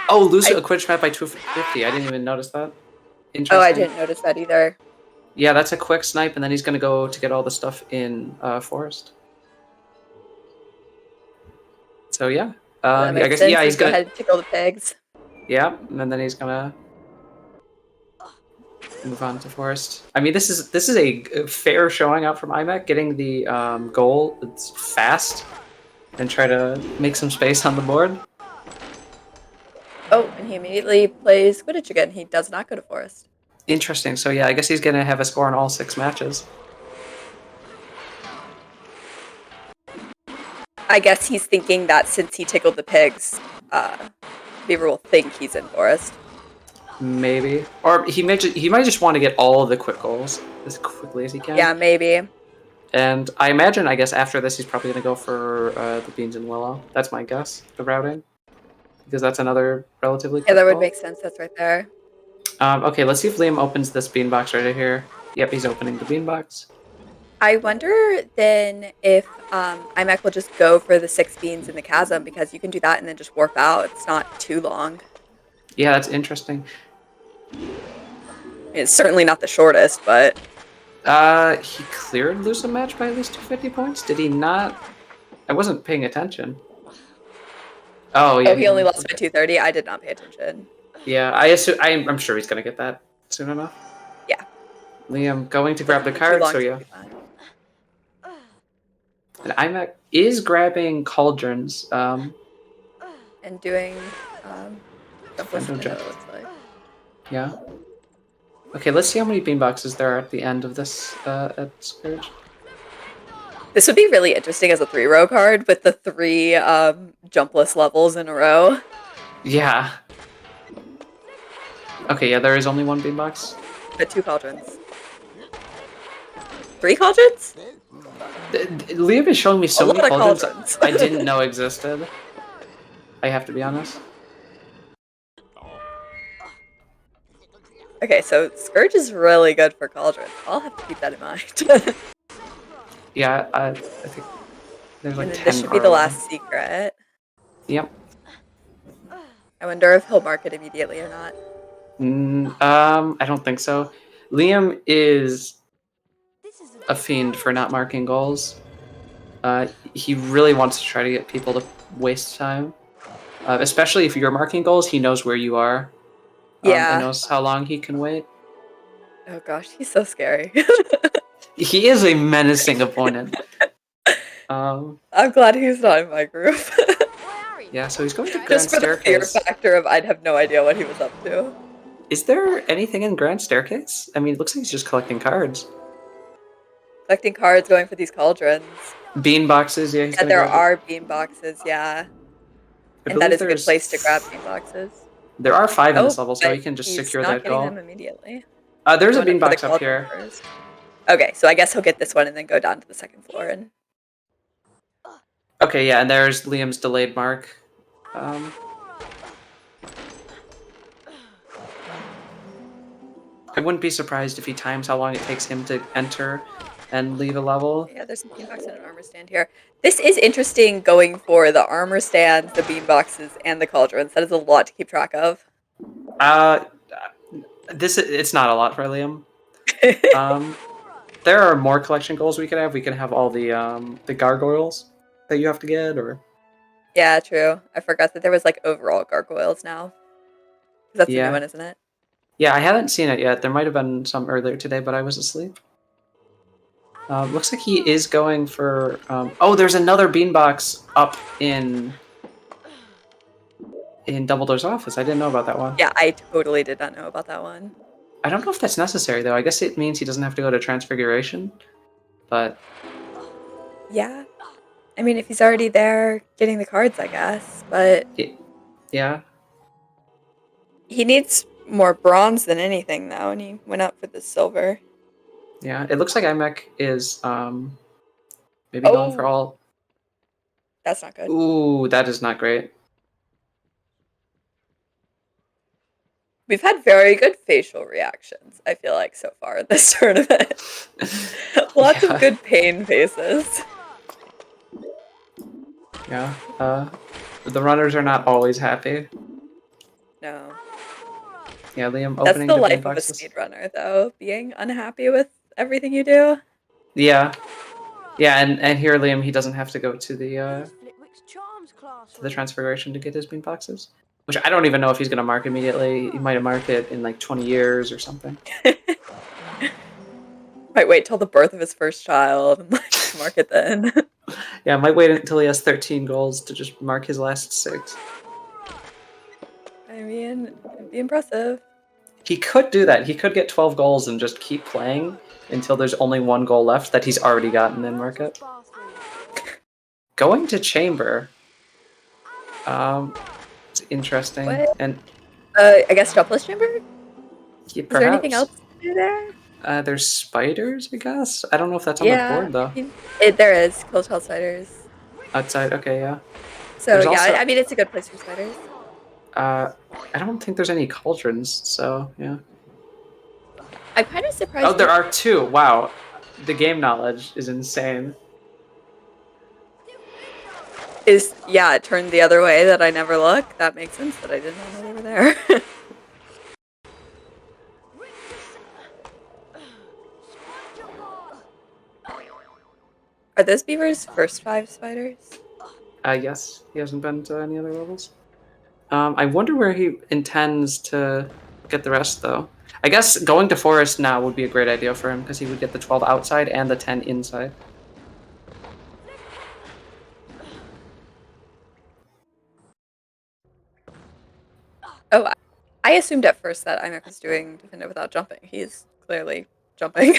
Oh, lose a Quidditch map by 250. I didn't even notice that. Interesting. Oh, I didn't notice that either. Yeah, that's a quick snipe, and then he's going to go to get all the stuff in Forest. So, yeah. I guess, yeah, he's going to... Go ahead and tickle the pigs. Yeah, and then he's going to move on to Forest. I mean, this is a fair showing out from Imek, getting the goal that's fast and try to make some space on the board. Oh, and he immediately plays Quidditch again. He does not go to Forest. Interesting. So yeah, I guess he's going to have a score in all 6 matches. I guess he's thinking that since he tickled the pigs, Beaver will think he's in Forest. Maybe. Or he might just want to get all of the quick goals as quickly as he can. Yeah, maybe. And I imagine, I guess, after this, he's probably going to go for the Beans and Willow. That's my guess, the routing. Because that's another relatively quick Yeah, that would goal. make sense. That's right there. Okay, let's see if Liam opens this bean box right here. Yep, he's opening the bean box. I wonder then if Imek will just go for the 6 beans in the chasm, because you can do that and then just warp out. It's not too long. Yeah, that's interesting. It's certainly not the shortest, but... He cleared lose a match by at least 250 points? Did he not? I wasn't paying attention. Oh, yeah. Oh, he only lost by 230? I did not pay attention. Yeah, I'm sure he's going to get that soon enough. Yeah. Liam going to grab the card, so yeah. And Imek is grabbing cauldrons. And doing... Window jump. Yeah. Okay, let's see how many bean boxes there are at the end of this at Scourge. This would be really interesting as a 3-row card with the 3 jumpless levels in a row. Yeah. Okay, yeah, there is only 1 bean box. But 2 cauldrons. 3 cauldrons? Liam is showing me so many cauldrons I didn't know existed. I have to be honest. Okay, so Scourge is really good for cauldrons. I'll have to keep that in mind. Yeah, I think there's like 10. This should be the last secret. Yep. I wonder if he'll mark it immediately or not. I don't think so. Liam is a fiend for not marking goals. He really wants to try to get people to waste time. Especially if you're marking goals, he knows where you are. Yeah. He knows how long he can wait. Oh gosh, he's so scary. He is a menacing opponent. I'm glad he's not in my group. Yeah, so he's going to Grand Just for the fear Staircase. factor of I'd have no idea what he was up to. Is there anything in Grand Staircase? I mean, it looks like he's just collecting cards. Collecting cards, going for these cauldrons. Bean boxes, yeah. He's And there are bean boxes, yeah. And that is a good place to grab bean boxes. There are 5 in this level, so he can just he's secure not that getting goal. them immediately. There's a Going bean for the box up cauldron here. first. Okay, so I guess he'll get this one and then go down to the 2nd floor. And Okay, yeah, and there's Liam's delayed mark. I wouldn't be surprised if he times how long it takes him to enter and leave a level. yeah, there's some bean boxes and an armor stand here. This is interesting going for the armor stands, the bean boxes, and the cauldrons. That is a lot to keep track of. It's not a lot for Liam. There are more collection goals we could have. We can have all the gargoyles that you have to get, or Yeah, true. I forgot that there was like overall gargoyles now. That's a Yeah. new one, isn't it? yeah, I haven't seen it yet. There might have been some earlier today, but I was asleep. Looks like he is going for... oh, there's another beanbox up in Dumbledore's office. I didn't know about that one. Yeah, I totally did not know about that one. I don't know if that's necessary, though. I guess it means he doesn't have to go to Transfiguration, but... Yeah. I mean, if he's already there getting the cards, I guess, but... Yeah. He needs more bronze than anything, though, and he went up for the silver. Yeah, it looks like Imek is maybe going for all... That's not good. Ooh, that is not great. We've had very good facial reactions, I feel like, so far in this tournament. Lots of good pain faces. Yeah, the runners are not always happy. No. Yeah, Liam That's opening the the life of a boxes. speedrunner, though, being unhappy with everything you do. Yeah. Yeah, and here Liam, he doesn't have to go to the Transfiguration to get his bean boxes. Which I don't even know if he's going to mark immediately. He might have marked it in like 20 years or something. Might wait till the birth of his first child and like mark it then. Yeah, might wait until he has 13 goals to just mark his last 6. I mean, it'd be impressive. He could do that. He could get 12 goals and just keep playing until there's only 1 goal left that he's already gotten, then mark it. Going to Chamber. It's interesting. What? And I guess Jobless Chamber? yeah, Is there anything else to do there? There's spiders, I guess. I don't know if that's on the board though. There is kill tall spiders. Outside, okay, yeah. So There's yeah, also- I mean it's a good place for spiders. I don't think there's any cauldrons, so yeah. I'm kind of surprised. Oh, there are 2. Wow, the game knowledge is insane. It turned the other way that I never look. That makes sense that I didn't know they were there. Are those Beaver's first 5 spiders? Yes, he hasn't been to any other levels. I wonder where he intends to get the rest, though. I guess going to Forest now would be a great idea for him, because he would get the 12 outside and the 10 inside. Oh, I assumed at first that Imek was doing Defender without jumping. He's clearly jumping.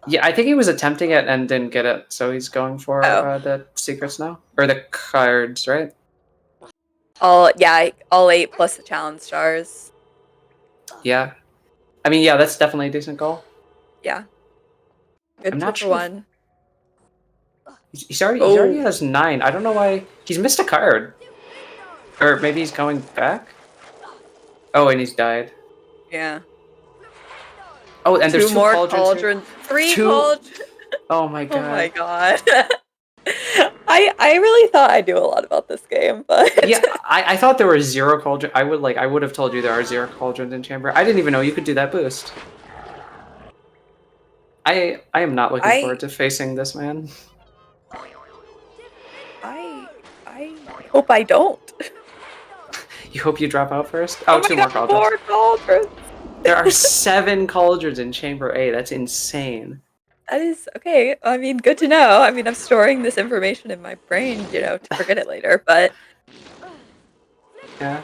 Yeah, I think he was attempting it and didn't get it, so he's going for the secrets now. Or the cards, right? All 8 plus the challenge stars. Yeah. I mean, yeah, that's definitely a decent goal. Yeah. Good I'm not for sure. one. He already has 9. I don't know why. He's missed a card. Or maybe he's going back? Oh, and he's died. Yeah. Oh, and there's 2 more cauldrons. 3 cauldrons. Oh my god. Oh my god. I really thought I knew a lot about this game, but yeah, I thought there were 0 cauldrons. I would have told you there are 0 cauldrons in Chamber. I didn't even know you could do that boost. I am not looking forward to facing this man. I hope I don't. You hope you drop out first? Oh, 2 more cauldrons. 4 cauldrons. There are 7 cauldrons in Chamber A. That's insane. That is okay. I mean, good to know. I mean, I'm storing this information in my brain, to forget it later, but yeah.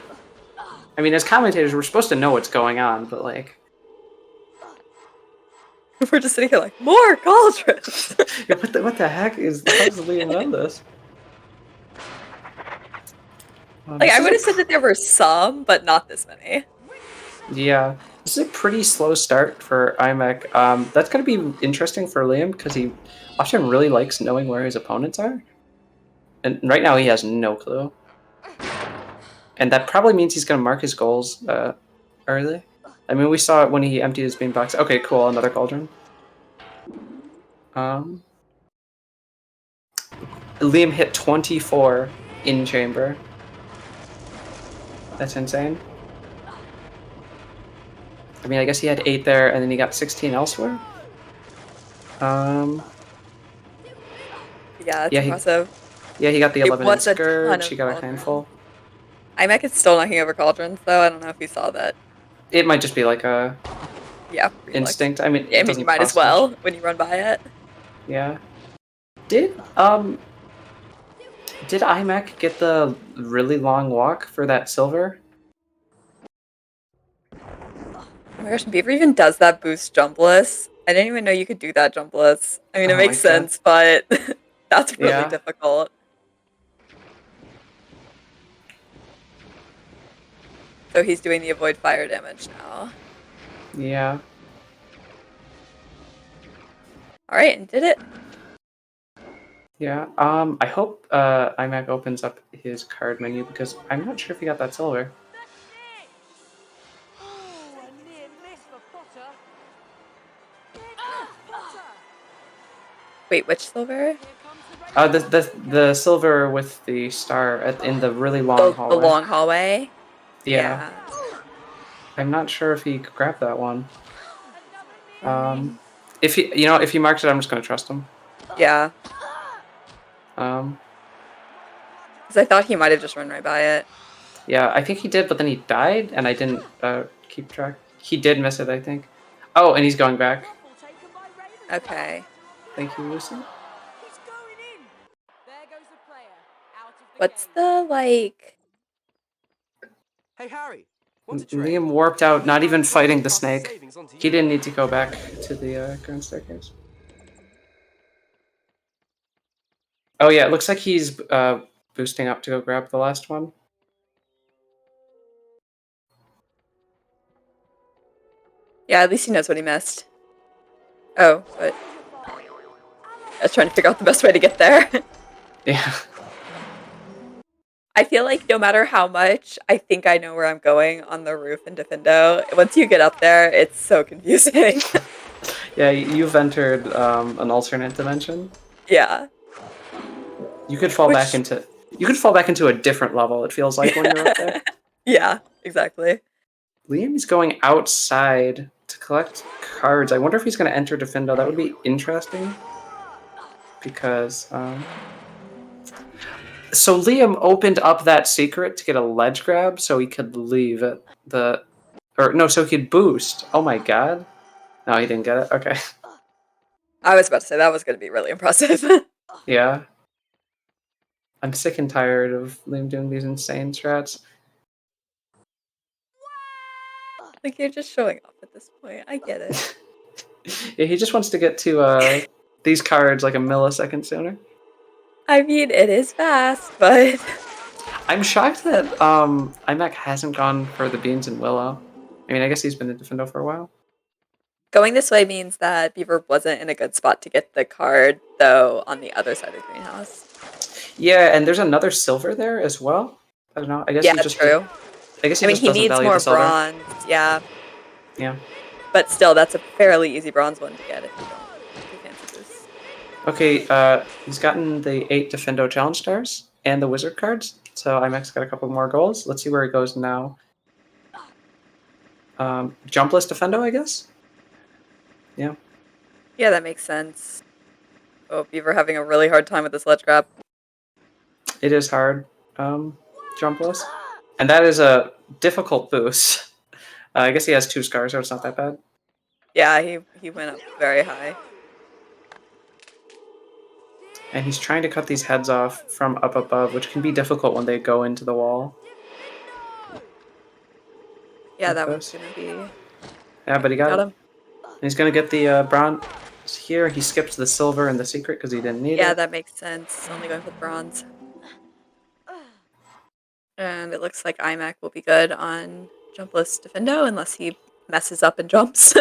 I mean, as commentators, we're supposed to know what's going on, but like we're just sitting here like, more cauldrons. Yeah, what the heck is Liam know this? Like, I would have said that there were some, but not this many. Yeah, this is a pretty slow start for Imek. That's going to be interesting for Liam because he often really likes knowing where his opponents are. And right now he has no clue. And that probably means he's going to mark his goals early. I mean, we saw it when he emptied his bean box. Okay, cool, another cauldron. Liam hit 24 in Chamber. That's insane. I mean, I guess he had 8 there, and then he got 16 elsewhere. Yeah, that's impressive. Yeah, he got the 11 in Scourge, he got a cauldrons. handful. Imek is still knocking over cauldrons, though. I don't know if you saw that. It might just be like a reflex. instinct. I mean, Yeah, I mean, you might as well when you run by it. Yeah. Did Imek get the really long walk for that silver? Oh my gosh, Beaver even does that boost jumpless. I didn't even know you could do that jumpless. I mean, it Oh makes my God. sense, but that's really Yeah. difficult. So he's doing the avoid fire damage now. Yeah. Alright, and did it. Yeah. I hope Imek opens up his card menu because I'm not sure if he got that silver. Wait, which silver? The silver with the star in the really long hallway. The long hallway? Yeah. I'm not sure if he could grab that one. If he marks it, I'm just gonna trust him. Yeah. Um. Because I thought he might have just run right by it. Yeah, I think he did, but then he died, and I didn't keep track. He did miss it, I think. Oh, and he's going back. Okay. Thank you, Lucy. What's the, like... Hey, Harry. Liam warped out, not even fighting the snake. He didn't need to go back to the grand staircase. Oh yeah, it looks like he's boosting up to go grab the last one. Yeah, at least he knows what he missed. Oh, but... I was trying to figure out the best way to get there. Yeah. I feel like no matter how much I think I know where I'm going on the roof in Defendo, once you get up there, it's so confusing. Yeah, you've entered an alternate dimension. Yeah. You could fall back into a different level, it feels like, when you're up there. Yeah, exactly. Liam is going outside to collect cards. I wonder if he's going to enter Defendo. That would be interesting. Because, so Liam opened up that secret to get a ledge grab so he could leave it. So he could boost. Oh my god. No, he didn't get it. Okay. I was about to say that was going to be really impressive. Yeah. I'm sick and tired of Liam doing these insane strats. Like, you're just showing off at this point. I get it. Yeah, he just wants to get to these cards like a millisecond sooner. I mean, it is fast, but... I'm shocked that Imek hasn't gone for the beans and Willow. I mean, I guess he's been in Defendo for a while. Going this way means that Beaver wasn't in a good spot to get the card, though, on the other side of the greenhouse. Yeah, and there's another silver there as well. I don't know. I guess yeah, he just true. I guess he mean, just he doesn't needs value more the silver. bronze. Yeah. Yeah. But still, that's a fairly easy bronze one to get if you fancy this. Okay, he's gotten the 8 Defendo challenge stars and the wizard cards. So Imek's got a couple more goals. Let's see where he goes now. Jumpless Defendo, I guess? Yeah. Yeah, that makes sense. Oh, Beaver having a really hard time with this ledge grab. It is hard. Jumpless. And that is a difficult boost. I guess he has 2 scars, so it's not that bad. Yeah, he went up very high. And he's trying to cut these heads off from up above, which can be difficult when they go into the wall. Yeah, like that this. was gonna be... Yeah, but he got him. it. And he's gonna get the bronze here. He skipped the silver and the secret because he didn't need it. Yeah, that makes sense. Only going for the bronze. And it looks like Imek will be good on jumpless Defendo unless he messes up and jumps.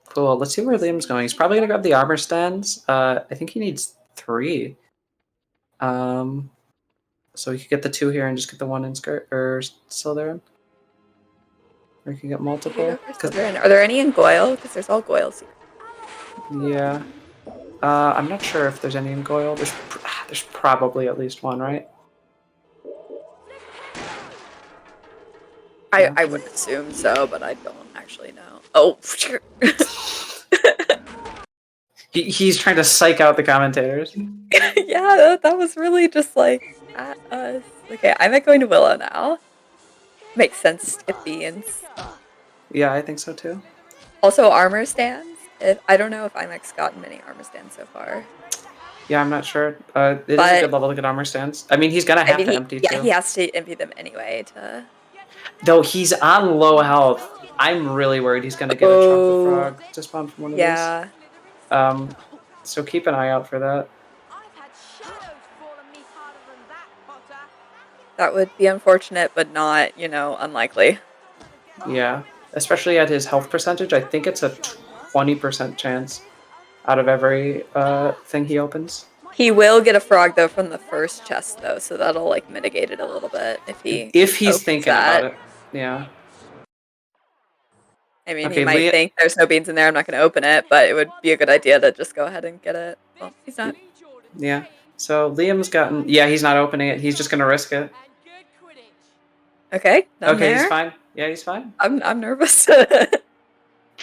Cool. Let's see where Liam's going. He's probably gonna grab the armor stands. I think he needs 3. So he could get the 2 here and just get the 1 in skirt or Slytherin. Or he can get multiple. Are there any in Goyle? Because there's all Goyles here. Yeah. I'm not sure if there's any in Goyle. There's probably at least 1, right? I would assume so, but I don't actually know. Oh, sure. He's trying to psych out the commentators. Yeah, that was really just like at us. Okay, I'm going to Willow now. Makes sense if beans. Yeah, I think so too. Also, armor stands I don't know if Imek's gotten many armor stands so far. Yeah, I'm not sure. It is a good level to get armor stands. I mean, he's gonna have to empty too. Yeah, he has to empty them anyway to. Though he's on low health, I'm really worried he's gonna get a chocolate frog to spawn from one of these. So keep an eye out for that. That would be unfortunate, but not, unlikely. Yeah, especially at his health percentage. I think it's a 20% chance out of every thing he opens. He will get a frog though from the first chest though, so that'll like mitigate it a little bit if he's thinking about it. Yeah. I mean, he might think there's no beans in there. I'm not going to open it, but it would be a good idea to just go ahead and get it. Well, he's not. Yeah. So Liam's gotten. Yeah, he's not opening it. He's just going to risk it. Okay. Okay, he's fine. Yeah, he's fine. I'm nervous.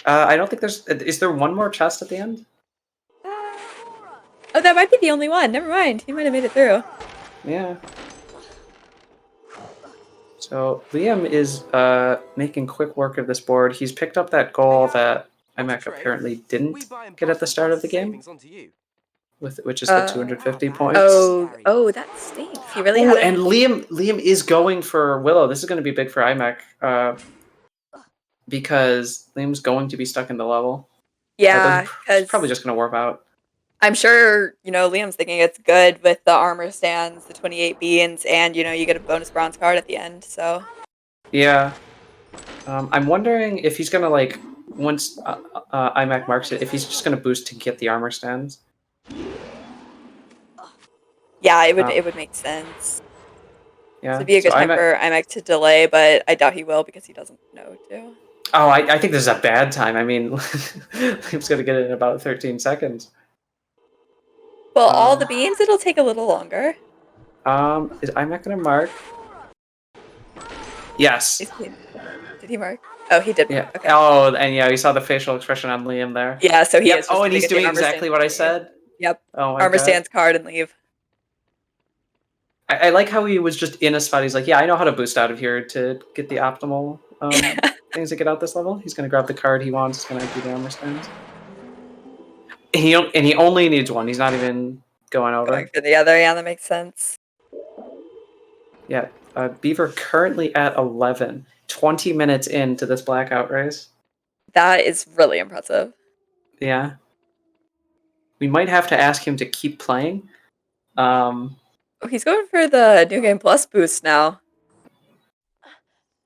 I don't think there's. Is there one more chest at the end? Oh, that might be the only one. Never mind. He might have made it through. Yeah. So Liam is making quick work of this board. He's picked up that goal that Imek apparently didn't get at the start of the game, which is the 250 points. Oh, that stinks. He really had and Liam is going for Willow. This is going to be big for Imek because Liam's going to be stuck in the level. Yeah, he's probably just going to warp out. I'm sure, Liam's thinking it's good with the armor stands, the 28 beans, and, you get a bonus bronze card at the end, so. Yeah. I'm wondering if he's going to, like, once Imek marks it, if he's just going to boost to get the armor stands. Yeah, it would make sense. Yeah. It'd be a good time for Imek to delay, but I doubt he will because he doesn't know to. Oh, I think this is a bad time. I mean, Liam's going to get it in about 13 seconds. Well, all the beans, it'll take a little longer. Is Imek gonna mark? Yes. Did he mark? Oh, he did. Yeah. Okay. Oh, and yeah, you saw the facial expression on Liam there. Yeah, so he is. Oh, and he's doing exactly what I said. Yep. Oh my Armor God. stands card and leave. I like how he was just in a spot. He's like, yeah, I know how to boost out of here to get the optimal things to get out this level. He's gonna grab the card he wants. He's gonna do the armor stands. And he only needs one. He's not even going over. Going for the other, yeah, that makes sense. Yeah, Beaver currently at 11, 20 minutes into this blackout race. That is really impressive. Yeah. We might have to ask him to keep playing. Oh, he's going for the New Game Plus boost now.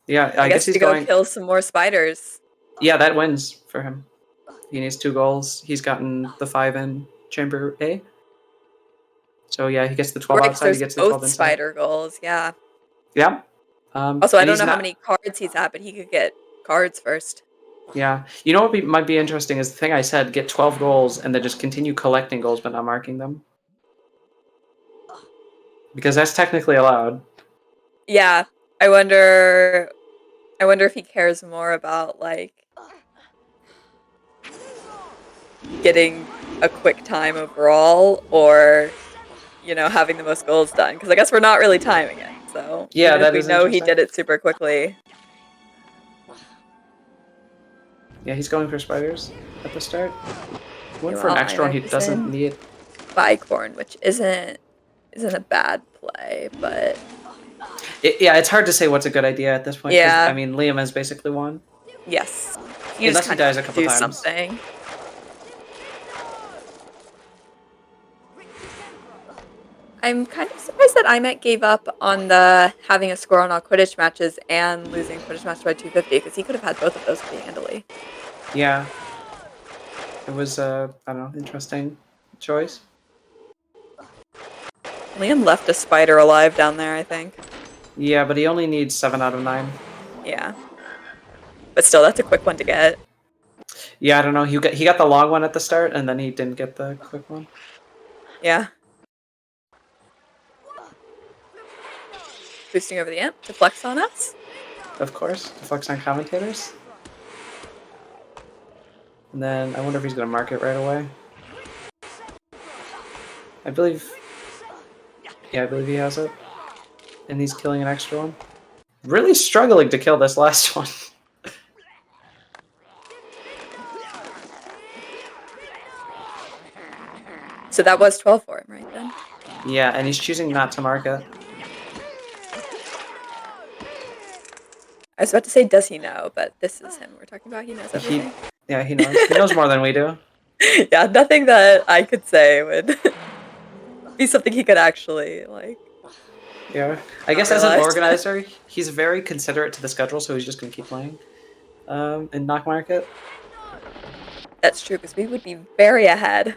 Yeah, I guess he's to go kill some more spiders. Yeah, that wins for him. He needs 2 goals. He's gotten the 5 in Chamber A. So yeah, he gets the 12 outside. He gets the 12 inside. Spider goals, yeah. Yeah. Also, I don't know how many cards he's at, but he could get cards first. Yeah. You know what might be interesting is the thing I said, get 12 goals and then just continue collecting goals but not marking them. Because that's technically allowed. Yeah. I wonder if he cares more about, like, getting a quick time overall or, having the most goals done. Because I guess we're not really timing it. So yeah, that we know he did it super quickly. Yeah, he's going for spiders at the start. He went for an extra one he doesn't need. Bicorn, which isn't a bad play, but yeah, it's hard to say what's a good idea at this point. Yeah, I mean, Liam has basically won. Yes, unless he dies a couple times. Something. I'm kind of surprised that Imek gave up on the having a score on all Quidditch matches and losing Quidditch match by 250 because he could have had both of those pretty handily. Yeah, it was I don't know, interesting choice. Liam left a spider alive down there, I think. Yeah, but he only needs 7 out of 9. Yeah, but still, that's a quick one to get. Yeah, I don't know. He got the long one at the start, and then he didn't get the quick one. Yeah. Boosting over the amp to flex on us. Of course, to flex on commentators. And then I wonder if he's going to mark it right away. I believe he has it. And he's killing an extra one. Really struggling to kill this last one. So that was 12 for him, right then? Yeah, and he's choosing not to mark it. I was about to say, does he know? But this is him we're talking about. He knows everything. Yeah, he knows. He knows more than we do. Yeah, nothing that I could say would be something he could actually, like... Yeah, I guess as an organizer, he's very considerate to the schedule, so he's just going to keep playing and not mark it. That's true, because we would be very ahead.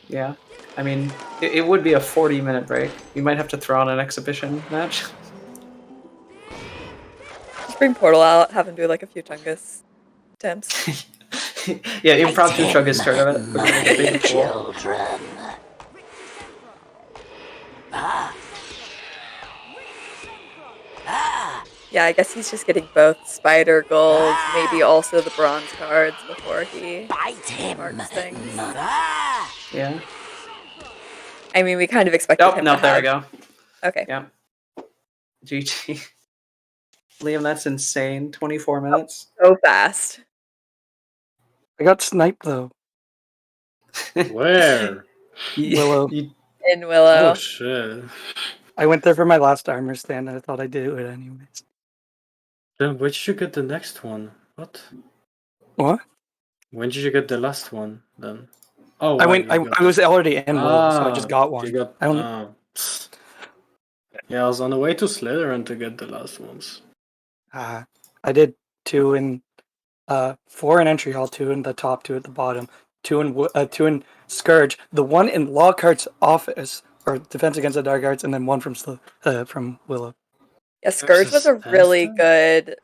Yeah, I mean, it would be a 40-minute break. We might have to throw on an exhibition match. Just bring Portal out, have him do like a few Chungus attempts. Yeah, impromptu Chungus tournament. Children. Yeah, I guess he's just getting both spider golds, maybe also the bronze cards before he marks things. Yeah. I mean, we kind of expected him to there we have... go. Okay. Yeah. GG. Liam, that's insane. 24 minutes. So fast. I got sniped though. Where? Willow. In Willow. Oh shit. I went there for my last armor stand and I thought I'd do it anyways. Then when did you get the next one? What? What? When did you get the last one then? Oh, I wait, went. I was already in Willow, so I just got one. You got, I only... Yeah, I was on the way to Slytherin to get the last ones. I did 2 in 4 in entry hall, 2 in the top, 2 at the bottom, 2 in Scourge, the 1 in Lockhart's office or Defense Against the Dark Arts, and then 1 from Willow. Yeah, Scourge was a really good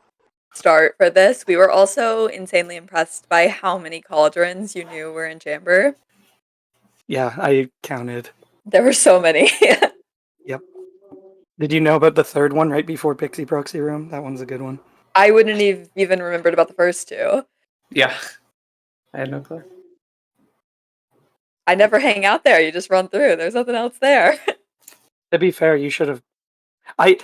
start for this. We were also insanely impressed by how many cauldrons you knew were in Chamber. Yeah, I counted. There were so many. Yep. Did you know about the 3rd one right before Pixie Proxy Room? That one's a good one. I wouldn't have even remembered about the first 2. Yeah. I had no clue. I never hang out there. You just run through. There's nothing else there. To be fair, you should have. I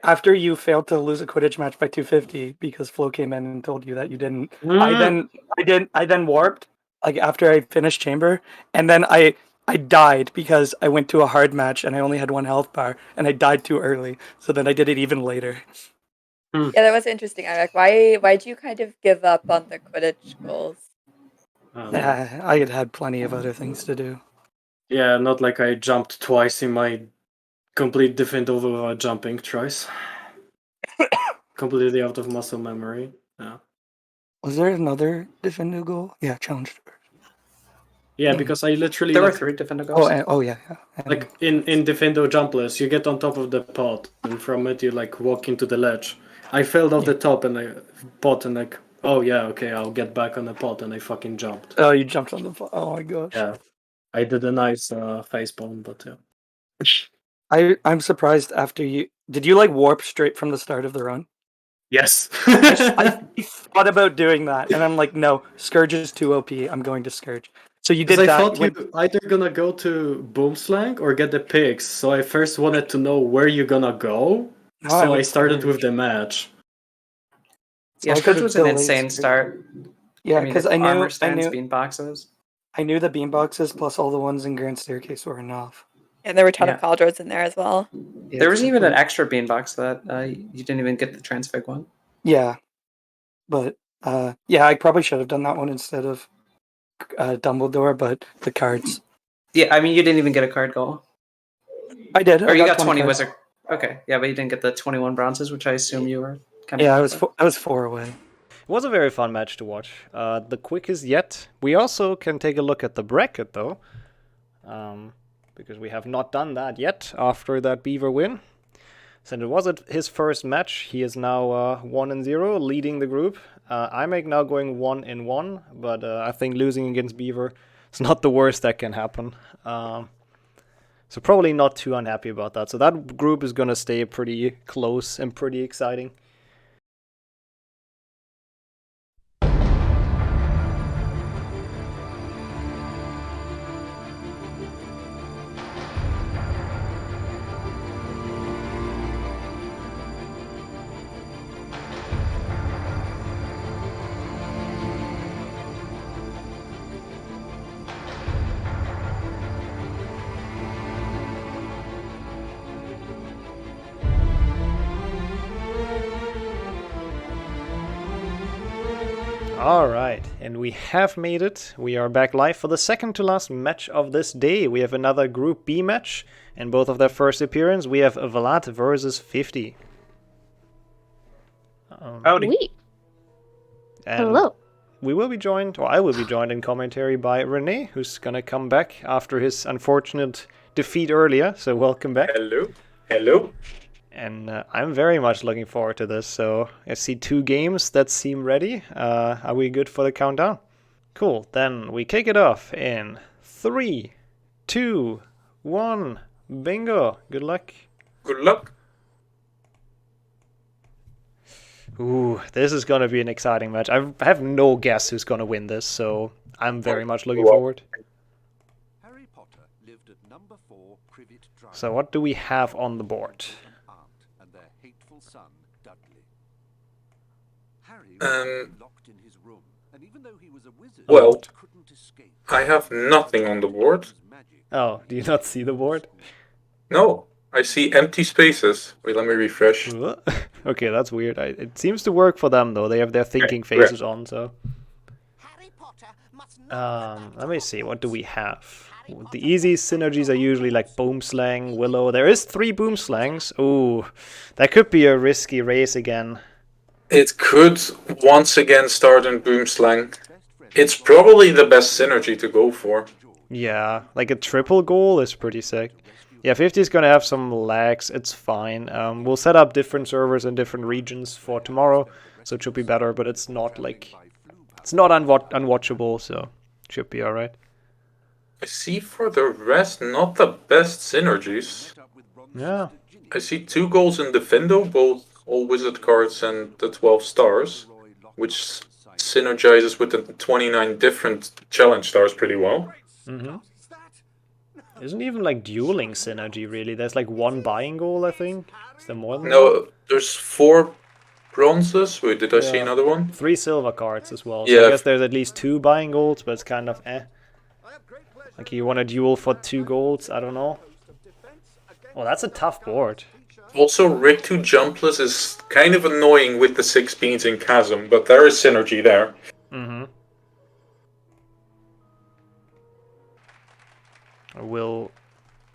after you failed to lose a Quidditch match by 250 because Flo came in and told you that you didn't. I then warped like after I finished Chamber, and then I died because I went to a hard match and I only had 1 health bar and I died too early. So then I did it even later. Yeah, that was interesting, Imek. Why'd you kind of give up on the Quidditch goals? I had plenty of other things to do. Yeah, not like I jumped twice in my complete Defendo without jumping twice. Completely out of muscle memory. Yeah. Was there another Defendo goal? Yeah, challenge. Yeah, because I literally... There were 3 Defendo goals. Yeah. Like, in Defendo Jumpless, you get on top of the pot, and from it you, like, walk into the ledge. I failed off the top and I pot and like, oh yeah, okay, I'll get back on the pot, and I fucking jumped. Oh, you jumped on the pot. Oh my gosh. Yeah. I did a nice facepalm, but yeah. I'm surprised after you... Did you, like, warp straight from the start of the run? Yes. I thought about doing that, and I'm like, no, Scourge is too OP. I'm going to Scourge. So you did that. I thought you were either gonna go to Boomslang or get the pigs, so I first wanted to know where you're gonna go, so I started with the match. Yeah, Scourge was an insane start. Yeah, because I knew armor stands, bean boxes. I knew the bean boxes plus all the ones in Grand Staircase were enough. And there were a ton of cauldrons in there as well. Yeah, there was even an extra bean box that you didn't even get the transfig one. Yeah, but yeah, I probably should have done that one instead of Dumbledore, but the cards. Yeah, I mean, you didn't even get a card goal. I did. Or you got 20 wizard. Okay, yeah, but you didn't get the 21 bronzes, which I assume you were. Yeah, I was 4 away. It was a very fun match to watch. The quickest yet. We also can take a look at the bracket though, because we have not done that yet after that Beaver win. Since it was his first match, he is now 1-0, leading the group. Imek now going 1-1, but I think losing against Beaver is not the worst that can happen. So probably not too unhappy about that. So that group is going to stay pretty close and pretty exciting. Alright, and we have made it. We are back live for the second to last match of this day. We have another Group B match, and both of their first appearance. We have Vlad versus 50. Howdy. And hello. We will be joined, or I will be joined in commentary by Rene, who's gonna come back after his unfortunate defeat earlier. So welcome back. Hello. Hello. And I'm very much looking forward to this. So I see 2 games that seem ready. Are we good for the countdown? Cool. Then we kick it off in 3, 2, 1. Bingo. Good luck. Good luck. Ooh, this is gonna be an exciting match. I have no guess who's gonna win this, so I'm very much looking forward. Harry Potter lived at number 4 Privet Drive. So what do we have on the board? And their hateful son, Dudley. Harry Um, was locked in his room, and even though he was a wizard, Well, he couldn't escape. I have nothing on the board. Oh, do you not see the board? No, I see empty spaces. Wait, let me refresh. Okay, that's weird. It seems to work for them though. They have their thinking phases on, so. Let me see. What do we have? The easy synergies are usually like Boomslang, Willow. There is 3 Boomslangs. Ooh, that could be a risky race again. It could once again start in Boomslang. It's probably the best synergy to go for. Yeah, like a triple goal is pretty sick. Yeah, 50 is gonna have some lags. It's fine. We'll set up different servers in different regions for tomorrow, so it should be better. But it's not like unwatchable, so it should be all right. I see for the rest not the best synergies. Yeah. I see 2 goals in Defendo, both all wizard cards and the 12 stars, which synergizes with the 29 different challenge stars pretty well. Mm-hmm. Isn't even like dueling synergy really. There's like 1 buying goal, I think. Is there more than that? No, there's 4 bronzes. Wait, did I see another one? 3 silver cards as well. So Yeah. I guess there's at least 2 buying golds, but it's kind of eh. Like you want to duel for 2 golds? I don't know. Oh, that's a tough board. Also, Rig 2 Jumpless is kind of annoying with the 6 beans in Chasm, but there is synergy there. Mm-hmm. I will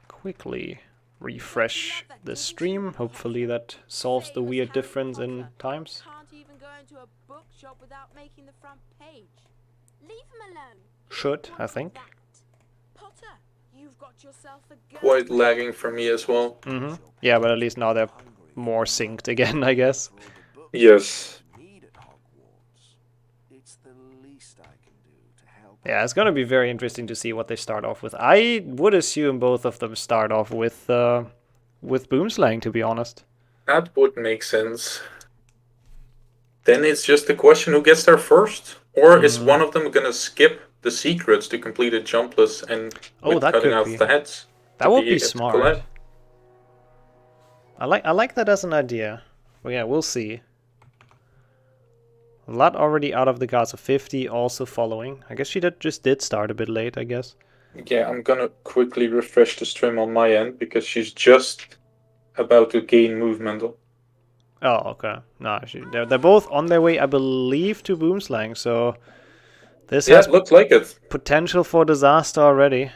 quickly refresh the stream. Hopefully that solves the weird difference in times. Can't even go into a bookshop without making the front page. Leave him alone. Should, I think. Potter, you've got yourself a Quite lagging for me as well. Mm-hmm. Yeah, but at least now they're more synced again, I guess. Yes. Yeah, it's gonna be very interesting to see what they start off with. I would assume both of them start off with Boomslang, to be honest. That would make sense. Then it's just a question who gets there first. Or is one of them gonna skip the secrets to complete a jumpless and with that cutting could out be. the heads? That would be smart. smart. I like that as an idea. But yeah, we'll see. Vlad already out of the cards of 50, also following. I guess she just did start a bit late, I guess. Yeah, I'm gonna quickly refresh the stream on my end because she's just about to gain movement. Oh, okay. No, they're both on their way, I believe, to Boomslang, so this has looks like it. Potential for disaster already.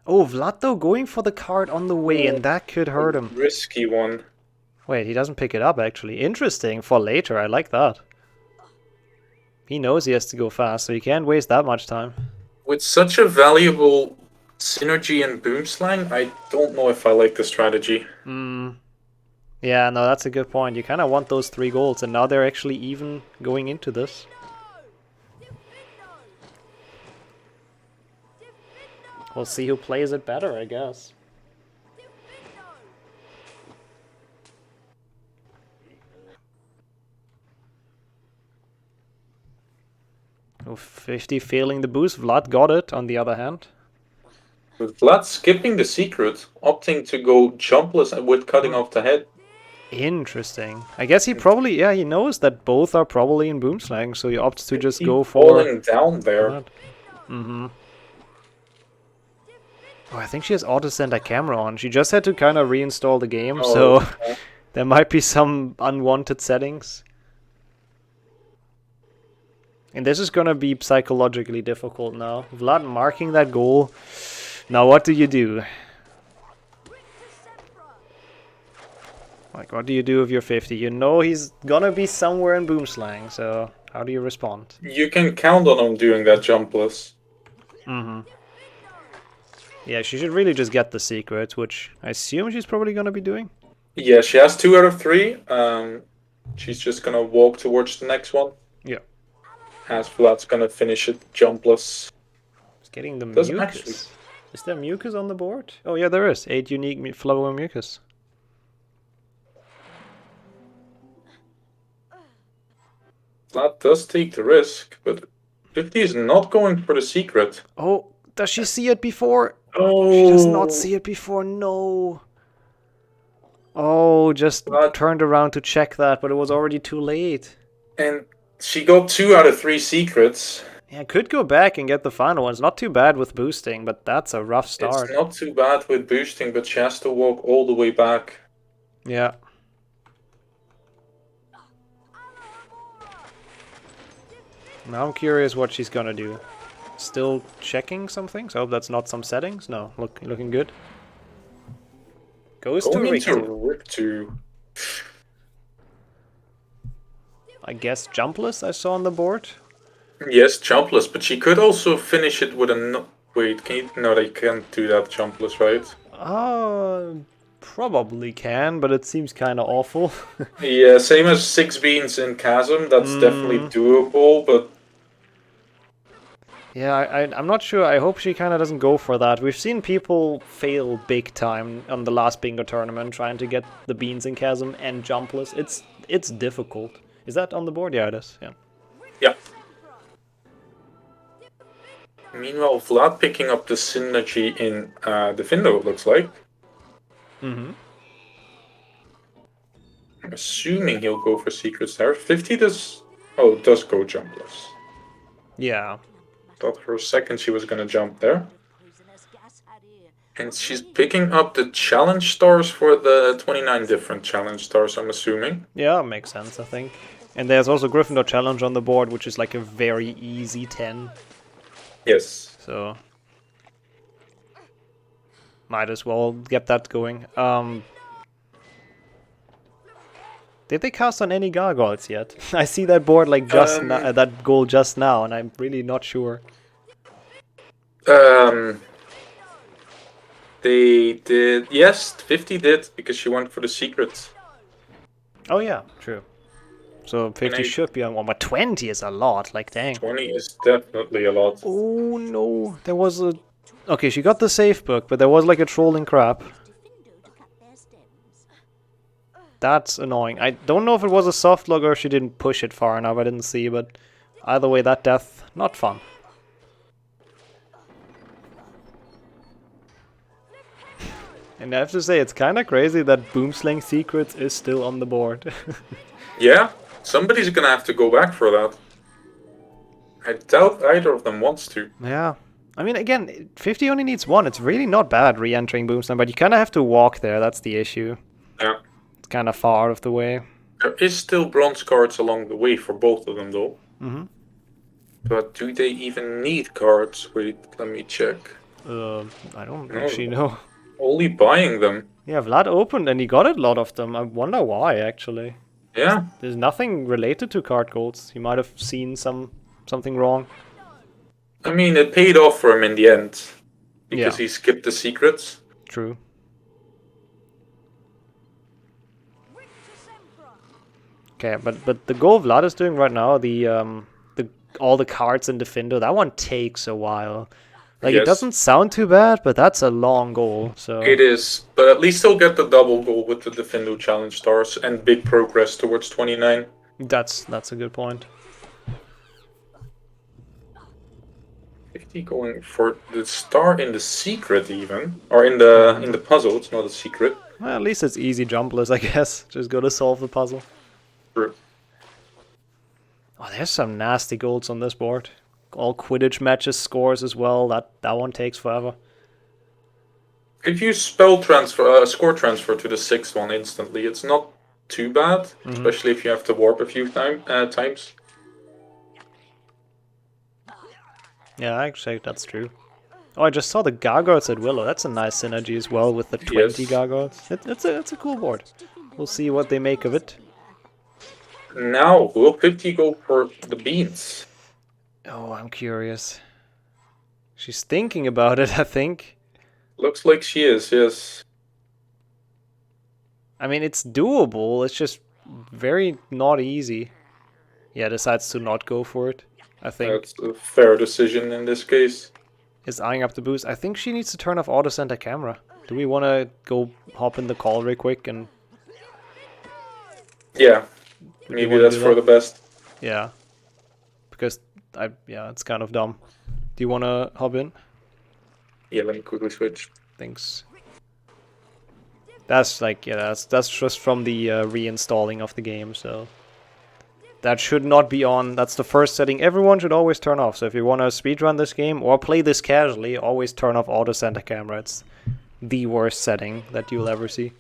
Oh, Vlad though going for the card on the way, and that could hurt him. Risky one. Wait, he doesn't pick it up actually. Interesting for later. I like that. He knows he has to go fast, so he can't waste that much time. With such a valuable synergy in Boomslang, I don't know if I like the strategy. Yeah, no, that's a good point. You kind of want those 3 golds, and now they're actually even going into this. We'll see who plays it better, I guess. Oh, 50 failing the boost. Vlad got it, on the other hand. With Vlad skipping the secret, opting to go jumpless and with cutting off the head. Interesting. I guess he probably, he knows that both are probably in Boomslang, so he opts to just go for... falling down there. Mm-hmm. Oh, I think she has auto-center camera on. She just had to kind of reinstall the game, so there might be some unwanted settings. And this is gonna be psychologically difficult now. Vlad marking that goal. Now what do you do? Like, what do you do if you're 50? You know he's gonna be somewhere in Boomslang, so how do you respond? You can count on him doing that jumpless. Mm-hmm. Yeah, she should really just get the secret, which I assume she's probably gonna be doing. Yeah, she has 2 out of 3. She's just gonna walk towards the next one. Yeah. As Vlad's gonna finish it jumpless. It's getting the mucus. Is there mucus on the board? Oh yeah, there is. 8 unique flower mucus. Vlad does take the risk, but 50 is not going for the secret. Oh, does she see it before? Oh. She does not see it before, no. Oh, just turned around to check that, but it was already too late. And she got 2 out of 3 secrets. Yeah, could go back and get the final one. It's not too bad with boosting, but that's a rough start. It's not too bad with boosting, but she has to walk all the way back. Yeah. Now I'm curious what she's gonna do. Still checking some things? I hope that's not some settings. No, looking good. Goes to Rictu. I guess jumpless I saw on the board. Yes, jumpless, but she could also finish it with a wait, can you... No, they can't do that jumpless, right? Probably can, but it seems kind of awful. Yeah, same as 6 beans in Chasm. That's definitely doable, but yeah, I'm not sure. I hope she kind of doesn't go for that. We've seen people fail big time on the last bingo tournament trying to get the beans in Chasm and jumpless. It's difficult. Is that on the board? Yeah, it is. Yeah. Yeah. Meanwhile, Vlad picking up the synergy in Defendo, it looks like. Mm-hmm. I'm assuming he'll go for secrets there. 50 does... Oh, does go jumpless. Yeah. Thought for a second she was gonna jump there. And she's picking up the challenge stars for the 29 different challenge stars, I'm assuming. Yeah, makes sense, I think. And there's also Gryffindor challenge on the board, which is like a very easy 10. Yes. So might as well get that going. Did they cast on any gargoyles yet? I see that board like just that goal just now, and I'm really not sure. They did. Yes, 50 did because she went for the secret. Oh yeah, true. So 50 should be on one, but 20 is a lot. Like dang. 20 is definitely a lot. Oh no, there was a. Okay, she got the safe book, but there was like a trolling crap. That's annoying. I don't know if it was a soft log or if she didn't push it far enough. I didn't see, but either way, that death, not fun. And I have to say, it's kind of crazy that Boomslang Secrets is still on the board. Yeah, somebody's gonna have to go back for that. I doubt either of them wants to. Yeah. I mean, again, 50 only needs 1. It's really not bad re-entering Boomslang, but you kind of have to walk there. That's the issue. Yeah. It's kind of far out of the way. There is still bronze cards along the way for both of them, though. Mm-hmm. But do they even need cards? Wait, let me check. I don't actually know. Only buying them. Yeah, Vlad opened and he got a lot of them. I wonder why, actually. Yeah. There's nothing related to card golds. He might have seen something wrong. I mean, it paid off for him in the end. Because Yeah. he skipped the secrets. True. Okay, but the goal Vlad is doing right now, all the cards in Defendo, that one takes a while. Like, Yes. it doesn't sound too bad, but that's a long goal, so... It is, but at least he'll get the double goal with the Defendo Challenge stars and big progress towards 29. That's a good point. 50 going for the star in the secret even, or in the puzzle. It's not a secret. Well, at least it's easy jumpless, I guess. Just gotta solve the puzzle. True. Oh, there's some nasty golds on this board. All Quidditch matches scores as well. That one takes forever. If you spell transfer, score transfer to the 6th one instantly, it's not too bad, especially if you have to warp a few times. Yeah, actually, that's true. Oh, I just saw the gargoyles at Willow. That's a nice synergy as well with the 20 gargoyles. It's a cool board. We'll see what they make of it. Now, will 50 go for the beans? Oh, I'm curious. She's thinking about it, I think. Looks like she is, yes. I mean, it's doable. It's just very not easy. Yeah, decides to not go for it, I think. That's a fair decision in this case. Is eyeing up the boost. I think she needs to turn off auto center camera. Do we want to go hop in the call real quick and... Yeah, maybe that's for the best. Yeah. Because, yeah, it's kind of dumb. Do you want to hop in? Yeah, let me quickly switch. Thanks. That's like, yeah, that's just from the reinstalling of the game, so... That should not be on. That's the first setting everyone should always turn off. So if you want to speedrun this game or play this casually, always turn off auto center camera. It's the worst setting that you'll ever see.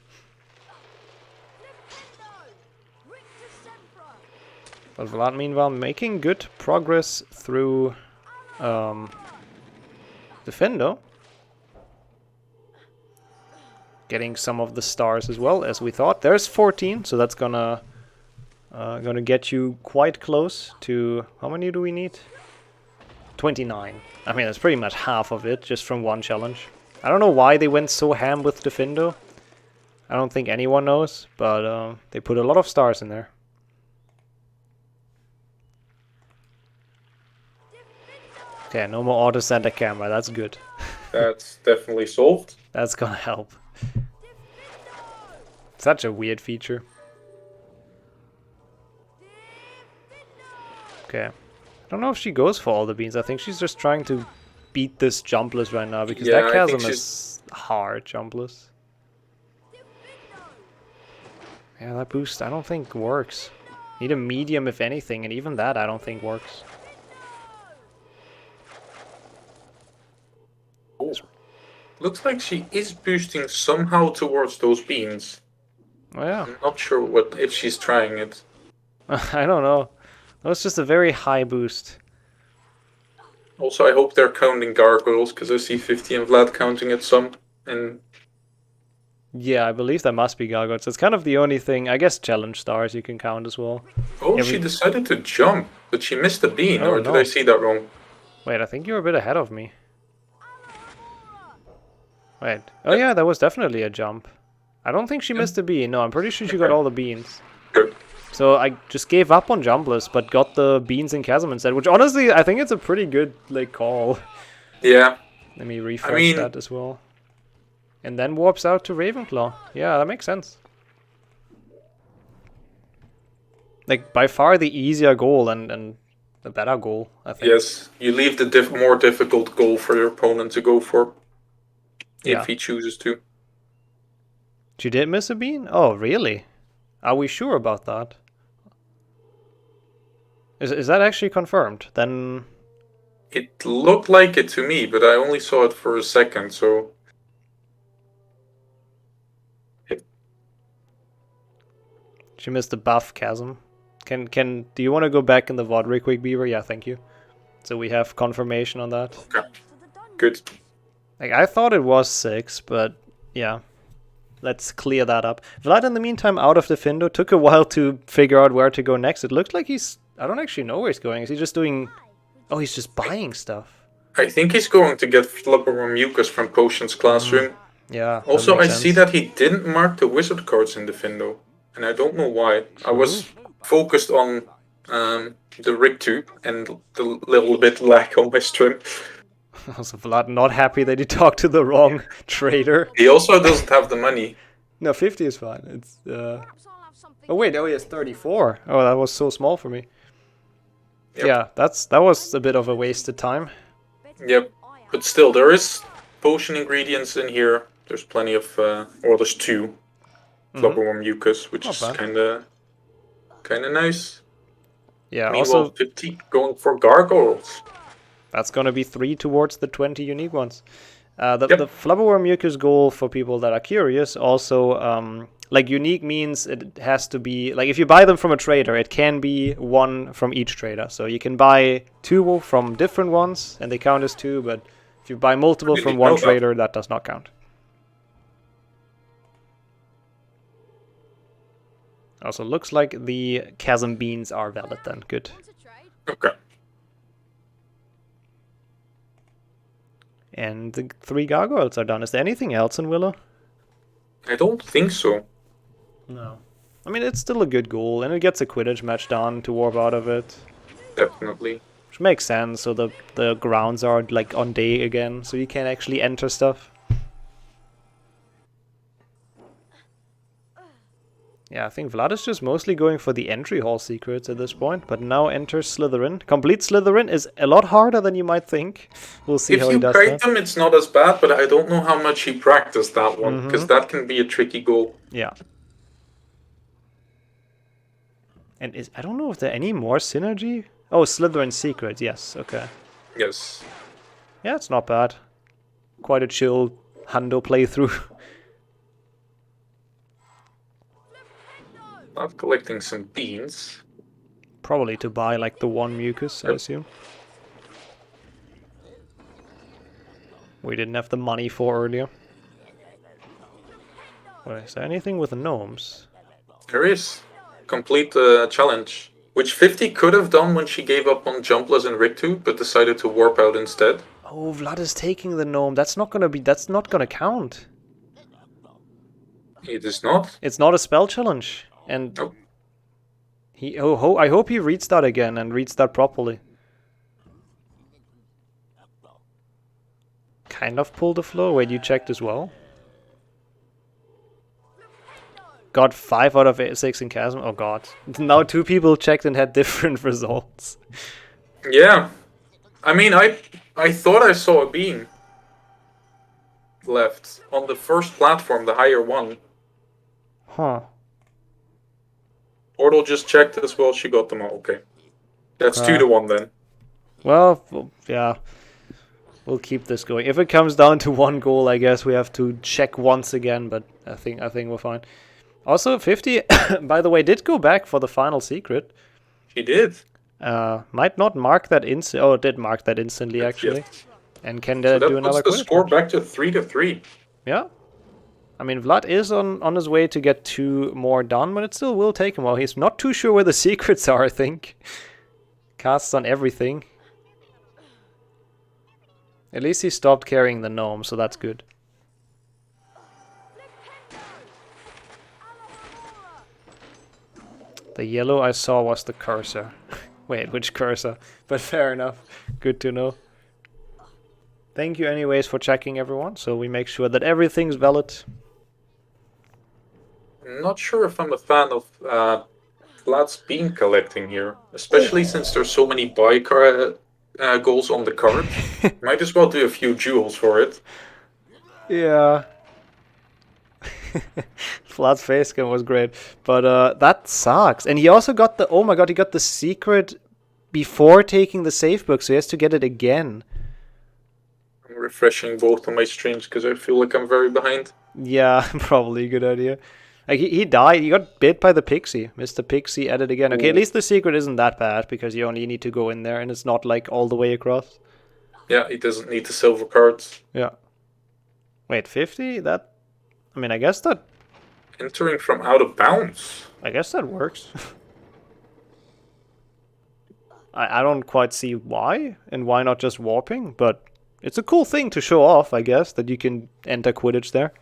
But Vlad, meanwhile, making good progress through Defendo. Getting some of the stars as well, as we thought. There's 14, so that's gonna get you quite close to... How many do we need? 29. I mean, that's pretty much half of it, just from one challenge. I don't know why they went so ham with Defendo. I don't think anyone knows, but they put a lot of stars in there. Okay, no more auto center camera, that's good. That's definitely solved. That's gonna help. Such a weird feature. Okay. I don't know if she goes for all the beans. I think she's just trying to beat this jumpless right now, because that chasm is hard jumpless. Yeah, that boost I don't think works. Need a medium if anything, and even that I don't think works. Oh. Looks like she is boosting somehow towards those beans. Oh yeah. I'm not sure if she's trying it. I don't know. That was just a very high boost. Also, I hope they're counting gargoyles, because I see 50 and Vlad counting at some. And yeah, I believe there must be gargoyles. It's kind of the only thing. I guess challenge stars you can count as well. Oh, she decided to jump, but she missed the bean, or did I see that wrong? Wait, I think you're a bit ahead of me. Wait. Oh yeah, that was definitely a jump. I don't think she missed a bean. No, I'm pretty sure she got all the beans. Good. So I just gave up on jumpless, but got the beans and chasm instead, which honestly I think it's a pretty good like call. Yeah. Let me refresh that as well. And then warps out to Ravenclaw. Yeah, that makes sense. Like by far the easier goal and the better goal, I think. Yes, you leave the more difficult goal for your opponent to go for. Yeah. If he chooses to. She did miss a bean? Oh, really? Are we sure about that? Is that actually confirmed? Then... It looked like it to me, but I only saw it for a second, so... She missed the buff chasm. Do you want to go back in the VOD real quick, Beaver? Yeah, thank you. So we have confirmation on that. Okay. Good. Like, I thought it was 6, but yeah. Let's clear that up. Vlad, in the meantime, out of Defendo, took a while to figure out where to go next. It looks like he's... I don't actually know where he's going. Is he just doing... Oh, he's just buying stuff. I think he's going to get Flubber Mucus from Potion's Classroom. Yeah. Also, I see that he didn't mark the wizard cards in Defendo. And I don't know why. I was focused on the Rig 2 and the little bit lack on my stream. Also, Vlad not happy that he talked to the wrong trader. He also doesn't have the money. No, 50 is fine. It's Oh wait, oh yes, 34. Oh, that was so small for me. Yep. Yeah, that was a bit of a wasted time. Yep, but still, there is potion ingredients in here. There's plenty of, or there's 2 Flubberworm Mucus, which is kind of nice. Yeah, Meanwhile, also 50 going for gargoyles. That's gonna be 3 towards the 20 unique ones. The Flubberworm Mucus goal, for people that are curious, also, like, unique means it has to be, like, if you buy them from a trader, it can be one from each trader. So you can buy 2 from different ones, and they count as 2, but if you buy multiple from one trader, that does not count. Also, looks like the chasm beans are valid then. Good. Okay. And the 3 gargoyles are done. Is there anything else in Willow? I don't think so. No. I mean, it's still a good goal, and it gets a Quidditch match done to warp out of it. Definitely. Which makes sense, so the grounds are like on day again, so you can actually enter stuff. Yeah, I think Vlad is just mostly going for the entry hall secrets at this point, but now enters Slytherin. Complete Slytherin is a lot harder than you might think. We'll see how he does that. If you kite them, it's not as bad, but I don't know how much he practiced that one, because that can be a tricky goal. Yeah. And I don't know if there are any more synergy. Oh, Slytherin secrets, yes, okay. Yes. Yeah, it's not bad. Quite a chill hundo playthrough. Not collecting some beans. Probably to buy like the 1 mucus, I assume. We didn't have the money for earlier. Wait, is there anything with the gnomes? There is. Complete the challenge. Which 50 could have done when she gave up on Jumpless and Rictu, but decided to warp out instead. Oh, Vlad is taking the gnome. That's not gonna count. It is not? It's not a spell challenge. And I hope he reads that again and reads that properly. Kind of pulled the flow. Wait, you checked as well? Got 5 out of 6 in Chasm. Oh god. Now 2 people checked and had different results. Yeah. I mean, I thought I saw a beam left on the first platform, the higher one. Huh. Portal just checked as well, she got them all. Okay. That's 2-1 then. Well, yeah. We'll keep this going. If it comes down to 1 goal, I guess we have to check once again, but I think we're fine. Also, 50, by the way, did go back for the final secret. She did. Might not mark that oh, it did mark that instantly, actually. Yes. And can do another puts the score back to 3-3. Yeah. I mean, Vlad is on his way to get 2 more done, but it still will take him a while. He's not too sure where the secrets are, I think. Casts on everything. At least he stopped carrying the gnome, so that's good. The yellow I saw was the cursor. Wait, which cursor? But fair enough. Good to know. Thank you anyways for checking, everyone, so we make sure that everything's valid. I'm not sure if I'm a fan of Vlad's bean collecting here, especially since there's so many buy goals on the card. Might as well do a few jewels for it. Yeah. Vlad's face scan was great, but that sucks. And he also got the, oh my god, he got the secret before taking the save book, so he has to get it again. I'm refreshing both of my streams because I feel like I'm very behind. Yeah, probably a good idea. Like he died, he got bit by the pixie. Mr. Pixie at it again. Okay, at least the secret isn't that bad because you only need to go in there and it's not like all the way across. Yeah, he doesn't need the silver cards. Yeah. Wait, 50? That, I mean, I guess that... Entering from out of bounds. I guess that works. I don't quite see why, and why not just warping, but it's a cool thing to show off, I guess, that you can enter Quidditch there.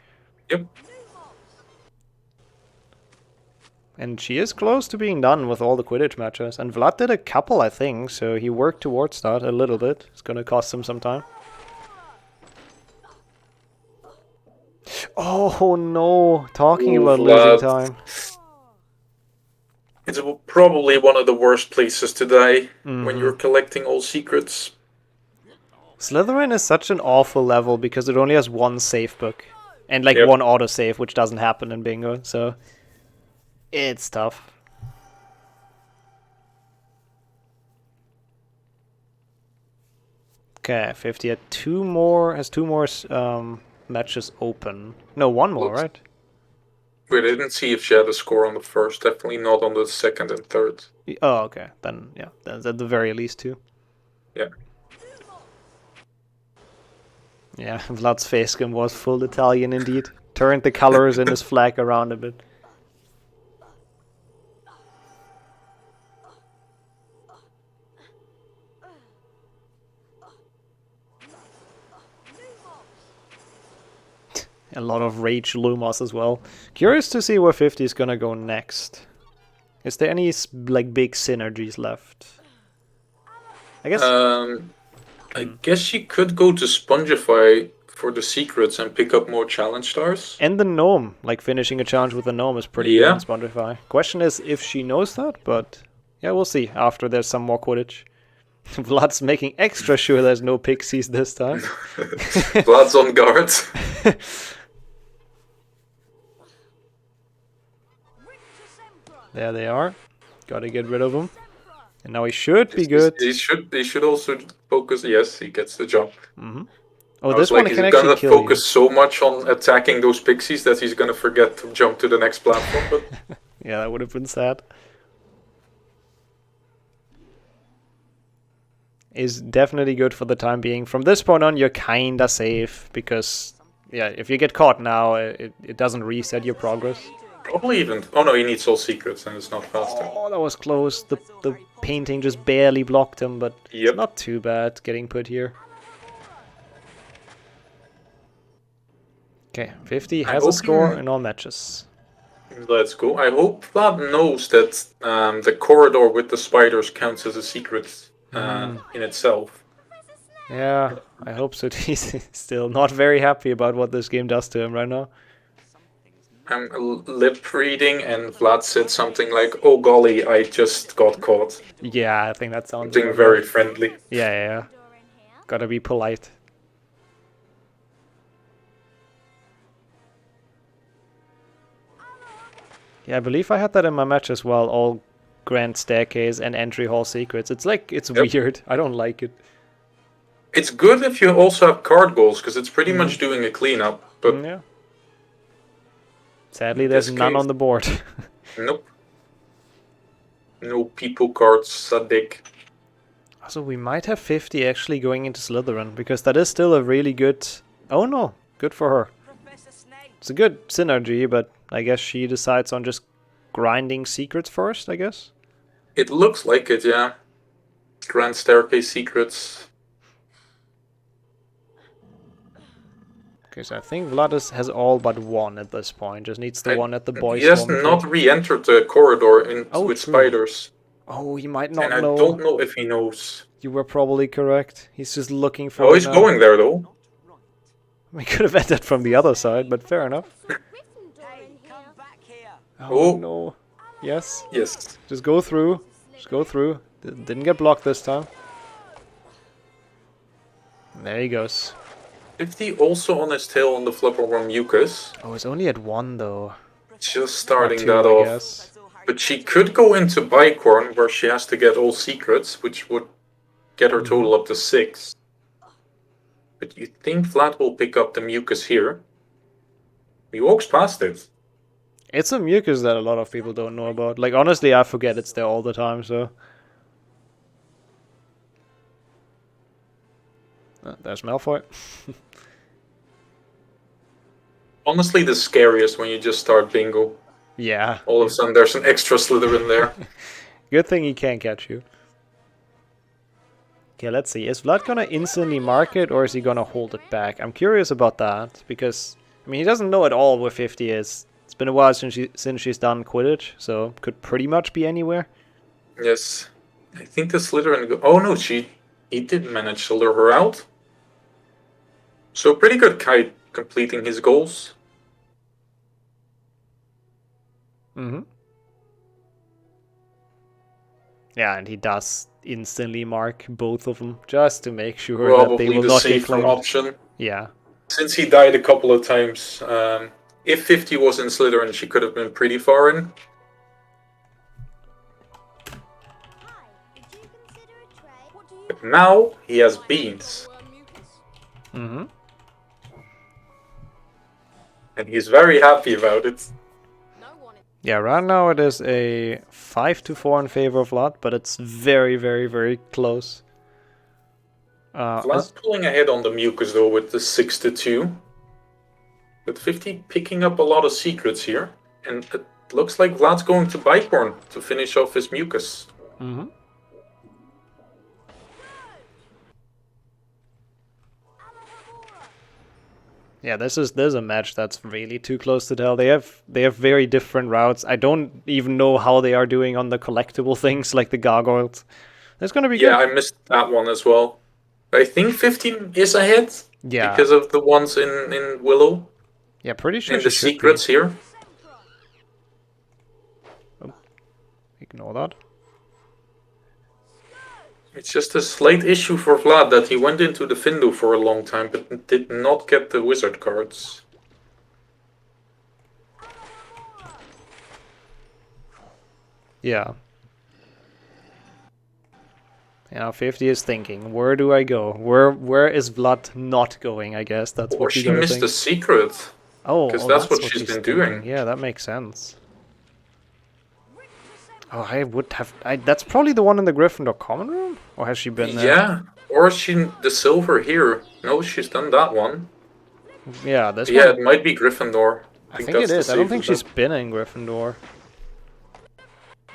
Yep. And she is close to being done with all the Quidditch matches. And Vlad did a couple, I think, so he worked towards that a little bit. It's gonna cost him some time. Oh no, talking about losing time. It's probably one of the worst places to die when you're collecting all secrets. Slytherin is such an awful level because it only has 1 save book. And like 1 autosave, which doesn't happen in bingo, so... It's tough. Okay, 50 had two more matches open. No, one more, right? We didn't see if she had a score on the first. Definitely not on the second and third. Oh, okay. Then, yeah, that's at the very least two. Yeah. Yeah, Vlad's face skin was full Italian indeed. Turned the colors in his flag around a bit. A lot of rage Lumos as well. Curious to see where 50 is gonna go next. Is there any like big synergies left? I guess. I guess she could go to Spongify for the secrets and pick up more challenge stars. And the gnome, like finishing a challenge with the gnome is pretty good in Spongify. Question is if she knows that, but yeah, we'll see after there's some more Quidditch. Vlad's making extra sure there's no pixies this time. Vlad's on guard. There they are. Gotta get rid of them. And now he should be good. He should also focus. Yes, he gets the jump. Oh, this one can actually actually kill you. He's gonna focus so much on attacking those pixies that he's gonna forget to jump to the next platform. But yeah, that would have been sad. Is definitely good for the time being. From this point on, you're kinda safe because, yeah, if you get caught now, it doesn't reset your progress. Probably even. Oh no, he needs all secrets and it's not faster. Oh, that was close. The painting just barely blocked him, but it's not too bad getting put here. Okay, 50 has a score in all matches. Let's go. I hope Vlad knows that the corridor with the spiders counts as a secret in itself. Yeah, I hope so. He's still not very happy about what this game does to him right now. I'm lip reading, and Vlad said something like, "Oh golly, I just got caught." Yeah, I think that sounds something very friendly. Yeah. Gotta be polite. Yeah, I believe I had that in my match as well. All grand staircase and entry hall secrets. It's like it's weird. I don't like it. It's good if you also have card goals because it's pretty much doing a cleanup. But yeah. Sadly, there's none on the board. Nope. No people cards, Sadik. So we might have 50 actually going into Slytherin, because that is still a really good... Oh no, good for her. It's a good synergy, but I guess she decides on just grinding secrets first, I guess? It looks like it, yeah. Grand Staircase secrets. Okay, so I think Vlad has all but one at this point. Just needs the one at the boys' He has home. not re-entered the corridor with spiders. Oh, he might not know. And I don't know if he knows. You were probably correct. He's just looking for... Oh, he's going there, though. We could have entered from the other side, but fair enough. Oh, no. Yes? Yes. Just go through. Just go through. Didn't get blocked this time. There he goes. 50 also on his tail on the Flipperworm Mucus. Oh, it's only at 1 though. Just starting Two, that I off. guess. But she could go into Bicorn where she has to get all secrets, which would get her total up to 6. But you think Vlad will pick up the Mucus here? He walks past it. It's a Mucus that a lot of people don't know about. Like, honestly, I forget it's there all the time, so... There's Malfoy. Honestly, the scariest when you just start bingo. Yeah. All of a sudden, there's an extra Slytherin there. Good thing he can't catch you. Okay, let's see. Is Vlad gonna instantly mark it, or is he gonna hold it back? I'm curious about that, because, I mean, he doesn't know at all where 50 is. It's been a while since she's done Quidditch, so could pretty much be anywhere. Yes. I think the Slytherin... Oh no, he did manage to lure her out. So pretty good Kite completing his goals. Yeah, and he does instantly mark both of them, just to make sure Probably that they will the not get safer claimed. option. Yeah. Since he died a couple of times, if 50 was in Slytherin, she could have been pretty far in. But now he has beans. Mm-hmm. And he's very happy about it. Yeah, right now it is a 5-4 in favor of Vlad, but it's very, very, very close. Vlad's pulling ahead on the mucus though with the 6-2. But 50 picking up a lot of secrets here. And it looks like Vlad's going to Bicorn to finish off his mucus. Mm-hmm. Yeah, this is a match that's really too close to tell. They have very different routes. I don't even know how they are doing on the collectible things like the gargoyles. It's gonna be good. Yeah, I missed that one as well. I think 15 is ahead. Yeah. Because of the ones in Willow. Yeah, pretty sure. And the secrets here. Oh, ignore that. It's just a slight issue for Vlad that he went into the Findo for a long time, but did not get the wizard cards. Yeah. Yeah, 50 is thinking, where do I go? Where is Vlad not going, I guess? That's what she missed the secret. Oh, because that's what she's been doing. Yeah, that makes sense. Oh, I would have... that's probably the one in the Gryffindor common room? Or has she been there? Yeah, or she the silver here. No, she's done that one. Yeah, this one. Yeah, it might be Gryffindor. I think it is. I don't think she's been in Gryffindor.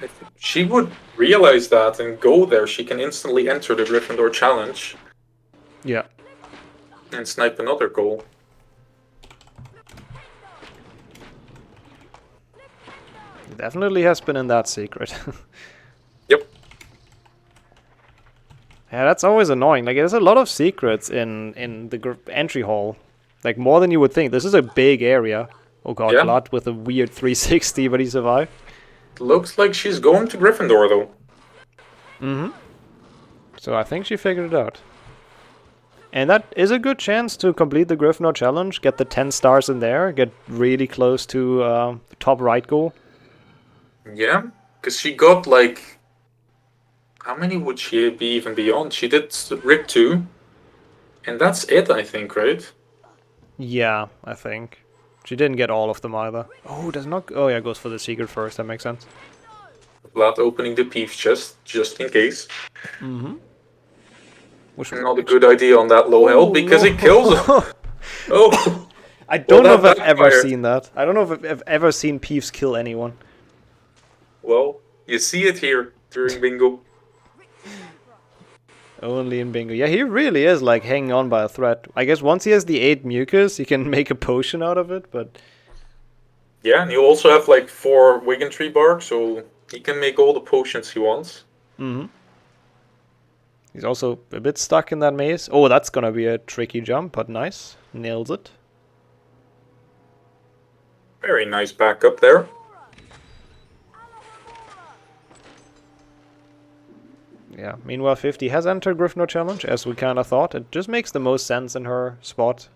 If she would realize that and go there, she can instantly enter the Gryffindor challenge. Yeah. And snipe another goal. Definitely has been in that secret. Yep. Yeah, that's always annoying. Like, there's a lot of secrets in the entry hall. Like, more than you would think. This is a big area. Oh god, Yeah. Vlad with a weird 360, but he survived. Looks like she's going to Gryffindor, though. Mm-hmm. So I think she figured it out. And that is a good chance to complete the Gryffindor challenge, get the 10 stars in there, get really close to the top right goal. Yeah, because she got like... How many would she be even beyond? She did Rip 2. And that's it, I think, right? Yeah, I think. She didn't get all of them either. Oh, does not... Oh yeah, goes for the secret first, that makes sense. Vlad opening the Peeves chest, just in case. Mm-hmm. Not a good idea on that low health, because it kills him. Oh! I don't know if I've ever seen that. I don't know if I've ever seen Peeves kill anyone. Well, you see it here during bingo. Only in bingo. Yeah, he really is like hanging on by a thread. I guess once he has the 8 mucus, he can make a potion out of it, but... Yeah, and you also have like 4 Wiggentree bark, so he can make all the potions he wants. Mm-hmm. He's also a bit stuck in that maze. Oh, that's gonna be a tricky jump, but nice. Nails it. Very nice backup there. Yeah, meanwhile 50 has entered Gryffindor Challenge, as we kind of thought. It just makes the most sense in her spot.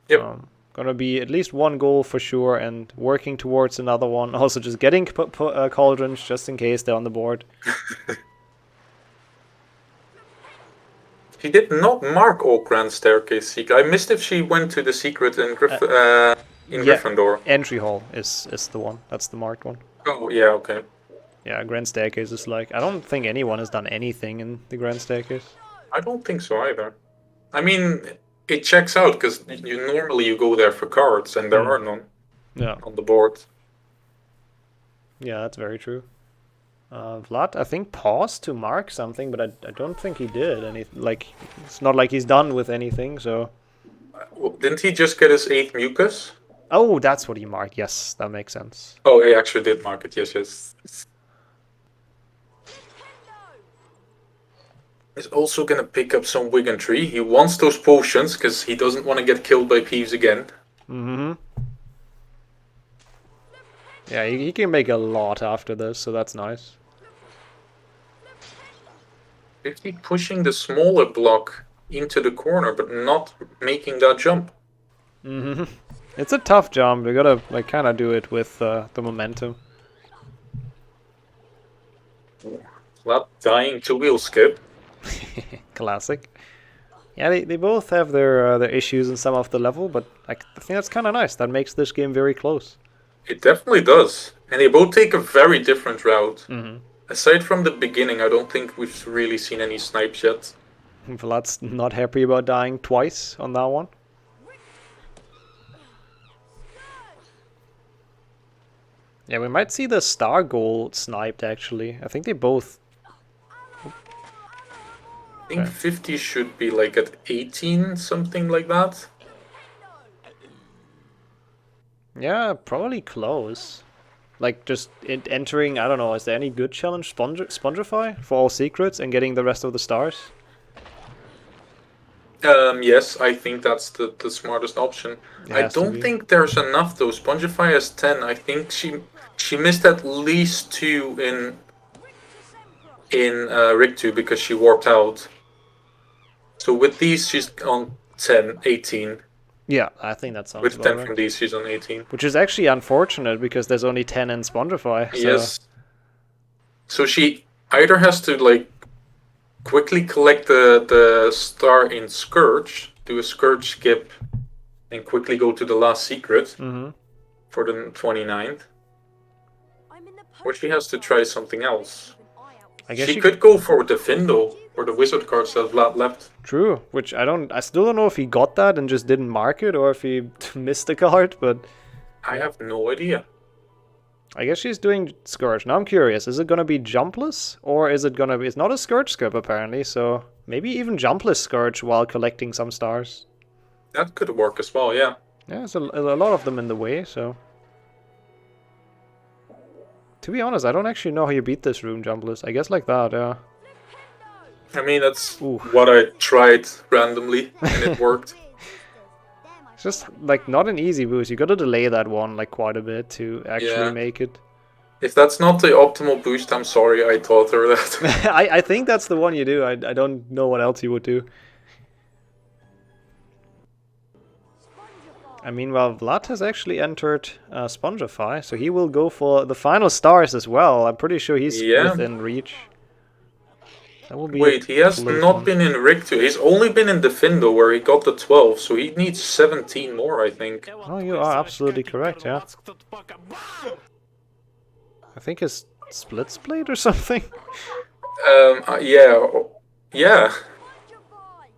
Yep. Gonna be at least 1 goal for sure, and working towards another one. Also just getting cauldrons just in case they're on the board. She did not mark all Grand Staircase secret. I missed if she went to the secret in Gryffindor. Entry hall is the one. That's the marked one. Oh, yeah, okay. Yeah, Grand Staircase is like... I don't think anyone has done anything in the Grand Staircase. I don't think so either. I mean, it checks out, because normally you go there for cards, and there are none on the board. Yeah, that's very true. Vlad, I think, paused to mark something, but I don't think he did. Like, it's not like he's done with anything, so... Well, didn't he just get his 8th mucus? Oh, that's what he marked. Yes, that makes sense. Oh, he actually did mark it. Yes. He's also gonna pick up some Wiggentree. He wants those potions, because he doesn't want to get killed by Peeves again. Mm-hmm. Yeah, he can make a lot after this, so that's nice. 50 pushing the smaller block into the corner, but not making that jump. Mm-hmm. It's a tough jump. We gotta like kind of do it with the momentum. Vlad dying to wheel skip. Classic. Yeah, they both have their issues in some of the level, but I think that's kind of nice. That makes this game very close. It definitely does. And they both take a very different route. Aside from the beginning, I don't think we've really seen any snipes yet. Vlad's not happy about dying twice on that one. Yeah, we might see the star goal sniped actually. I think they both... I think 50 should be like at 18, something like that. Yeah, probably close. Like just entering, I don't know, is there any good challenge? Spongify for all secrets and getting the rest of the stars? Yes, I think that's the smartest option. I don't think there's enough though. Spongify has 10. I think she missed at least 2 in Rig 2 because she warped out. So with these, she's on 10, 18. Yeah, I think that sounds with about 10 right. from these, she's on 18. Which is actually unfortunate because there's only 10 in Spongify. So. Yes. So she either has to like quickly collect the star in Scourge, do a Scourge skip, and quickly go to the last secret for the 29th. Or she has to try something else. I guess she could go for the Findo or the wizard cards that Vlad left. True, which I still don't know if he got that and just didn't mark it or if he missed the card, but I have no idea. I guess she's doing Scourge. Now I'm curious, is it gonna be jumpless or is it gonna be... It's not a Scourge skip apparently, so maybe even jumpless Scourge while collecting some stars. That could work as well, yeah. Yeah, there's a lot of them in the way, so... To be honest, I don't actually know how you beat this room jumpless. I guess like that, yeah. I mean, that's what I tried randomly, and it worked. It's just, like, not an easy boost. You gotta delay that one, like, quite a bit to actually make it. If that's not the optimal boost, I'm sorry I taught her that. I think that's the one you do. I don't know what else you would do. And meanwhile, Vlad has actually entered Spongify, so he will go for the final stars as well. I'm pretty sure he's within reach. That will be Wait, he has not been in Rig 2. He's only been in Defindo where he got the 12, so he needs 17 more, I think. Oh, you are absolutely correct, yeah. I think it's Splits Blade or something. Yeah.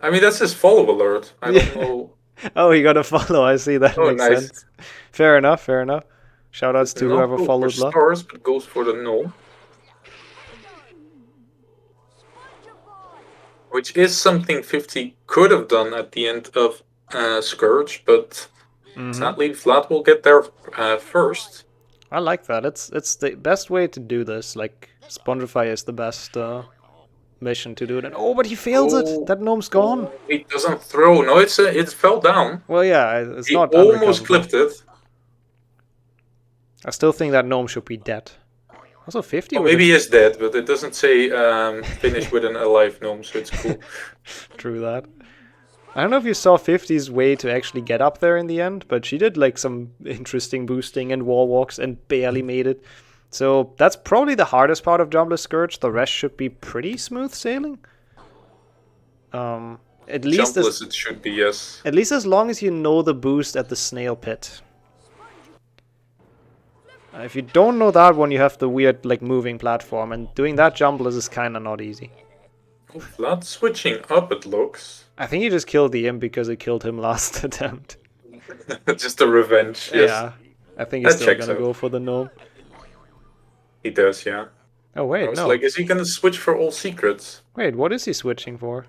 I mean, that's his follow alert. I don't know. Oh, he got a follow. I see. That makes nice. sense. Fair enough. Fair enough. Shoutouts to whoever followed that. Stars, but goes for the gnome. Which is something 50 could have done at the end of Scourge, but sadly Vlad will get there first. I like that. It's the best way to do this. Like, Spongify is the best mission to do it. And but he fails it. That gnome's gone. It doesn't throw. No, it fell down. Well, yeah, it's he not. Almost clipped it. I still think that gnome should be dead. Also 50. Well, maybe he is dead, but it doesn't say finish with an alive gnome, so it's cool. True that. I don't know if you saw 50's way to actually get up there in the end, but she did like some interesting boosting and wall walks and barely made it. So that's probably the hardest part of Jumbless Scourge. The rest should be pretty smooth sailing. At least it should be, yes. At least as long as you know the boost at the snail pit. If you don't know that one, you have the weird like moving platform, and doing that Jumbless is kind of not easy. Vlad switching up, it looks. I think he just killed the imp because it killed him last attempt. Just a revenge, yes. Yeah, I think he's still gonna go for the gnome. He does, yeah. Oh wait, no. Like, is he gonna switch for all secrets? Wait, what is he switching for?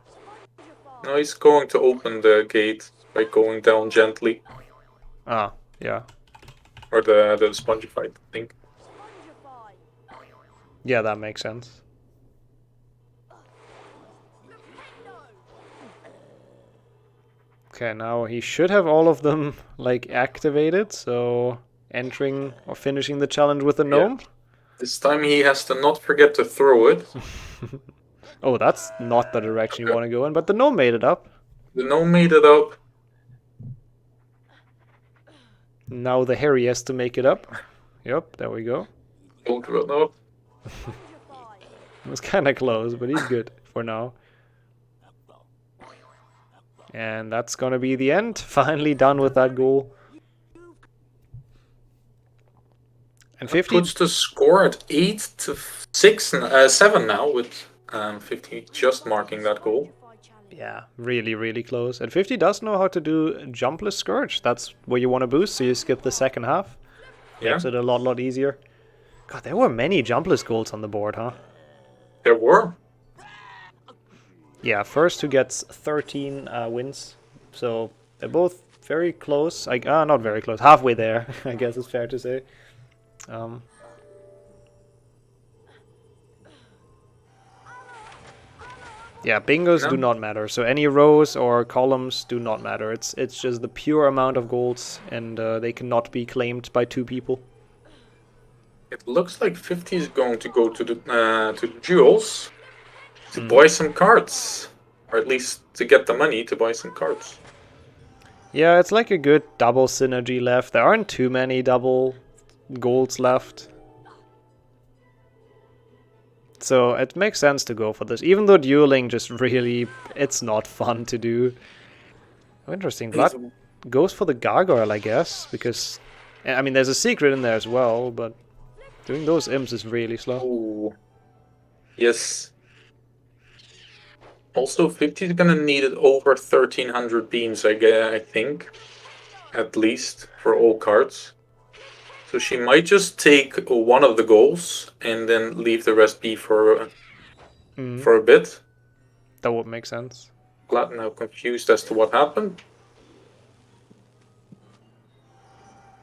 No, he's going to open the gate by going down gently. Ah, yeah. Or the Spongify thing. Yeah, that makes sense. Okay, now he should have all of them like activated, so entering or finishing the challenge with the gnome. Yeah. This time he has to not forget to throw it. Oh, that's not the direction you want to go in, but the gnome made it up. The gnome made it up. Now the Harry has to make it up. Yep, there we go. Don't run up. It was kind of close, but he's good for now. And that's gonna be the end. Finally done with that goal. And 50 puts the score at 8-7 now, with 50 just marking that goal. Yeah, really, really close. And 50 does know how to do Jumpless Scourge. That's where you want to boost, so you skip the second half. Yeah. Makes it a lot easier. God, there were many Jumpless goals on the board, huh? There were. Yeah, first who gets 13 wins. So they're both very close. Not very close. Halfway there, I guess it's fair to say. Yeah, bingos do not matter. So any rows or columns do not matter. It's just the pure amount of golds, and they cannot be claimed by 2 people. It looks like 50 is going to go to the duels to buy some cards, or at least to get the money to buy some cards. Yeah, it's like a good double synergy left. There aren't too many double golds left. So it makes sense to go for this, even though dueling just really, it's not fun to do. Oh, interesting. Vlad goes for the gargoyle, I guess, because, I mean, there's a secret in there as well, but doing those imps is really slow. Oh. Yes. Also, 50 is gonna need it over 1300 beams, I think, at least, for all cards. So she might just take one of the goals and then leave the rest be for a bit. That would make sense. Vlad now confused as to what happened.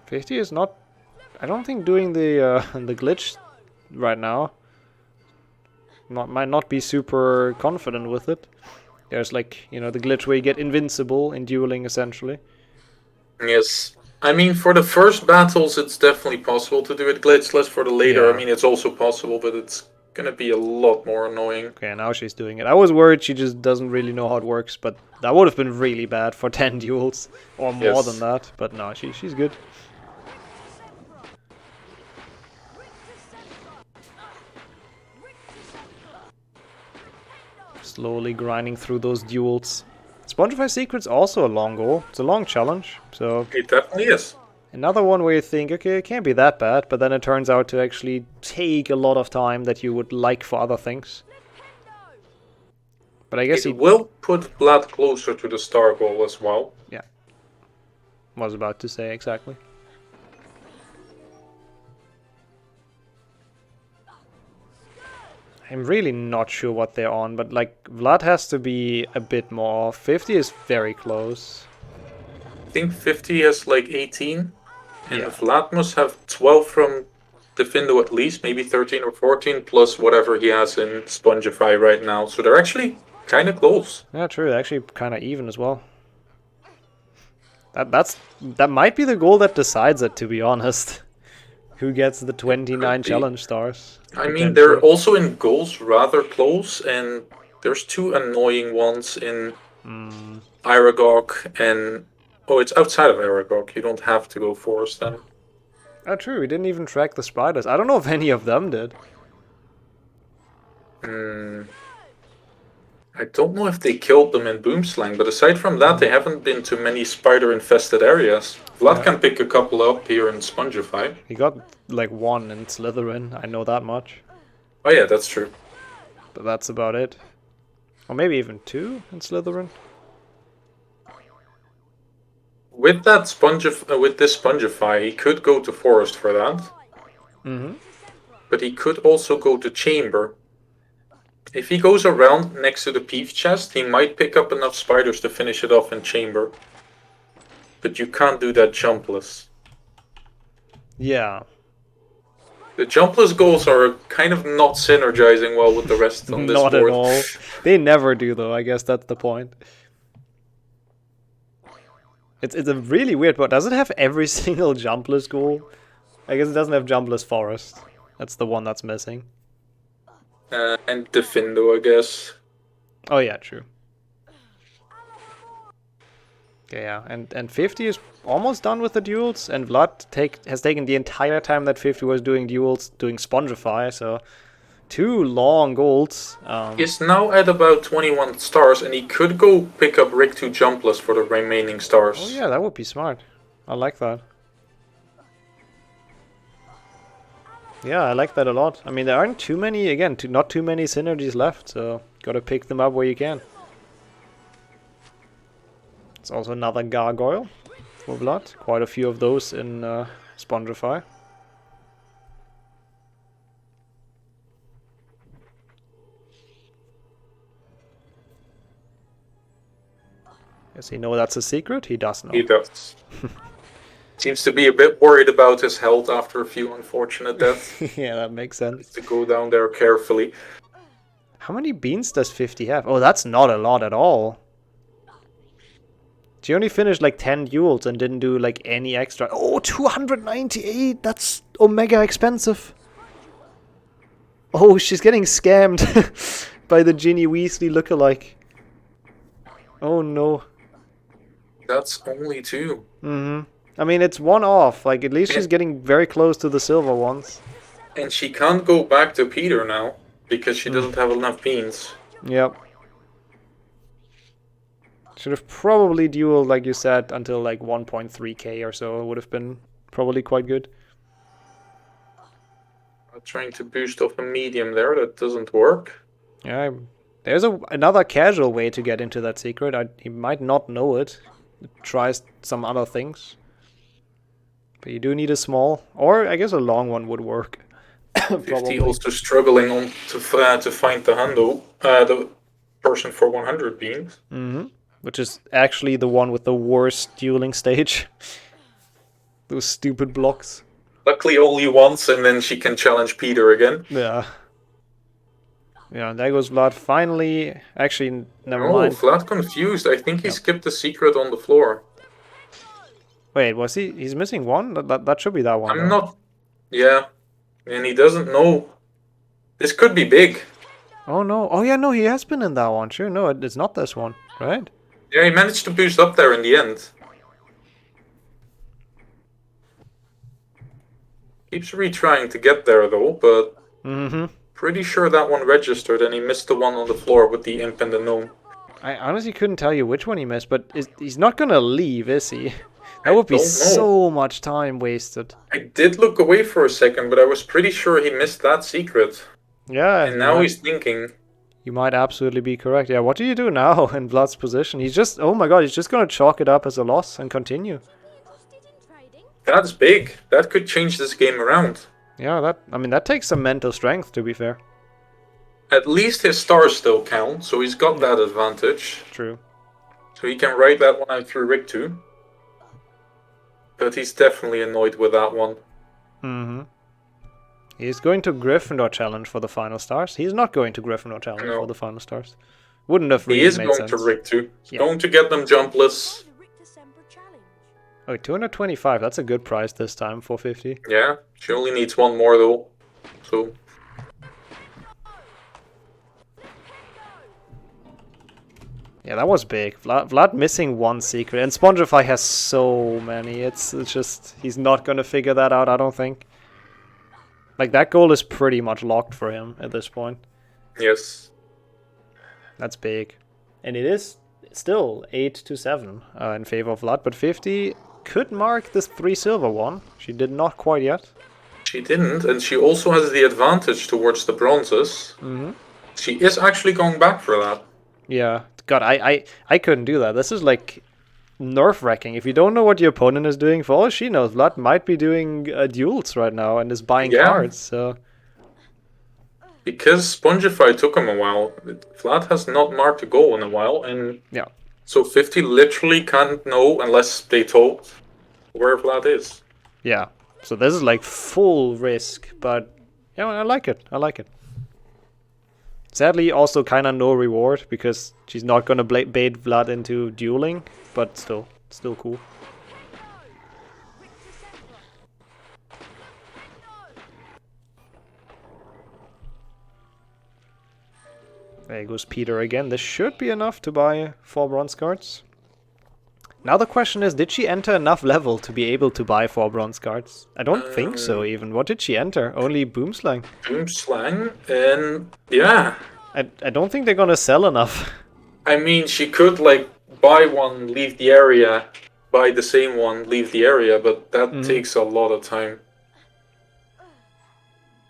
50 is not, I don't think, doing the the glitch right now. Might not be super confident with it. There's like, you know, the glitch where you get invincible in dueling, essentially. Yes. I mean, for the first battles, it's definitely possible to do it glitchless. For the later, Yeah. I mean, it's also possible, but it's gonna be a lot more annoying. Okay, now she's doing it. I was worried she just doesn't really know how it works, but that would have been really bad for 10 duels, or more Yes. than that. But no, she's good. Slowly grinding through those duels. Spongify Secret's also a long goal. It's a long challenge, so... It definitely is. Another one where you think, okay, it can't be that bad, but then it turns out to actually take a lot of time that you would like for other things. But I guess it will put Vlad closer to the star goal as well. Yeah. Was about to say, exactly. I'm really not sure what they're on, but like Vlad has to be a bit more. 50 is very close. I think 50 has like 18, and Vlad must have 12 from Defindo at least, maybe 13 or 14, plus whatever he has in Spongify right now. So they're actually kind of close. Yeah, true. They're actually kind of even as well. That might be the goal that decides it, to be honest. Who gets the 29 challenge stars? I mean, they're also in goals rather close, and there's 2 annoying ones in Aragog and... Oh, it's outside of Aragog. You don't have to go forest then. Oh, true. We didn't even track the spiders. I don't know if any of them did. I don't know if they killed them in Boomslang, but aside from that, they haven't been to many spider-infested areas. Vlad can pick a couple up here in Spongify. He got like 1 in Slytherin, I know that much. Oh yeah, that's true. But that's about it. Or maybe even 2 in Slytherin. With that with this Spongify, he could go to forest for that. But he could also go to chamber. If he goes around next to the Peeve chest, he might pick up enough spiders to finish it off in chamber. But you can't do that jumpless. Yeah. The jumpless goals are kind of not synergizing well with the rest on this board. Not at all. They never do, though. I guess that's the point. It's a really weird board. Does it have every single jumpless goal? I guess it doesn't have jumpless forest. That's the one that's missing. And Defindo, I guess. Oh yeah, true. Okay, yeah, and 50 is almost done with the duels, and Vlad has taken the entire time that 50 was doing duels, doing Spongify, so 2 long golds. He's now at about 21 stars, and he could go pick up Rick 2 jumpless for the remaining stars. Oh yeah, that would be smart. I like that. Yeah, I like that a lot. I mean, there aren't too many, again, not too many synergies left, so gotta pick them up where you can. It's also another gargoyle for Vlad. Quite a few of those in Spongify. Does he know that's a secret? He does know. He does. Seems to be a bit worried about his health after a few unfortunate deaths. Yeah, that makes sense. To go down there carefully. How many beans does 50 have? Oh, that's not a lot at all. She only finished like 10 duels and didn't do like any extra. Oh, 298! That's omega expensive. Oh, she's getting scammed by the Ginny Weasley lookalike. Oh no. That's only 2. Mm-hmm. I mean, it's 1 off. Like, at least she's getting very close to the silver ones. And she can't go back to Peter now, because she doesn't have enough beans. Yep. Should have probably dueled, like you said, until like 1.3k or so. It would have been probably quite good. Trying to boost off a medium there, that doesn't work. Yeah, there's another casual way to get into that secret. He might not know it. Tries some other things. But you do need a small, or I guess a long one would work. 50 also struggling on to find the handle, the person for 100 beans. Mm-hmm. Which is actually the one with the worst dueling stage. Those stupid blocks. Luckily only once, and then she can challenge Peter again. Yeah. Yeah, there goes Vlad. Finally, actually, never mind. Vlad confused. I think he skipped the secret on the floor. Wait, was he? He's missing one? That should be that one. I'm not... Yeah. And he doesn't know. This could be big. Oh no. Oh yeah, no, he has been in that one. Sure, no, it's not this one, right? Yeah, he managed to boost up there in the end. Keeps retrying to get there though, but... Pretty sure that one registered, and he missed the one on the floor with the imp and the gnome. I honestly couldn't tell you which one he missed, but he's not gonna leave, is he? That would be so much time wasted. I did look away for a second, but I was pretty sure he missed that secret. Yeah. And now he's thinking. You might absolutely be correct. Yeah, what do you do now in Vlad's position? He's just, oh my god, he's just gonna chalk it up as a loss and continue. That's big. That could change this game around. Yeah, I mean, that takes some mental strength, to be fair. At least his stars still count, so he's got that advantage. True. So he can write that one out through Rick too. But he's definitely annoyed with that one. Mm-hmm. He's going to Gryffindor challenge for the final stars. He's not going to Gryffindor challenge for the final stars. Wouldn't have really made sense. He is going to Rick too. He's going to get them jumpless. Oh, 225. That's a good price this time, 450. Yeah, she only needs one more though. So. Yeah, that was big. Vlad missing one secret, and Spongify has so many. It's just he's not gonna figure that out, I don't think. Like, that goal is pretty much locked for him at this point. Yes. That's big, and it is still 8-7 in favor of Vlad, but 50 could mark this 3 silver one. She did not quite yet. She didn't, and she also has the advantage towards the bronzes. She is actually going back for that. Yeah. God, I couldn't do that. This is like nerve-wracking. If you don't know what your opponent is doing, for all she knows, Vlad might be doing duels right now and is buying cards. So because Spongify took him a while, Vlad has not marked a goal in a while, and so 50 literally can't know unless they told where Vlad is. Yeah. So this is like full risk, but yeah, I like it. I like it. Sadly, also kind of no reward, because she's not going to bait Vlad into dueling, but still cool. There goes Peter again. This should be enough to buy 4 bronze cards. Now the question is, did she enter enough level to be able to buy 4 bronze cards? I don't think so even. What did she enter? Only Boomslang. Boomslang, and yeah. I don't think they're gonna sell enough. I mean, she could like buy one, leave the area, buy the same one, leave the area, but that takes a lot of time.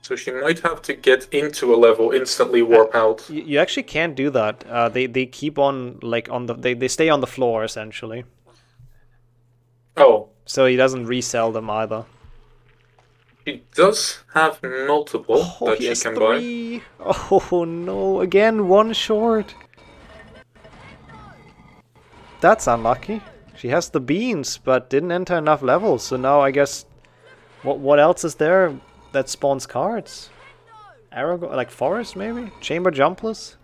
So she might have to get into a level, instantly warp out. You actually can't do that. They keep on like on the they stay on the floor essentially. Oh. So he doesn't resell them either. He does have multiple that he she has can 3. Oh no, again 1 short. That's unlucky. She has the beans, but didn't enter enough levels. So now I guess what else is there that spawns cards? Aragorn, like Forest maybe? Chamber Jumpless?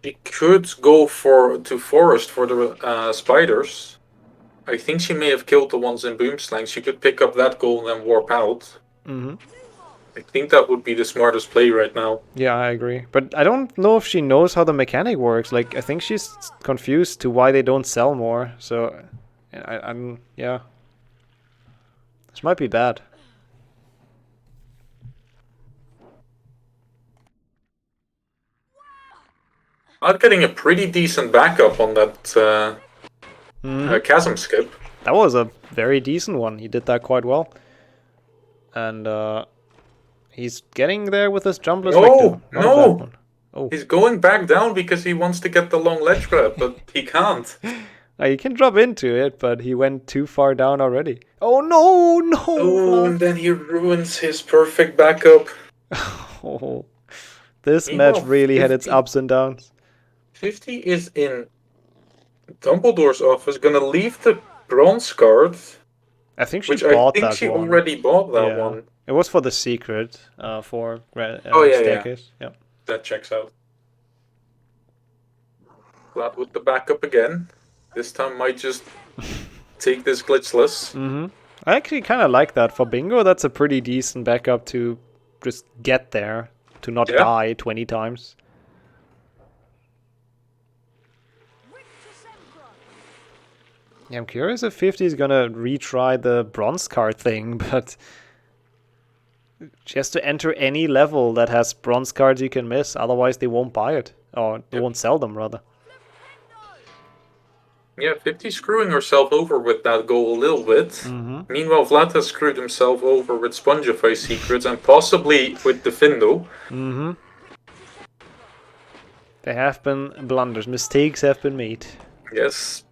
She could go to Forest for the spiders. I think she may have killed the ones in Boomslang. She could pick up that goal and then warp out. I think that would be the smartest play right now. Yeah, I agree. But I don't know if she knows how the mechanic works. Like, I think she's confused to why they don't sell more. So, I'm yeah. This might be bad. I'm getting a pretty decent backup on that chasm skip. That was a very decent one. He did that quite well. And he's getting there with his jumpless victim. No! Oh. He's going back down because he wants to get the long ledge grab, but he can't. He can drop into it, but he went too far down already. Oh no, Oh, and then he ruins his perfect backup. Oh, this match really had its ups and downs. 50 is in Dumbledore's office, gonna leave the bronze card. I think she which bought I think that she one. already bought that one. It was for the secret, for staircase. Yeah. That checks out. Vlad with the backup again. This time might just take this glitchless. I actually kind of like that. For bingo, that's a pretty decent backup to just get there, to not die 20 times. Yeah, I'm curious if 50 is gonna retry the bronze card thing, but she has to enter any level that has bronze cards you can miss, otherwise they won't buy it. Or they won't sell them, rather. Yeah, 50 screwing herself over with that goal a little bit. Meanwhile, Vlad has screwed himself over with Spongify secrets and possibly with Defendo. There have been blunders, mistakes have been made. Yes.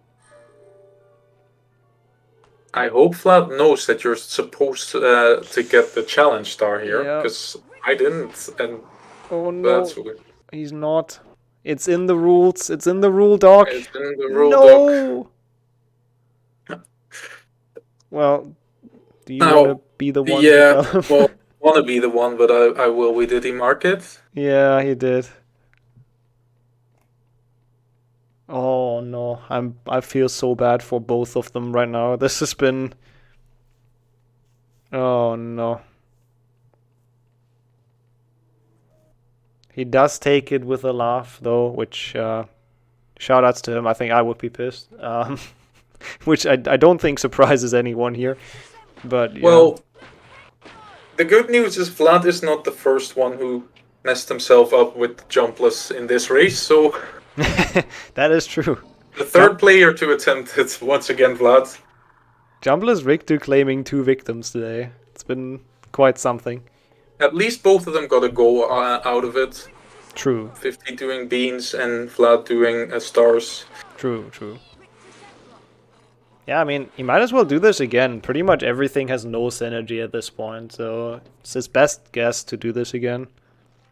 I hope Vlad knows that you're supposed to get the challenge star here, because I didn't, and that's weird. He's not. It's in the rules. It's in the rule doc. It's in the rule doc. Well, do you want to be the one? Yeah, well, I want to be the one, but I will. Did he mark it? Yeah, he did. Oh no, I feel so bad for both of them right now. This has been... Oh no. He does take it with a laugh though, which shoutouts to him. I think I would be pissed. Which I don't think surprises anyone here. But yeah. Well, the good news is Vlad is not the first one who messed himself up with jumpless in this race, so... That is true. The third player to attempt it, once again, Vlad. Jumpless Rictu claiming 2 victims today. It's been quite something. At least both of them got a goal out of it. True. 50 doing beans and Vlad doing stars. True. Yeah, I mean, he might as well do this again. Pretty much everything has no synergy at this point, so it's his best guess to do this again.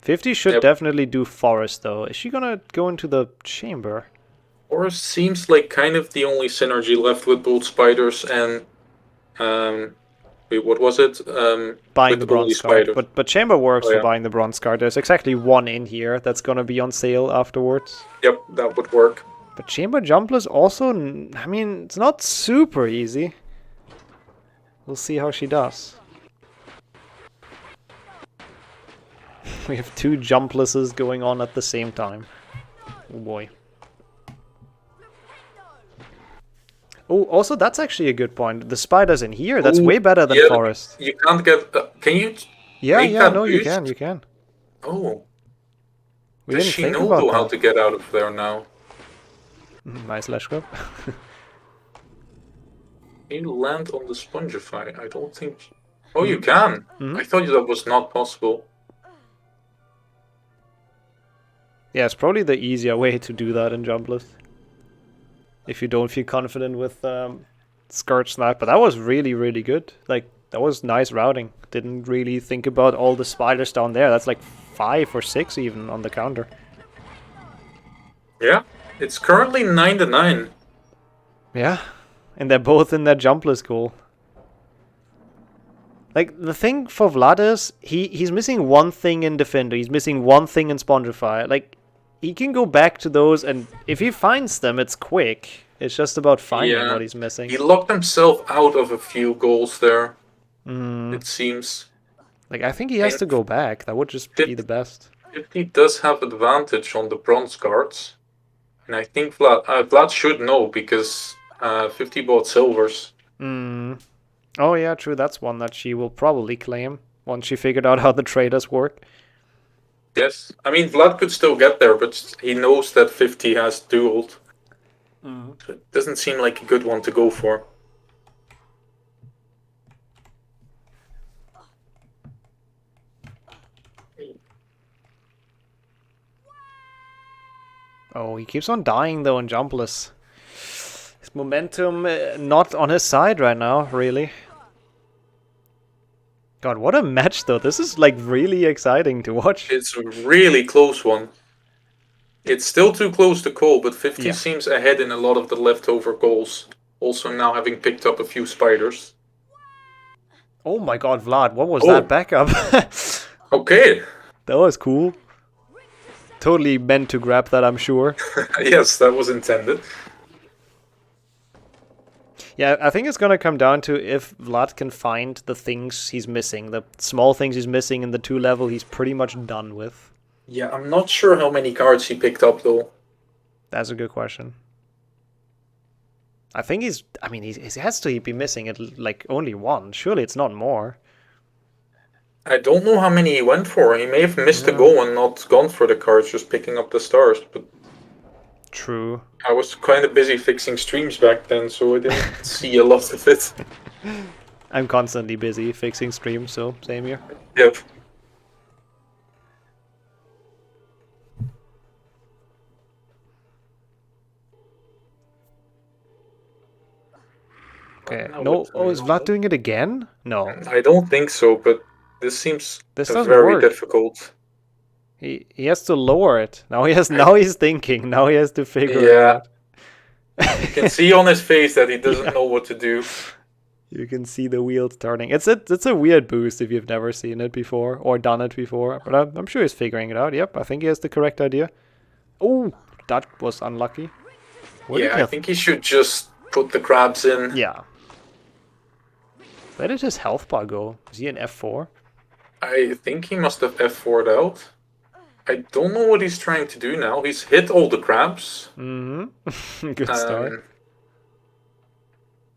50 should definitely do Forest, though. Is she gonna go into the chamber? Forest seems like kind of the only synergy left with both spiders and... wait, what was it? Buying the bronze card. But chamber works for buying the bronze card. There's exactly one in here that's gonna be on sale afterwards. Yep, that would work. But chamber jumpless also... I mean, it's not super easy. We'll see how she does. We have 2 jumplesses going on at the same time. Oh boy. Oh, also that's actually a good point. The spiders in here, that's Ooh, way better than yeah, forest. You can't get... can you Yeah, make yeah, that no, you boost? can, you can. Oh. We Does didn't she think know, about though, how that. to get out of there now? Nice lash grab. Can you land on the Spongify? I don't think... Oh, you can! I thought that was not possible. Yeah, it's probably the easier way to do that in jumpless. If you don't feel confident with Scourge Snipe. But that was really, really good. Like, that was nice routing. Didn't really think about all the spiders down there. That's like 5 or 6 even on the counter. Yeah, it's currently 9-9. Yeah, and they're both in their jumpless goal. Like, the thing for Vlad is, he's missing one thing in Defender. He's missing one thing in Spongify. Like, he can go back to those, and if he finds them, it's quick. It's just about finding what he's missing. He locked himself out of a few goals there, it seems. Like, I think he has to go back. That would just be the best. 50 does have advantage on the bronze cards. And I think Vlad should know, because 50 bought silvers. Oh yeah, true. That's one that she will probably claim once she figured out how the traders work. Yes, I mean Vlad could still get there, but he knows that 50 has dueled. So it doesn't seem like a good one to go for. Oh, he keeps on dying though in jumpless. His momentum not on his side right now, really. God, what a match though. This is like really exciting to watch. It's a really close one. It's still too close to call, but 50 seems ahead in a lot of the leftover goals. Also now having picked up a few spiders. Oh my god, Vlad, what was that backup? Okay. That was cool. Totally meant to grab that, I'm sure. Yes, that was intended. Yeah, I think it's gonna come down to if Vlad can find the things he's missing. The small things he's missing in the 2 level, he's pretty much done with. Yeah, I'm not sure how many cards he picked up though. That's a good question. I think he has to be missing like only 1. Surely it's not more. I don't know how many he went for. He may have missed a goal and not gone for the cards, just picking up the stars. But true. I was kind of busy fixing streams back then, so I didn't see a lot of it. I'm constantly busy fixing streams, so same here. Yep. Okay. No. Oh, is Vlad doing it again? No. I don't think so, but this seems doesn't very work. difficult. He has to lower it. Now he's thinking. Now he has to figure it out. You can see on his face that he doesn't know what to do. You can see the wheels turning. It's a weird boost if you've never seen it before or done it before. But I'm sure he's figuring it out. Yep, I think he has the correct idea. Oh, that was unlucky. I think he should just put the crabs in. Yeah. Where did his health bar go? Is he in F4? I think he must have F4'd out. I don't know what he's trying to do now. He's hit all the crabs. Mm-hmm. Good start.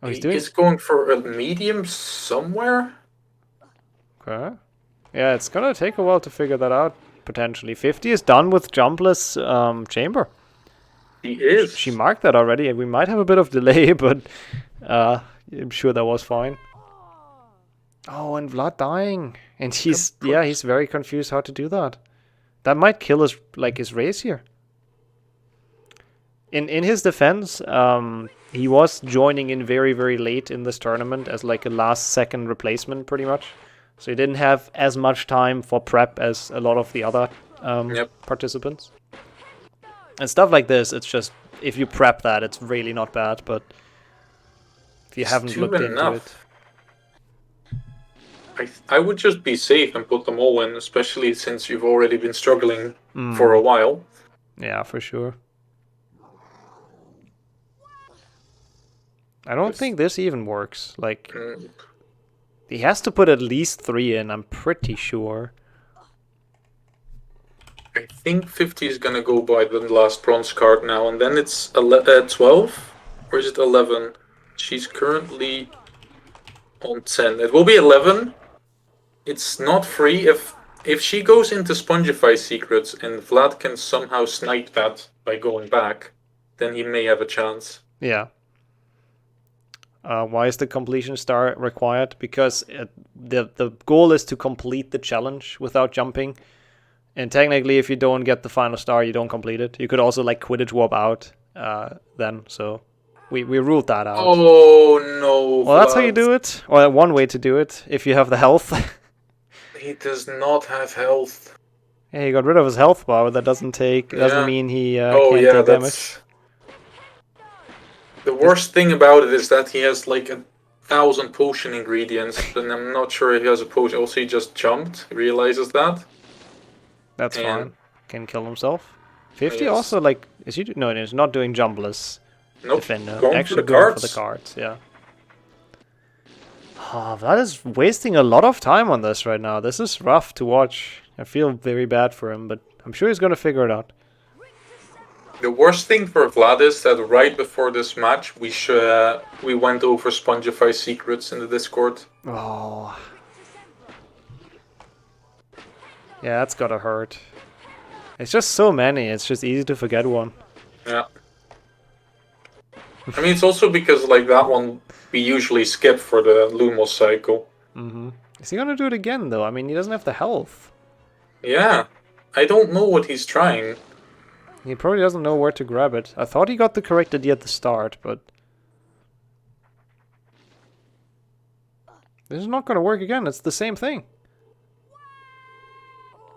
Oh, he's going for a medium somewhere. Okay. Yeah, it's gonna take a while to figure that out, potentially. 50 is done with jumpless chamber. He is. She marked that already. We might have a bit of delay, but I'm sure that was fine. Oh, and Vlad dying. And he's very confused how to do that. That might kill his race here. In his defense, he was joining in very, very late in this tournament as like a last-second replacement, pretty much. So he didn't have as much time for prep as a lot of the other participants. And stuff like this, it's just, if you prep that, it's really not bad, but if you haven't looked into it... I would just be safe and put them all in, especially since you've already been struggling for a while. Yeah, for sure. I don't think this even works. Like, he has to put at least 3 in, I'm pretty sure. I think 50 is gonna go by the last bronze card now, and then it's 12? Or is it 11? She's currently on 10. It will be 11. It's not free. If she goes into Spongify secrets and Vlad can somehow snipe that by going back, then he may have a chance. Yeah. Why is the completion star required? Because the goal is to complete the challenge without jumping. And technically, if you don't get the final star, you don't complete it. You could also like Quidditch warp out then. So we ruled that out. Oh no! Well, that's how you do it. Or one way to do it, if you have the health. He does not have health. Yeah, he got rid of his health bar, but that doesn't mean he can't take damage. The worst thing about it is that he has like 1,000 potion ingredients, and I'm not sure if he has a potion. Also, he just jumped. He realizes that. That's fine. Can kill himself. 50 Yes. also like is he? No, he's not doing jumpless. Nope. Defender. Going Actually for the going cards. for the cards. Yeah. Oh, that is wasting a lot of time on this right now. This is rough to watch. I feel very bad for him, but I'm sure he's gonna figure it out. The worst thing for Vlad is that right before this match, we went over Spongify secrets in the Discord. Oh. Yeah, that's gotta hurt. It's just so many, it's just easy to forget one. Yeah. I mean, it's also because like that one we usually skip for the Lumos cycle. Is he gonna do it again though? I mean, he doesn't have the health. Yeah. I don't know what he's trying. He probably doesn't know where to grab it. I thought he got the correct idea at the start, but... This is not gonna work again, it's the same thing.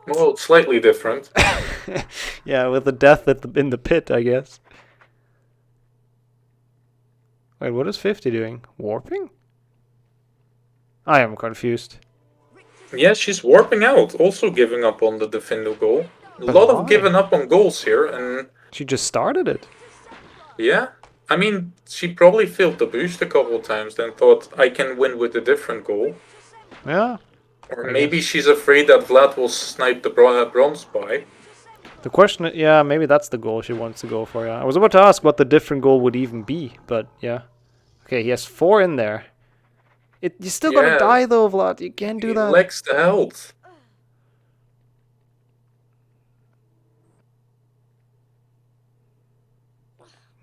Well, it's slightly different. Yeah, with the death in the pit, I guess. Wait, what is 50 doing? Warping? I am confused. Yeah, she's warping out, also giving up on the Defendo goal. A lot of giving up on goals here, and... She just started it. Yeah. I mean, she probably failed the boost a couple of times, then thought, I can win with a different goal. Yeah. Or maybe she's afraid that Vlad will snipe the bronze by. The question, yeah, maybe that's the goal she wants to go for, yeah. I was about to ask what the different goal would even be, but yeah. Okay, he has 4 in there. You're still gonna die though, Vlad, you can't do that. He lacks the health.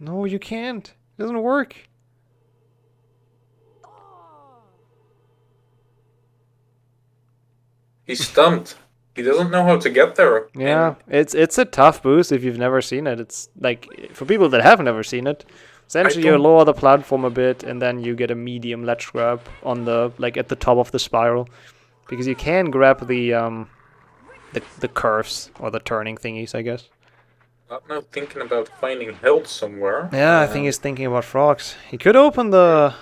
No, you can't. It doesn't work. He's stumped. He doesn't know how to get there. Yeah, it's a tough boost if you've never seen it. It's like, for people that have never seen it, essentially you lower the platform a bit and then you get a medium ledge grab on the, like at the top of the spiral. Because you can grab the curves, or the turning thingies, I guess. I'm now thinking about finding health somewhere. Yeah, I think he's thinking about frogs. He could open the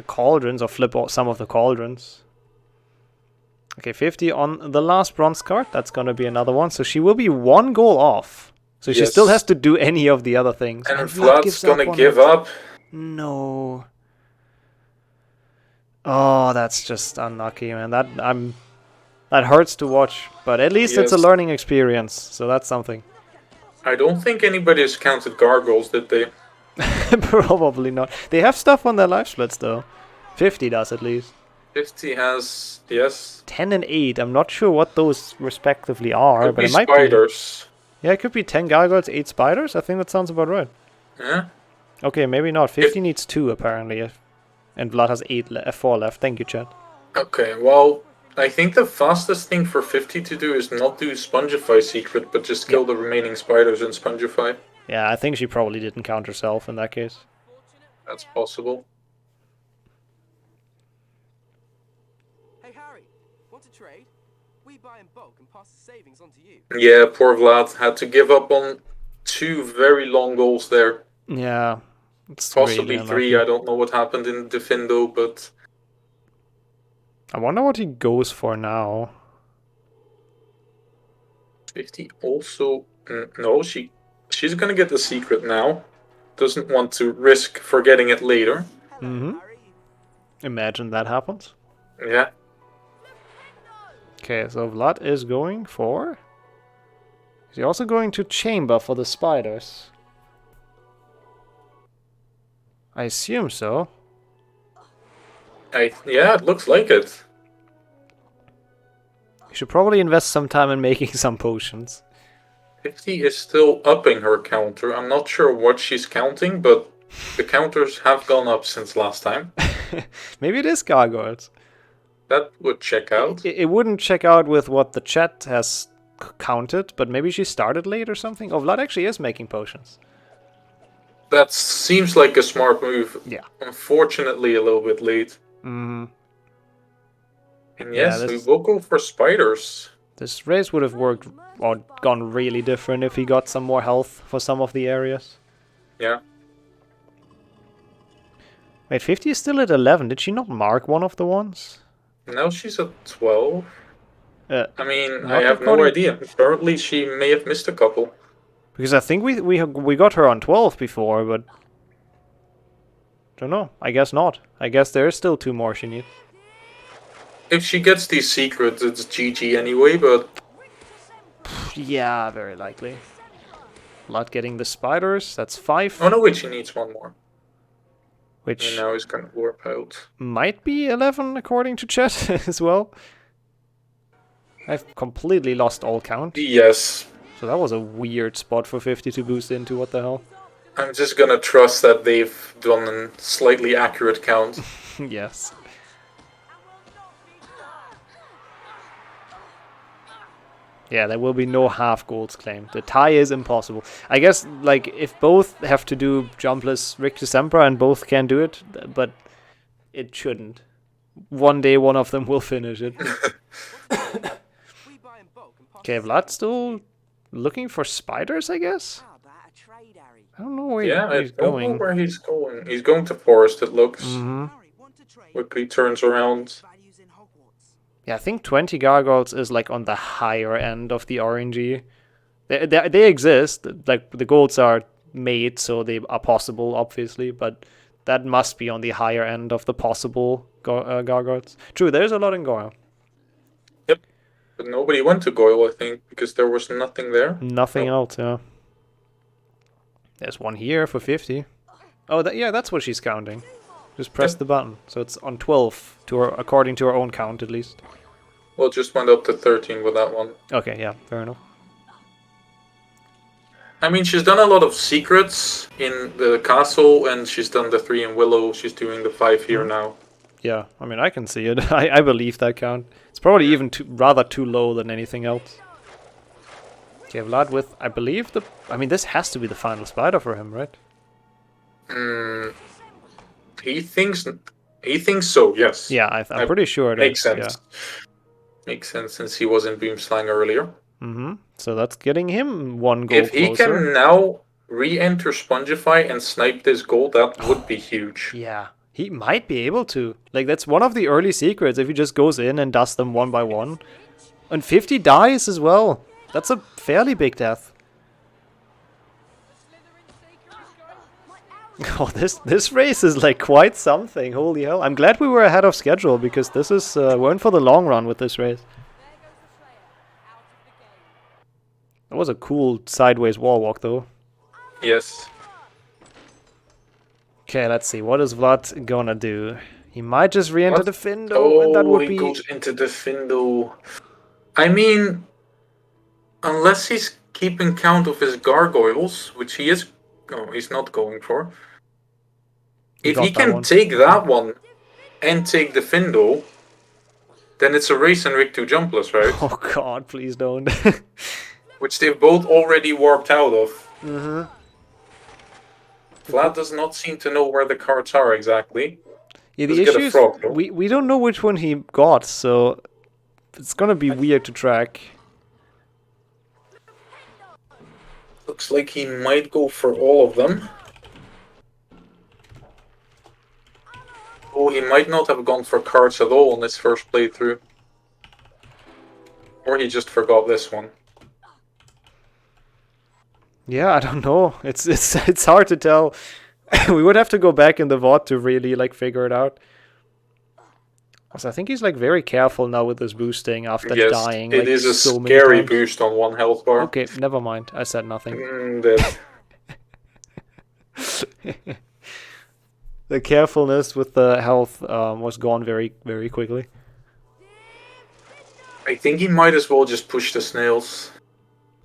cauldrons or flip some of the cauldrons. Okay, 50 on the last bronze card. That's gonna be another one. So she will be 1 goal off. So she still has to do any of the other things. And Vlad's gonna give up. No. Oh, that's just unlucky, man. That hurts to watch. But at least it's a learning experience. So that's something. I don't think anybody has counted gargoyles, did they? Probably not. They have stuff on their life splits though. 50 does at least. 50 has, yes. 10 and 8. I'm not sure what those respectively are, Could but be it might spiders. be. Yeah, it could be 10 gargoyles, 8 spiders. I think that sounds about right. Yeah. Okay, maybe not. 50 needs 2 apparently, and Vlad has 4 left. Thank you, chat. Okay, well, I think the fastest thing for 50 to do is not do Spongify secret, but just kill the remaining spiders in Spongify. Yeah, I think she probably didn't count herself in that case. That's possible. Hey Harry, want to trade? We buy in bulk and pass the savings on to you. Yeah, poor Vlad had to give up on 2 very long goals there. Yeah. It's Possibly really 3, I don't know what happened in Defendo, but... I wonder what he goes for now. 50 also... no, she's gonna get the secret now. Doesn't want to risk forgetting it later. Imagine that happens. Yeah. Okay, so Vlad is going for... Is he also going to chamber for the spiders? I assume so. Yeah, it looks like it. You should probably invest some time in making some potions. 50 is still upping her counter. I'm not sure what she's counting, but the counters have gone up since last time. Maybe it is gargoyles. That would check out. It wouldn't check out with what the chat has counted, but maybe she started late or something. Oh, Vlad actually is making potions. That seems like a smart move. Yeah. Unfortunately, a little bit late. Mm-hmm. And yes, we will go for spiders. This race would have worked or gone really different if he got some more health for some of the areas. Yeah. Wait, 50 is still at 11. Did she not mark one of the ones? Now she's at 12. I mean, I not have no according- idea. Apparently, she may have missed a couple. Because I think we got her on 12 before, but don't know. I guess not. I guess there is still 2 more she needs. If she gets these secrets, it's GG anyway, but... Yeah, very likely. Not getting the spiders, that's 5. Oh no, wait, she needs 1 more. Which and now he's gonna warp out. Might be 11 according to chat as well. I've completely lost all count. Yes. So that was a weird spot for 50 to boost into, what the hell? I'm just gonna trust that they've done a slightly accurate count. Yes. Yeah, there will be no half golds claimed. The tie is impossible. I guess, like, if both have to do jumpless Rick December and both can do it, but it shouldn't. One day one of them will finish it. Okay, Vlad still looking for spiders, I guess? I don't know where he's going. I don't know where he's going. He's going to forest, it looks. Quickly turns around. Yeah, I think 20 gargoyles is like on the higher end of the RNG. They exist, like the golds are made, so they are possible, obviously, but that must be on the higher end of the possible gargoyles. True, there's a lot in Goyle. Yep, but nobody went to Goyle, I think, because there was nothing there. Nothing else, yeah. There's one here for 50. Oh, yeah, that's what she's counting. Just press the button, so it's on 12, according to her own count, at least. Well, it just went up to 13 with that one. Okay, yeah, fair enough. I mean, she's done a lot of secrets in the castle, and she's done the 3 in Willow. She's doing the 5 here now. Yeah, I mean, I can see it. I believe that count. It's probably even rather too low than anything else. Okay, Vlad with, I believe, I mean, this has to be the final spider for him, right? He thinks so, yes. Yeah, I'm pretty sure. Makes sense. Yeah. Makes sense since he was in Boomslang earlier. So that's getting him 1 goal If he closer. can now re-enter Spongify and snipe this goal, that would be huge. Yeah, he might be able to. Like, that's one of the early secrets, if he just goes in and does them 1 by 1. And 50 dies as well. That's a fairly big death. Oh, this race is like quite something. Holy hell. I'm glad we were ahead of schedule, because this is we're in for the long run with this race. That was a cool sideways wall walk though. Yes. Okay, let's see. What is Vlad gonna do? He might just re-enter the Findo, and that would be... he goes into the Findo. I mean, unless he's keeping count of his gargoyles, which he is... No, he's not going for. If he can take that one and take the Findo, then it's a race and Rick 2 jumpless, right? Oh god, please don't. Which they've both already warped out of. Vlad does not seem to know where the cards are exactly. Yeah, the issue is we don't know which one he got, so it's gonna be weird to track. Looks like he might go for all of them. Oh, he might not have gone for cards at all on his first playthrough. Or he just forgot this one. Yeah, I don't know. It's hard to tell. We would have to go back in the VOD to really like figure it out. Also, I think he's like very careful now with his boosting after dying. It is a scary boost on 1 health bar. Okay, never mind. I said nothing. The carefulness with the health was gone very, very quickly. I think he might as well just push the snails.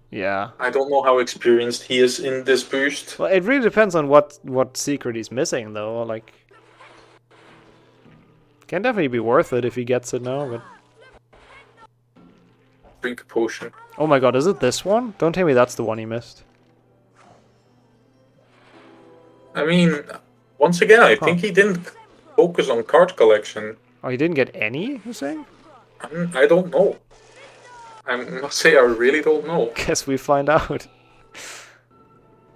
Yeah. I don't know how experienced he is in this boost. Well, it really depends on what secret he's missing, though. Like, can definitely be worth it if he gets it now, but... Drink a potion. Oh my god, is it this one? Don't tell me that's the one he missed. I mean, once again, I think he didn't focus on card collection. Oh, he didn't get any, you're saying? I don't know. I must say, I really don't know. Guess we find out.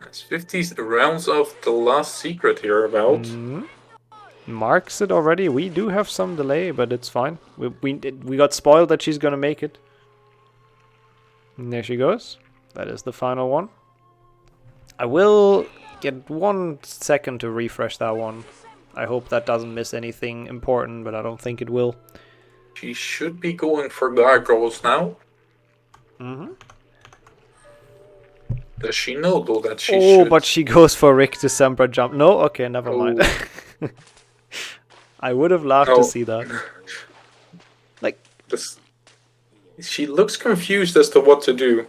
It's 50 rounds of the last secret here about. Marks it already. We do have some delay, but it's fine. We got spoiled that she's gonna make it. And there she goes. That is the final one. I will get 1 second to refresh that one. I hope that doesn't miss anything important, but I don't think it will. She should be going for gargoyles now. Does she know though that she should? Oh, but she goes for Rick December jump. No, okay, never mind. I would have loved to see that. Like, she looks confused as to what to do.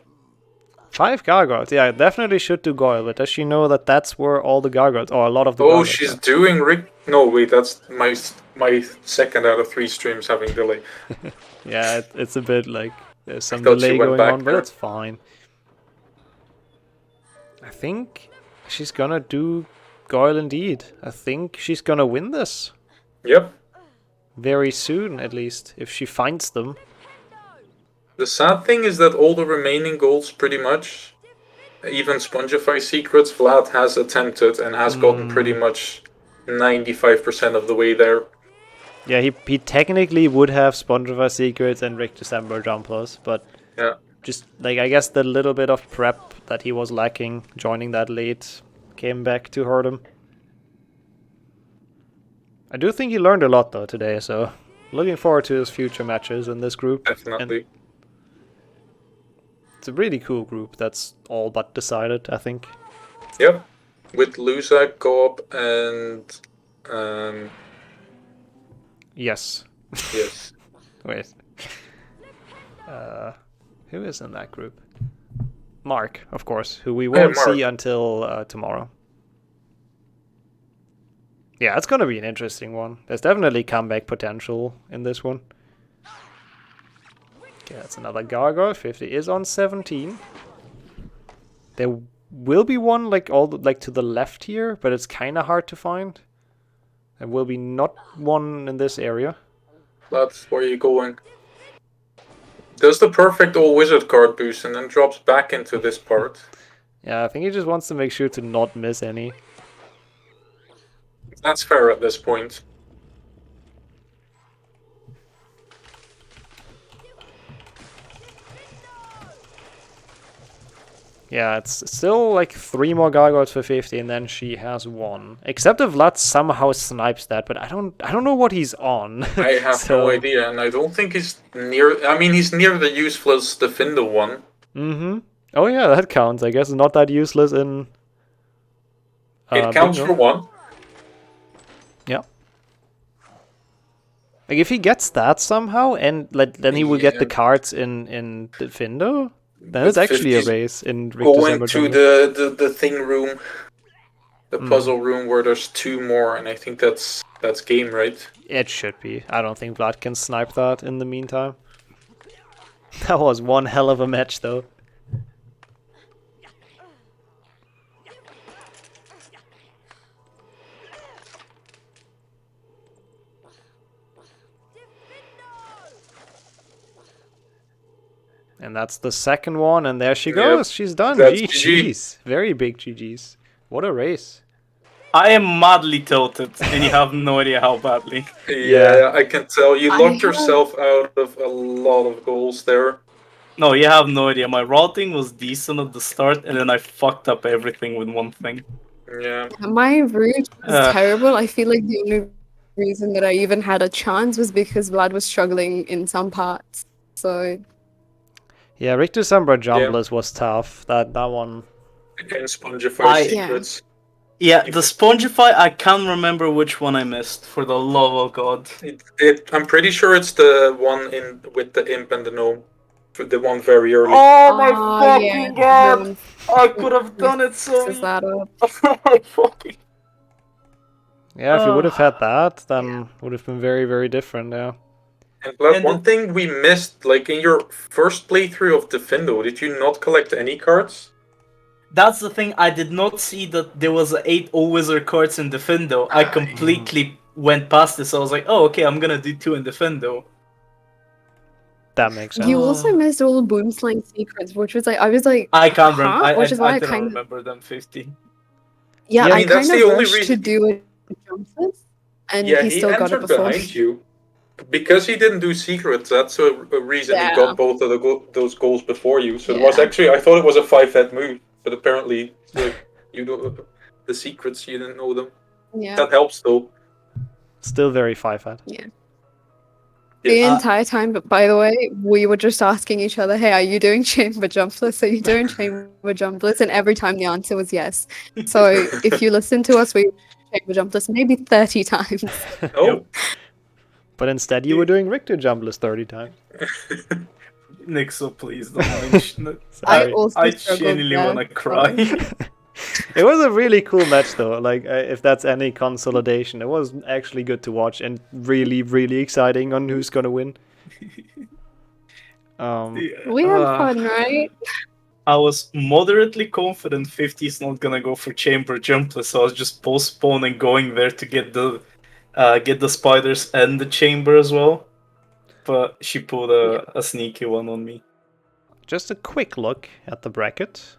5 gargoyles. Yeah, I definitely should do Goyle, but does she know that that's where all the gargoyles, or a lot of the Oh, gargoyles she's are? doing Rick. No, wait, that's my second out of 3 streams having delay. Yeah, it's a bit like there's some thought she delay went going back on, but there. it's fine. I think she's gonna do Goyle indeed. I think she's gonna win this. Yep. Very soon, at least, if she finds them. The sad thing is that all the remaining goals, pretty much, even Spongify secrets, Vlad has attempted and has gotten pretty much 95% of the way there. Yeah, he technically would have Spongify secrets and Rick December jumpers, but yeah, just like I guess the little bit of prep that he was lacking joining that late came back to hurt him. I do think he learned a lot though today, so looking forward to his future matches in this group. Definitely. And it's a really cool group that's all but decided, I think. Yep. With Luzak, Gawb, and Yes. Yes. Wait. Who is in that group? Mark, of course, who we won't see until tomorrow. Yeah, it's gonna be an interesting one. There's definitely comeback potential in this one. Okay, that's another gargoyle. 50 is on 17. There will be one like to the left here, but it's kind of hard to find. There will be not one in this area. That's where you're going. Does the perfect all wizard card boost and then drops back into this part. Yeah, I think he just wants to make sure to not miss any. That's fair at this point. Yeah, it's still like 3 more gargoyles for 50, and then she has 1. Except if Vlad somehow snipes that, but I don't know what he's on. I have no idea, and I don't think he's near. I mean, he's near the useless Defender one. Oh yeah, that counts. I guess it's not that useless in. It counts bingo. for 1. Yeah. Like if he gets that somehow, and then he will get the cards in Defender. Then it's actually a race in Rick Going December to jungle. the thing room, the puzzle room where there's 2 more, and I think that's game, right? It should be. I don't think Vlad can snipe that in the meantime. That was one hell of a match, though. And that's the second one, and there she goes. She's done. That's GG's. Very big GG's. What a race. I am madly tilted, and you have no idea how badly. Yeah, I can tell. You locked yourself out of a lot of goals there. No, you have no idea. My routing was decent at the start, and then I fucked up everything with one thing. Yeah. My route was terrible. I feel like the only reason that I even had a chance was because Vlad was struggling in some parts. So Yeah, Rick December Jumblers was tough. That one. Against Spongify secrets. Yeah, the Spongify, I can't remember which one I missed, for the love of God. I'm pretty sure it's the one with the imp and the gnome. The one very early. Oh my fucking god! I could have done it so easy. Fucking... Yeah, if you would have had that, then would have been very, very different, yeah. And Vlad, one thing we missed, like in your first playthrough of Defendo, did you not collect any cards? That's the thing, I did not see that there was 8 all-wizard cards in Defendo. I completely went past this, so I was like, oh, okay, I'm gonna do 2 in Defendo. That makes sense. You also missed all Boomslang secrets, which was like, I was like, I can't remember. huh? Which is why I didn't kind of, remember them 50. yeah, Yeah, I I mean, that's kind the of only rushed reason- to do it jumpers, and Yeah, he he still got it entered before behind me. you. Because he didn't do secrets, that's a reason he Yeah. got both of those goals before you. So it Yeah. was actually, I thought it was a 5-head move, but apparently, like, you know, the secrets, you didn't know them. Yeah. That helps though. Still very 5-head. Yeah. The entire time, but by the way, we were just asking each other, hey, are you doing chamber jumpless? Are you doing chamber jumpless? And every time the answer was yes. So if you listen to us, we chamber jumpless maybe 30 times. Oh. But instead you were doing Richter jumpless 30 times. Nixxo, please don't mention it. Sorry. I genuinely want to cry. It was a really cool match though, like if that's any consolidation. It was actually good to watch and really, really exciting on who's gonna win. We had fun, right? I was moderately confident 50 is not gonna go for chamber jumpless, so I was just postponing going there to get the spiders and the chamber as well. But she pulled a sneaky one on me. Just a quick look at the bracket.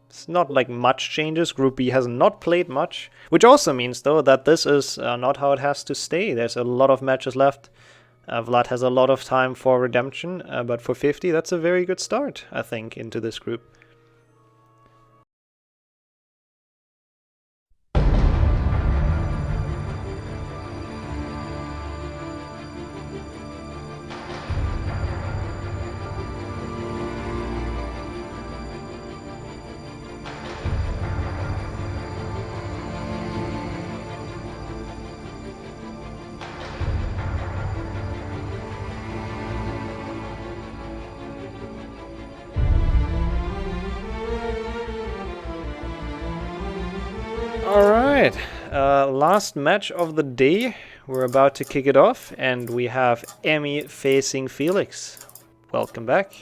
It's not like much changes. Group B has not played much, which also means though that this is not how it has to stay. There's a lot of matches left. Vlad has a lot of time for redemption, but for 50 that's a very good start, I think, into this group. Alright, last match of the day. We're about to kick it off, and we have Emi facing Felix. Welcome back.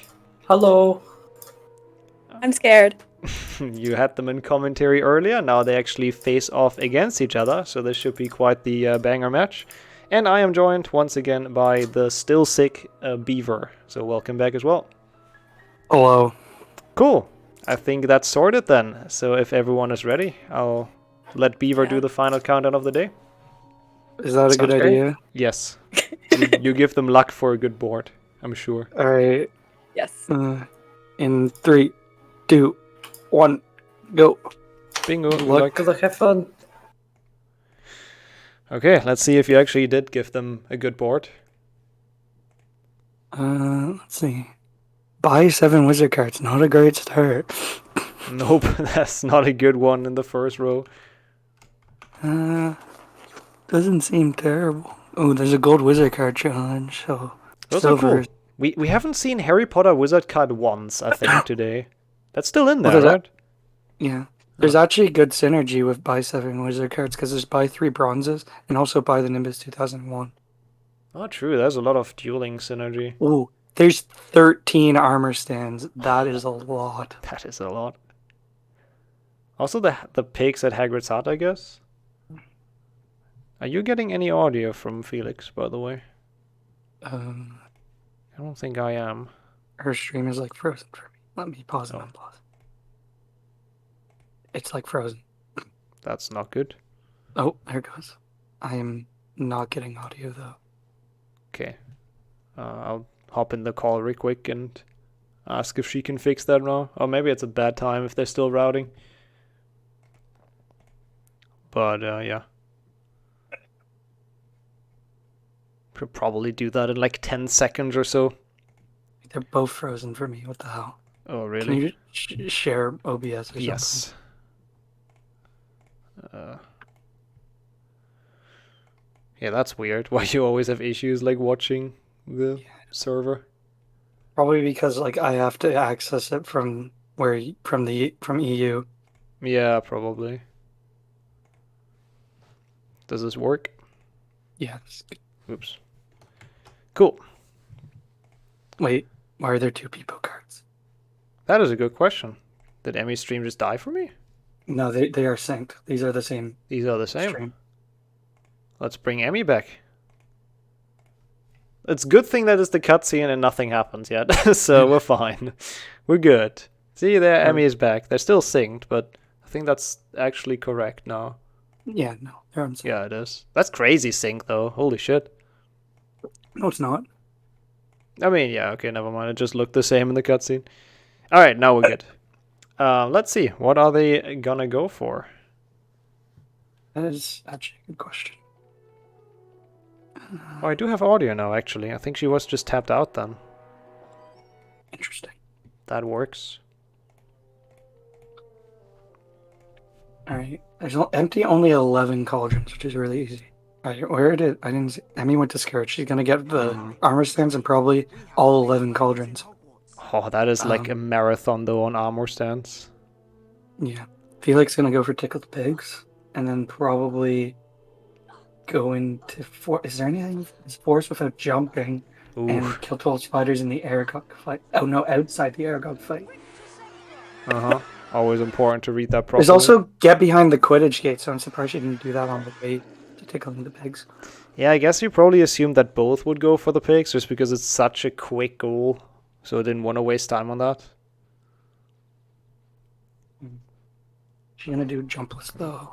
Hello. I'm scared. You had them in commentary earlier, now they actually face off against each other, so this should be quite the banger match. And I am joined once again by the still sick Beaver, so welcome back as well. Hello. Cool. I think that's sorted then, so if everyone is ready, I'll let Beaver do the final countdown of the day. Is that a good idea? Yes. You give them luck for a good board, I'm sure. Alright. Yes. In 3, 2, 1, go. Bingo. Good luck, have fun. Okay, let's see if you actually did give them a good board. Let's see. Buy 7 wizard cards, not a great start. Nope, that's not a good one in the first row. Doesn't seem terrible. Oh, there's a gold wizard card challenge, so those are cool. We haven't seen Harry Potter wizard card once, I think, today. That's still in there, right? Yeah. There's actually good synergy with buy 7 wizard cards, because there's buy 3 bronzes, and also buy the Nimbus 2001. Oh, true, there's a lot of dueling synergy. Ooh, there's 13 armor stands. That is a lot. That is a lot. Also the pigs at Hagrid's hut, I guess? Are you getting any audio from Felix, by the way? I don't think I am. Her stream is like frozen for me. Let me pause and unpause. It's like frozen. That's not good. Oh, there it goes. I am not getting audio though. Okay. I'll hop in the call real quick and ask if she can fix that now. Or maybe it's a bad time if they're still routing. But yeah. Could probably do that in like 10 seconds or so. They're both frozen for me. What the hell? Oh, really? Can you share OBS or something? Yes. Yeah, that's weird. Why you always have issues like watching the server? Probably because like I have to access it from from EU. Yeah, probably. Does this work? Yeah. Oops. Cool. Wait, why are there 2 Peepo cards? That is a good question. Did Emi's stream just die for me? No, they are synced. These are the same. These are the same. Stream. Let's bring Emi back. It's a good thing that it's the cutscene and nothing happens yet, so we're fine. We're good. See, there, Emi is back. They're still synced, but I think that's actually correct now. Yeah, no, they're unsynced. Yeah, it is. That's crazy sync, though. Holy shit. No, it's not. I mean, yeah, okay, never mind. It just looked the same in the cutscene. Alright, now we're good. Let's see. What are they gonna go for? That is actually a good question. Oh, I do have audio now, actually. I think she was just tapped out then. Interesting. That works. Alright. There's empty only 11 cauldrons, which is really easy. Alright, where did I didn't see, Emi went to Scourge. She's gonna get the armor stands and probably all 11 cauldrons. Oh, that is like a marathon though on armor stands. Yeah. Felix gonna go for Tickled Pigs, and then probably go into is there anything force without jumping? Oof. And kill 12 spiders in the Aragog fight. Oh no, outside the Aragog fight. Always important to read that properly. There's also get behind the Quidditch gate, so I'm surprised she didn't do that on the way to tickling the pigs. Yeah, I guess you probably assumed that both would go for the pigs just because it's such a quick goal. So I didn't want to waste time on that. She's gonna do jumpless though.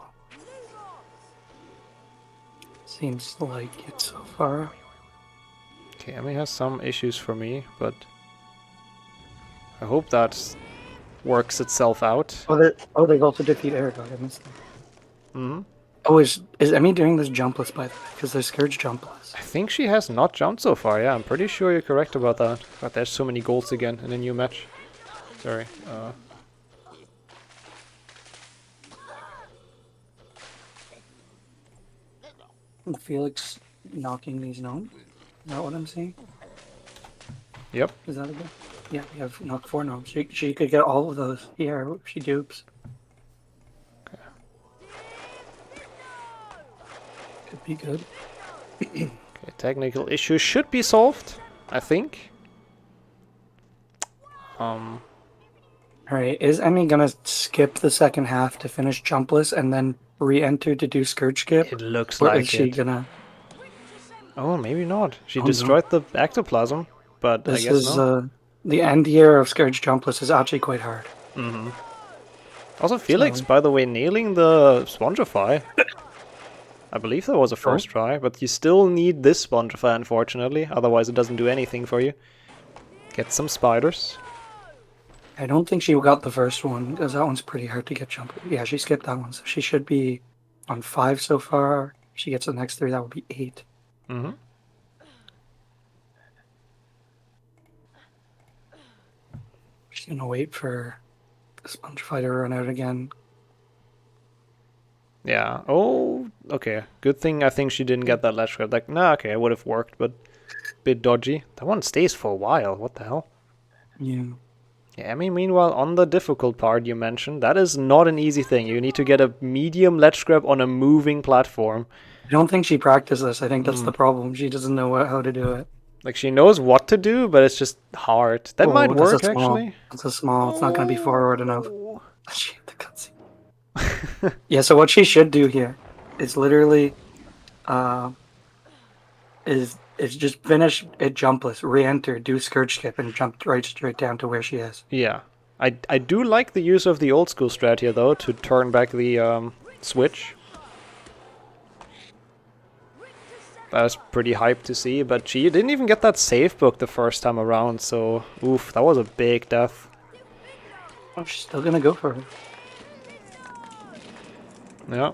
Seems like it so far. Okay, Emi has some issues for me, but I hope that works itself out. Oh, they've also defeated Aragog. I missed them. Oh, is Emi doing this jumpless by the way? Because they're Scourge jumpless. I think she has not jumped so far, yeah, I'm pretty sure you're correct about that. But there's so many goals again in a new match. Sorry. Felix knocking these known? Is that what I'm seeing? Yep. Is that a good? Yeah, we have knocked 4 gnomes. She could get all of those here if she dupes. Could be good. Okay, technical issue should be solved, I think. Alright, is Emi gonna skip the second half to finish jumpless and then re-enter to do Scourge skip? It looks or like is she it. gonna... Oh, maybe not. She destroyed the ectoplasm, but This I guess is, not. the end year of Scourge jumpless is actually quite hard. Also, Felix, by the way, nailing the Spongify. I believe that was a first try, but you still need this Spongify, unfortunately. Otherwise, it doesn't do anything for you. Get some spiders. I don't think she got the first one, because that one's pretty hard to get jump. Yeah, she skipped that one, so she should be on 5 so far. If she gets the next 3, that would be 8. She's gonna wait for the Spongify to run out again. Yeah. Oh, okay. Good thing I think she didn't get that ledge grab. Like, nah, okay, it would have worked, but bit dodgy. That one stays for a while. What the hell? Yeah. Yeah, I mean, meanwhile, on the difficult part you mentioned, that is not an easy thing. You need to get a medium ledge grab on a moving platform. I don't think she practiced this. I think that's the problem. She doesn't know how to do it. Like, she knows what to do, but it's just hard. That might work, actually. It's a small. It's not going to be forward enough. She hit the cutscene. Yeah, so what she should do here is literally is just finish it jumpless, re-enter, do Scourge skip, and jump straight down to where she is. Yeah. I do like the use of the old school strat here, though, to turn back the switch. That's pretty hyped to see, but she didn't even get that save book the first time around, so oof, that was a big death. Oh, she's still gonna go for it. Yeah.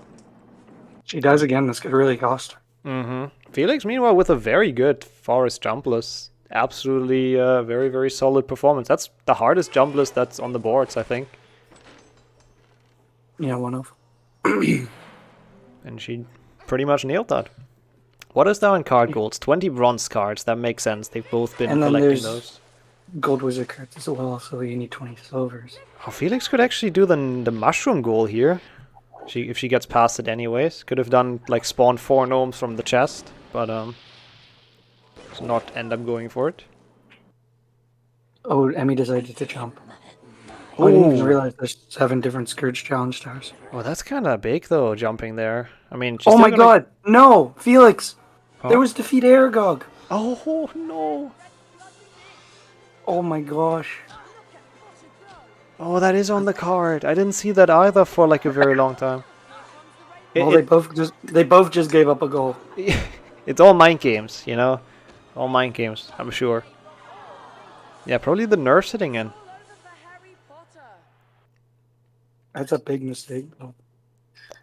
She dies again, this could really cost her. Felix, meanwhile, with a very good forest jumpless. Absolutely very, very solid performance. That's the hardest jumpless that's on the boards, I think. Yeah, one of. And she pretty much nailed that. What is there in card golds? 20 bronze cards. That makes sense. They've both been And then collecting there's those. gold wizard cards as well, so you need 20 silvers. Oh, Felix could actually do the mushroom goal here. If she gets past it anyways. Could have done, like, spawn 4 gnomes from the chest. But, not end up going for it. Oh, Emi decided to jump. Oh, I didn't even realize there's 7 different Scourge challenge stars. Oh, that's kind of big, though, jumping there. I mean, oh my god! No! Felix! Huh? There was defeat Aragog! Oh, no! Oh my gosh. Oh, that is on the card. I didn't see that either for, like, a very long time. Well, they both just gave up a goal. It's all mind games, you know? All mind games, I'm sure. Yeah, probably the nerf sitting in. That's a big mistake, though.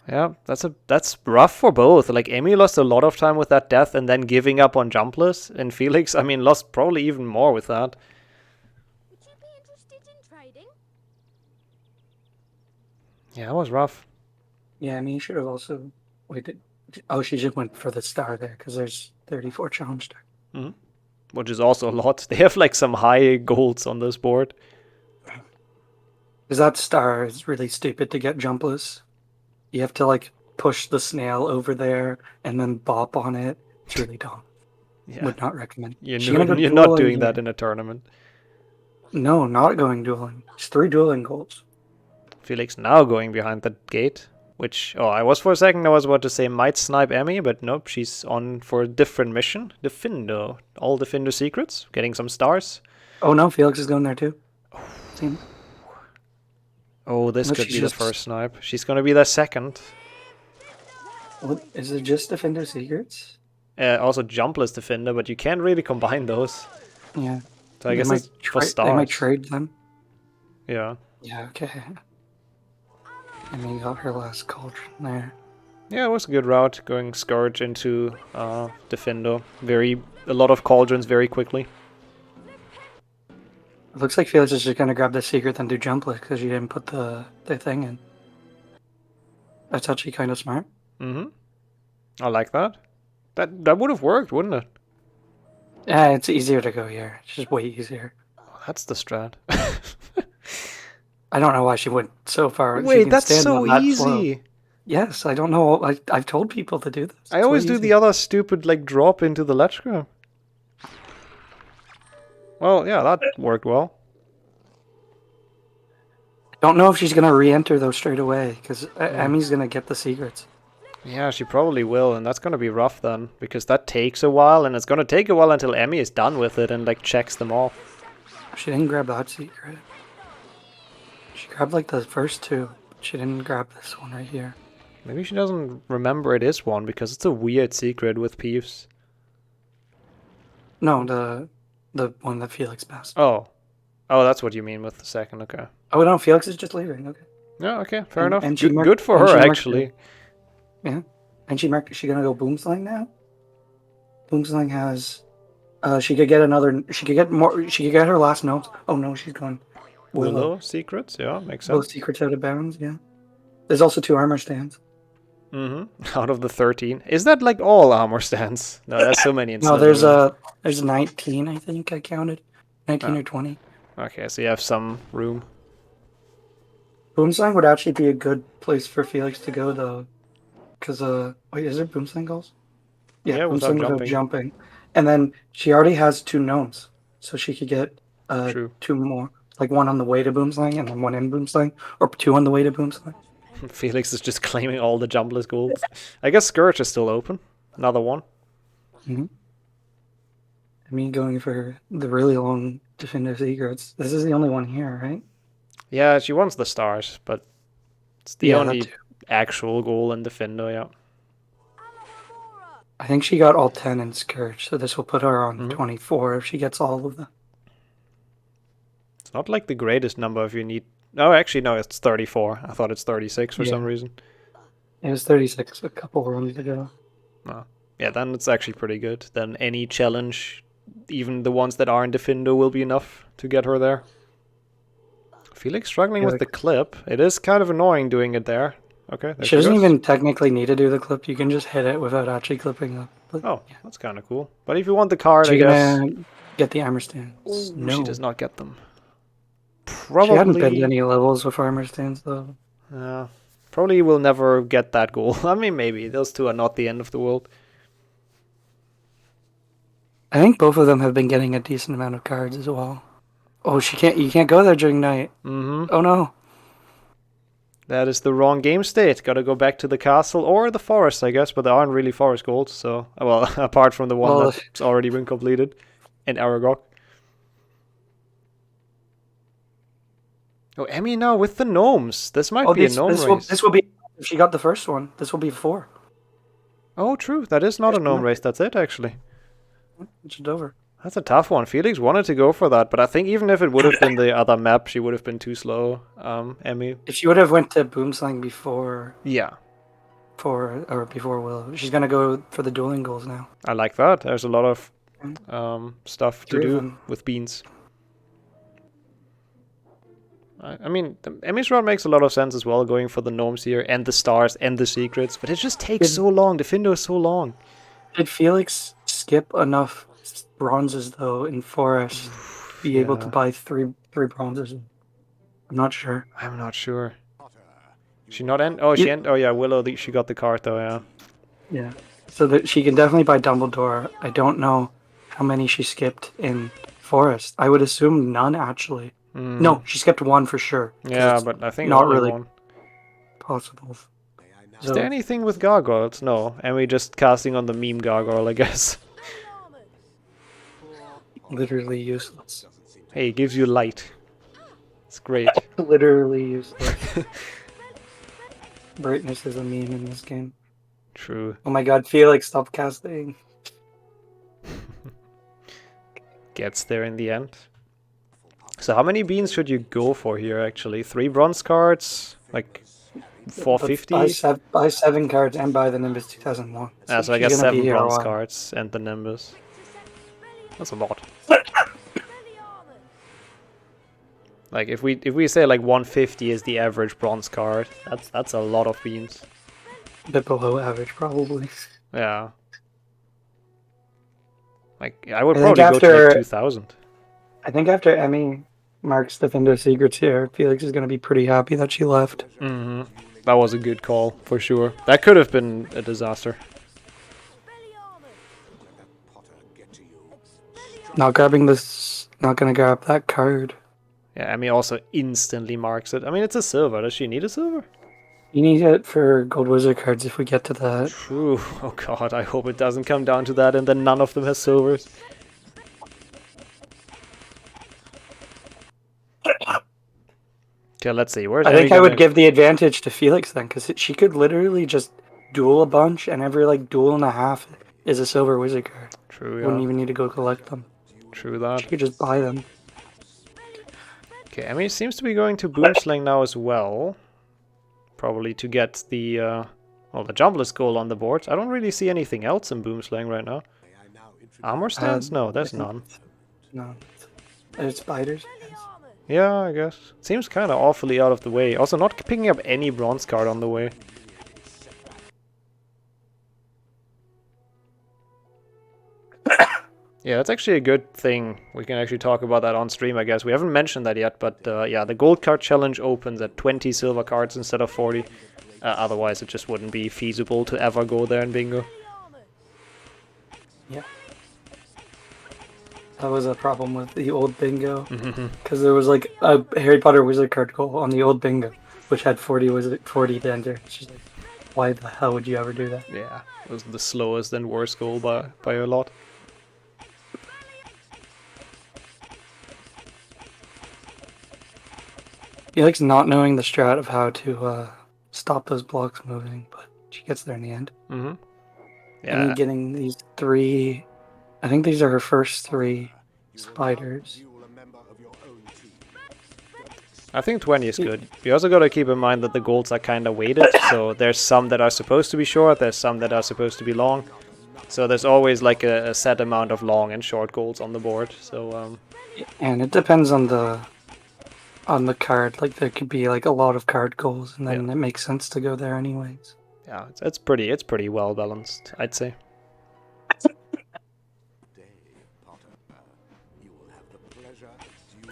Yeah, that's rough for both. Like, Emi lost a lot of time with that death and then giving up on jumpless. And Felix, I mean, lost probably even more with that. Would you be interested in trading? Yeah, it was rough. Yeah, I mean, you should have also waited. Oh, she just went for the star there, because there's 34 challenge stars. Mm-hmm. Which is also a lot. They have, like, some high golds on this board. Because that star is really stupid to get jumpless. You have to, like, push the snail over there and then bop on it. It's really dumb. Yeah. Would not recommend. You're not doing that in a tournament. No, not going dueling. It's 3 dueling goals. Felix now going behind the gate. Which, I was for a second, I was about to say might snipe Emi, but nope, she's on for a different mission. Defendo. All Defendo secrets. Getting some stars. Oh no, Felix is going there too. See? Oh, this could be the first snipe. She's gonna be the second. What, is it just Defender secrets? Also jumpless Defender, but you can't really combine those. Yeah. So I guess it's for stars. They might trade them. Yeah. Yeah, okay. And we got her last cauldron there. Yeah, it was a good route, going Scourge into Defendo. A lot of cauldrons very quickly. It looks like Felix is just gonna grab the secret and do jumpless because you didn't put the thing in. That's actually kind of smart. Mm-hmm. I like that. That would have worked, wouldn't it? Yeah, it's easier to go here. It's just way easier. Oh, that's the strat. I don't know why she went so far. Wait, that's so easy. Yes, I don't know. I've told people to do this. I always do the other stupid, like, drop into the ledge grab. Well, yeah, that worked well. I don't know if she's going to re-enter those straight away, because Emi's going to get the secrets. Yeah, she probably will, and that's going to be rough then, because that takes a while, and it's going to take a while until Emi is done with it and, like, checks them off. She didn't grab that secret. She grabbed, like, the first 2. She didn't grab this one right here. Maybe she doesn't remember it is one, because it's a weird secret with Peeves. No, the one that Felix passed. Oh, that's what you mean with the second, okay. Oh no, Felix is just leaving, okay. Yeah, okay, fair enough. And good for her, actually. Yeah, and she marked, is she gonna go Boomslang now? Boomslang has, she could get another, she could get more, she could get her last notes. Oh no, she's going Willow secrets, yeah, makes sense. Both secrets out of bounds, yeah. There's also 2 armor stands. Mm-hmm. Out of the 13. Is that like all armor stands? No, that's so many. No, there's 19, I think I counted. 19 or 20. Okay, so you have some room. Boomslang would actually be a good place for Felix to go, though. Because, wait, is there Boomslang goals? Yeah, Boomslang would go jumping. And then she already has 2 gnomes. So she could get 2 more. Like 1 on the way to Boomslang and then 1 in Boomslang. Or 2 on the way to Boomslang. Felix is just claiming all the jumpless golds. I guess Scourge is still open. Another one. Mm-hmm. I mean, going for the really long Defender secrets. This is the only one here, right? Yeah, she wants the stars, but it's the only actual goal in Defender, yeah. I think she got all 10 in Scourge, so this will put her on 24 if she gets all of them. It's not like the greatest number if you need... No, actually, no, it's 34. I thought it's 36 for some reason. It was 36 a couple runs ago. Oh. Yeah, then it's actually pretty good. Then any challenge, even the ones that are in Defender, will be enough to get her there. Felix struggling with the clip. It is kind of annoying doing it there. Okay, there She doesn't goes. even technically need to do the clip. You can just hit it without actually clipping up. But, oh, yeah. That's kind of cool. But if you want the card, I She's guess... gonna get the armor stands. Ooh, No. She does not get them. She hadn't been to Probably... any levels with armor stands, though. Probably will never get that goal. I mean, maybe. Those two are not the end of the world. I think both of them have been getting a decent amount of cards as well. Oh, you can't go there during night. Mm-hmm. Oh no. That is the wrong game state. Gotta go back to the castle or the forest, I guess, but there aren't really forest goals, so... Well, apart from the one that's already been completed in Aragog. Oh, Emi now with the gnomes. This might be a gnome race. This will be... If she got the first one, this will be 4. Oh, true. That is not a gnome race. That's it, actually. It's over. That's a tough one. Felix wanted to go for that, but I think even if it would have been the other map, she would have been too slow, Emi. If she would have went to Boomslang before... Yeah. Before Willow. She's gonna go for the dueling goals now. I like that. There's a lot of stuff to do with beans. I mean, Emi's route makes a lot of sense as well, going for the gnomes here, and the stars, and the secrets, but it just takes so long. Defendo is so long. Did Felix skip enough bronzes, though, in Forest to be able to buy three bronzes? I'm not sure. I'm not sure. She not end? Oh, she end? Oh yeah, Willow. She got the card though. Yeah. Yeah. So that she can definitely buy Dumbledore. I don't know how many she skipped in Forest. I would assume none actually. No, she skipped 1 for sure. Yeah, but I think not really one. Possible. Is there anything with gargoyles? No, and we just casting on the meme gargoyle, I guess. Literally useless. Hey, it gives you light. It's great. Literally useless. Brightness is a meme in this game. True. Oh my god, Felix, stop casting. Gets there in the end. So how many beans should you go for here, actually? 3 bronze cards? Like 450? Buy 7 cards and buy the Nimbus 2001. So I guess 7 bronze cards and the Nimbus. That's a lot. Like if we say like 150 is the average bronze card, that's a lot of beans. A bit below average, probably. Yeah. Like I would probably go to like 2000. I think after Emi marks Defender Secrets here, Felix is going to be pretty happy that she left. Mm-hmm. That was a good call, for sure. That could have been a disaster. Not grabbing this... Not going to grab that card. Yeah, Emi also instantly marks it. I mean, it's a silver. Does she need a silver? You need it for Gold Wizard cards if we get to that. True. Oh god, I hope it doesn't come down to that and then none of them has silvers. Okay, let's see. Where's I think I would give the advantage to Felix then, because she could literally just duel a bunch, and every like duel and a half is a silver wizard card. True, yeah. Wouldn't even need to go collect them. True that. She could just buy them. Okay, I mean, it seems to be going to Boomslang now as well. Probably to get the, the jumbless goal on the board. I don't really see anything else in Boomslang right now. Armor stands? No, there's none. No. There's spiders. Yeah, I guess. Seems kind of awfully out of the way. Also, not picking up any bronze card on the way. Yeah, that's actually a good thing. We can actually talk about that on stream, I guess. We haven't mentioned that yet, but yeah, the gold card challenge opens at 20 silver cards instead of 40. Otherwise, it just wouldn't be feasible to ever go there in bingo. Yeah. That was a problem with the old bingo. Because there was like a Harry Potter wizard card goal on the old bingo, which had 40 to enter. It's just like, why the hell would you ever do that? Yeah, it was the slowest and worst goal by a lot. Felix not knowing the strat of how to stop those blocks moving, but she gets there in the end. Yeah. And getting these 3... I think these are her first 3 spiders. I think 20 is good. You also got to keep in mind that the golds are kind of weighted, so there's some that are supposed to be short, there's some that are supposed to be long. So there's always like a set amount of long and short golds on the board. So and it depends on the on the card. Like there could be like a lot of card goals, and then it makes sense to go there anyways. Yeah, it's pretty well balanced, I'd say.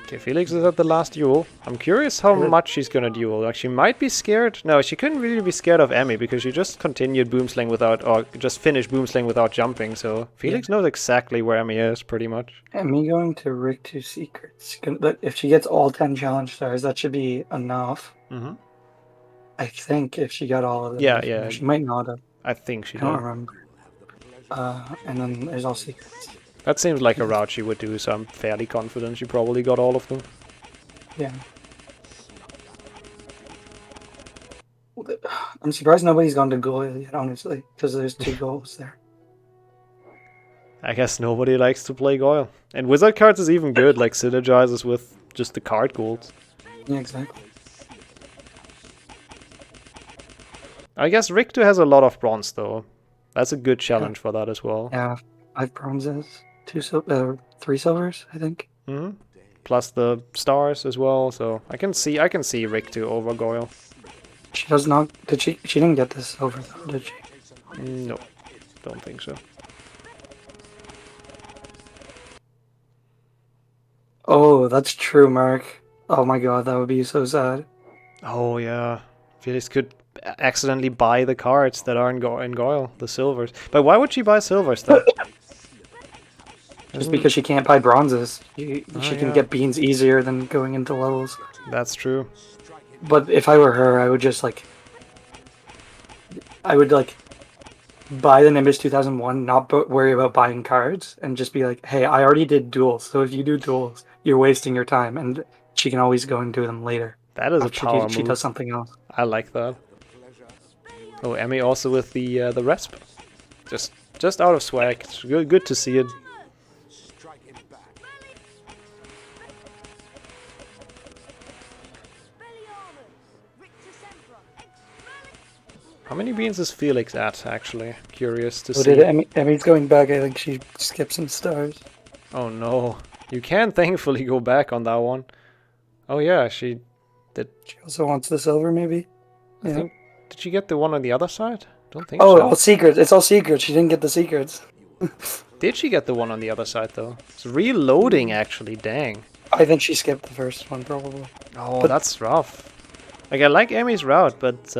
Okay, Felix is at the last duel. I'm curious how much she's gonna duel. Like, she might be scared. No, she couldn't really be scared of Emi because she just continued Boomslang without, or just finished Boomslang without jumping. So Felix knows exactly where Emi is, pretty much. Emi going to Rig 2 Secrets. If she gets all 10 challenge stars, that should be enough. Mm-hmm. I think if she got all of them. Yeah. She might not have. I think she I don't did. remember. And then there's all secrets. That seems like a route she would do, so I'm fairly confident she probably got all of them. Yeah. I'm surprised nobody's gone to Goyle yet, honestly, because there's 2 goals there. I guess nobody likes to play Goyle. And wizard cards is even good, like synergizes with just the card goals. Yeah, exactly. I guess Richter has a lot of bronze though. That's a good challenge for that as well. Yeah, 5 bronzes, 3 silvers, I think. Mm-hmm. Plus the stars as well, so I can see Richter over Goyle. She does not. Did she? She didn't get this silver though, did she? No, don't think so. Oh, that's true, Mark. Oh my god, that would be so sad. Oh yeah, Felix could accidentally buy the cards that are in Goyle, the silvers. But why would she buy silvers then? Just because she can't buy bronzes. She can get beans easier than going into levels. That's true. But if I were her, I would just buy the Nimbus 2001, not worry about buying cards, and just be like, hey, I already did duels, so if you do duels, you're wasting your time, and she can always go and do them later. That is a power move. She does something else. I like that. Oh, Emi also with the resp. Just out of swag. It's good to see it. How many beans is Felix at, actually? Curious to see. Emi's going back. I think she skipped some stars. Oh no. You can thankfully go back on that one. Oh yeah, she did. She also wants the silver, maybe? I think, did she get the one on the other side? Don't think so. Oh, all secrets. It's all secrets. She didn't get the secrets. Did she get the one on the other side, though? It's reloading, actually. Dang. I think she skipped the first one, probably. Oh, that's rough. Like, I like Emi's route, but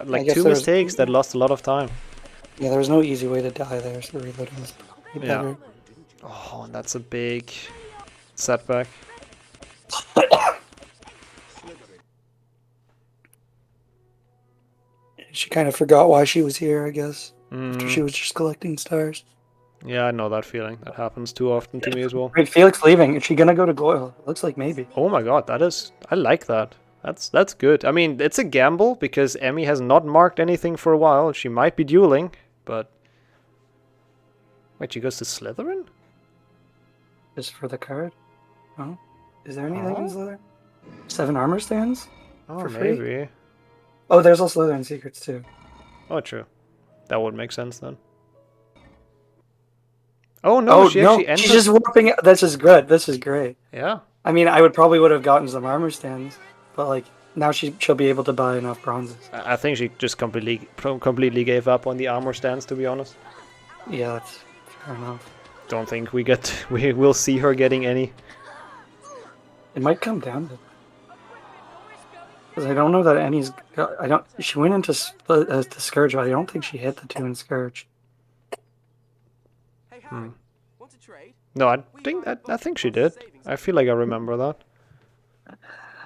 like 2 mistakes that lost a lot of time. Yeah, there was no easy way to die there, so reloading was probably better. Oh, and that's a big setback. She kind of forgot why she was here, I guess. After she was just collecting stars. Yeah, I know that feeling. That happens too often to me as well. Wait, Felix leaving. Is she gonna go to Goyle? Looks like maybe. Oh my god, I like that. That's good. I mean, it's a gamble because Emi has not marked anything for a while. She might be dueling, but... Wait, she goes to Slytherin? Just for the card? Oh. Is there anything in Slytherin? 7 armor stands? Oh, for free? maybe. Oh, there's also Slytherin secrets too. Oh, true. That would make sense then. Oh no, she actually entered... She's just warping it. This is good. This is great. Yeah. I mean, I probably would have gotten some armor stands, but like now she'll be able to buy enough bronzes. I think she just completely gave up on the armor stands, to be honest. Yeah, that's fair enough. Don't think we will see her getting any. It might come down to. Because I don't know that Emi's. She went into the Scourge, but I don't think she hit the 2 in Scourge. No, I think she did. I feel like I remember that.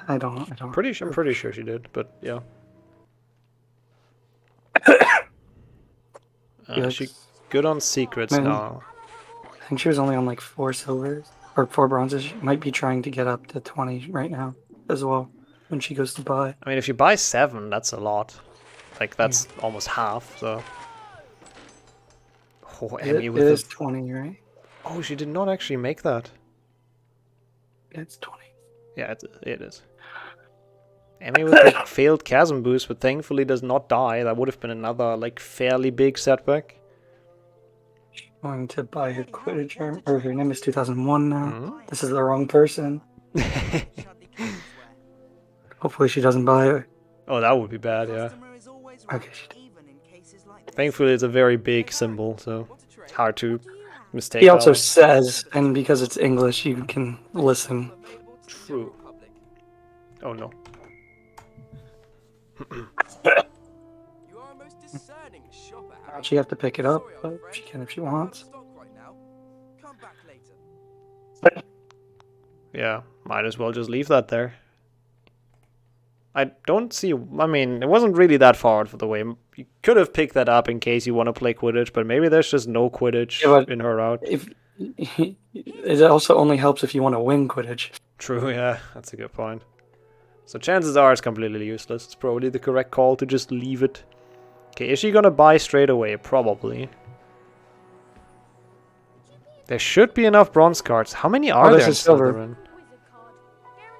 I don't. I'm pretty sure she did, but yeah. She good on secrets now. I think she was only on like 4 silvers or 4 bronzes. She might be trying to get up to 20 right now as well when she goes to buy. I mean, if you buy 7, that's a lot. Like that's almost half. So. Oh, Emi with it is 20, right? Oh, she did not actually make that. It's 20. Yeah, it is. Emi with the failed chasm boost, but thankfully does not die. That would have been another like fairly big setback. Going to buy her Quidditch or her Nimbus 2001 now. This is the wrong person. Hopefully she doesn't buy it. Oh, that would be bad, yeah. Okay. Thankfully, it's a very big symbol, so hard to mistake He that also one. says, and because it's English, you can listen. True. Oh no. She have to pick it up, but she can if she wants. Yeah, might as well just leave that there. I don't see... I mean, it wasn't really that far out of the way. You could have picked that up in case you want to play Quidditch, but maybe there's just no Quidditch in her route. It also only helps if you want to win Quidditch. True, yeah, that's a good point. So chances are it's completely useless. It's probably the correct call to just leave it. Okay, is she gonna buy straight away? Probably. There should be enough bronze cards. How many are there in silver.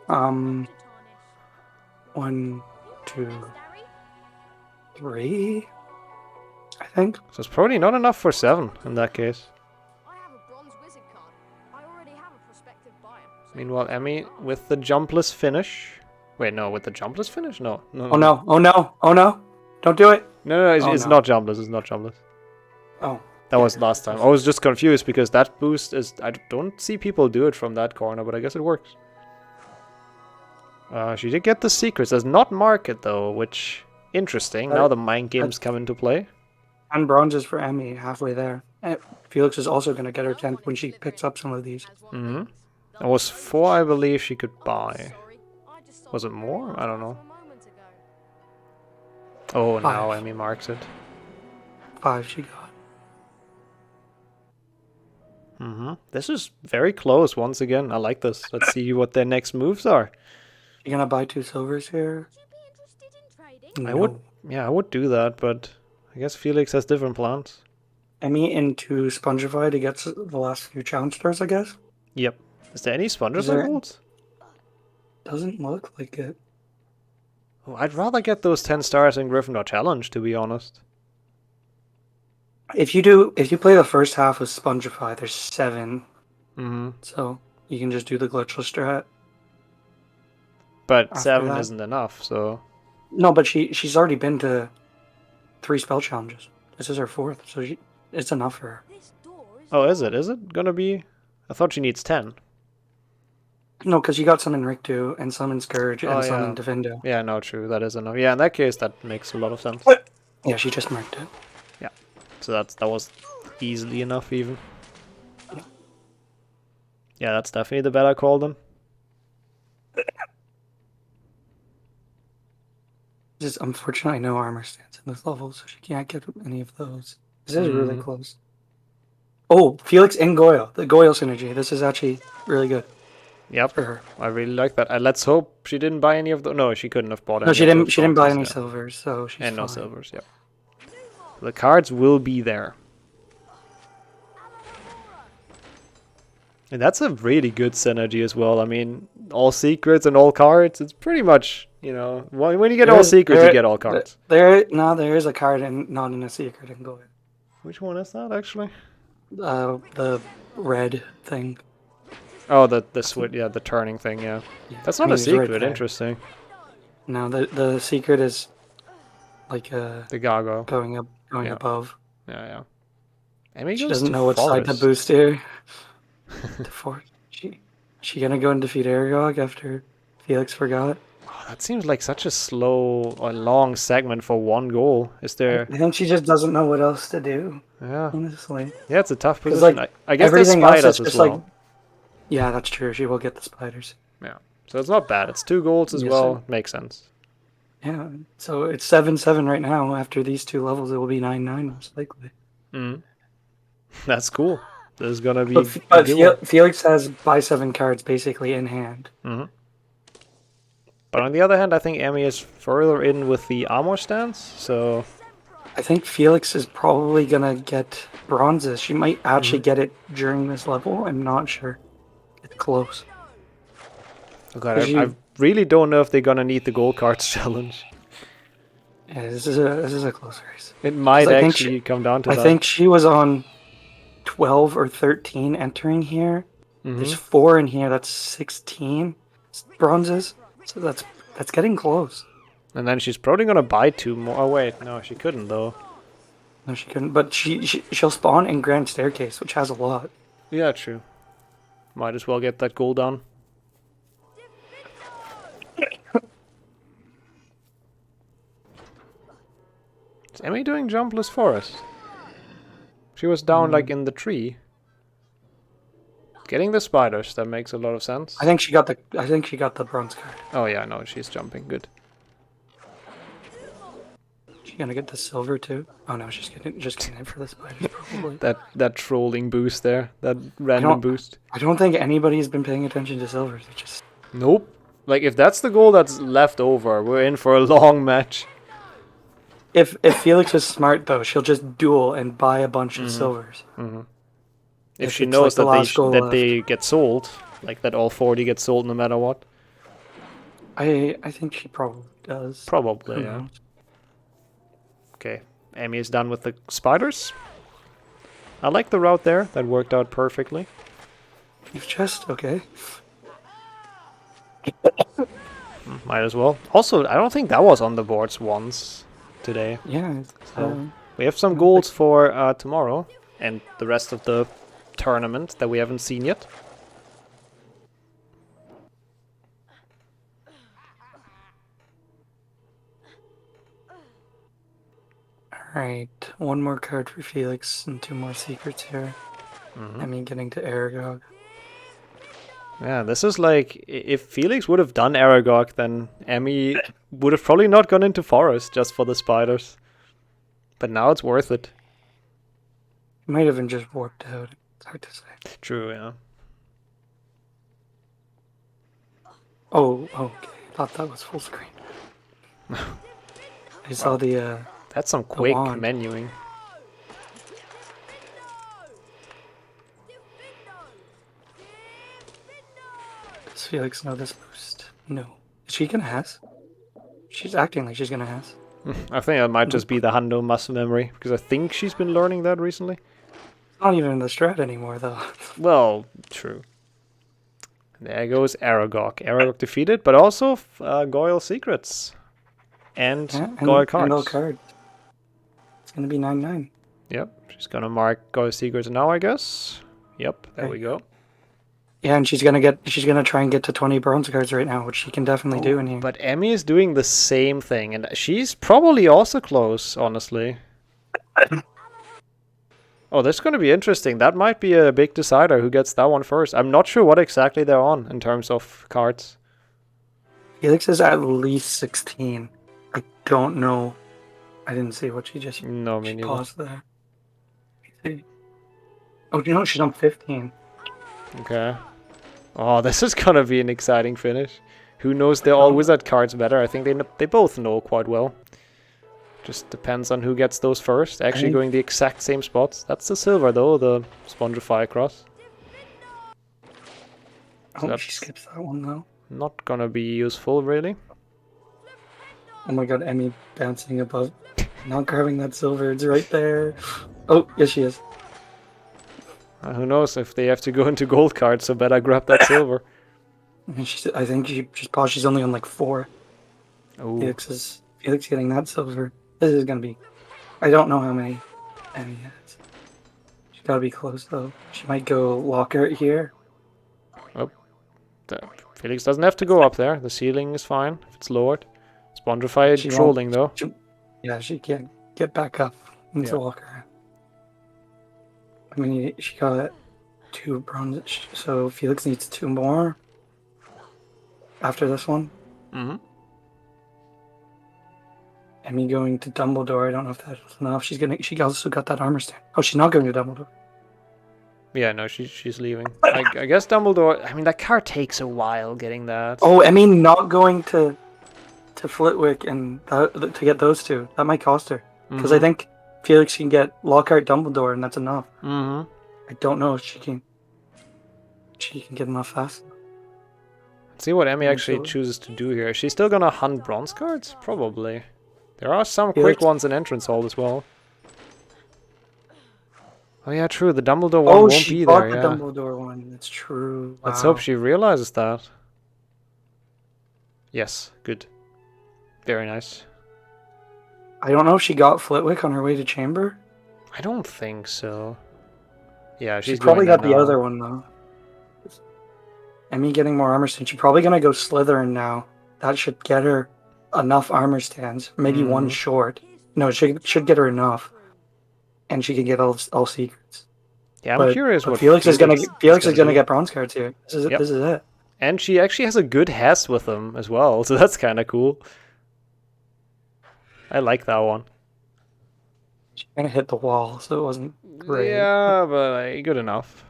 Slytherin? 1, 2, 3, I think. So it's probably not enough for 7 in that case. Meanwhile, Emi with the jumpless finish. Wait, no, with the jumpless finish? No. Oh no, oh no, oh no. Don't do it. No, it's not jumpless, it's not jumpless. Oh. That was last time. I was just confused because that boost is... I don't see people do it from that corner, but I guess it works. She did get the secrets. Does not mark it though, which... Interesting. Now the mind games come into play. 10 bronzes for Emi, halfway there. Felix is also going to get her 10th when she picks up some of these. Mm-hmm. It was 4, I believe, she could buy. Was it more? I don't know. Oh, 5. now Emi marks it. 5 she got. Mm-hmm. This is very close once again. I like this. Let's see what their next moves are. You gonna buy 2 silvers here? I would do that, but I guess Felix has different plans. Emi into Spongify to get the last few challenge stars, I guess? Yep. Is there any Spongify golds? Doesn't look like it. Oh, I'd rather get those 10 stars in Gryffindor Challenge, to be honest. If you play the first half of Spongify, there's 7. Mm-hmm. So you can just do the glitchless strat. But 7 isn't enough, so... No, but she's already been to 3 spell challenges. This is her 4th, so it's enough for her. Oh, is it? Is it gonna be... I thought she needs 10. No, because you got some in Rictu, and some in Scourge, and some in Defendo. Yeah, no, true. That is enough. Yeah, in that case, that makes a lot of sense. Yeah, she just marked it. Yeah. So that was easily enough, even. Yeah, that's definitely the better call, then. It's unfortunately no armor stance in this level, so she can't get any of those. This is really close. Oh, Felix and Goyle. The Goyle synergy. This is actually really good. Yep. For her. I really like that. Let's hope she didn't buy any of the... No, she couldn't have bought any. No, she didn't buy any silvers, so she's And no fine. silvers, yep. The cards will be there. And that's a really good synergy as well. I mean, all secrets and all cards. It's pretty much, you know, when you get all secrets, you get all cards. There is a card and not in a secret in Goyle. Which one is that, actually? The red thing. Oh, the switch, yeah, the turning thing, yeah. That's not a secret, interesting. No, the secret is like the Gago going above. Yeah. Emi She goes doesn't to know what side to Forest. boost here. The Forest. She gonna go and defeat Aragog after Felix forgot? Oh, that seems like such a slow or long segment for one goal. Is there? I think she just doesn't know what else to do. Yeah. Honestly. Yeah, it's a tough 'Cause, position. like, I guess there's everything else spiders is as just, well. like, yeah, that's true. She will get the spiders. Yeah. So it's not bad. It's 2 goals as Yes, well. sir. Makes sense. Yeah, so it's 7-7 right now. After these 2 levels, it will be 9-9 most likely. Mm. That's cool. This is gonna be. But Felix has buy 7 cards basically in hand. Mm-hmm. But on the other hand, I think Emi is further in with the armor stance, so... I think Felix is probably gonna get bronzes. She might actually get it during this level. I'm not sure. It's close. Oh God, I really don't know if they're gonna need the gold cards challenge. Yeah, this is a close race. It might actually come down to that. I think she was on 12 or 13 entering here. Mhm. There's 4 in here. That's 16 bronzes. So that's That's getting close. And then she's probably gonna buy 2 more. Oh wait, no, she couldn't though. No, she couldn't. But she'll spawn in Grand Staircase, which has a lot. Yeah, true. Might as well get that goal down. Is Emi doing jumpless forest? She was down like in the tree. Getting the spiders, that makes a lot of sense. I think she got the bronze card. Oh yeah, no, she's jumping. Good. She gonna get the silver too? Oh no, she's just getting it for the spiders probably. that trolling boost there, that random boost. I don't think anybody's been paying attention to silvers. Just nope. Like if that's the goal that's left over, we're in for a long match. If Felix is smart though, she'll just duel and buy a bunch of silvers. If she knows that they get sold, like that all 40 get sold no matter what. I think she probably does. Probably, yeah. Okay, Emi is done with the spiders. I like the route there. That worked out perfectly. You've just okay. Might as well. Also, I don't think that was on the boards once today. Yeah. So we have some goals for tomorrow and the rest of the tournament that we haven't seen yet. Alright, 1 more card for Felix and 2 more secrets here. I mean, getting to Aragog. Yeah, this is like, if Felix would have done Aragog, then Emi would have probably not gone into forest just for the spiders. But now it's worth it. Might have been just warped out. It's hard to say. True, yeah. Oh, okay. I thought that was full screen. I saw the that's some quick menuing. Does Felix know this boost? No. Is she gonna has? She's acting like she's gonna has. I think that might just be the Hundo muscle memory, because I think she's been learning that recently. It's not even in the strat anymore, though. Well, true. There goes Aragog. Aragog defeated, but also Goyle secrets. And Goyle cards. And card. It's gonna be 9-9. Yep, she's gonna mark Goyle secrets now, I guess. Yep, there we go. Yeah, and she's gonna try and get to 20 bronze cards right now, which she can definitely do in here. But Emi is doing the same thing, and she's probably also close, honestly. Oh, this is going to be interesting. That might be a big decider who gets that one first. I'm not sure what exactly they're on in terms of cards. Felix is at least 16. I don't know. I didn't see what she just paused there. Oh, you know, she's on 15. Okay. Oh, this is going to be an exciting finish. Who knows their all wizard cards better? I think they both know quite well. Just depends on who gets those first. Actually going the exact same spots. That's the silver though, the Spongify cross. So she skips that one though. Not gonna be useful really. Oh my god, Emi bouncing above. Not grabbing that silver, it's right there. Oh, yes she is. Who knows if they have to go into gold cards, so better grab that silver. I think she's only on like 4. Ooh. Felix getting that silver. This is gonna be. I don't know how many Emi has. She's gotta be close though. She might go Lockhart here. Oh. Felix doesn't have to go up there. The ceiling is fine if it's lowered. Spongify trolling though. Yeah, she can't get back up into Lockhart. I mean, she got 2 bronze, so Felix needs 2 more after this one. Mm-hmm. Emi going to Dumbledore. I don't know if that's enough. She also got that armor stand. Oh, she's not going to Dumbledore. Yeah, no, she's leaving. I guess Dumbledore. I mean, that card takes a while getting that. Oh, Emi not going to Flitwick and to get those 2. That might cost her because I think Felix can get Lockhart Dumbledore and that's enough. Mm-hmm. I don't know if she can get enough fast. Let's see what Emi actually chooses to do here. Is she still gonna hunt bronze cards? Probably. There are some quick ones in Entrance Hall as well. Oh yeah, true. The Dumbledore one won't be there. The Dumbledore one. That's true. Wow. Let's hope she realizes that. Yes, good. Very nice. I don't know if she got Flitwick on her way to chamber. I don't think so. Yeah, She's she's probably doing got that the now. other one though. Emmy getting more armor stands. She's probably gonna go Slytherin now. That should get her enough armor stands. Maybe one short. No, it should get her enough, and she can get all secrets. Yeah, I'm curious but what Felix is gonna do. get bronze cards here. This is it. And she actually has a good Hess with them as well, so that's kind of cool. I like that one. She kind of hit the wall, so it wasn't great. Yeah, but good enough.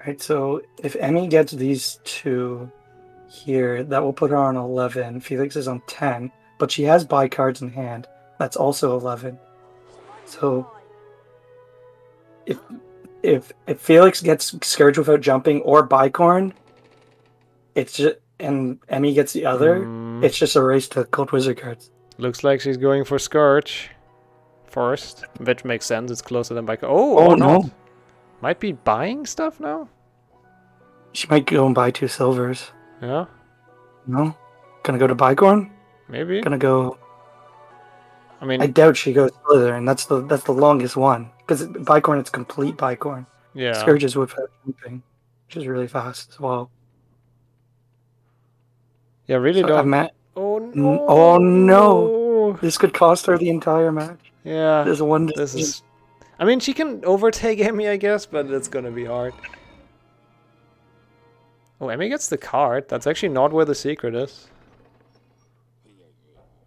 Right, so if Emmy gets these two here, that will put her on 11. Felix is on 10, but she has buy cards in hand. That's also 11. So if Felix gets Scourge without jumping or Bicorn, it's just, and Emmy gets the other, it's just a race to Cold Wizard cards. Looks like she's going for Scourge first, which makes sense. It's closer than Bicorn. Oh no! Not. Might be buying stuff now. She might go and buy 2 silvers. Yeah. No. Gonna go to Bicorn? Maybe. Gonna go. I mean, I doubt she goes Slytherin. That's the longest one because Bicorn, it's complete Bicorn. Yeah. Scourge is without jumping, which is really fast as well. Yeah, really So don't. Oh no! Oh no! This could cost her the entire match. Yeah. There's one. This is. I mean, she can overtake Emmy, I guess, but it's gonna be hard. Oh, Emmy gets the card. That's actually not where the secret is.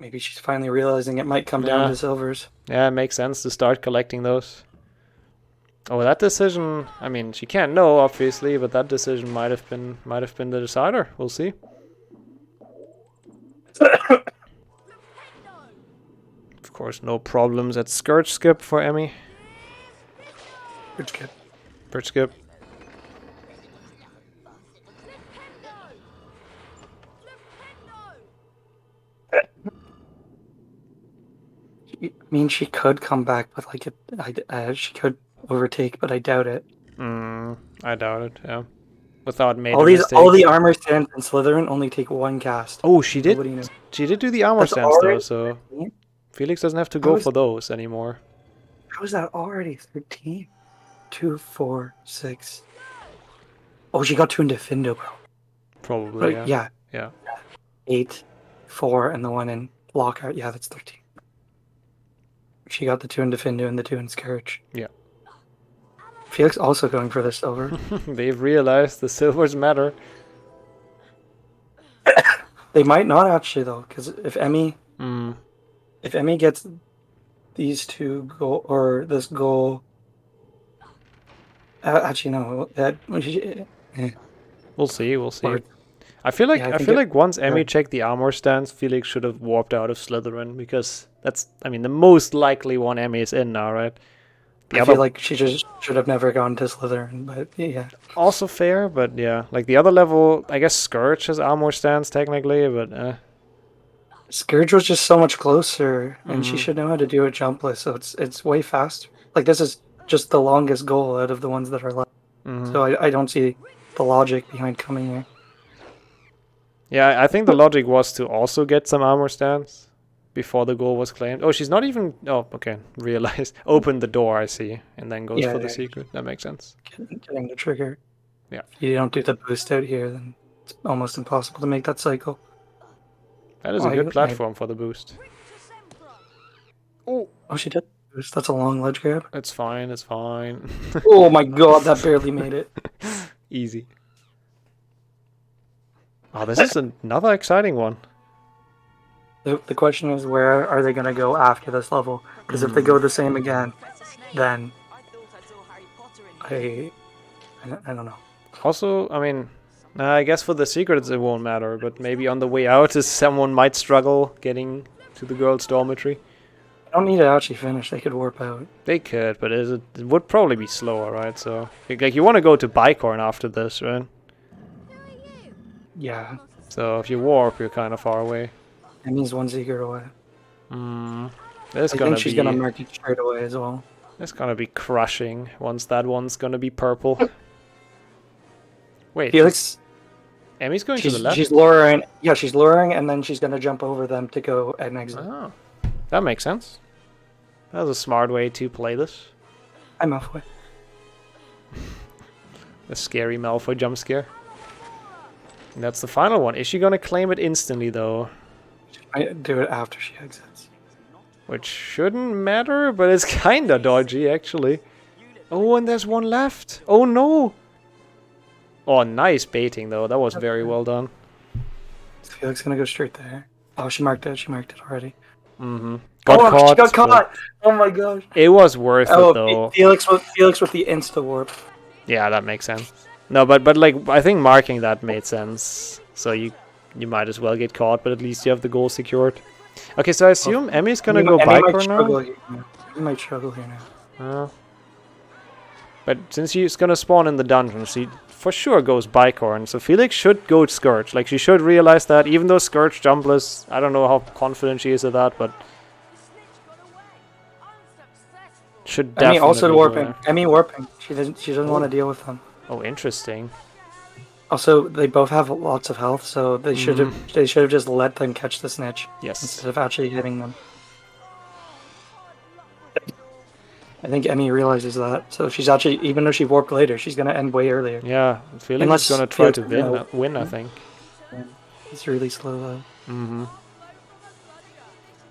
Maybe she's finally realizing it might come down to silvers. Yeah, it makes sense to start collecting those. Oh, that decision. I mean, she can't know, obviously, but that decision might have been the decider. We'll see. Of course, no problems at Scourge skip for Emmy. Bird skip. I mean, she could come back, but like she could overtake, but I doubt it. I doubt it. Yeah, without major all the armor stands in Slytherin only take 1 cast. Oh, she did. She did do the armor stands though, so 13? Felix doesn't have to go for those anymore. How is that already 13? 2, 4, 6. Oh, she got 2 in Defendo, bro. Probably. Right, yeah. 8, 4, and the 1 in Lockout. Yeah, that's 13. She got the 2 in Defendo and the 2 in Scourge. Yeah. Felix also going for the silver. They've realized the silvers matter. They might not actually though, because if Emmy gets these 2 goal or this goal, actually no, We'll see. I feel like once Emmy checked the armor stance, Felix should have warped out of Slytherin because that's, I mean, the most likely one Emmy is in now, right? I feel like she just should have never gone to Slytherin, but yeah. Also fair, but yeah, like the other level, I guess Scourge has armor stance technically, but Scourge was just so much closer, and she should know how to do it jumpless, so it's way faster. Like this is just the longest goal out of the ones that are left, so I don't see the logic behind coming here. Yeah, I think the logic was to also get some armor stance before the goal was claimed. Oh, she's not even... Oh, okay. Realized. Open the door, I see. And then goes for the secret. That makes sense. Getting the trigger. Yeah. If you don't do the boost out here, then it's almost impossible to make that cycle. That is a good platform for the boost. Oh, she did boost. That's a long ledge grab. It's fine, it's fine. Oh my god, that barely made it. Easy. Oh, this is another exciting one. The question is, where are they going to go after this level? Because if they go the same again, then I don't know. Also, I mean, I guess for the secrets it won't matter, but maybe on the way out, someone might struggle getting to the girls' dormitory. They don't need to actually finish. They could warp out. They could, but it would probably be slower, right? So, like, you want to go to Bicorn after this, right? Yeah. So if you warp, you're kind of far away. That means 1 secret away. I think she's gonna mark it straight away as well. It's gonna be crushing once that one's gonna be purple. Wait. Felix Emi's going to the left. She's luring. Yeah, she's luring, and then she's gonna jump over them to go and exit. Oh, that makes sense. That was a smart way to play this. I'm Malfoy. A scary Malfoy jump scare. And that's the final one. Is she gonna claim it instantly though? I do it after she exits. Which shouldn't matter, but it's kinda dodgy actually. Oh, and there's one left. Oh no! Oh, nice baiting though. That was very well done. Felix gonna go straight there. Oh, she marked it. She marked it already. Mm-hmm. She got caught! Oh my gosh. It was worth it though. Felix with the insta warp. Yeah, that makes sense. No, but like I think marking that made sense. So you might as well get caught, but at least you have the goal secured. Okay, so I assume Emi's gonna go biker now. He might struggle here now. But since she's gonna spawn in the dungeon, she for sure goes Bicorn. So Felix should go Scourge. Like she should realize that, even though Scourge jumpless, I don't know how confident she is of that, but should definitely. Emi also warping. Emi warping. She doesn't want to deal with them. Oh, interesting. Also, they both have lots of health, so they should have just let them catch the snitch. Yes. Instead of actually hitting them. I think Emi realizes that, so she's actually, even though she warped later, she's gonna end way earlier. Yeah, Felix is gonna try to win. I think. Yeah. It's really slow though. Mm-hmm.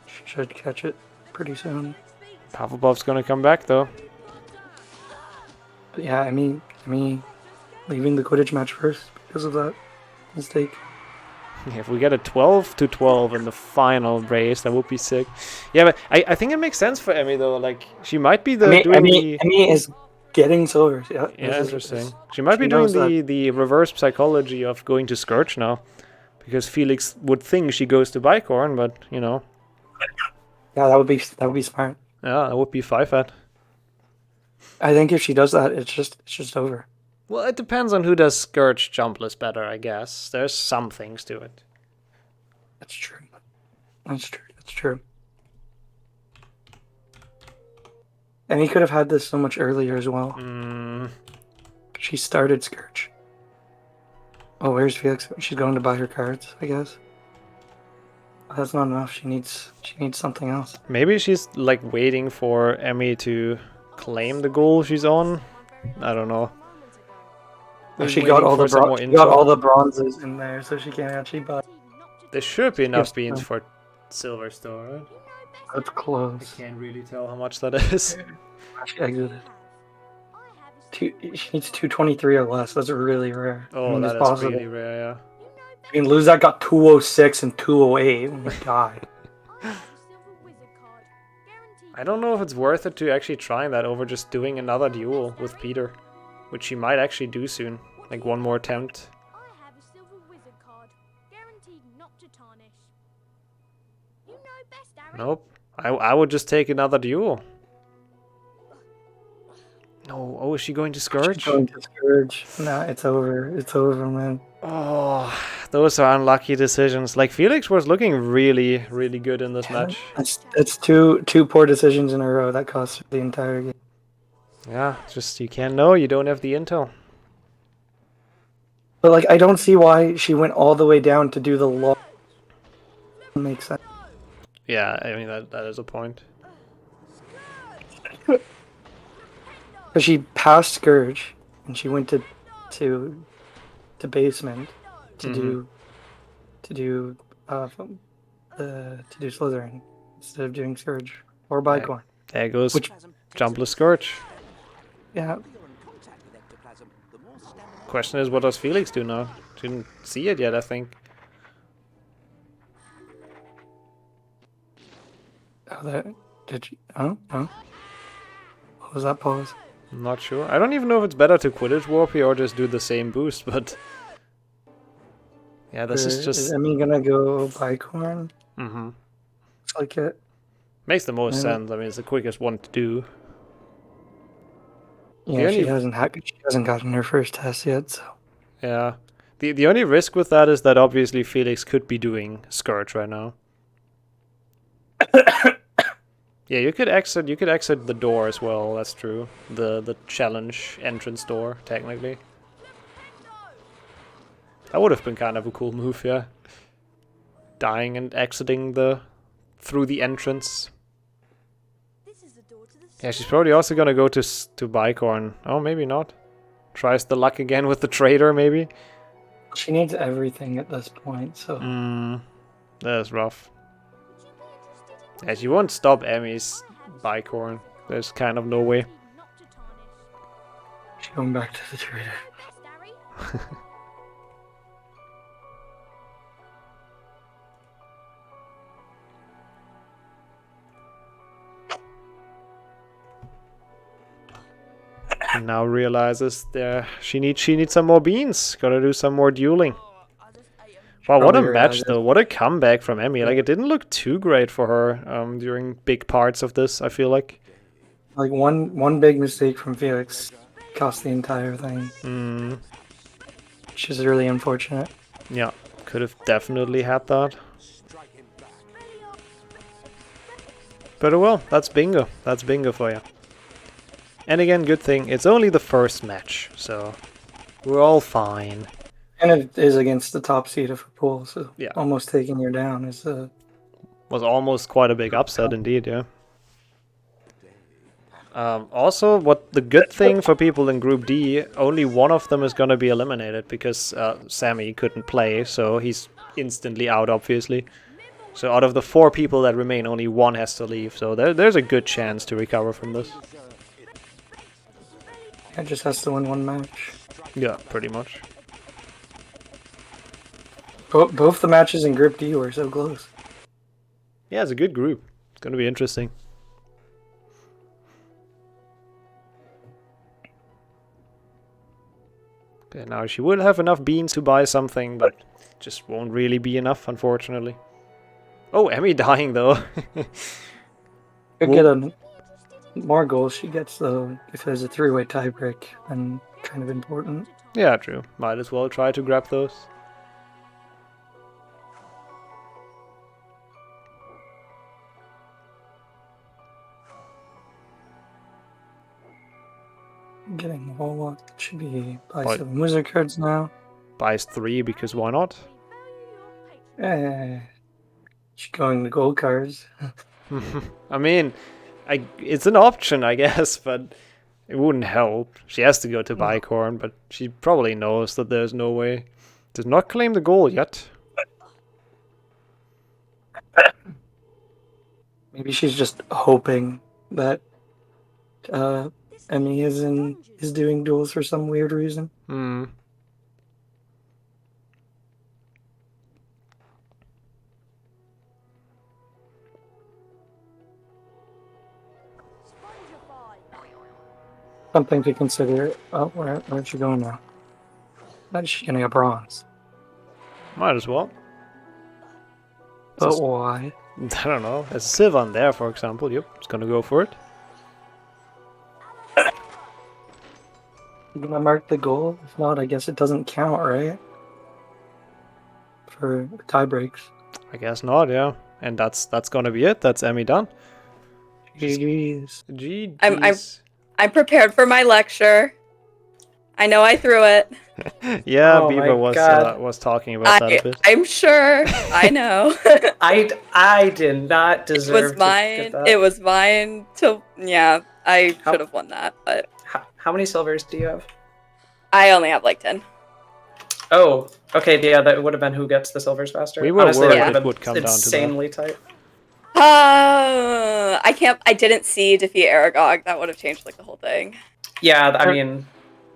She should catch it pretty soon. Hufflepuff's gonna come back though. But yeah, Emi leaving the Quidditch match first because of that mistake. If we get a 12-12 in the final race, that would be sick. Yeah, but I think it makes sense for Emi though. Like she might be Emi is getting silver. Yeah, interesting. She might be doing the reverse psychology of going to Scourge now, because Felix would think she goes to Bicorn, but you know. Yeah, that would be smart. Yeah, that would be 5-at. I think if she does that, it's just over. Well, it depends on who does Scourge jumpless better, I guess. There's some things to it. That's true. That's true. And he could have had this so much earlier as well. She started Scourge. Oh, where's Felix? She's going to buy her cards, I guess. That's not enough. She needs something else. Maybe she's like waiting for Emi to claim the goal she's on. I don't know. She got all the bronzes in there, so she can't actually buy. There should be enough beans for Silver Star, right? That's close. I can't really tell how much that is. She exited. She needs 223 or less. That's really rare. Oh, that is really rare, yeah. I mean, Luzak got 206 and 208. Oh my god. I don't know if it's worth it to actually try that over just doing another duel with Peter, which she might actually do soon. Like one more attempt. I have a silver wizard card, guaranteed not to tarnish. You know best, Harry. Nope. I would just take another duel. No. Oh, is she going to Scourge? She's going to Scourge. No, it's over. It's over, man. Oh, those are unlucky decisions. Like Felix was looking really, really good in this match. That's two poor decisions in a row. That cost the entire game. Yeah, just you can't know. You don't have the intel. But like, I don't see why she went all the way down to do the law. Makes sense. Yeah, I mean that is a point. Because she passed Scourge and she went to basement to do Slytherin instead of doing Scourge or Bicorn. There goes jumpless Scourge. Yeah. Question is, what does Felix do now? Didn't see it yet, I think. Oh, did you? Oh. What was that pause? I'm not sure. I don't even know if it's better to Quidditch Warp here or just do the same boost, but yeah, this is just. Is Emi gonna go Bicorn? Mm-hmm. Looks like it. Makes the most sense. I mean, it's the quickest one to do. Yeah, she hasn't gotten her first test yet, so. Yeah. The only risk with that is that obviously Felix could be doing Scourge right now. Yeah, you could exit the door as well, that's true. The challenge entrance door, technically. That would have been kind of a cool move, yeah. Dying and exiting through the entrance. Yeah, she's probably also gonna go to Bicorn. Oh, maybe not. Tries the luck again with the trader, maybe. She needs everything at this point, so. That's rough. Yeah, she won't stop Emi's Bicorn. There's kind of no way. She's going back to the trader. And now realizes she needs some more beans. Gotta do some more dueling. Wow, what a match though! What a comeback from Emi. Like, it didn't look too great for her during big parts of this, I feel like. Like one big mistake from Felix cost the entire thing. Which is really unfortunate. Yeah, could have definitely had that. But oh well, that's bingo. That's bingo for you. And again, good thing, it's only the first match, so we're all fine. And it is against the top seed of her pool, so yeah, almost taking her down is was almost quite a big upset indeed, yeah. Also, what the good thing for people in Group D, only one of them is gonna be eliminated because Sammy couldn't play, so he's instantly out, obviously. So out of the 4 people that remain, only one has to leave, so there's a good chance to recover from this. It just has to win one match. Yeah, pretty much. Both the matches in Group D were so close. Yeah, it's a good group. It's gonna be interesting. Okay, now she will have enough beans to buy something, but just won't really be enough, unfortunately. Oh, Emi dying though. Could get more goals she gets though if there's a 3-way tiebreak, then kind of important. Yeah, true. Might as well try to grab those. Getting a whole lot. Should be buy 7 wizard cards now. Buys 3 because why not? She's going to gold cards. I mean, it's an option, I guess, but it wouldn't help. She has to go to Bicorn, but she probably knows that there's no way. Does not claim the goal yet. Maybe she's just hoping that Emi is doing duels for some weird reason. Something to consider. Oh, where's she going now? That is she getting a bronze. Might as well. But why? I don't know. There's a silver on there, for example. Yep, it's gonna go for it. You gonna mark the goal? If not, I guess it doesn't count, right? For tie breaks. I guess not, yeah. And that's gonna be it. That's Emi done. GG's. GG's. I'm prepared for my lecture. I know I threw it. Yeah, Beaver was talking about that a bit. I'm sure. I know. I did not deserve. It was mine. It was mine to. Yeah, I should have won that, but. How many silvers do you have? I only have like 10. Oh, okay. Yeah, that would have been who gets the silvers faster. We were worried it would come down to that. Insanely tight. I didn't see defeat Aragog. That would have changed like the whole thing. Yeah, I mean,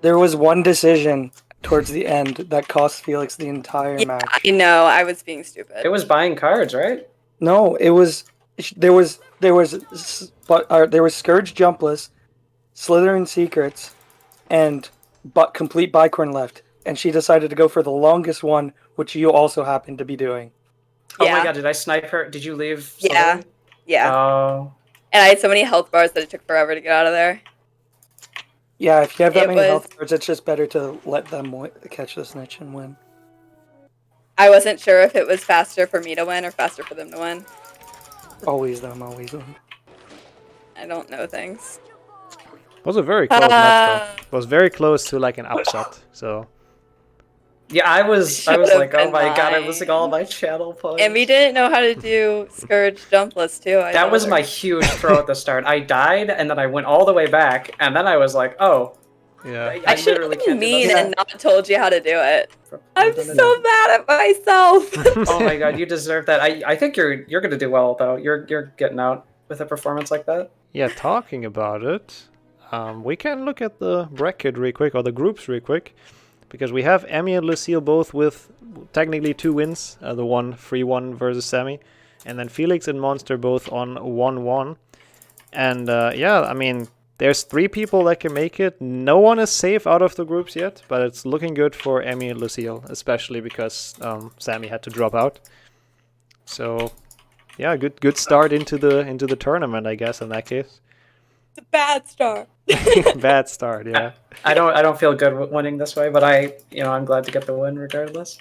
there was one decision towards the end that cost Felix the entire match. I know, I was being stupid. It was buying cards, right? No, it was there was Scourge Jumpless, Slytherin Secrets, and complete Bicorn left, and she decided to go for the longest one, which you also happened to be doing. Oh my god, did I snipe her? Did you leave? Yeah. Yeah. Oh. And I had so many health bars that it took forever to get out of there. Yeah, if you have that many health bars, it's just better to let them catch the snitch and win. I wasn't sure if it was faster for me to win or faster for them to win. Always them, always them. I don't know things. It was a very close match, though. It was very close to like an upset, so... Yeah, I was Should've like, oh been my god, I'm mine. losing all my channel points. Emi didn't know how to do Scourge Jumpless too. That was my huge throw at the start. I died, and then I went all the way back, and then I was like, oh. Yeah. I should have been mean and not told you how to do it. I'm done it. so mad at myself. Oh my god, you deserve that. I think you're gonna do well though. You're getting out with a performance like that. Yeah, talking about it, we can look at the bracket real quick, or the groups real quick, because we have Emi and Lucille both with technically 2 wins, the 3-1 versus Sammy, and then Felix and Monster both on 1-1. And yeah, I mean, there's 3 people that can make it. No one is safe out of the groups yet, but it's looking good for Emi and Lucille, especially because Sammy had to drop out. So yeah, good start into the tournament, I guess, in that case. It's a bad start. Bad start, yeah. I don't feel good winning this way, but I'm glad to get the win regardless.